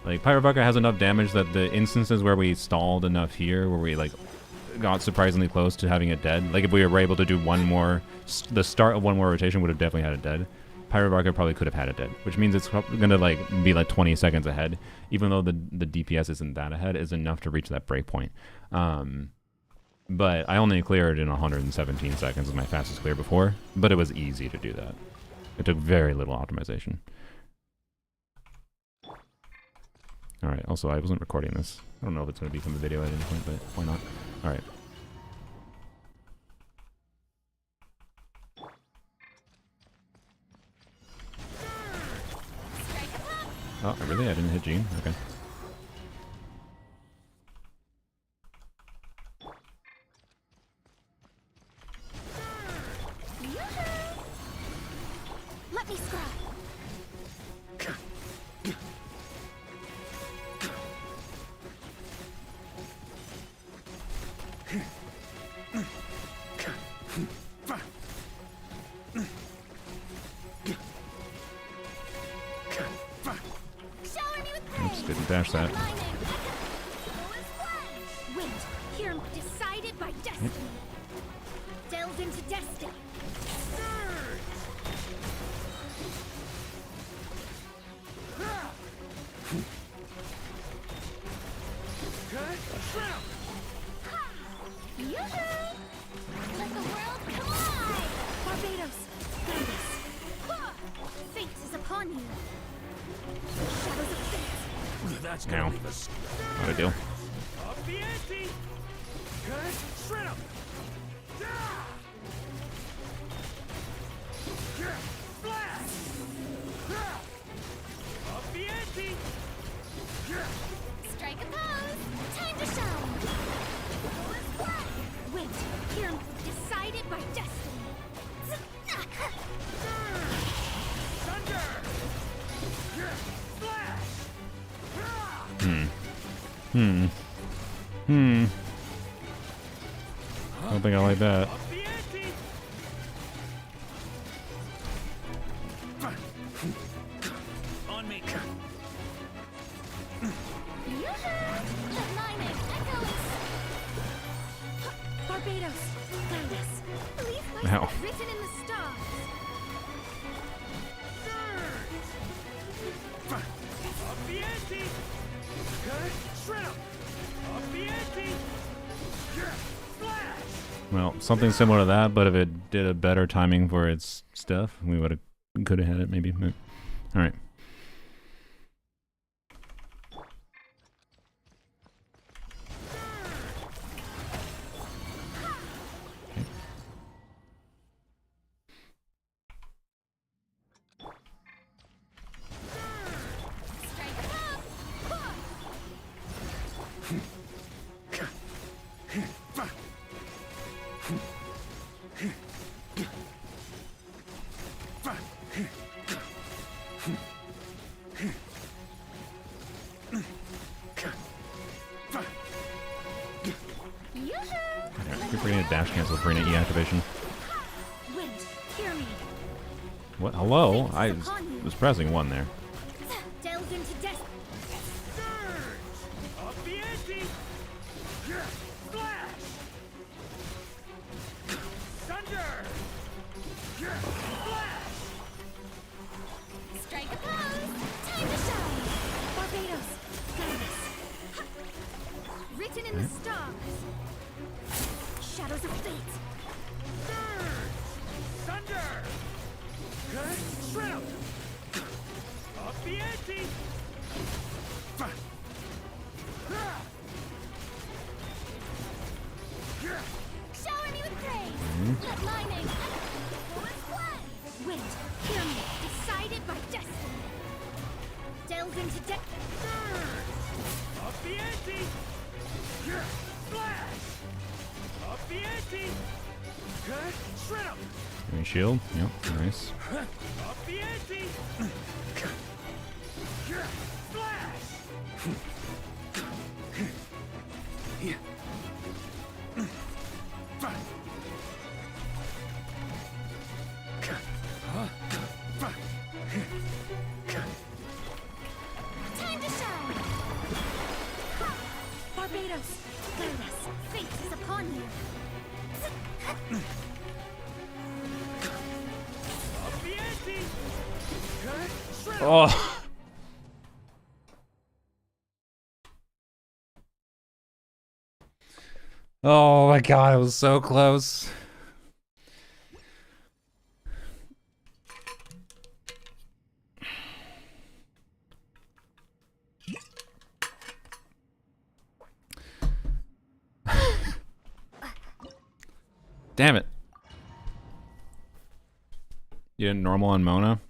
Like, Pyro Varca has enough damage that the instances where we stalled enough here, where we like got surprisingly close to having it dead, like if we were able to do one more, the start of one more rotation would have definitely had it dead. Pyro Varca probably could have had it dead, which means it's gonna like be like 20 seconds ahead, even though the DPS isn't that ahead, is enough to reach that breakpoint. But I only cleared in 117 seconds as my fastest clear before, but it was easy to do that. It took very little optimization. Alright, also I wasn't recording this. I don't know if it's gonna become a video at any point, but why not? Alright. Oh, really? I didn't hit Jean? Okay. finish that. My name Wind, here decided by destiny. Delve into destiny. Yoo-hoo! Let the world collide! Barbados, guide us. Fate is upon you. Shadows of fate. That's Ow. gonna leave us. Not a deal. Up the ante! Good. Shred 'em! Blast! Up the ante! Strike a pose. Time to shine. Wind, here decided by destiny. Thunder! Flash! I don't think I like that. Up the ante! On me! Yoo-hoo! Let my name echo Barbados, guide us. Believe my Ow. written in the stars. Up the ante! Good. Shred 'em! Up the ante! Flash! Well, something similar to that, but if it did a better timing for its stuff, we could have had it maybe. All right. Strike a pose. Keep bringing a dash cancel for an E activation. Wind, hear me. What? Hello? I was pressing one there. Delve into destiny. Up the ante! Flash! Thunder! Flash! Strike a pose. Time to shine. Barbados, guide us. Written in the stars. Shadows of fate. Thunder! Good. Shred 'em! Up the ante! Shower me with praise. Let my name Wind, hear me. Decided by destiny. Delve into Up the ante! Flash! Up the ante! Good. Shred 'em! Give me a shield. Yep, nice. Up the ante! Flash! Time to shine. Barbados, guide us. Fate is upon you. Up the ante! Good. Shred 'em! Oh. Oh my god, it was so close. Damn it. You didn't normal on Mona?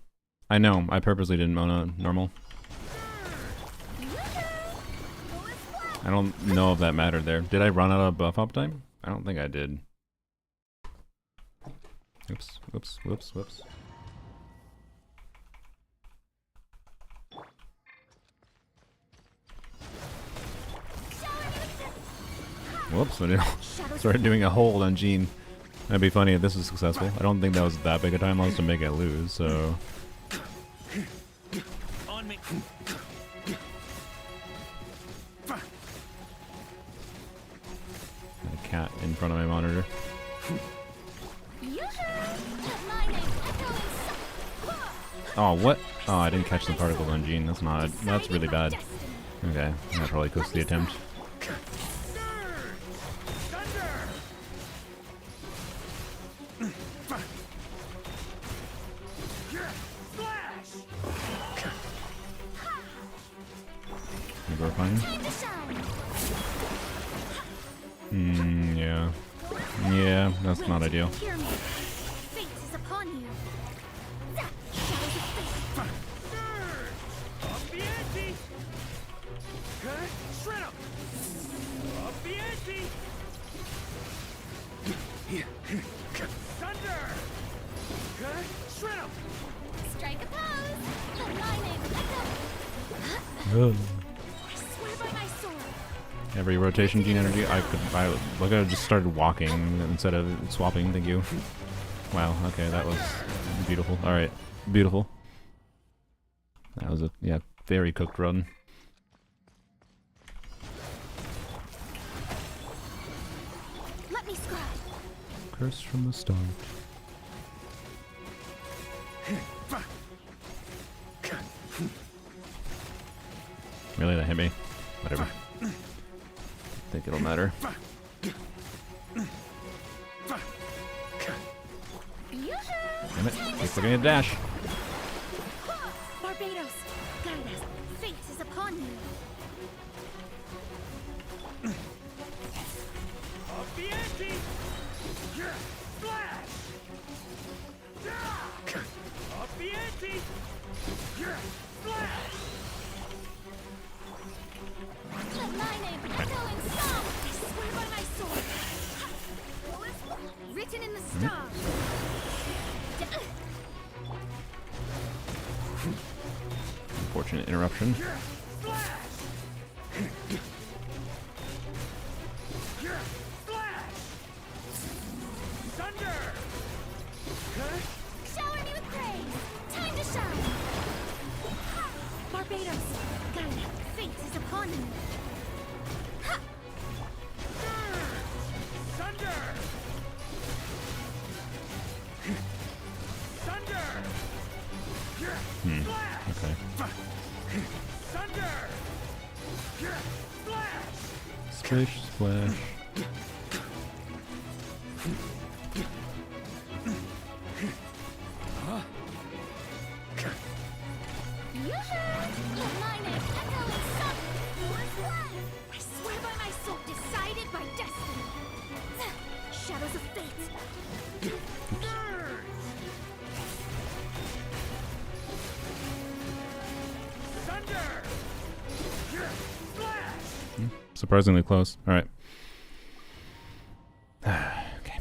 I know, I purposely didn't Mona normal. I don't know if that mattered there. Did I run out of buff up time? I don't think I did. Oops, whoops, whoops, whoops. Whoops, I did started doing a hold on Jean. That'd be funny if this is successful. I don't think that was that big a time loss to make it lose, so... On me! cat in front of my monitor. Let my name echo in Oh, what? Oh, I didn't catch the particles on Jean. That's really bad. Okay, that probably costs the attempt. We're fine. Yeah. Yeah, that's not ideal. Hear me. Fate is upon you. Shadows of fate. Up the ante! Shred 'em! Up the ante! Thunder! Shred 'em! Strike a pose. Let my name echo. I swear by my sword. Every rotation gene energy, I could have just started walking instead of swapping. Thank you. Wow. Okay, that was beautiful. All right, beautiful. That was a very cooked run. Let me scribe. Curse from the start. Really, that hit me. Whatever. Think it'll matter. Damn it! Keep looking at dash. Barbados, guide us. Fate is upon you. Up the ante! Flash! Up the ante! Flash! Let my name echo in song. I swear by my sword. Written in the stars. Unfortunate interruption. Flash! Flash! Thunder! Shower me with praise. Time to shine. Barbados, guide us. Fate is upon you. Thunder! Thunder! Okay. Thunder! Flash! Splish, splash. Let my name echo in song. I swear by my soul, decided by destiny. Shadows of fate. Thunder! Flash! Surprisingly close. All right. Okay.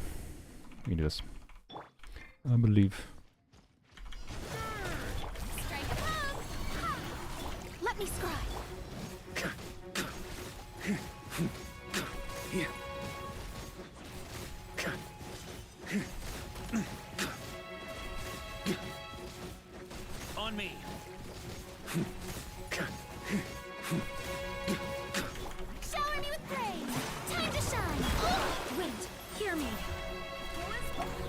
We can do this. I believe. Strike a pose. Let me scribe. On me! Shower me with praise. Time to shine. Wait, hear me.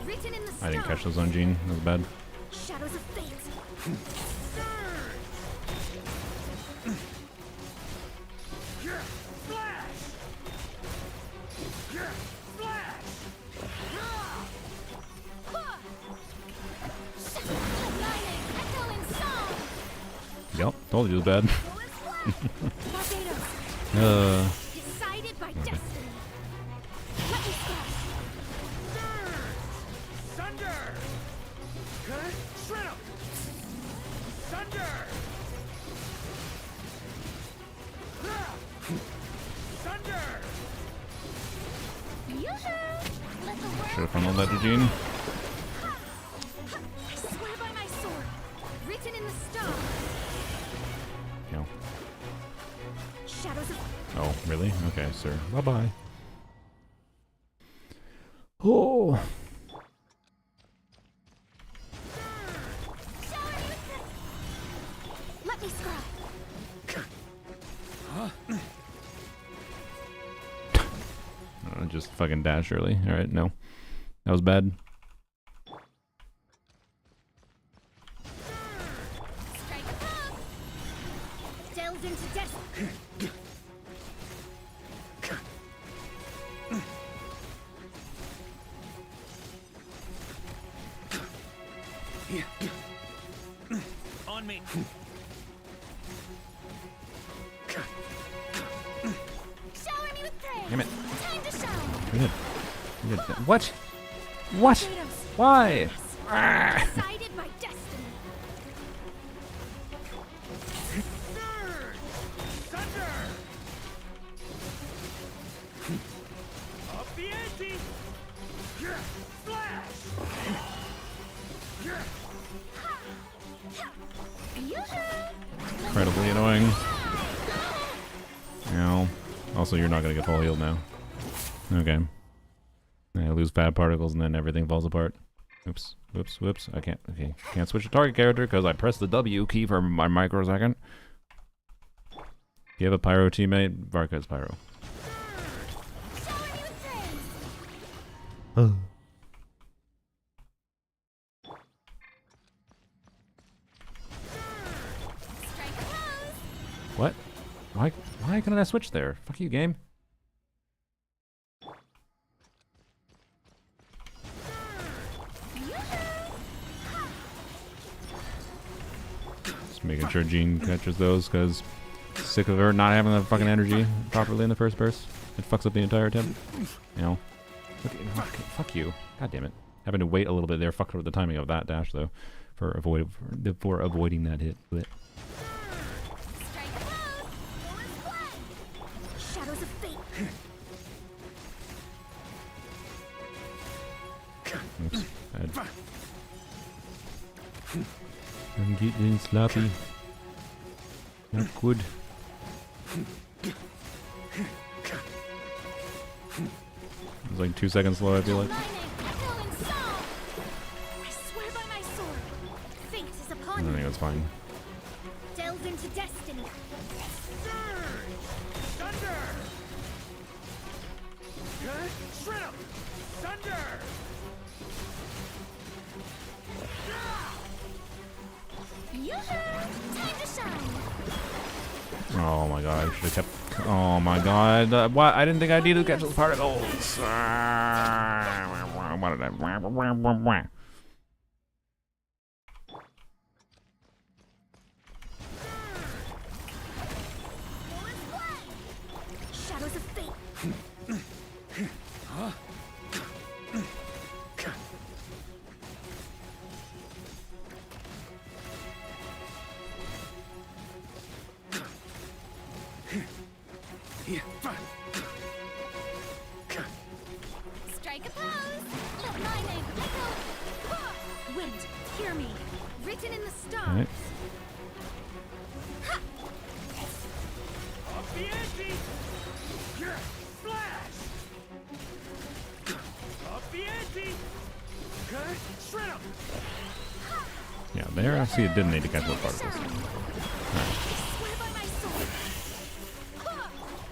Written in the stars. I didn't catch those on Jean. That was bad. Shadows of fate. Flash! Flash! Let my name echo in song. Yep. Told you it was bad. Barbados, decided by destiny. Let me scribe. Thunder! Shred 'em! Thunder! Thunder! Let the world Should have funneled that to Jean. I swear by my sword. Written in the stars. No. Shadows of Oh, really? Okay, sir. Bye bye. Oh. shower me with praise. Let me scribe. Just fucking fucking dash early. Alright, no. That was bad. Strike a pose. Delves into destiny. On me. Shower me with praise. Damn it. Time to shine. Good. Good. What? What? Kratos. Why? Ah. Decided by destiny. Surge! Thunder! Up the ante! Flash! Incredibly annoying. Ow. Also, you're not gonna get full healed now. Okay. I lose fab particles and then everything falls apart. Oops. Whoops. Whoops. I can't. Okay. Can't switch to target character because I pressed the W key for my microsecond. You have a pyro teammate? Varca is pyro. What? Why couldn't I switch there? Fuck you, game. Just making sure Jean catches those, because sick of her not having the fucking energy properly in the first burst. It fucks up the entire attempt. You know? Fuck you. God damn it. Having to wait a little bit there fucked up the timing of that dash, though, for avoiding that hit. Blech. Shadows of fate. Oops. Bad. I'm getting sloppy. Not good. It's like 2 seconds slow, I feel like. My name, echo in song. I swear by my sword. Fate is I upon think you. that's fine. Delve into destiny. Surge! Thunder! Shrimp! Thunder! Yoo-hoo! Time to shine. Oh my god, I should have kept. Oh my god. What? I didn't think I needed to catch those particles. What did I. Shadows of fate. Strike a pose. Let my name echo. Wind, hear me. Written in the stars. Alright. Up the ante! Flash! Up the ante! Shrimp! Yeah, there I see it didn't need to catch those particles. Swear by my sword.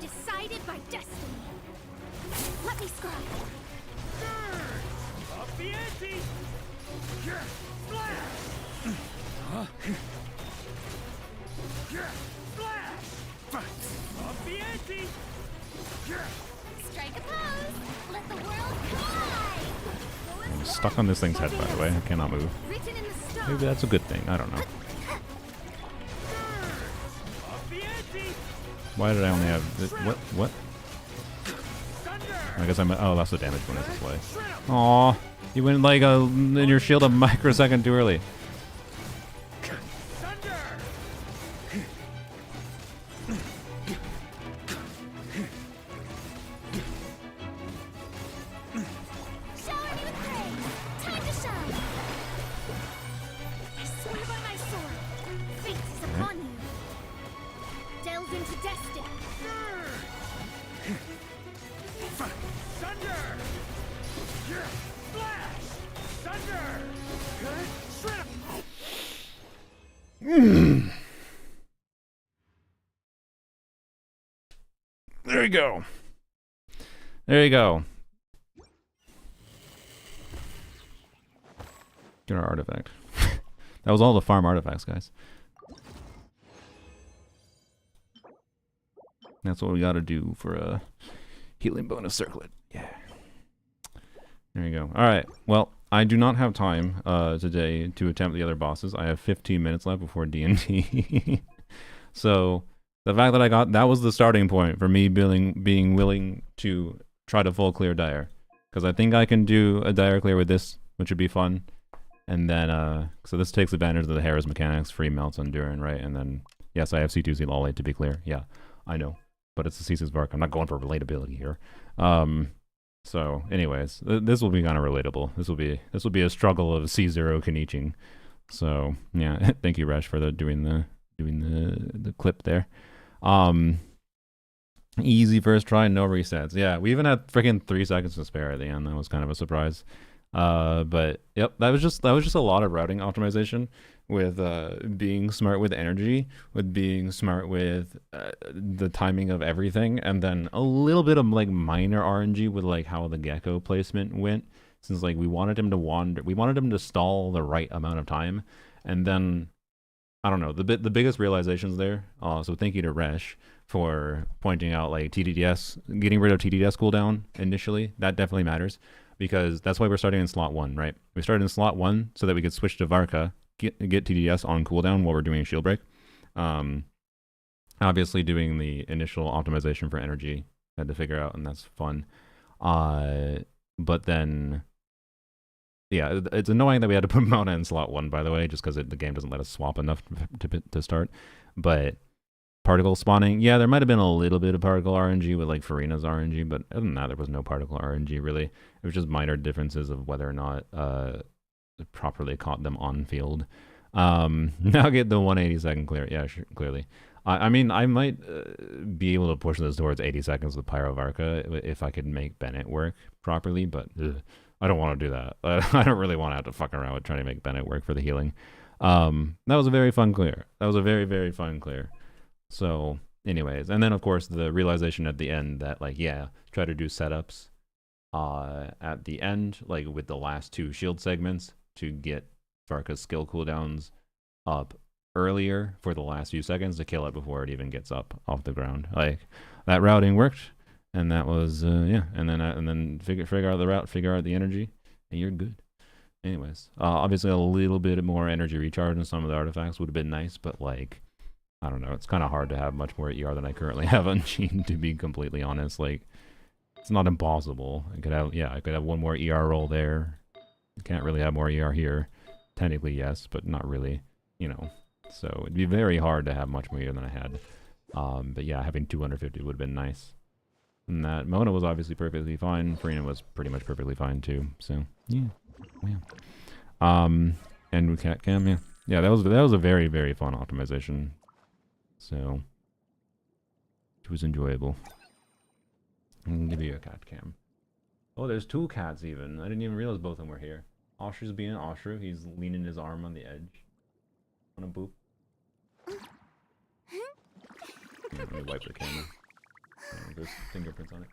Decided by destiny. Let me scry. Up the ante! Flash! Flash! Up the ante! Strike a pose. Let the world collide. I'm stuck on this thing's head, by the way. I cannot move. Written in the stars. Maybe that's a good thing. I don't know. Up the ante! Why did I only have this? What? I guess I'm. Oh, that's the damage bonus this way. Aw, you went like in your shield a microsecond too early. Thunder! Shower me with praise. Time to shine. I swear by my sword. Fate is upon you. Delve into destiny. Thunder! Flash! Thunder! Shrimp! There you go. There you go. Get our artifact. That was all the farm artifacts, guys. That's what we gotta do for a healing bonus circlet. Yeah. There you go. Alright, well, I do not have time today to attempt the other bosses. I have 15 minutes left before D&D. So, the fact that I got... That was the starting point for me being willing to try to full clear Dire. Because I think I can do a Dire clear with this, which would be fun. And then, so this takes advantage of the Harris mechanics, free melts, Endurin, right? And then, yes, I have C2Z Lolly to be clear. Yeah, I know. But it's the C6 Varca. I'm not going for relatability here. So, anyways, this will be kind of relatable. This will be a struggle of C0 Keniching. So, yeah, thank you, Resh, for doing the clip there. Easy first try, no resets. Yeah, we even had freaking 3 seconds to spare at the end. That was kind of a surprise. But yep, that was just a lot of routing optimization with being smart with energy, with being smart with the timing of everything, and then a little bit of like minor RNG with like how the gecko placement went, since like we wanted him to wander, we wanted him to stall the right amount of time, and then I don't know, the biggest realizations there. So thank you to Resh for pointing out like TDDS, getting rid of TDDS cooldown initially. That definitely matters. Because that's why we're starting in slot 1, right? We started in slot 1 so that we could switch to Varca, get TDS on cooldown while we're doing shield break. Obviously doing the initial optimization for energy, had to figure out, and that's fun. But then, yeah, it's annoying that we had to put Mona in slot 1, by the way, just because the game doesn't let us swap enough to start. But particle spawning, yeah, there might have been a little bit of particle RNG with like Farina's RNG, but other than that, there was no particle RNG really. It was just minor differences of whether or not properly caught them on field. Now get the 180-second clear. Yeah, sure, clearly. I mean, I might be able to push this towards 80 seconds with Pyro Varca if I could make Bennett work properly, but I don't want to do that. I don't really want to have to fuck around with trying to make Bennett work for the healing. That was a very fun clear. That was a very, very fun clear. So, anyways, and then of course the realization at the end that like, yeah, try to do setups at the end, like with the last 2 shield segments to get Varca's skill cooldowns up earlier for the last few seconds to kill it before it even gets up off the ground. Like that routing worked, and that was yeah, and then figure out the route, figure out the energy, and you're good. Anyways, obviously a little bit more energy recharge in some of the artifacts would have been nice, but like, I don't know, it's kind of hard to have much more ER than I currently have on Gene, to be completely honest. Like, it's not impossible. I could have one more ER roll there. You can't really have more ER here. Technically, yes, but not really, you know. So it'd be very hard to have much more ER than I had. But yeah, having 250 would have been nice. And that Mona was obviously perfectly fine. Farina was pretty much perfectly fine too. So yeah, yeah. And with Cat Cam, yeah, yeah, that was a very, very fun optimization. So it was enjoyable. I'm gonna give you a cat cam. Oh, there's 2 cats even. I didn't even realize both of them were here. Oshru's being Oshru. He's leaning his arm on the edge. Wanna boop? Yeah, let me wipe the camera. Yeah, there's fingerprints on it.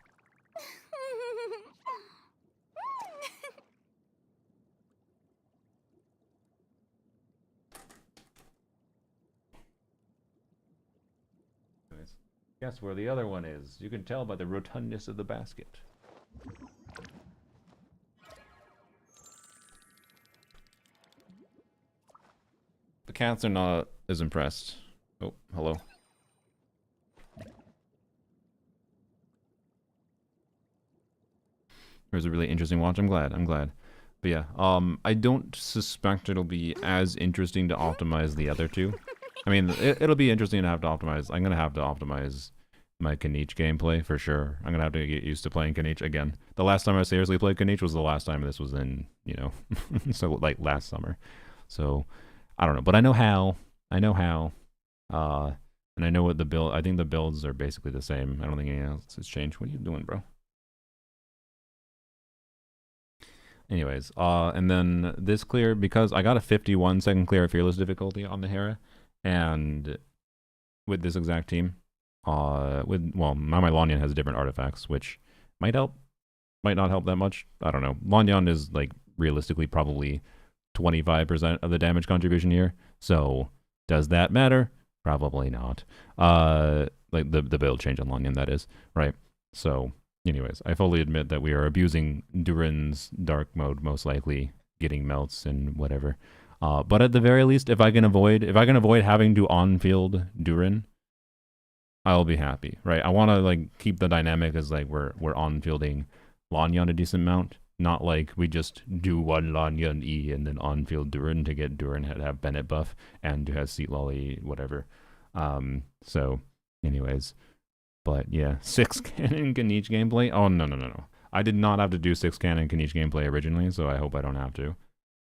Guess where the other one is. You can tell by the rotundness of the basket. The cats are not as impressed. Oh, hello. It was a really interesting watch. I'm glad. But yeah, I don't suspect it'll be as interesting to optimize the other 2. I mean, it'll be interesting to have to optimize. I'm going to have to optimize my Kenichi gameplay for sure. I'm going to have to get used to playing Kenichi again. The last time I seriously played Kenichi was the last time this was in, you know, so like last summer. So, I don't know. But I know how. And I know what the build, I think the builds are basically the same. I don't think anything else has changed. What are you doing, bro? Anyways, and then this clear, because I got a 51-second clear at Fearless difficulty on the Hera. And with this exact team, now my Lanyan has different artifacts, which might help, might not help that much. I don't know. Lanyan is like realistically probably 25% of the damage contribution here. So does that matter? Probably not. Like the build change on Lanyan, that is, right? So anyways, I fully admit that we are abusing Durin's dark mode, most likely getting melts and whatever. But at the very least, if I can avoid having to on-field Durin, I'll be happy, right? I want to like keep the dynamic as like we're on-fielding Lanyan a decent amount, not like we just do one Lanyan E and then on-field Durin to get Durin to have Bennett buff and to have Seat Lolly, whatever. So anyways, but yeah, 6 cannon Kaniche gameplay. Oh no. I did not have to do 6 cannon Kaniche gameplay originally, so I hope I don't have to.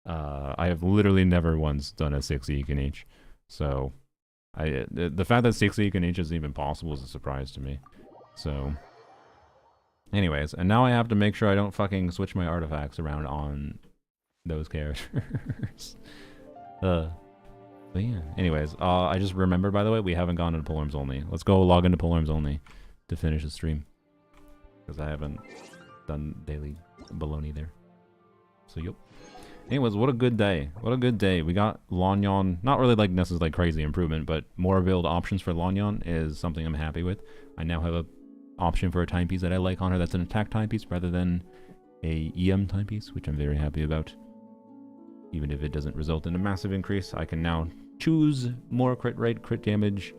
I have literally never once done a 6E Kaniche, so the fact that 6E Kaniche is even possible is a surprise to me. So anyways, and now I have to make sure I don't fucking switch my artifacts around on those characters. But yeah, anyways, I just remembered, by the way, we haven't gone into Polearms Only. Let's go log into Polearms Only to finish the stream, because I haven't done daily baloney there. So yep. Anyways, what a good day. What a good day. We got Lanyan. Not really like necessarily like crazy improvement, but more build options for Lanyan is something I'm happy with. I now have a option for a timepiece that I like on her that's an attack timepiece rather than a EM timepiece, which I'm very happy about. Even if it doesn't result in a massive increase, I can now choose more crit rate, crit damage,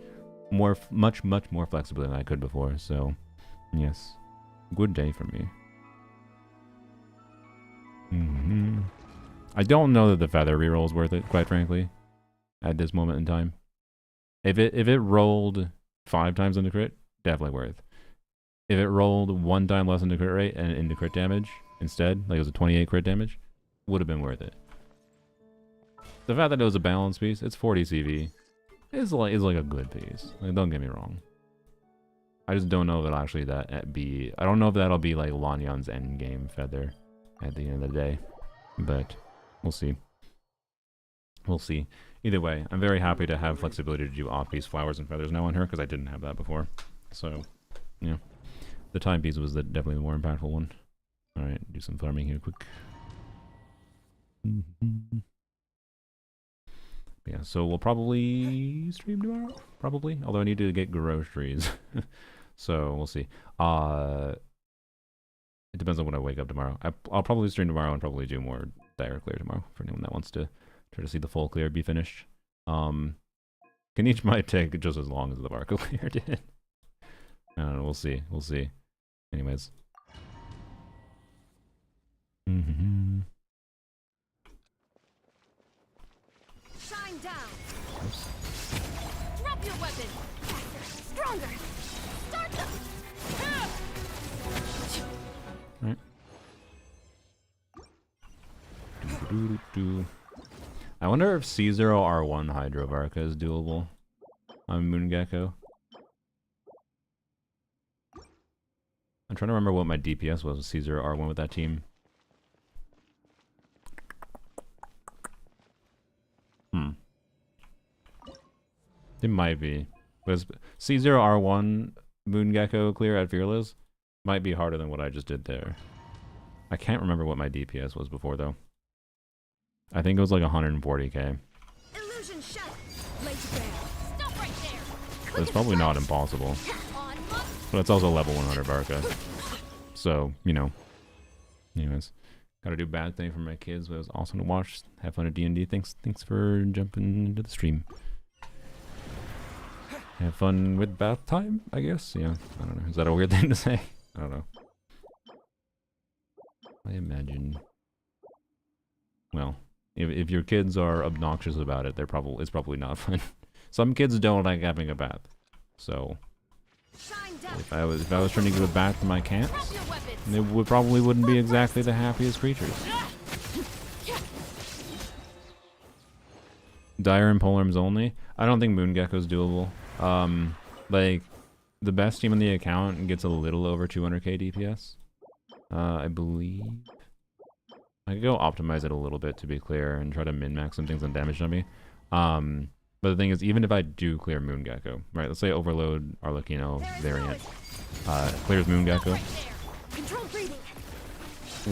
much more flexibly than I could before. So, yes, good day for me. I don't know that the feather reroll is worth it, quite frankly, at this moment in time. If it rolled 5 times into crit, definitely worth. If it rolled 1 time less into crit rate and into crit damage instead, like it was a 28 crit damage, would have been worth it. The fact that it was a balance piece, it's 40 CV, is like a good piece. Like, don't get me wrong. I just don't know if it'll actually I don't know if that'll be like Lanyan's endgame feather at the end of the day, but we'll see. We'll see. Either way, I'm very happy to have flexibility to do off-piece flowers and feathers now on her, because I didn't have that before. So, yeah. The timepiece was definitely the more impactful one. Alright, do some farming here quick. Yeah, so we'll probably stream tomorrow? Probably. Although I need to get groceries. So, we'll see. It depends on when I wake up tomorrow. I'll probably stream tomorrow and probably do more Dire clear tomorrow for anyone that wants to try to see the full clear be finished. Kaniche might take just as long as the Varca clear did. I don't know, we'll see. We'll see. Anyways. Shine down. Oops. Drop your weapon. Faster, stronger. Start them. Right. I wonder if C0R1 Hydro Varca is doable on Moongecko. I'm trying to remember what my DPS was with C0R1 with that team. It might be. But C0R1 Moongecko clear at Fearless might be harder than what I just did there. I can't remember what my DPS was before though. I think it was like 140k. Illusion shut. Lay to bear. Stop right there. But it's probably not impossible. But it's also level 100 Varca. So, you know. Anyways. Gotta do bad thing for my kids, but it was awesome to watch. Have fun at D&D. Thanks for jumping into the stream. Have fun with bath time, I guess? Yeah, I don't know. Is that a weird thing to say? I don't know. I imagine. Well, if your kids are obnoxious about it, it's probably not fun. Some kids don't like having a bath. So if I was trying to give a bath to my cats, they probably wouldn't be exactly the happiest creatures. Dire and Polearms only. I don't think Moongecko's doable. Like the best team on the account gets a little over 200k DPS. I believe. I could go optimize it a little bit to be clear and try to min-max some things on damage on me. But the thing is, even if I do clear Moongecko, right? Let's say Overload Arlecchino variant clears Moongecko.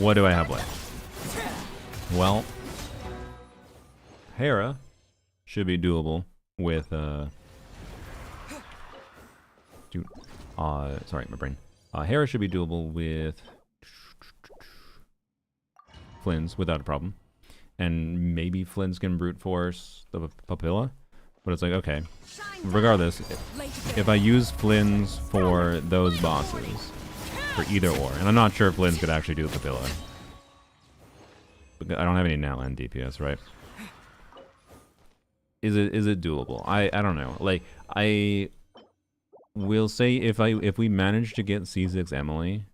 What do I have left? Well, Hera should be doable with sorry, my brain. Hera should be doable with Flynn's without a problem. And maybe Flynn's can brute force the Papilla. But it's like, okay, regardless, if I use Flynn's for those bosses, for either or, and I'm not sure if Flynn's could actually do the Papilla. But I don't have any now end DPS, right? Is it doable? I don't know. Like, I will say if we manage to get C6 Emily,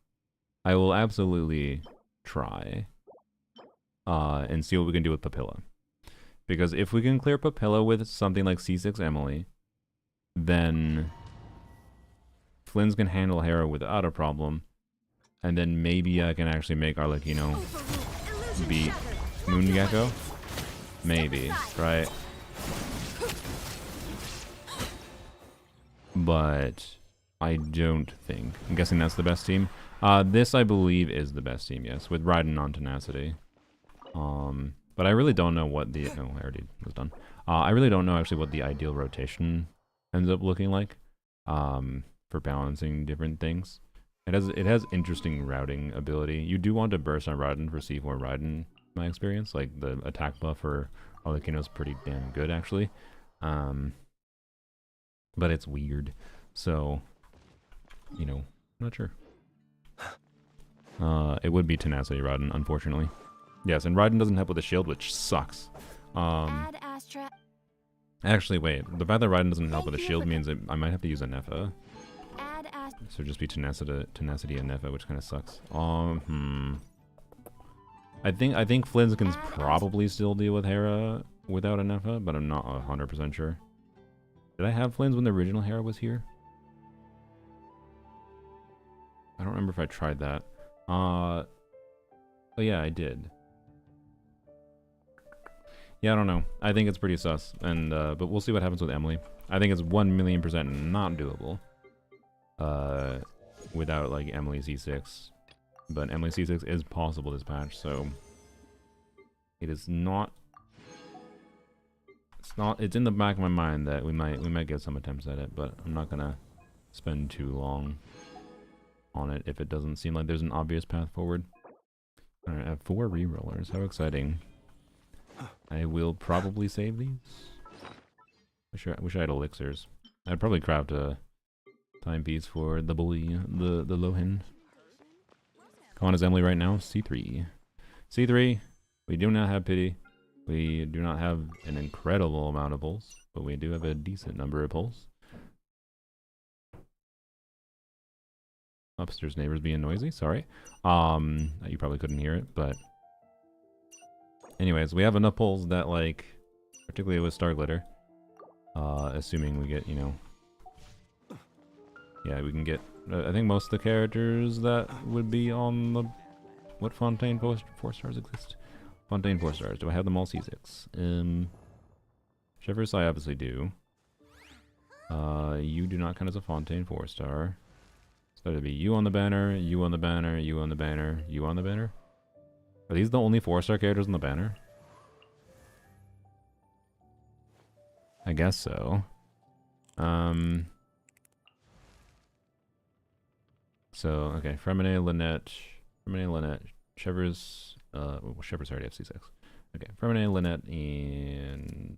I will absolutely try and see what we can do with Papilla. Because if we can clear Papilla with something like C6 Emily, then Flynn's can handle Hera without a problem, and then maybe I can actually make Arlecchino beat Moongecko? Maybe, right? But I don't think. I'm guessing that's the best team. This, I believe, is the best team, yes, with Raiden on Tenacity. But I really don't know what the... Oh, I already was done. I really don't know actually what the ideal rotation ends up looking like for balancing different things. It has interesting routing ability. You do want to burst on Raiden for C4 Raiden, in my experience. Like, the attack buff for Arlecchino is pretty damn good, actually. But it's weird. So, you know, I'm not sure. It would be Tenacity Raiden, unfortunately. Yes, and Raiden doesn't help with the shield, which sucks. Actually, wait. The fact that Raiden doesn't help with the shield means that I might have to use a Nefa. So just be Tenacity and Nefa, which kind of sucks. I think Flynn's can probably still deal with Hera without a Nefa, but I'm not 100% sure. Did I have Flynn's when the original Hera was here? I don't remember if I tried that. Oh yeah, I did. Yeah, I don't know. I think it's pretty sus, and but we'll see what happens with Emily. I think it's 1,000,000% not doable without like Emily C6, but Emily C6 is possible this patch, so it is not. It's in the back of my mind that we might get some attempts at it, but I'm not gonna spend too long on it if it doesn't seem like there's an obvious path forward. Alright, I have 4 rerollers. How exciting. I will probably save these. Wish I had elixirs. I'd probably craft a timepiece for the bully, the Lohin. Come on, is Emily right now? C3. C3, we do not have pity. We do not have an incredible amount of pulls, but we do have a decent number of pulls. Upstairs neighbors being noisy, sorry. You probably couldn't hear it, but anyways, we have enough pulls that, like, particularly with Star Glitter, assuming we get, you know, yeah, we can get, I think most of the characters that would be on the, what Fontaine 4 stars exist? Fontaine 4 stars, do I have them all C6? Shivers I obviously do. You do not count as a Fontaine 4 star. So it'd be you on the banner, you on the banner, you on the banner, you on the banner. Are these the only 4-star characters on the banner? I guess so. So, okay, Fremine, Lynette, Shevers, well, Shevers already have C6. Okay, Fremine, Lynette, and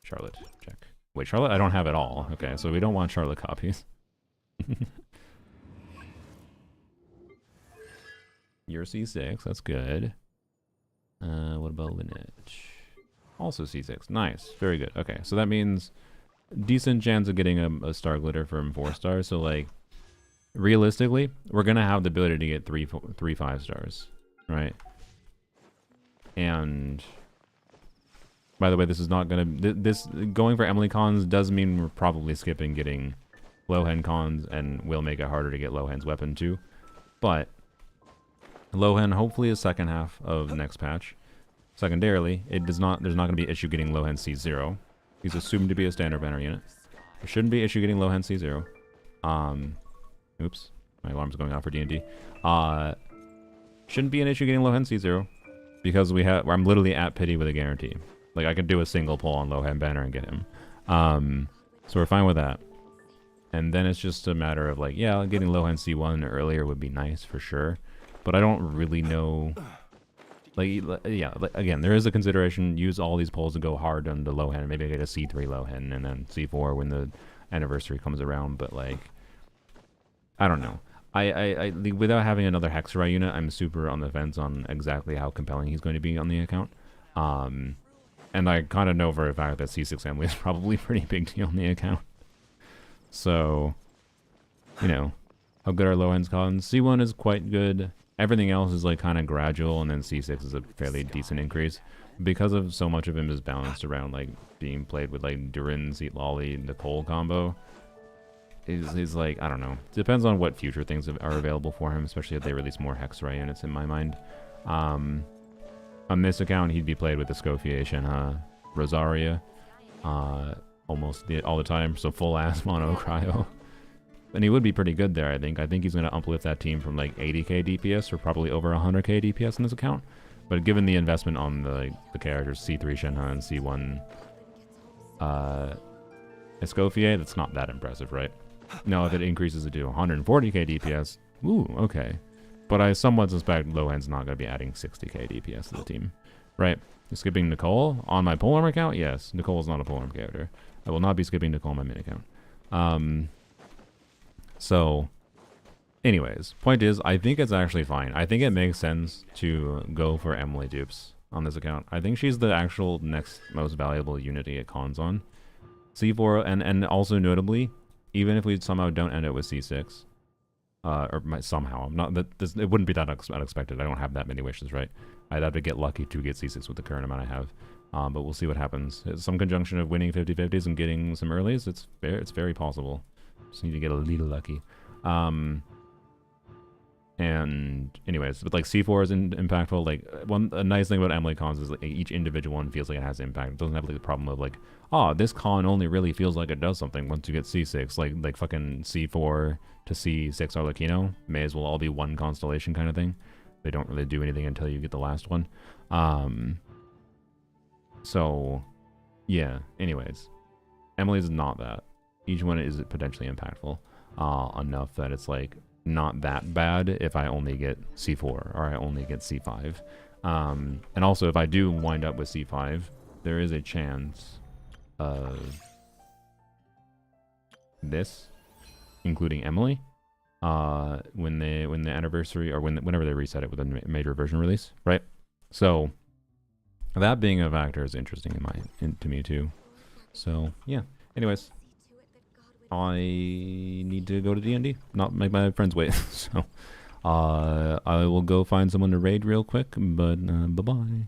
Charlotte, check. Wait, Charlotte? I don't have it all. Okay, so we don't want Charlotte copies. You're C6, that's good. What about Lynette? Also C6, nice, very good. Okay, so that means decent chance of getting a Star Glitter from 4 stars. So like, realistically, we're gonna have the ability to get three 5 stars, right? And by the way, this is not gonna this going for Emily cons does mean we're probably skipping getting Lohan cons, and will make it harder to get Lohan's weapon too. But Lohan hopefully is second half of the next patch. Secondarily, there's not going to be an issue getting Lohan C0. He's assumed to be a standard banner unit. There shouldn't be an issue getting Lohan C0. Oops, my alarm's going off for D&D. Shouldn't be an issue getting Lohan C0 because I'm literally at pity with a guarantee. Like, I could do a single pull on Lohan Banner and get him. So we're fine with that. And then it's just a matter of, like, yeah, getting Lohan C1 earlier would be nice for sure. But I don't really know... Like, yeah, again, there is a consideration. Use all these pulls to go hard on the Lohan. Maybe I get a C3 Lohan and then C4 when the anniversary comes around. But, like, I don't know. I without having another Hexerai unit, I'm super on the fence on exactly how compelling he's going to be on the account. And I kind of know for a fact that C6 Emily is probably a pretty big deal on the account. So, you know, how good are Lohan's cons? C1 is quite good. Everything else is like kind of gradual, and then C6 is a fairly decent increase. Because of so much of him is balanced around like being played with like Durin, Seat Lolly, Nicole combo. He's like, I don't know. Depends on what future things are available for him, especially if they release more Hexerai units in my mind. On this account, he'd be played with the Escoffier, Shenhe, Rosaria, almost all the time, so full ass mono cryo. And he would be pretty good there, I think. I think he's going to uplift that team from like 80k DPS or probably over 100k DPS in this account. But given the investment on the characters C3 Shenhe and C1 Escoffier, that's not that impressive, right? Now, if it increases it to 140k DPS, ooh, okay. But I somewhat suspect Lohan's not going to be adding 60k DPS to the team, right? Skipping Nicole on my polearm account? Yes, Nicole is not a polearm character. I will not be skipping Nicole on my mid account. So, anyways, point is, I think it's actually fine. I think it makes sense to go for Emily dupes on this account. I think she's the actual next most valuable unit to get cons on. C4, and also notably, even if we somehow don't end it with C6, somehow, not that it wouldn't be that unexpected. I don't have that many wishes, right? I'd have to get lucky to get C6 with the current amount I have. But we'll see what happens. It's some conjunction of winning 50-50s and getting some earlies. It's very possible. Just need to get a little lucky. And anyways, but like C4 is impactful. Like a nice thing about Emily cons is like each individual one feels like it has impact. It doesn't have like the problem of like, oh, this con only really feels like it does something once you get C6. Like fucking C4 to C6 Arlecchino may as well all be one constellation kind of thing. They don't really do anything until you get the last one. So yeah, anyways, Emily's not that. Each one is potentially impactful enough that it's like not that bad if I only get C4 or I only get C5. And also if I do wind up with C5, there is a chance of this, including Emily, when the anniversary or whenever they reset it with a major version release, right? So that being a factor is interesting to me too. So yeah. Anyways, I need to go to D&D, not make my friends wait. So I will go find someone to raid real quick, but bye-bye.